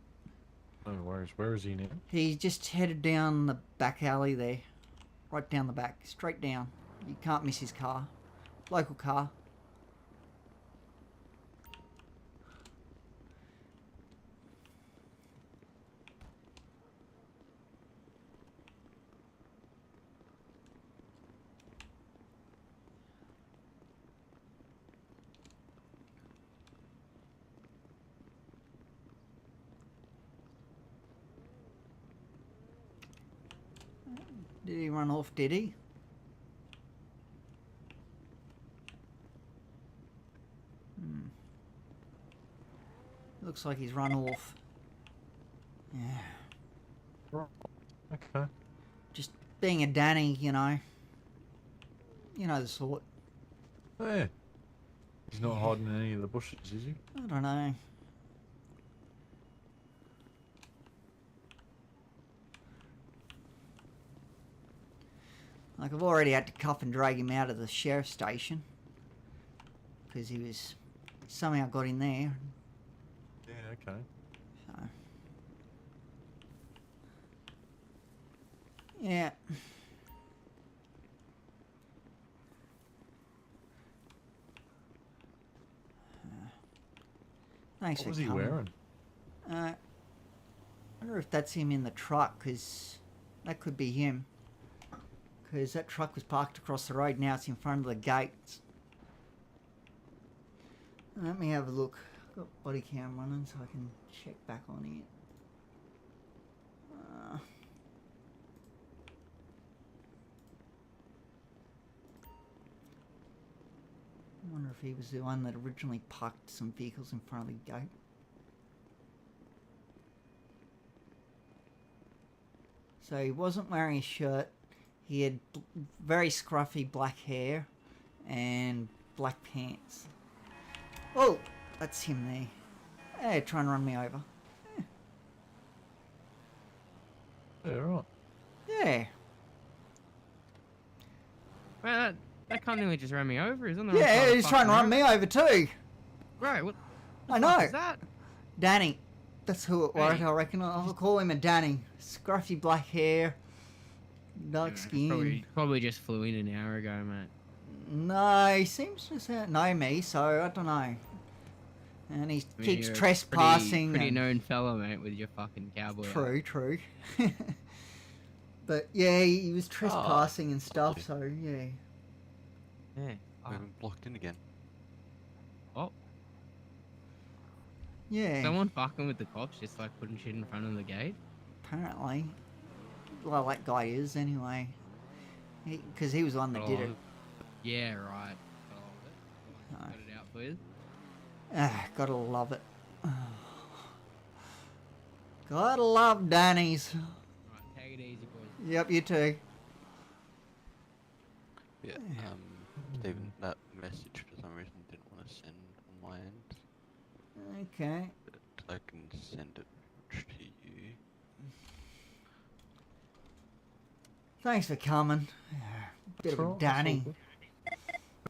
No worries. Where is he now? He just headed down the back alley there. Right down the back. Straight down. You can't miss his car. Local car. Did he run off, did he? Looks like he's run off. Yeah. Okay. Just being a Danny, you know. You know the sort. Yeah. He's not hiding in any of the bushes, is he? I don't know. Like, I've already had to cuff and drag him out of the sheriff's station. Because he was... somehow got in there. Yeah, okay. So... yeah. Thanks what for was he coming. wearing? I wonder if that's him in the truck, because that could be him. Because that truck was parked across the road, now it's in front of the gates. Let me have a look. I've got body cam running so I can check back on it. I wonder if he was the one that originally parked some vehicles in front of the gate. So he wasn't wearing a shirt. He had very scruffy black hair and black pants. Oh, that's him there. Hey, trying to run me over. Yeah, right. Yeah. Well, that can't nearly just ran me over. He's on the wrong Yeah, side he's of trying to fucking run me over too. Right, what I the fuck know. is that? Danny. That's who it was, Hey. I reckon. I'll call him a Danny. Scruffy black hair. Dark skin. Probably just flew in an hour ago, mate. No, he seems to know me, so I don't know. And he I mean, keeps you're a trespassing. Pretty and... known fellow, mate, with your fucking cowboy. True, true. But yeah, he was trespassing and stuff, so yeah. Yeah. We've been blocked in again. Oh. Yeah. Someone fucking with the cops, just like putting shit in front of the gate. Apparently. Well, that guy is anyway. Because he was the one that did it. Yeah, right. Got it out for you. Gotta love it. Gotta love Danny's. Right, take it easy, boys. Yep, you too. Yeah, Stephen, that message for some reason didn't want to send on my end. Okay. But I can send it to you. Thanks for coming. Bit of a Danny. He'll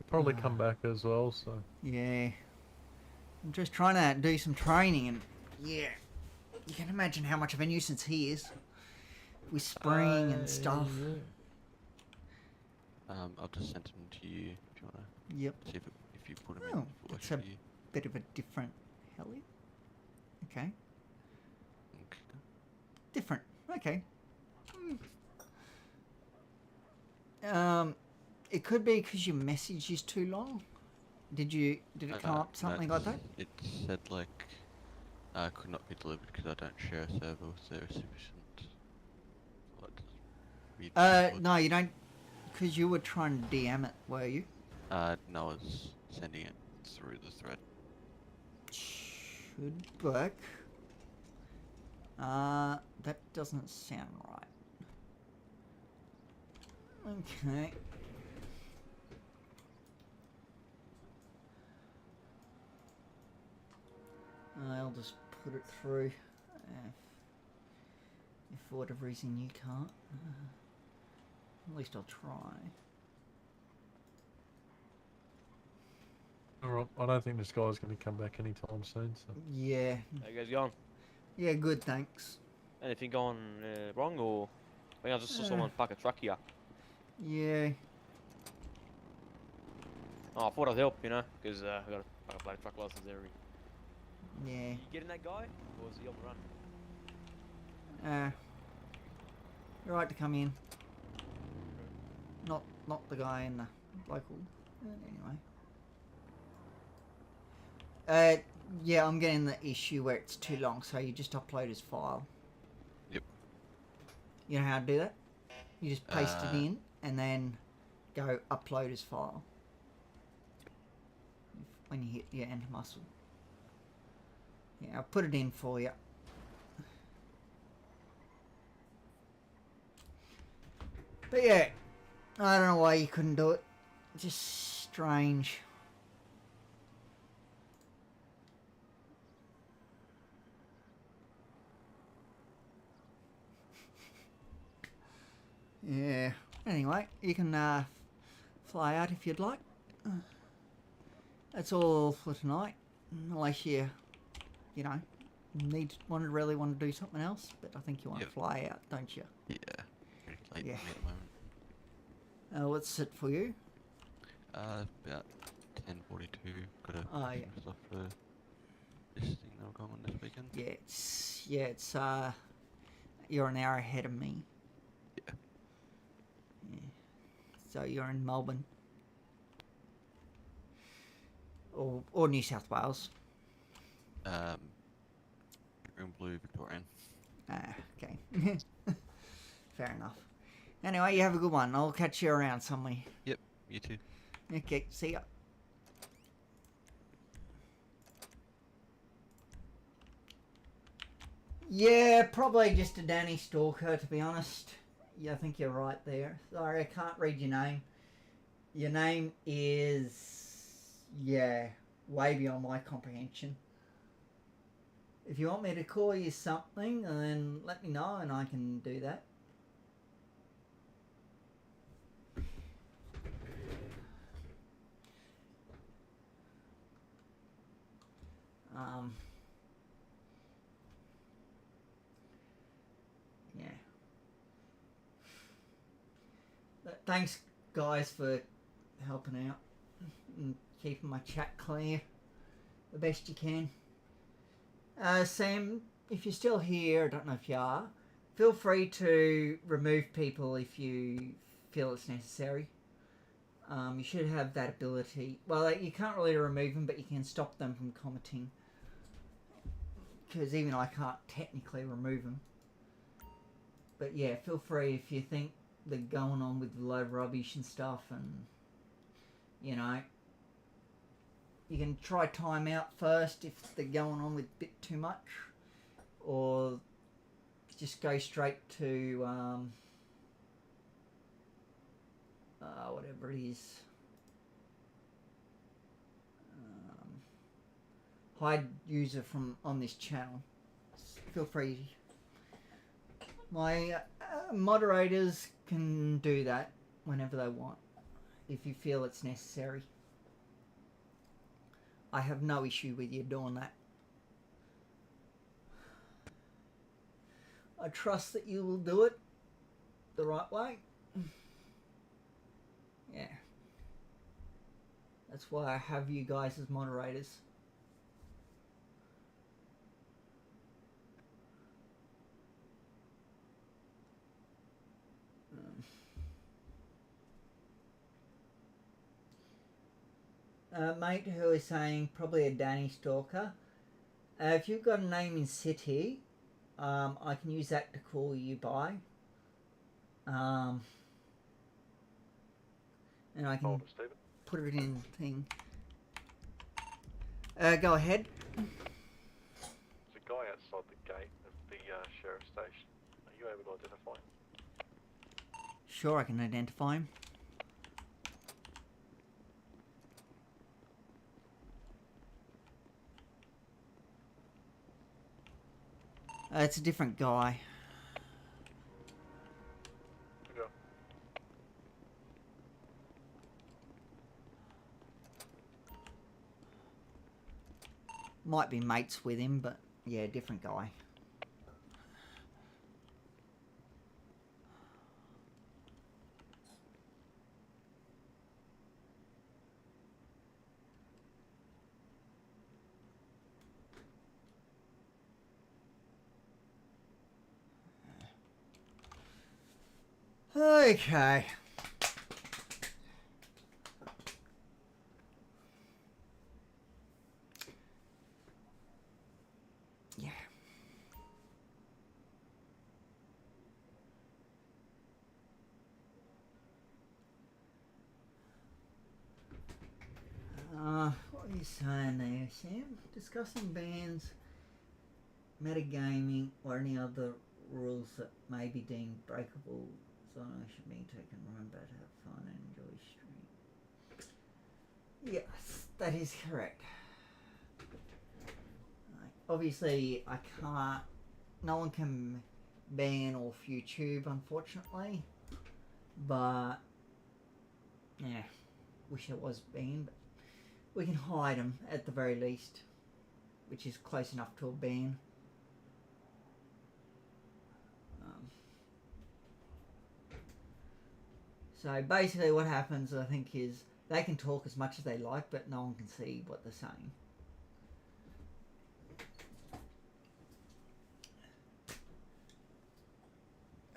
probably come back as well, so. Yeah. I'm just trying to do some training and yeah. You can imagine how much of a nuisance he is. With spraying and stuff. I'll just send them to you if you wanna. Yep. See if you put them Oh, in. it's a bit of a different heli. Okay. Different. Okay. It could be because your message is too long. Did it come up something like that? It said like, could not be delivered because I don't share a server with the sufficient. No, you don't. Because you were trying to DM it, were you? No, I was sending it through the thread. Should work. That doesn't sound right. Okay. I'll just put it through. If for whatever reason you can't, at least I'll try. Alright, I don't think this guy's going to come back anytime soon, so. Yeah. How you guys going? Yeah, good, thanks. Anything going wrong, or I think I just saw someone park a truck here. Yeah. Oh, I thought I'd help, you know, because I got a bloody truck license every. Yeah. You getting that guy, or is he on the run? You're right to come in. Not the guy in the local. Anyway. Yeah, I'm getting the issue where it's too long, so you just upload his file. Yep. You know how to do that? You just paste it in and then go upload his file. When you hit your enter muscle. Yeah, I'll put it in for you. But yeah, I don't know why you couldn't do it. Just strange. Yeah. Anyway, you can fly out if you'd like. That's all for tonight. Unless you know, really want to do something else. But I think you want to fly out, don't you? Yeah. Late Yeah. at the moment. What's it for you? About 10:42. Got a Oh, few yeah. stuff for this thing that'll go on this weekend. Yeah, it's you're an hour ahead of me. Yeah. So you're in Melbourne. Or New South Wales. Green Blue Victorian. Okay. Fair enough. Anyway, you have a good one. I'll catch you around somewhere. Yep, you too. Okay, see ya. Yeah, probably just a Danny Stalker, to be honest. Yeah, I think you're right there. Sorry, I can't read your name. Your name is... yeah, way beyond my comprehension. If you want me to call you something, then let me know and I can do that. Yeah. But thanks, guys, for helping out and keeping my chat clear the best you can. Sam, if you're still here, I don't know if you are, feel free to remove people if you feel it's necessary. You should have that ability. Well, you can't really remove them, but you can stop them from commenting. Because even I can't technically remove them. But yeah, feel free if you think they're going on with a load of rubbish and stuff, and you know, you can try timeout first if they're going on with a bit too much, or just go straight to whatever it is. Hide user from on this channel. Feel free. My moderators can do that whenever they want, if you feel it's necessary. I have no issue with you doing that. I trust that you will do it the right way. Yeah. That's why I have you guys as moderators. Mate who is saying probably a Danny stalker. If you've got a name in city, I can use that to call you by. And I can put it in thing. Go ahead. There's a guy outside the gate of the sheriff's station. Are you able to identify him? Sure, I can identify him. It's a different guy. Okay. Might be mates with him, but yeah, different guy. Okay. Yeah. What are you saying there, Sam? Discussing bans, metagaming, or any other rules that may be deemed breakable. So I should be taken. Remember to have fun and enjoy stream. Yes, that is correct. Obviously, I can't. No one can ban off YouTube, unfortunately. But yeah, wish it was banned. But we can hide them at the very least, which is close enough to a ban. So basically what happens, I think, is they can talk as much as they like, but no one can see what they're saying.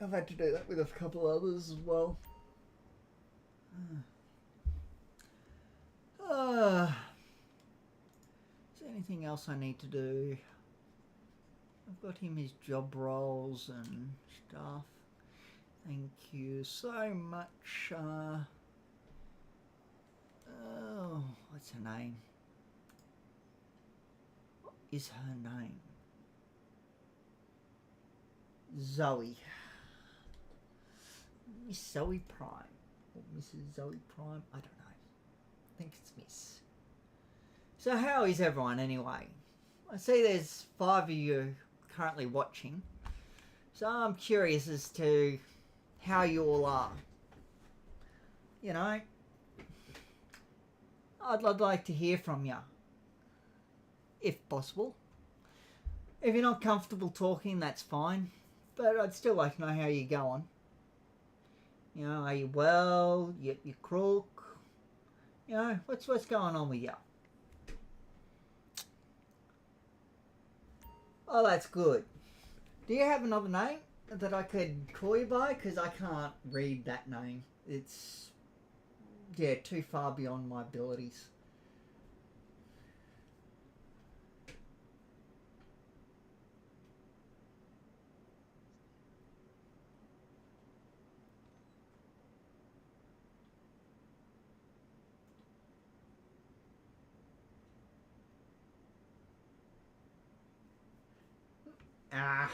I've had to do that with a couple others as well. Is there anything else I need to do? I've got him his job roles and stuff. Thank you so much. Oh, what's her name? What is her name? Zoe. Miss Zoe Prime. Or Mrs. Zoe Prime. I don't know. I think it's Miss. So how is everyone anyway? I see there's 5 of you currently watching. So I'm curious as to how you all are. You know, I'd like to hear from you, if possible. If you're not comfortable talking, that's fine, but I'd still like to know how you're going. You know, are you well? You crook? You know, what's going on with you? Oh, that's good. Do you have another name that I could call you by? Because I can't read that name. It's, yeah, too far beyond my abilities. Ah.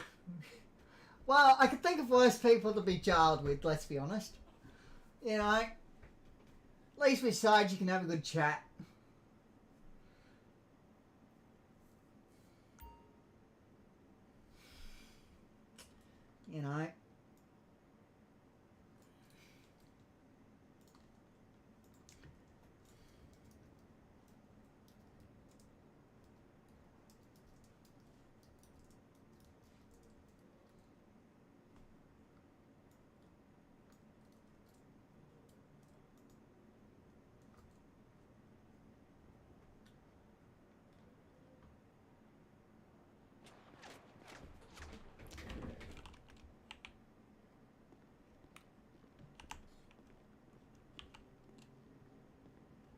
Well, I could think of worse people to be jailed with, let's be honest. You know, at least with Sarge you can have a good chat. You know.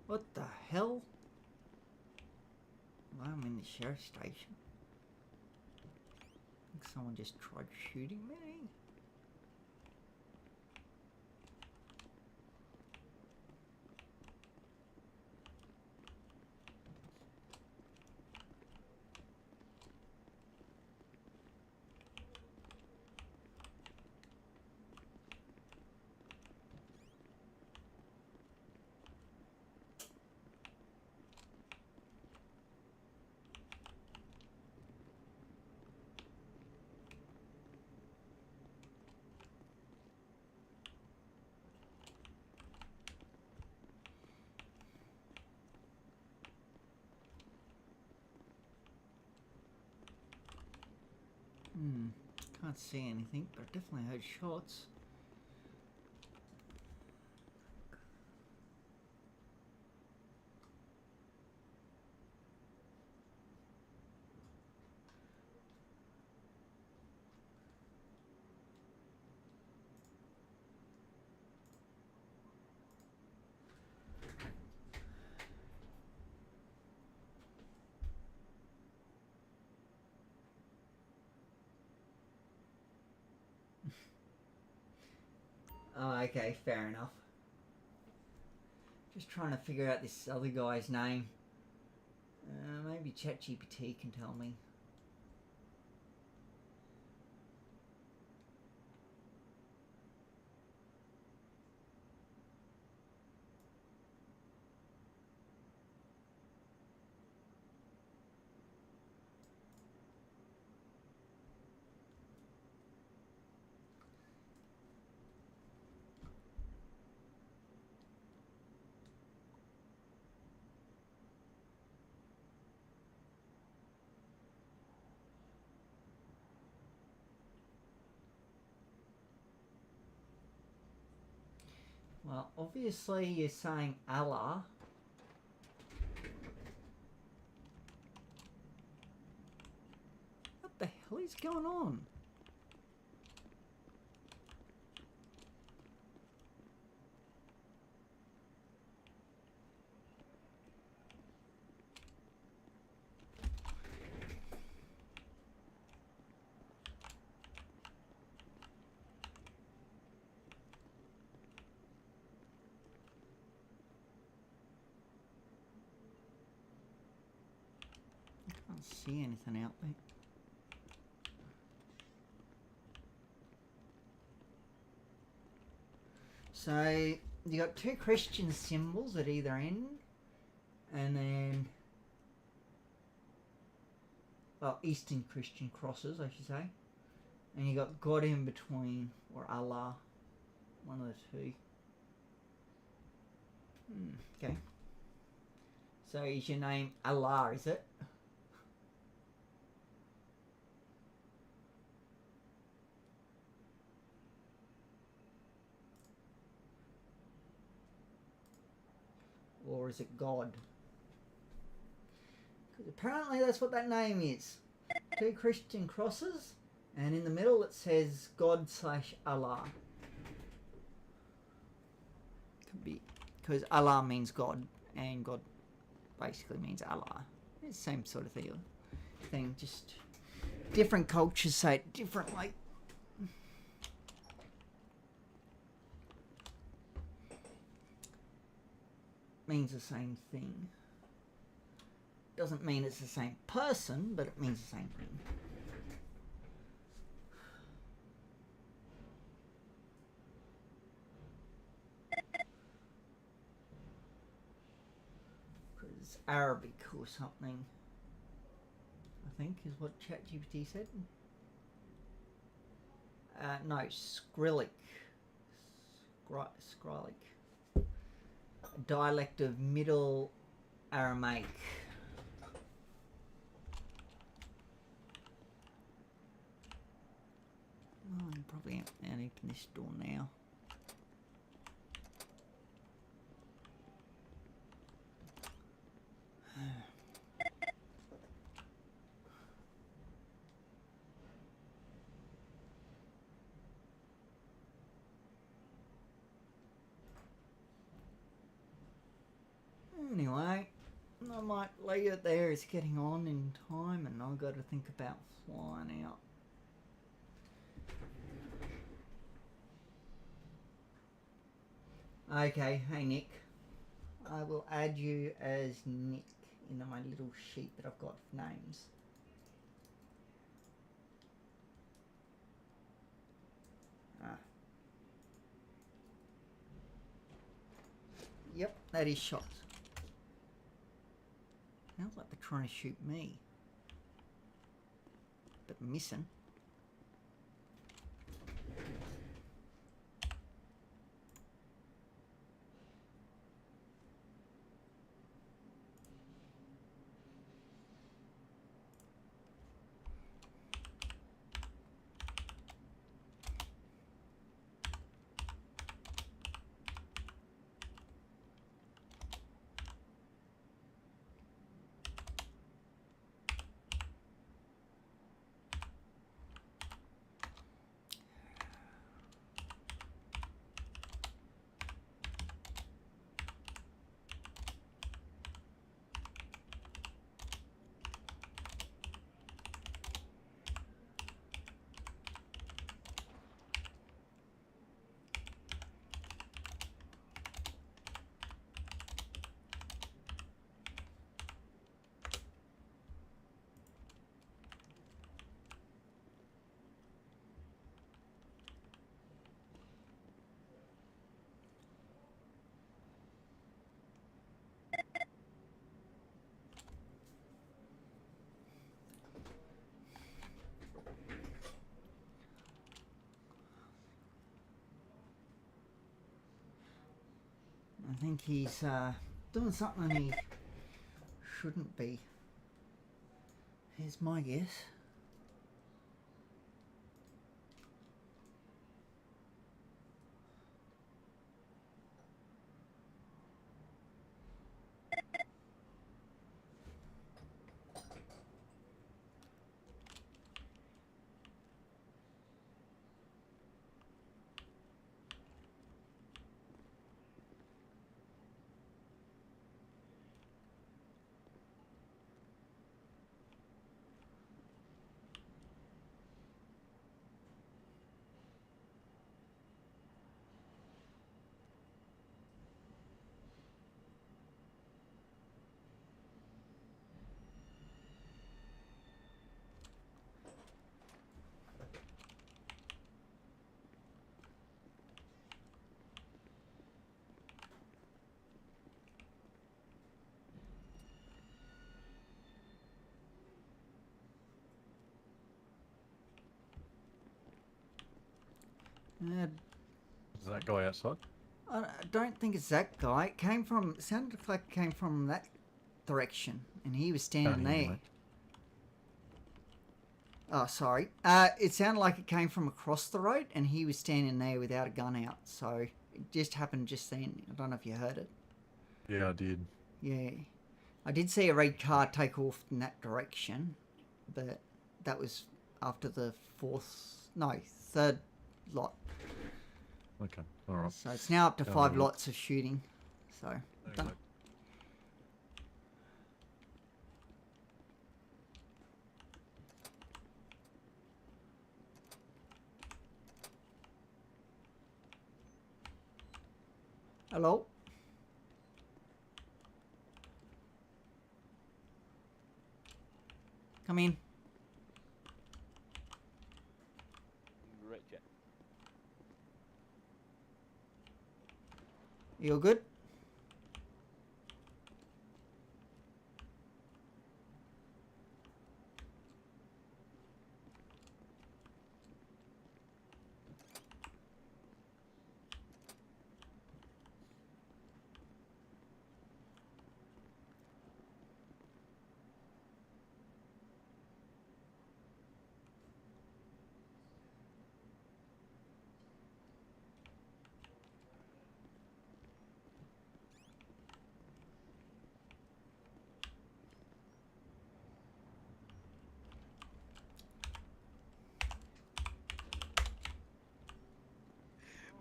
What the hell? I'm in the sheriff's station. I think someone just tried shooting me. Can't see anything, but I definitely heard shots. Oh, okay, fair enough. Just trying to figure out this other guy's name. Maybe ChatGPT can tell me. Well, obviously you're saying Allah. What the hell is going on? Can't see anything out there. So you got two Christian symbols at either end, and then, well, Eastern Christian crosses, I should say, and you got God in between, or Allah, one of the two. Okay. So is your name Allah, is it? Or is it God? Because apparently that's what that name is. 2 Christian crosses, and in the middle it says God/Allah. Could be because Allah means God, and God basically means Allah. It's the same sort of thing, just different cultures say it differently. Means the same thing. Doesn't mean it's the same person, but it means the same thing. Because Arabic or something, I think, is what ChatGPT said. No, Skrilic. Skrilic. A dialect of Middle Aramaic. Oh, I'm probably out and open this door now. Anyway, I might leave it there. It's getting on in time, and I've got to think about flying out. Okay, hey Nick. I will add you as Nick in my little sheet that I've got for names. Yep, that is shots. Sounds like they're trying to shoot me. But missing. I think he's doing something he shouldn't be. Here's my guess. Is that guy outside? I don't think it's that guy. It came from, sounded like it came from that direction, and he was standing there. Anyway. Oh, sorry. It sounded like it came from across the road, and he was standing there without a gun out. So it just happened just then. I don't know if you heard it. Yeah, I did. Yeah. I did see a red car take off in that direction, but that was after the third lot. Okay, all right. So it's now up to I'll 5 have a look. lots of shooting. So, done. Okay. Hello? Come in. Right, Jack. You all good?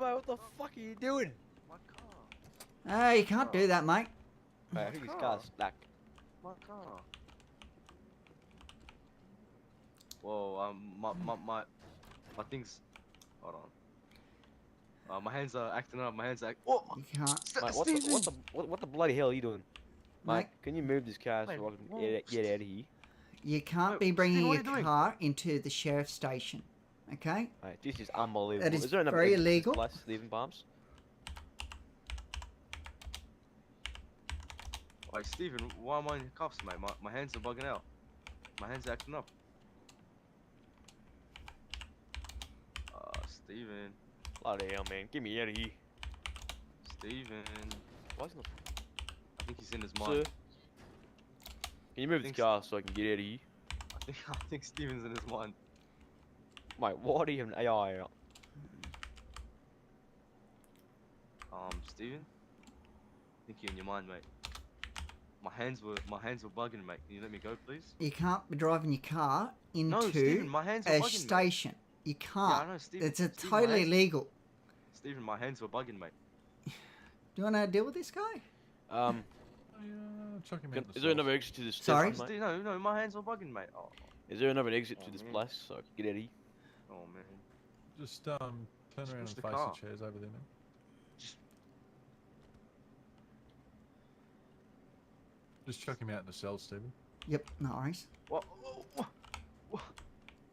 Mate, what the fuck are you doing? My car. Hey, you can't do that, mate. Mate, I think this car's stuck. My car. Whoa, my things. Hold on. My hands are acting up. My hands are. Oh, You can't. Mate, what the bloody hell are you doing? Mate, can you move this car so I can get out of here? You can't be bringing your car into the sheriff's station. Okay? Mate, this is unbelievable. That is there another very exit to this illegal. place, Stephen Palmes? Wait, Stephen, why am I in cuffs, mate? My hands are bugging out. My hands are acting up. Stephen. Bloody hell, man. Get me out of here. Stephen. Why is not... I think he's in his mind. Sir? Can you move this car so I can get out of here? I think Stephen's in his mind. Mate, why do you have an AI out? Stephen? I think you're in your mind, mate. My hands were bugging, mate. Can you let me go, please? You can't be driving your car into No, Stephen, my hands were a bugging, station. You can't. Yeah, I know, Stephen. It's Stephen, totally my hands- illegal. Stephen, my hands were bugging, mate. Do you want to deal with this guy? Chuck him out the Is there cells. another exit to this Sorry? place, mate? No, my hands were bugging, mate. Oh, Is there another exit to this man. place so I can get out of here? oh man. Just turn around push and the face car. the chairs over there, man. Just chuck him out in the cell, Stephen. Yep, no worries. What?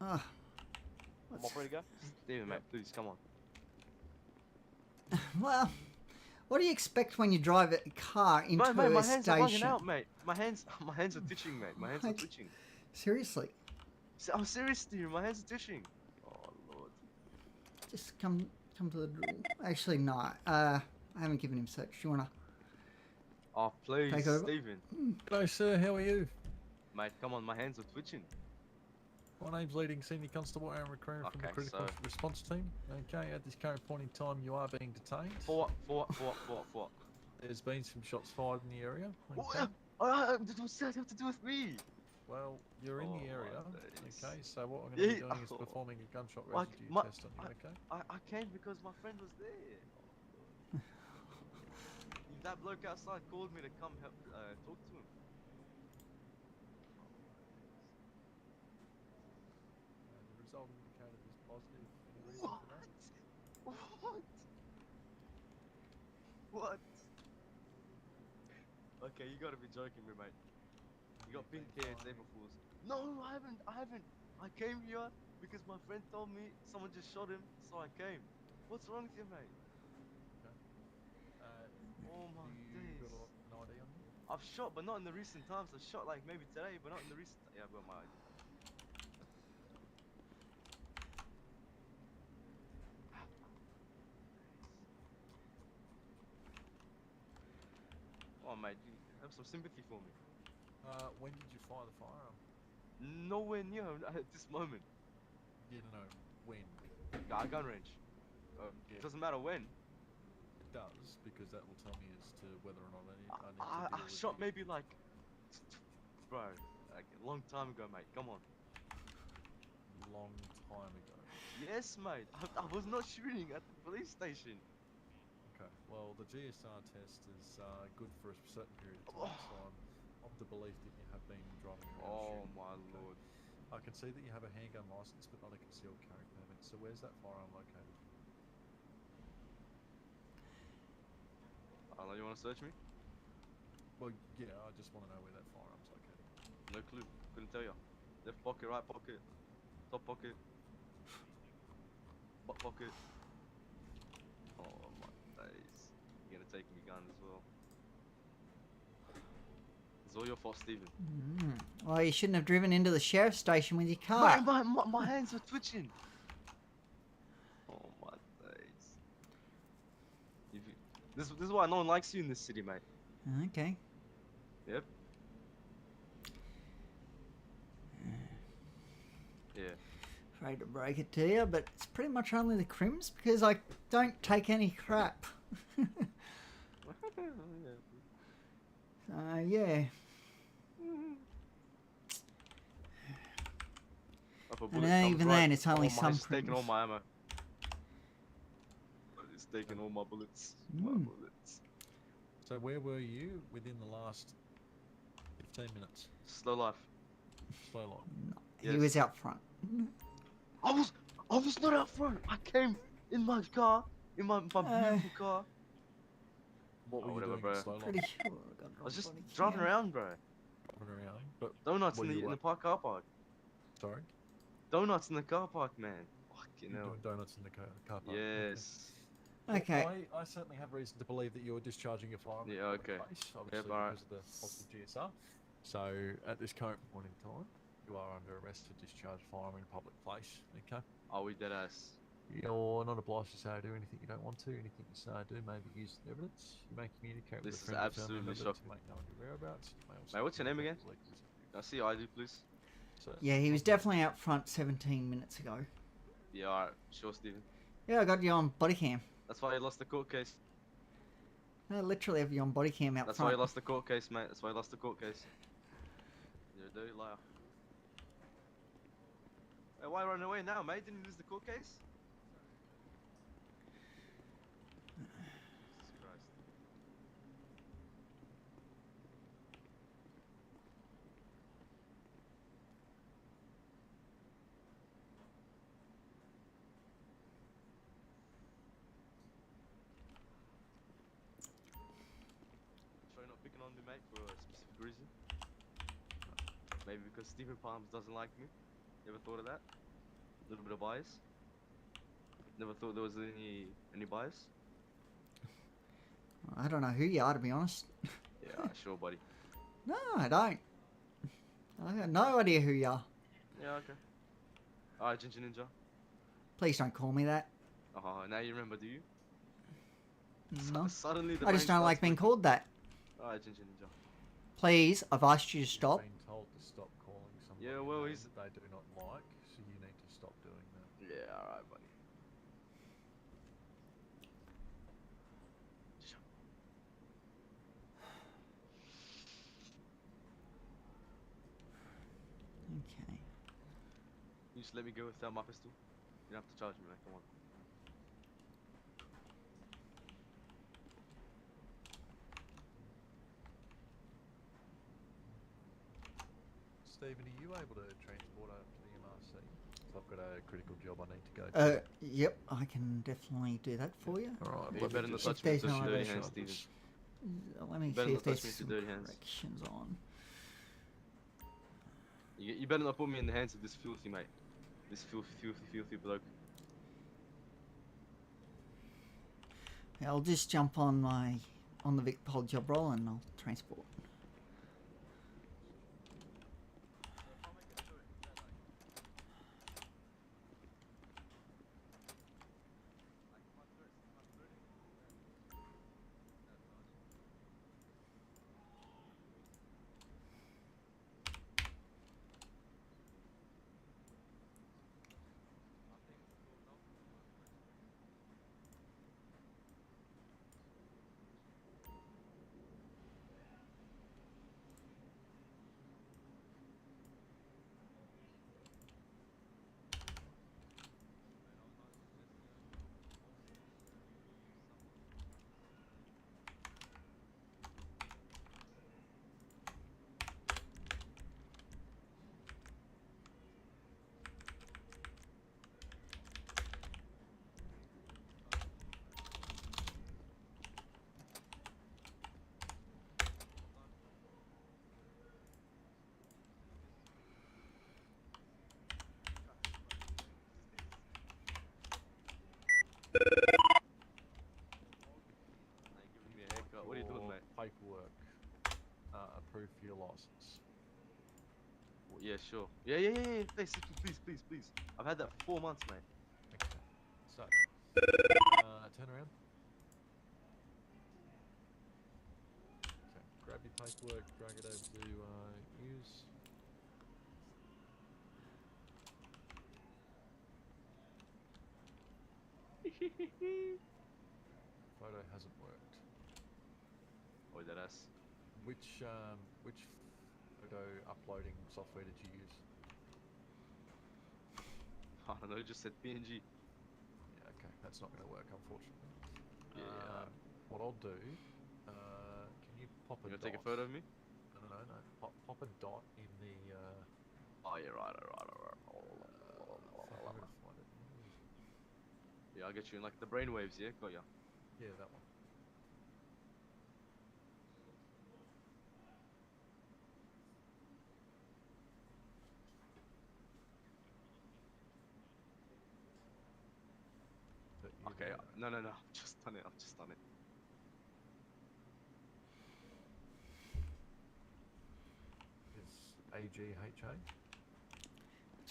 Ah, Am I free to go? Stephen, mate, please, come on. well, what do you expect when you drive a car into Mate, my a hands are bugging station? out, mate. My hands are twitching, mate. My hands are Like- twitching. Seriously, I'm serious, Stephen. My hands are twitching. Oh lord. just come to the door. Actually, no. I haven't given him search. You wanna? Oh please, Take over. Stephen. Hello, sir. How are you? Mate, come on. My hands are twitching. My name's Leading Senior Constable Aaron McCrane from the Okay, Critical so- Response Team. Okay, at this current point in time, you are being detained. For what? There's been some shots fired in the area. What Okay. does that have to do with me? Well, you're in Oh, the area. my days. Okay, so what I'm going to be Yeah, doing is oh. performing a gunshot Like, residue test on you. Okay. I came because my friend was there. That bloke outside called me to come help talk to him. The result indicated is positive. Any reason for that? What? Okay, you gotta be joking me, mate. You got pink hair and saber fools. No, I haven't. I came here because my friend told me someone just shot him, so I came. What's wrong with you, mate? Oh my days. You got an ID on you? I've shot, but not in the recent times. I've shot like maybe today, but not in the recent. Yeah, I've got my ID. Oh mate, you have some sympathy for me. When did you fire the firearm? Nowhere near at this moment. Yeah, no, when? Gun range. It doesn't matter when. does, because that will tell me as to whether or not I need to I deal with shot you. maybe like, bro, like a long time ago, mate. Come on. Long time ago. Yes, mate. I was not shooting at the police station. Okay. Well, the GSR test is good for a certain period of time, so I'm of the belief that you have been driving around Oh shooting. my Okay. lord. I can see that you have a handgun license, but not a concealed carry permit. So where's that firearm located? I don't know, you want to search me? Well, yeah, I just want to know where that firearm's located. No clue. Couldn't tell you. Left pocket, right pocket, top pocket, butt pocket. Oh my days. You're gonna take me gun as well. It's all your fault, Stephen. Well, you shouldn't have driven into the sheriff's station with your car. My hands are twitching. Oh my days. This is why no one likes you in this city, mate. Okay. Yep. Yeah. Afraid to break it to you, but it's pretty much only the crims because I don't take any crap. So, yeah. And then even then, it's only some It's taking all crims. my ammo. It's taking all my bullets. My bullets. So where were you within the last 15 minutes? Slow life. Slow life. He was out front. I was not out front. I came in my car, in my beautiful car. What were you whatever, doing bro. in slow life? Pretty sure I got I was just body driving cam. around, bro. Driving around, but Donuts were in you the park car park. Sorry? Donuts in the car park, man. Fucking You're hell. doing donuts in the car park. Yes. Okay. I certainly have reason to believe that you're discharging your firearm in Yeah, public okay. place, obviously Yep, alright. because of the positive GSR. So at this current point in time, you are under arrest for discharge firearm in a public place. Okay. Are we dead ass? You're not obliged to say or do anything you don't want to. Anything you say or do may be used as evidence. You may communicate with This a is friend or family absolutely member to shocking. make known your whereabouts. You may also Mate, what's your name again? communicate with Can I see your ID, please? So, Yeah, he was definitely out front 17 minutes ago. Yeah, alright. Sure, Stephen. Yeah, I got you on body cam. That's why you lost the court case. I literally have you on body cam out That's why front. you lost the court case, mate. That's why you lost the court case. You're a dirty liar. Hey, why run away now, mate? Didn't you lose the court case? Jesus Christ. Sure you're not picking on me, mate, for a specific reason? Maybe because Stephen Palmes doesn't like me? You ever thought of that? A little bit of bias? Never thought there was any bias? I don't know who you are, to be honest. Yeah, sure, buddy. No, I don't. I got no idea who you are. Yeah, okay. Alright, Ginger Ninja. Please don't call me that. Oh, now you remember, do you? No. Suddenly the I just brain don't like starts being working. called that. Alright, Ginger Ninja. Please, I've asked you to stop. You've been told to stop calling somebody Yeah, a well, name he's... that they do not like, so you need to stop doing that. Yeah, alright, buddy. Okay. You just let me go without my pistol? You don't have to charge me, man. Come on. Stephen, are you able to transport up to the MRC? So I've got a critical job I need to go to. Yep, I can definitely do that for you. Alright, You better not touch me with your dirty hands, Steven. Let me Better see not if there's touch me with some your dirty hands. corrections on. You better not put me in the hands of this filthy mate. This filthy bloke. Yeah, I'll just jump on the VicPol job role and I'll transport. license. Well, yeah, sure. Yeah. Please, please. I've had that for 4 months, mate. Okay. So, turn around. Okay. Grab your paperwork, drag it over to use. Photo hasn't worked. Oh, that ass. Which photo uploading software did you use? I don't know, just said PNG. Yeah, okay, that's not going to work, unfortunately. Yeah. What I'll do, can you pop a You dot? gonna take a photo of me? No. Pop a dot in the. Oh, yeah, right. Fuck, I'm gonna find it. Yeah, I'll get you in like the brainwaves, yeah? Got ya. Yeah, that one. Okay, no. I've just done it. It's AGHA.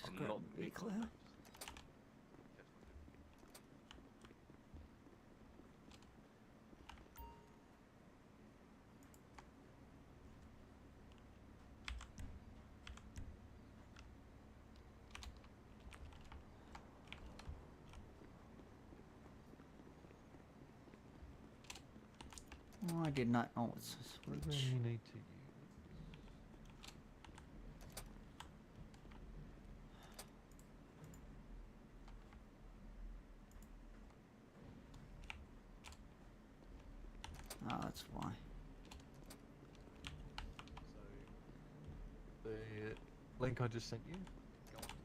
I'm not vehicle. Oh, I did not know it's a Then switch. you need to use. Oh, that's why. So, the link I just sent you. Go on to that.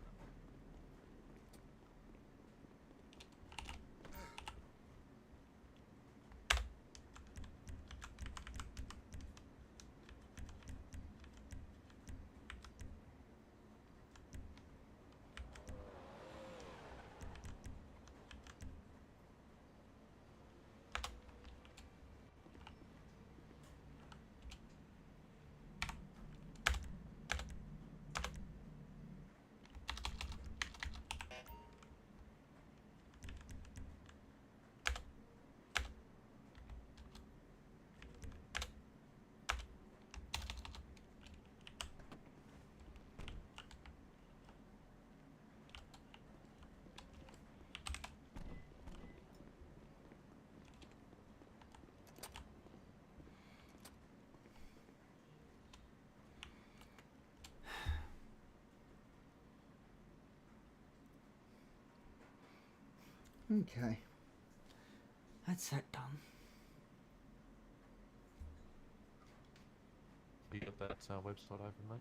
Okay. That's that done. You got that website open, mate?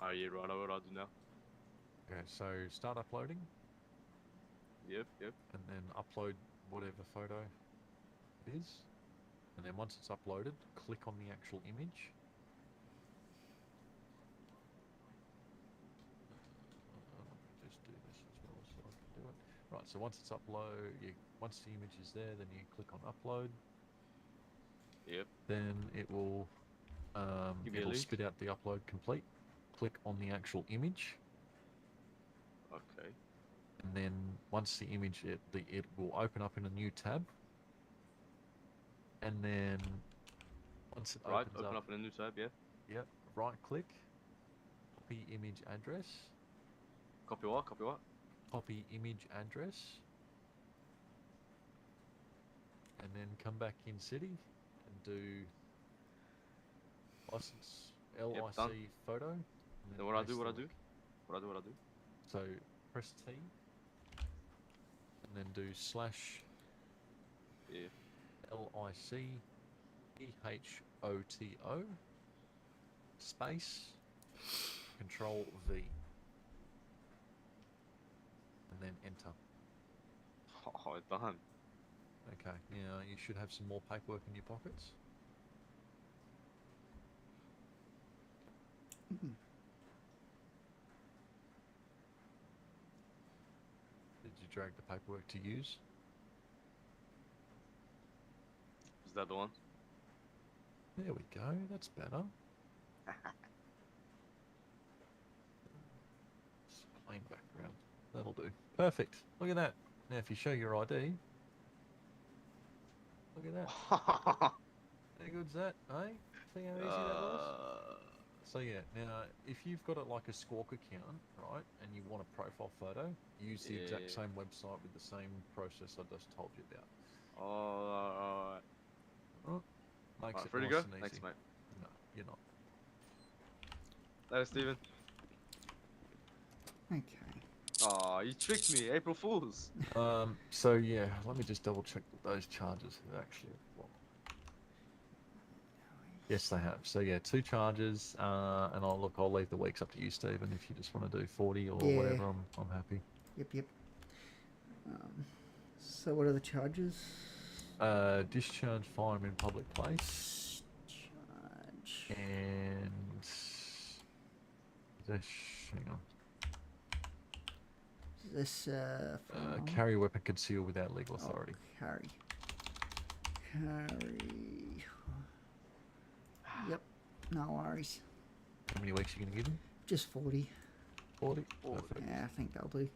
Oh, yeah, right. What I'll do now. Okay, so start uploading. Yep. And then upload whatever photo it is. And then once it's uploaded, click on the actual image. Just do this as well so I can do it. Right, so once it's once the image is there, then you click on upload. Yep. Then it will it'll link. spit out the upload complete. Click on the actual image. Okay. And then once the image, it will open up in a new tab. And then once it opens open up in a new tab, yeah. Yep. right click, copy image address. Copy what? Copy what? Copy image address. And then come back in city and do license LIC done. photo. And Then what I paste do? What I the do? link. What I do? What I do? So press T. And then do slash Yeah. LIC EHOTO space Control V. And then enter. Oh, done. Okay, now you should have some more paperwork in your pockets. Did you drag the paperwork to use? Is that the one? There we go, that's better. It's a plain background. That'll do. Perfect. Look at that. Now if you show your ID, look at that. How good's that, eh? See how easy that was? So yeah, now if you've got it like a Squawk account, right, and you want a profile photo, use the exact same website with the same process I just told you about. Alright. Right. Makes it Ready nice to go? and easy. Thanks, mate. No, you're not. Later, Stephen. Okay. Aw, you tricked me. April Fools. So yeah, let me just double check that those charges have actually applied. Yes, they have. So yeah, 2 charges, and I'll leave the weeks up to you, Stephen. If you just want to do 40 or whatever, I'm happy. Yep. So what are the charges? Discharge firearm in public place. Discharge. And hang on. Is this Carry a weapon concealed without legal authority. Carry. Yep. No worries. How many weeks are you going to give him? Just 40. 40? Perfect. Yeah, I think that'll do.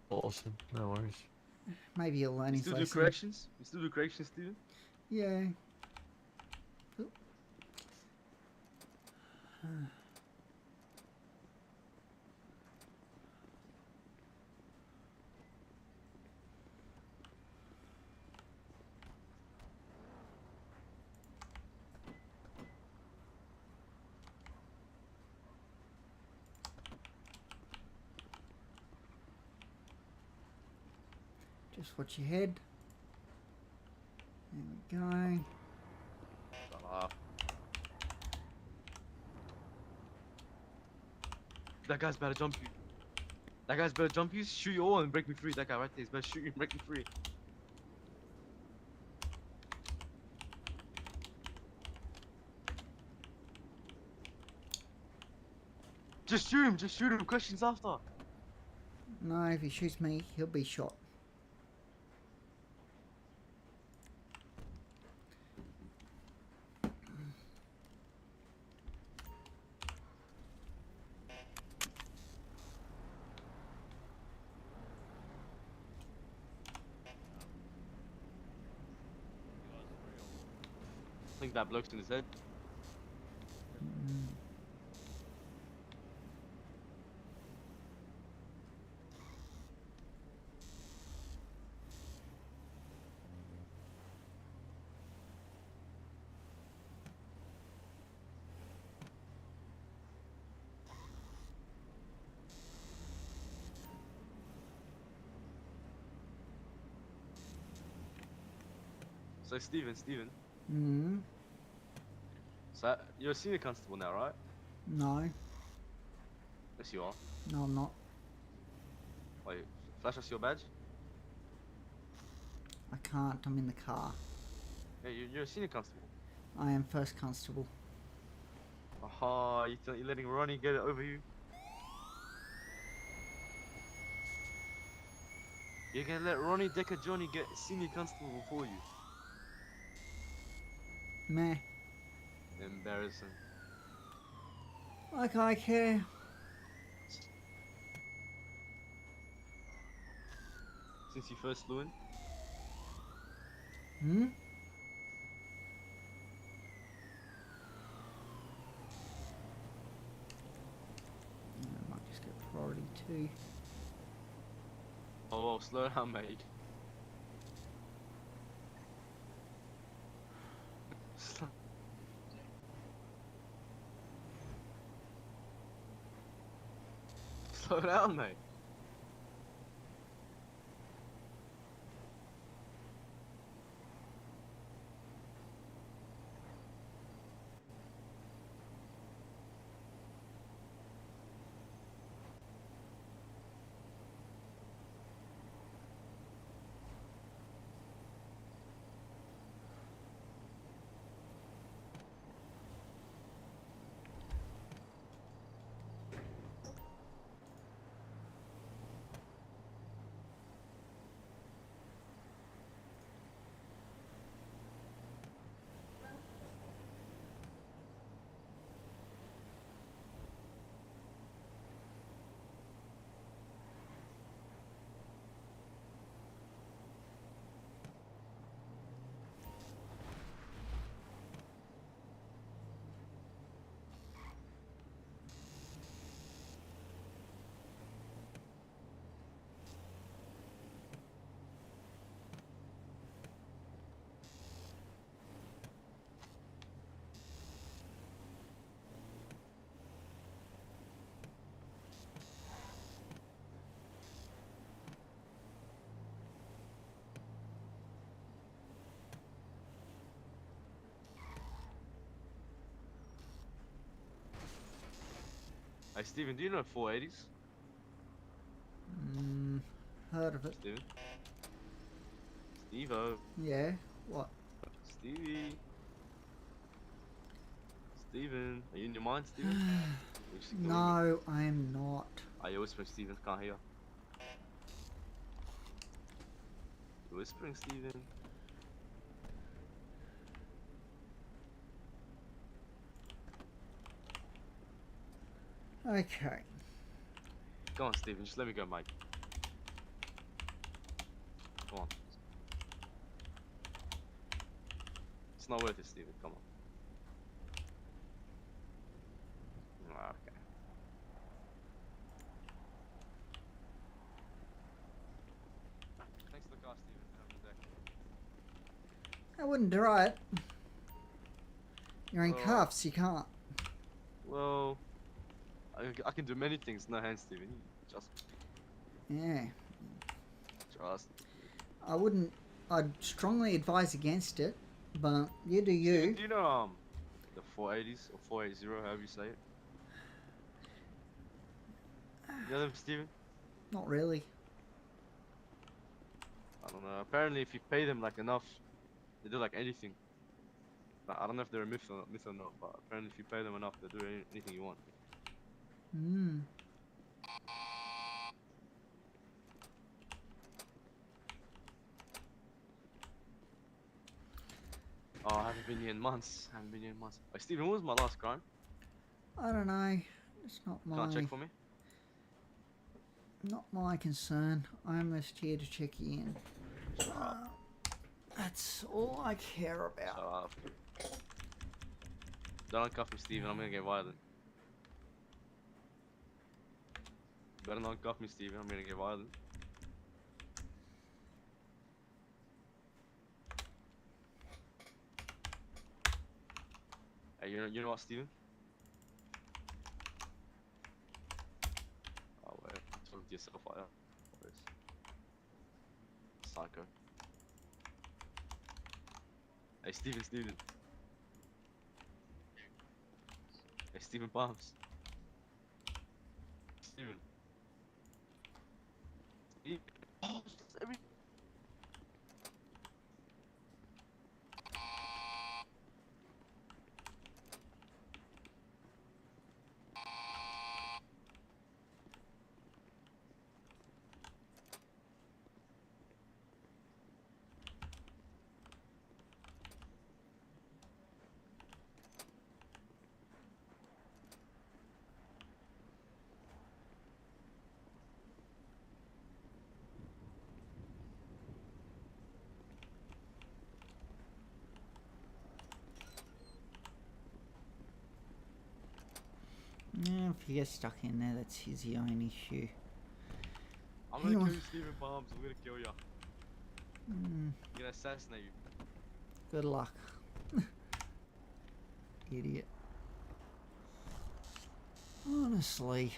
Awesome. No worries. Maybe he'll learn You his still do lesson. corrections? You still do corrections, Stephen? Yeah. Just watch your head. There we go. That guy's better jump you. That guy's better jump you, shoot you all and break me free. That guy right there is better shoot you and break me free. Just shoot him, questions after. No, if he shoots me, he'll be shot. I think that bloke's in his head. So Stephen. Hmm. So you're a senior constable now, right? No. Yes, you are. No, I'm not. Wait, flash us your badge. I can't. I'm in the car. Yeah, you're a senior constable. I am First Constable. Aha, you're letting Ronnie get it over you. You're gonna let Ronnie Decker Johnny get senior constable before you. Meh. Embarrassing. Like I care. Since you first flew in. Hmm? too. Oh, well, slow down, mate. Slow down, mate. Hey, Stephen, do you know 480s? Heard of it. Stephen? Steve-O. Yeah, what? Stevie. Steven. Are you in your mind, Steven? You just ignoring me? No, I am not. Are you whispering, Steven? Can't hear. You're whispering, Steven. Okay. Go on, Steven. Just let me go, Mike. Come on. It's not worth it, Steven. Come on. Ah, okay. Thanks for the car, Steven. Have a good day. I wouldn't try it. You're in Well, cuffs, you can't. Well, I can do many things. No hands, Steven. Just Yeah. trust. I wouldn't. I'd strongly advise against it, but you do you. Steven, do you know the 480s or 480, however you say it? You know them, Steven? Not really. I don't know. Apparently, if you pay them like enough, they do like anything. But I don't know if they're a myth or not. But apparently, if you pay them enough, they do anything you want. Hmm. Oh, I haven't been here in months. Hey, Steven, what was my last crime? I don't know. It's not Can't check for me? not my concern. I'm just here to check you in. That's all I care about. Shut up. Don't uncuff me, Steven. I'm gonna get violent. Better not uncuff me, Steven. I'm gonna get violent. Hey, you know what, Steven? Oh, wait. Talk to yourself like that. What is? Psycho. Hey, Stephen. Hey, Stephen Palmes. Stephen. Oh, every... Yeah, if you get stuck in there, that's his own issue. I'm He gonna wa- kill you, Stephen Palmes. I'm gonna kill you. Mm, I'm gonna assassinate you. good luck. Idiot. Honestly.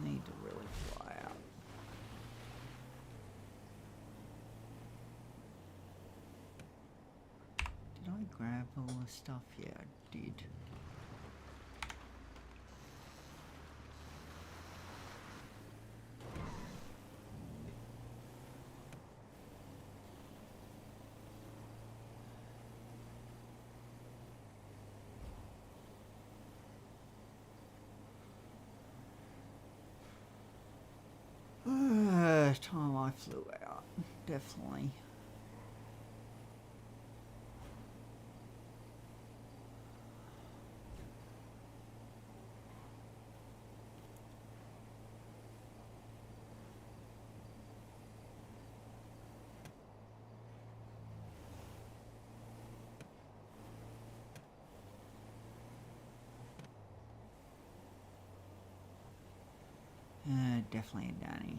Need to really fly out. Did I grab all the stuff? Yeah, I did. Time I flew out, definitely. Definitely a Danny.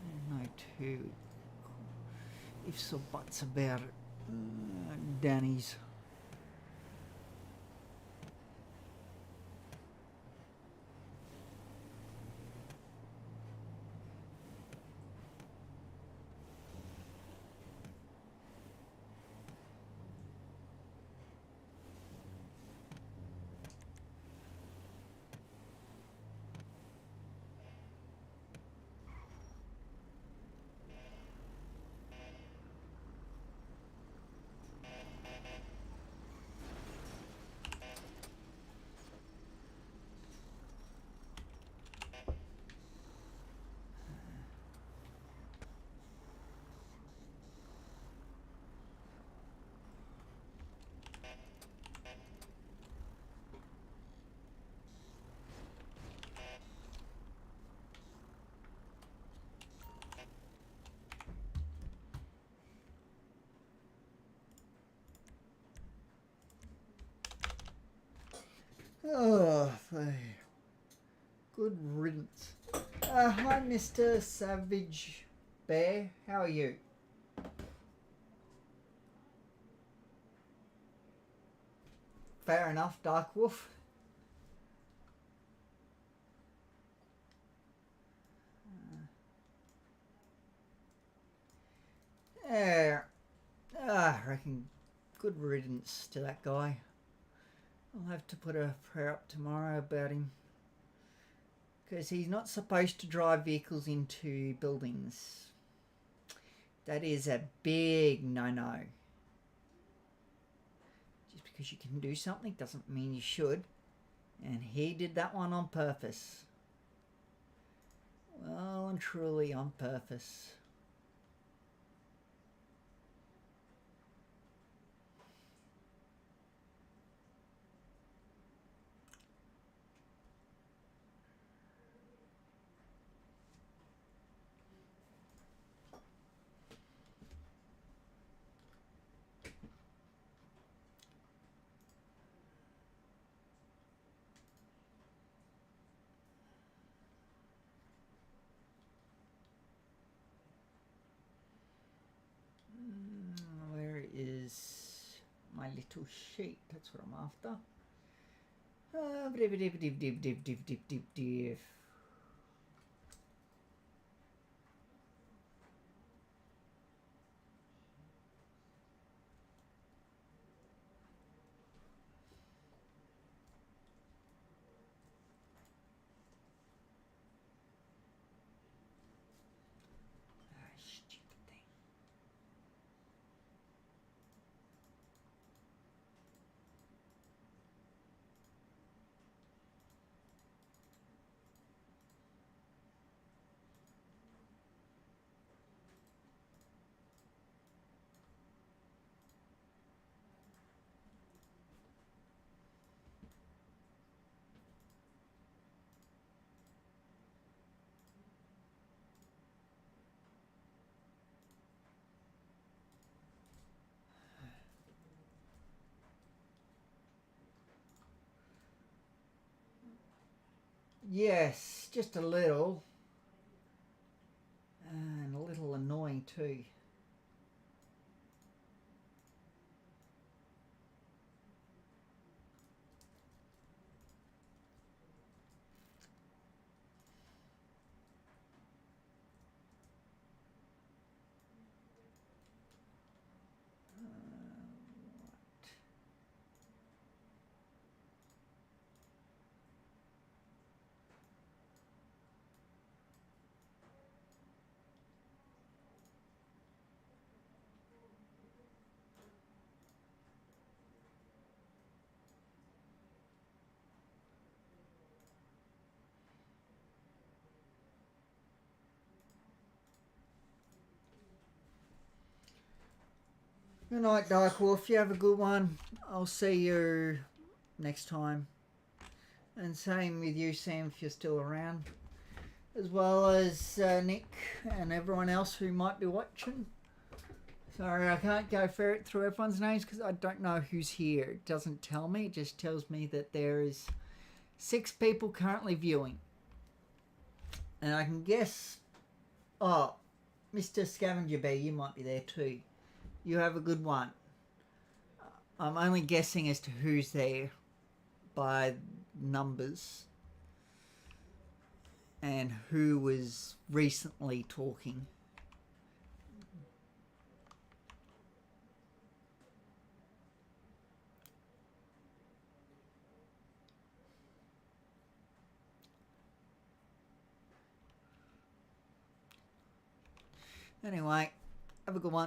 There's no two ifs or buts about it. Danny's. Oh, good riddance. Hi, Mr. Savage Bear. How are you? Fair enough, Dark Wolf. Yeah, I reckon good riddance to that guy. I'll have to put a prayer up tomorrow about him. Because he's not supposed to drive vehicles into buildings. That is a big no-no. Just because you can do something doesn't mean you should. And he did that one on purpose. Well and truly on purpose. Where is my little sheep? That's what I'm after. Div. Yes, just a little. And a little annoying too. Good night, Dark Wolf. You have a good one. I'll see you next time. And same with you, Sam, if you're still around. As well as Nick and everyone else who might be watching. Sorry, I can't go through everyone's names because I don't know who's here. It doesn't tell me. It just tells me that there is 6 people currently viewing. And I can guess... Oh, Mr. Scavenger Bee, you might be there too. You have a good one. I'm only guessing as to who's there by numbers and who was recently talking. Anyway, have a good one.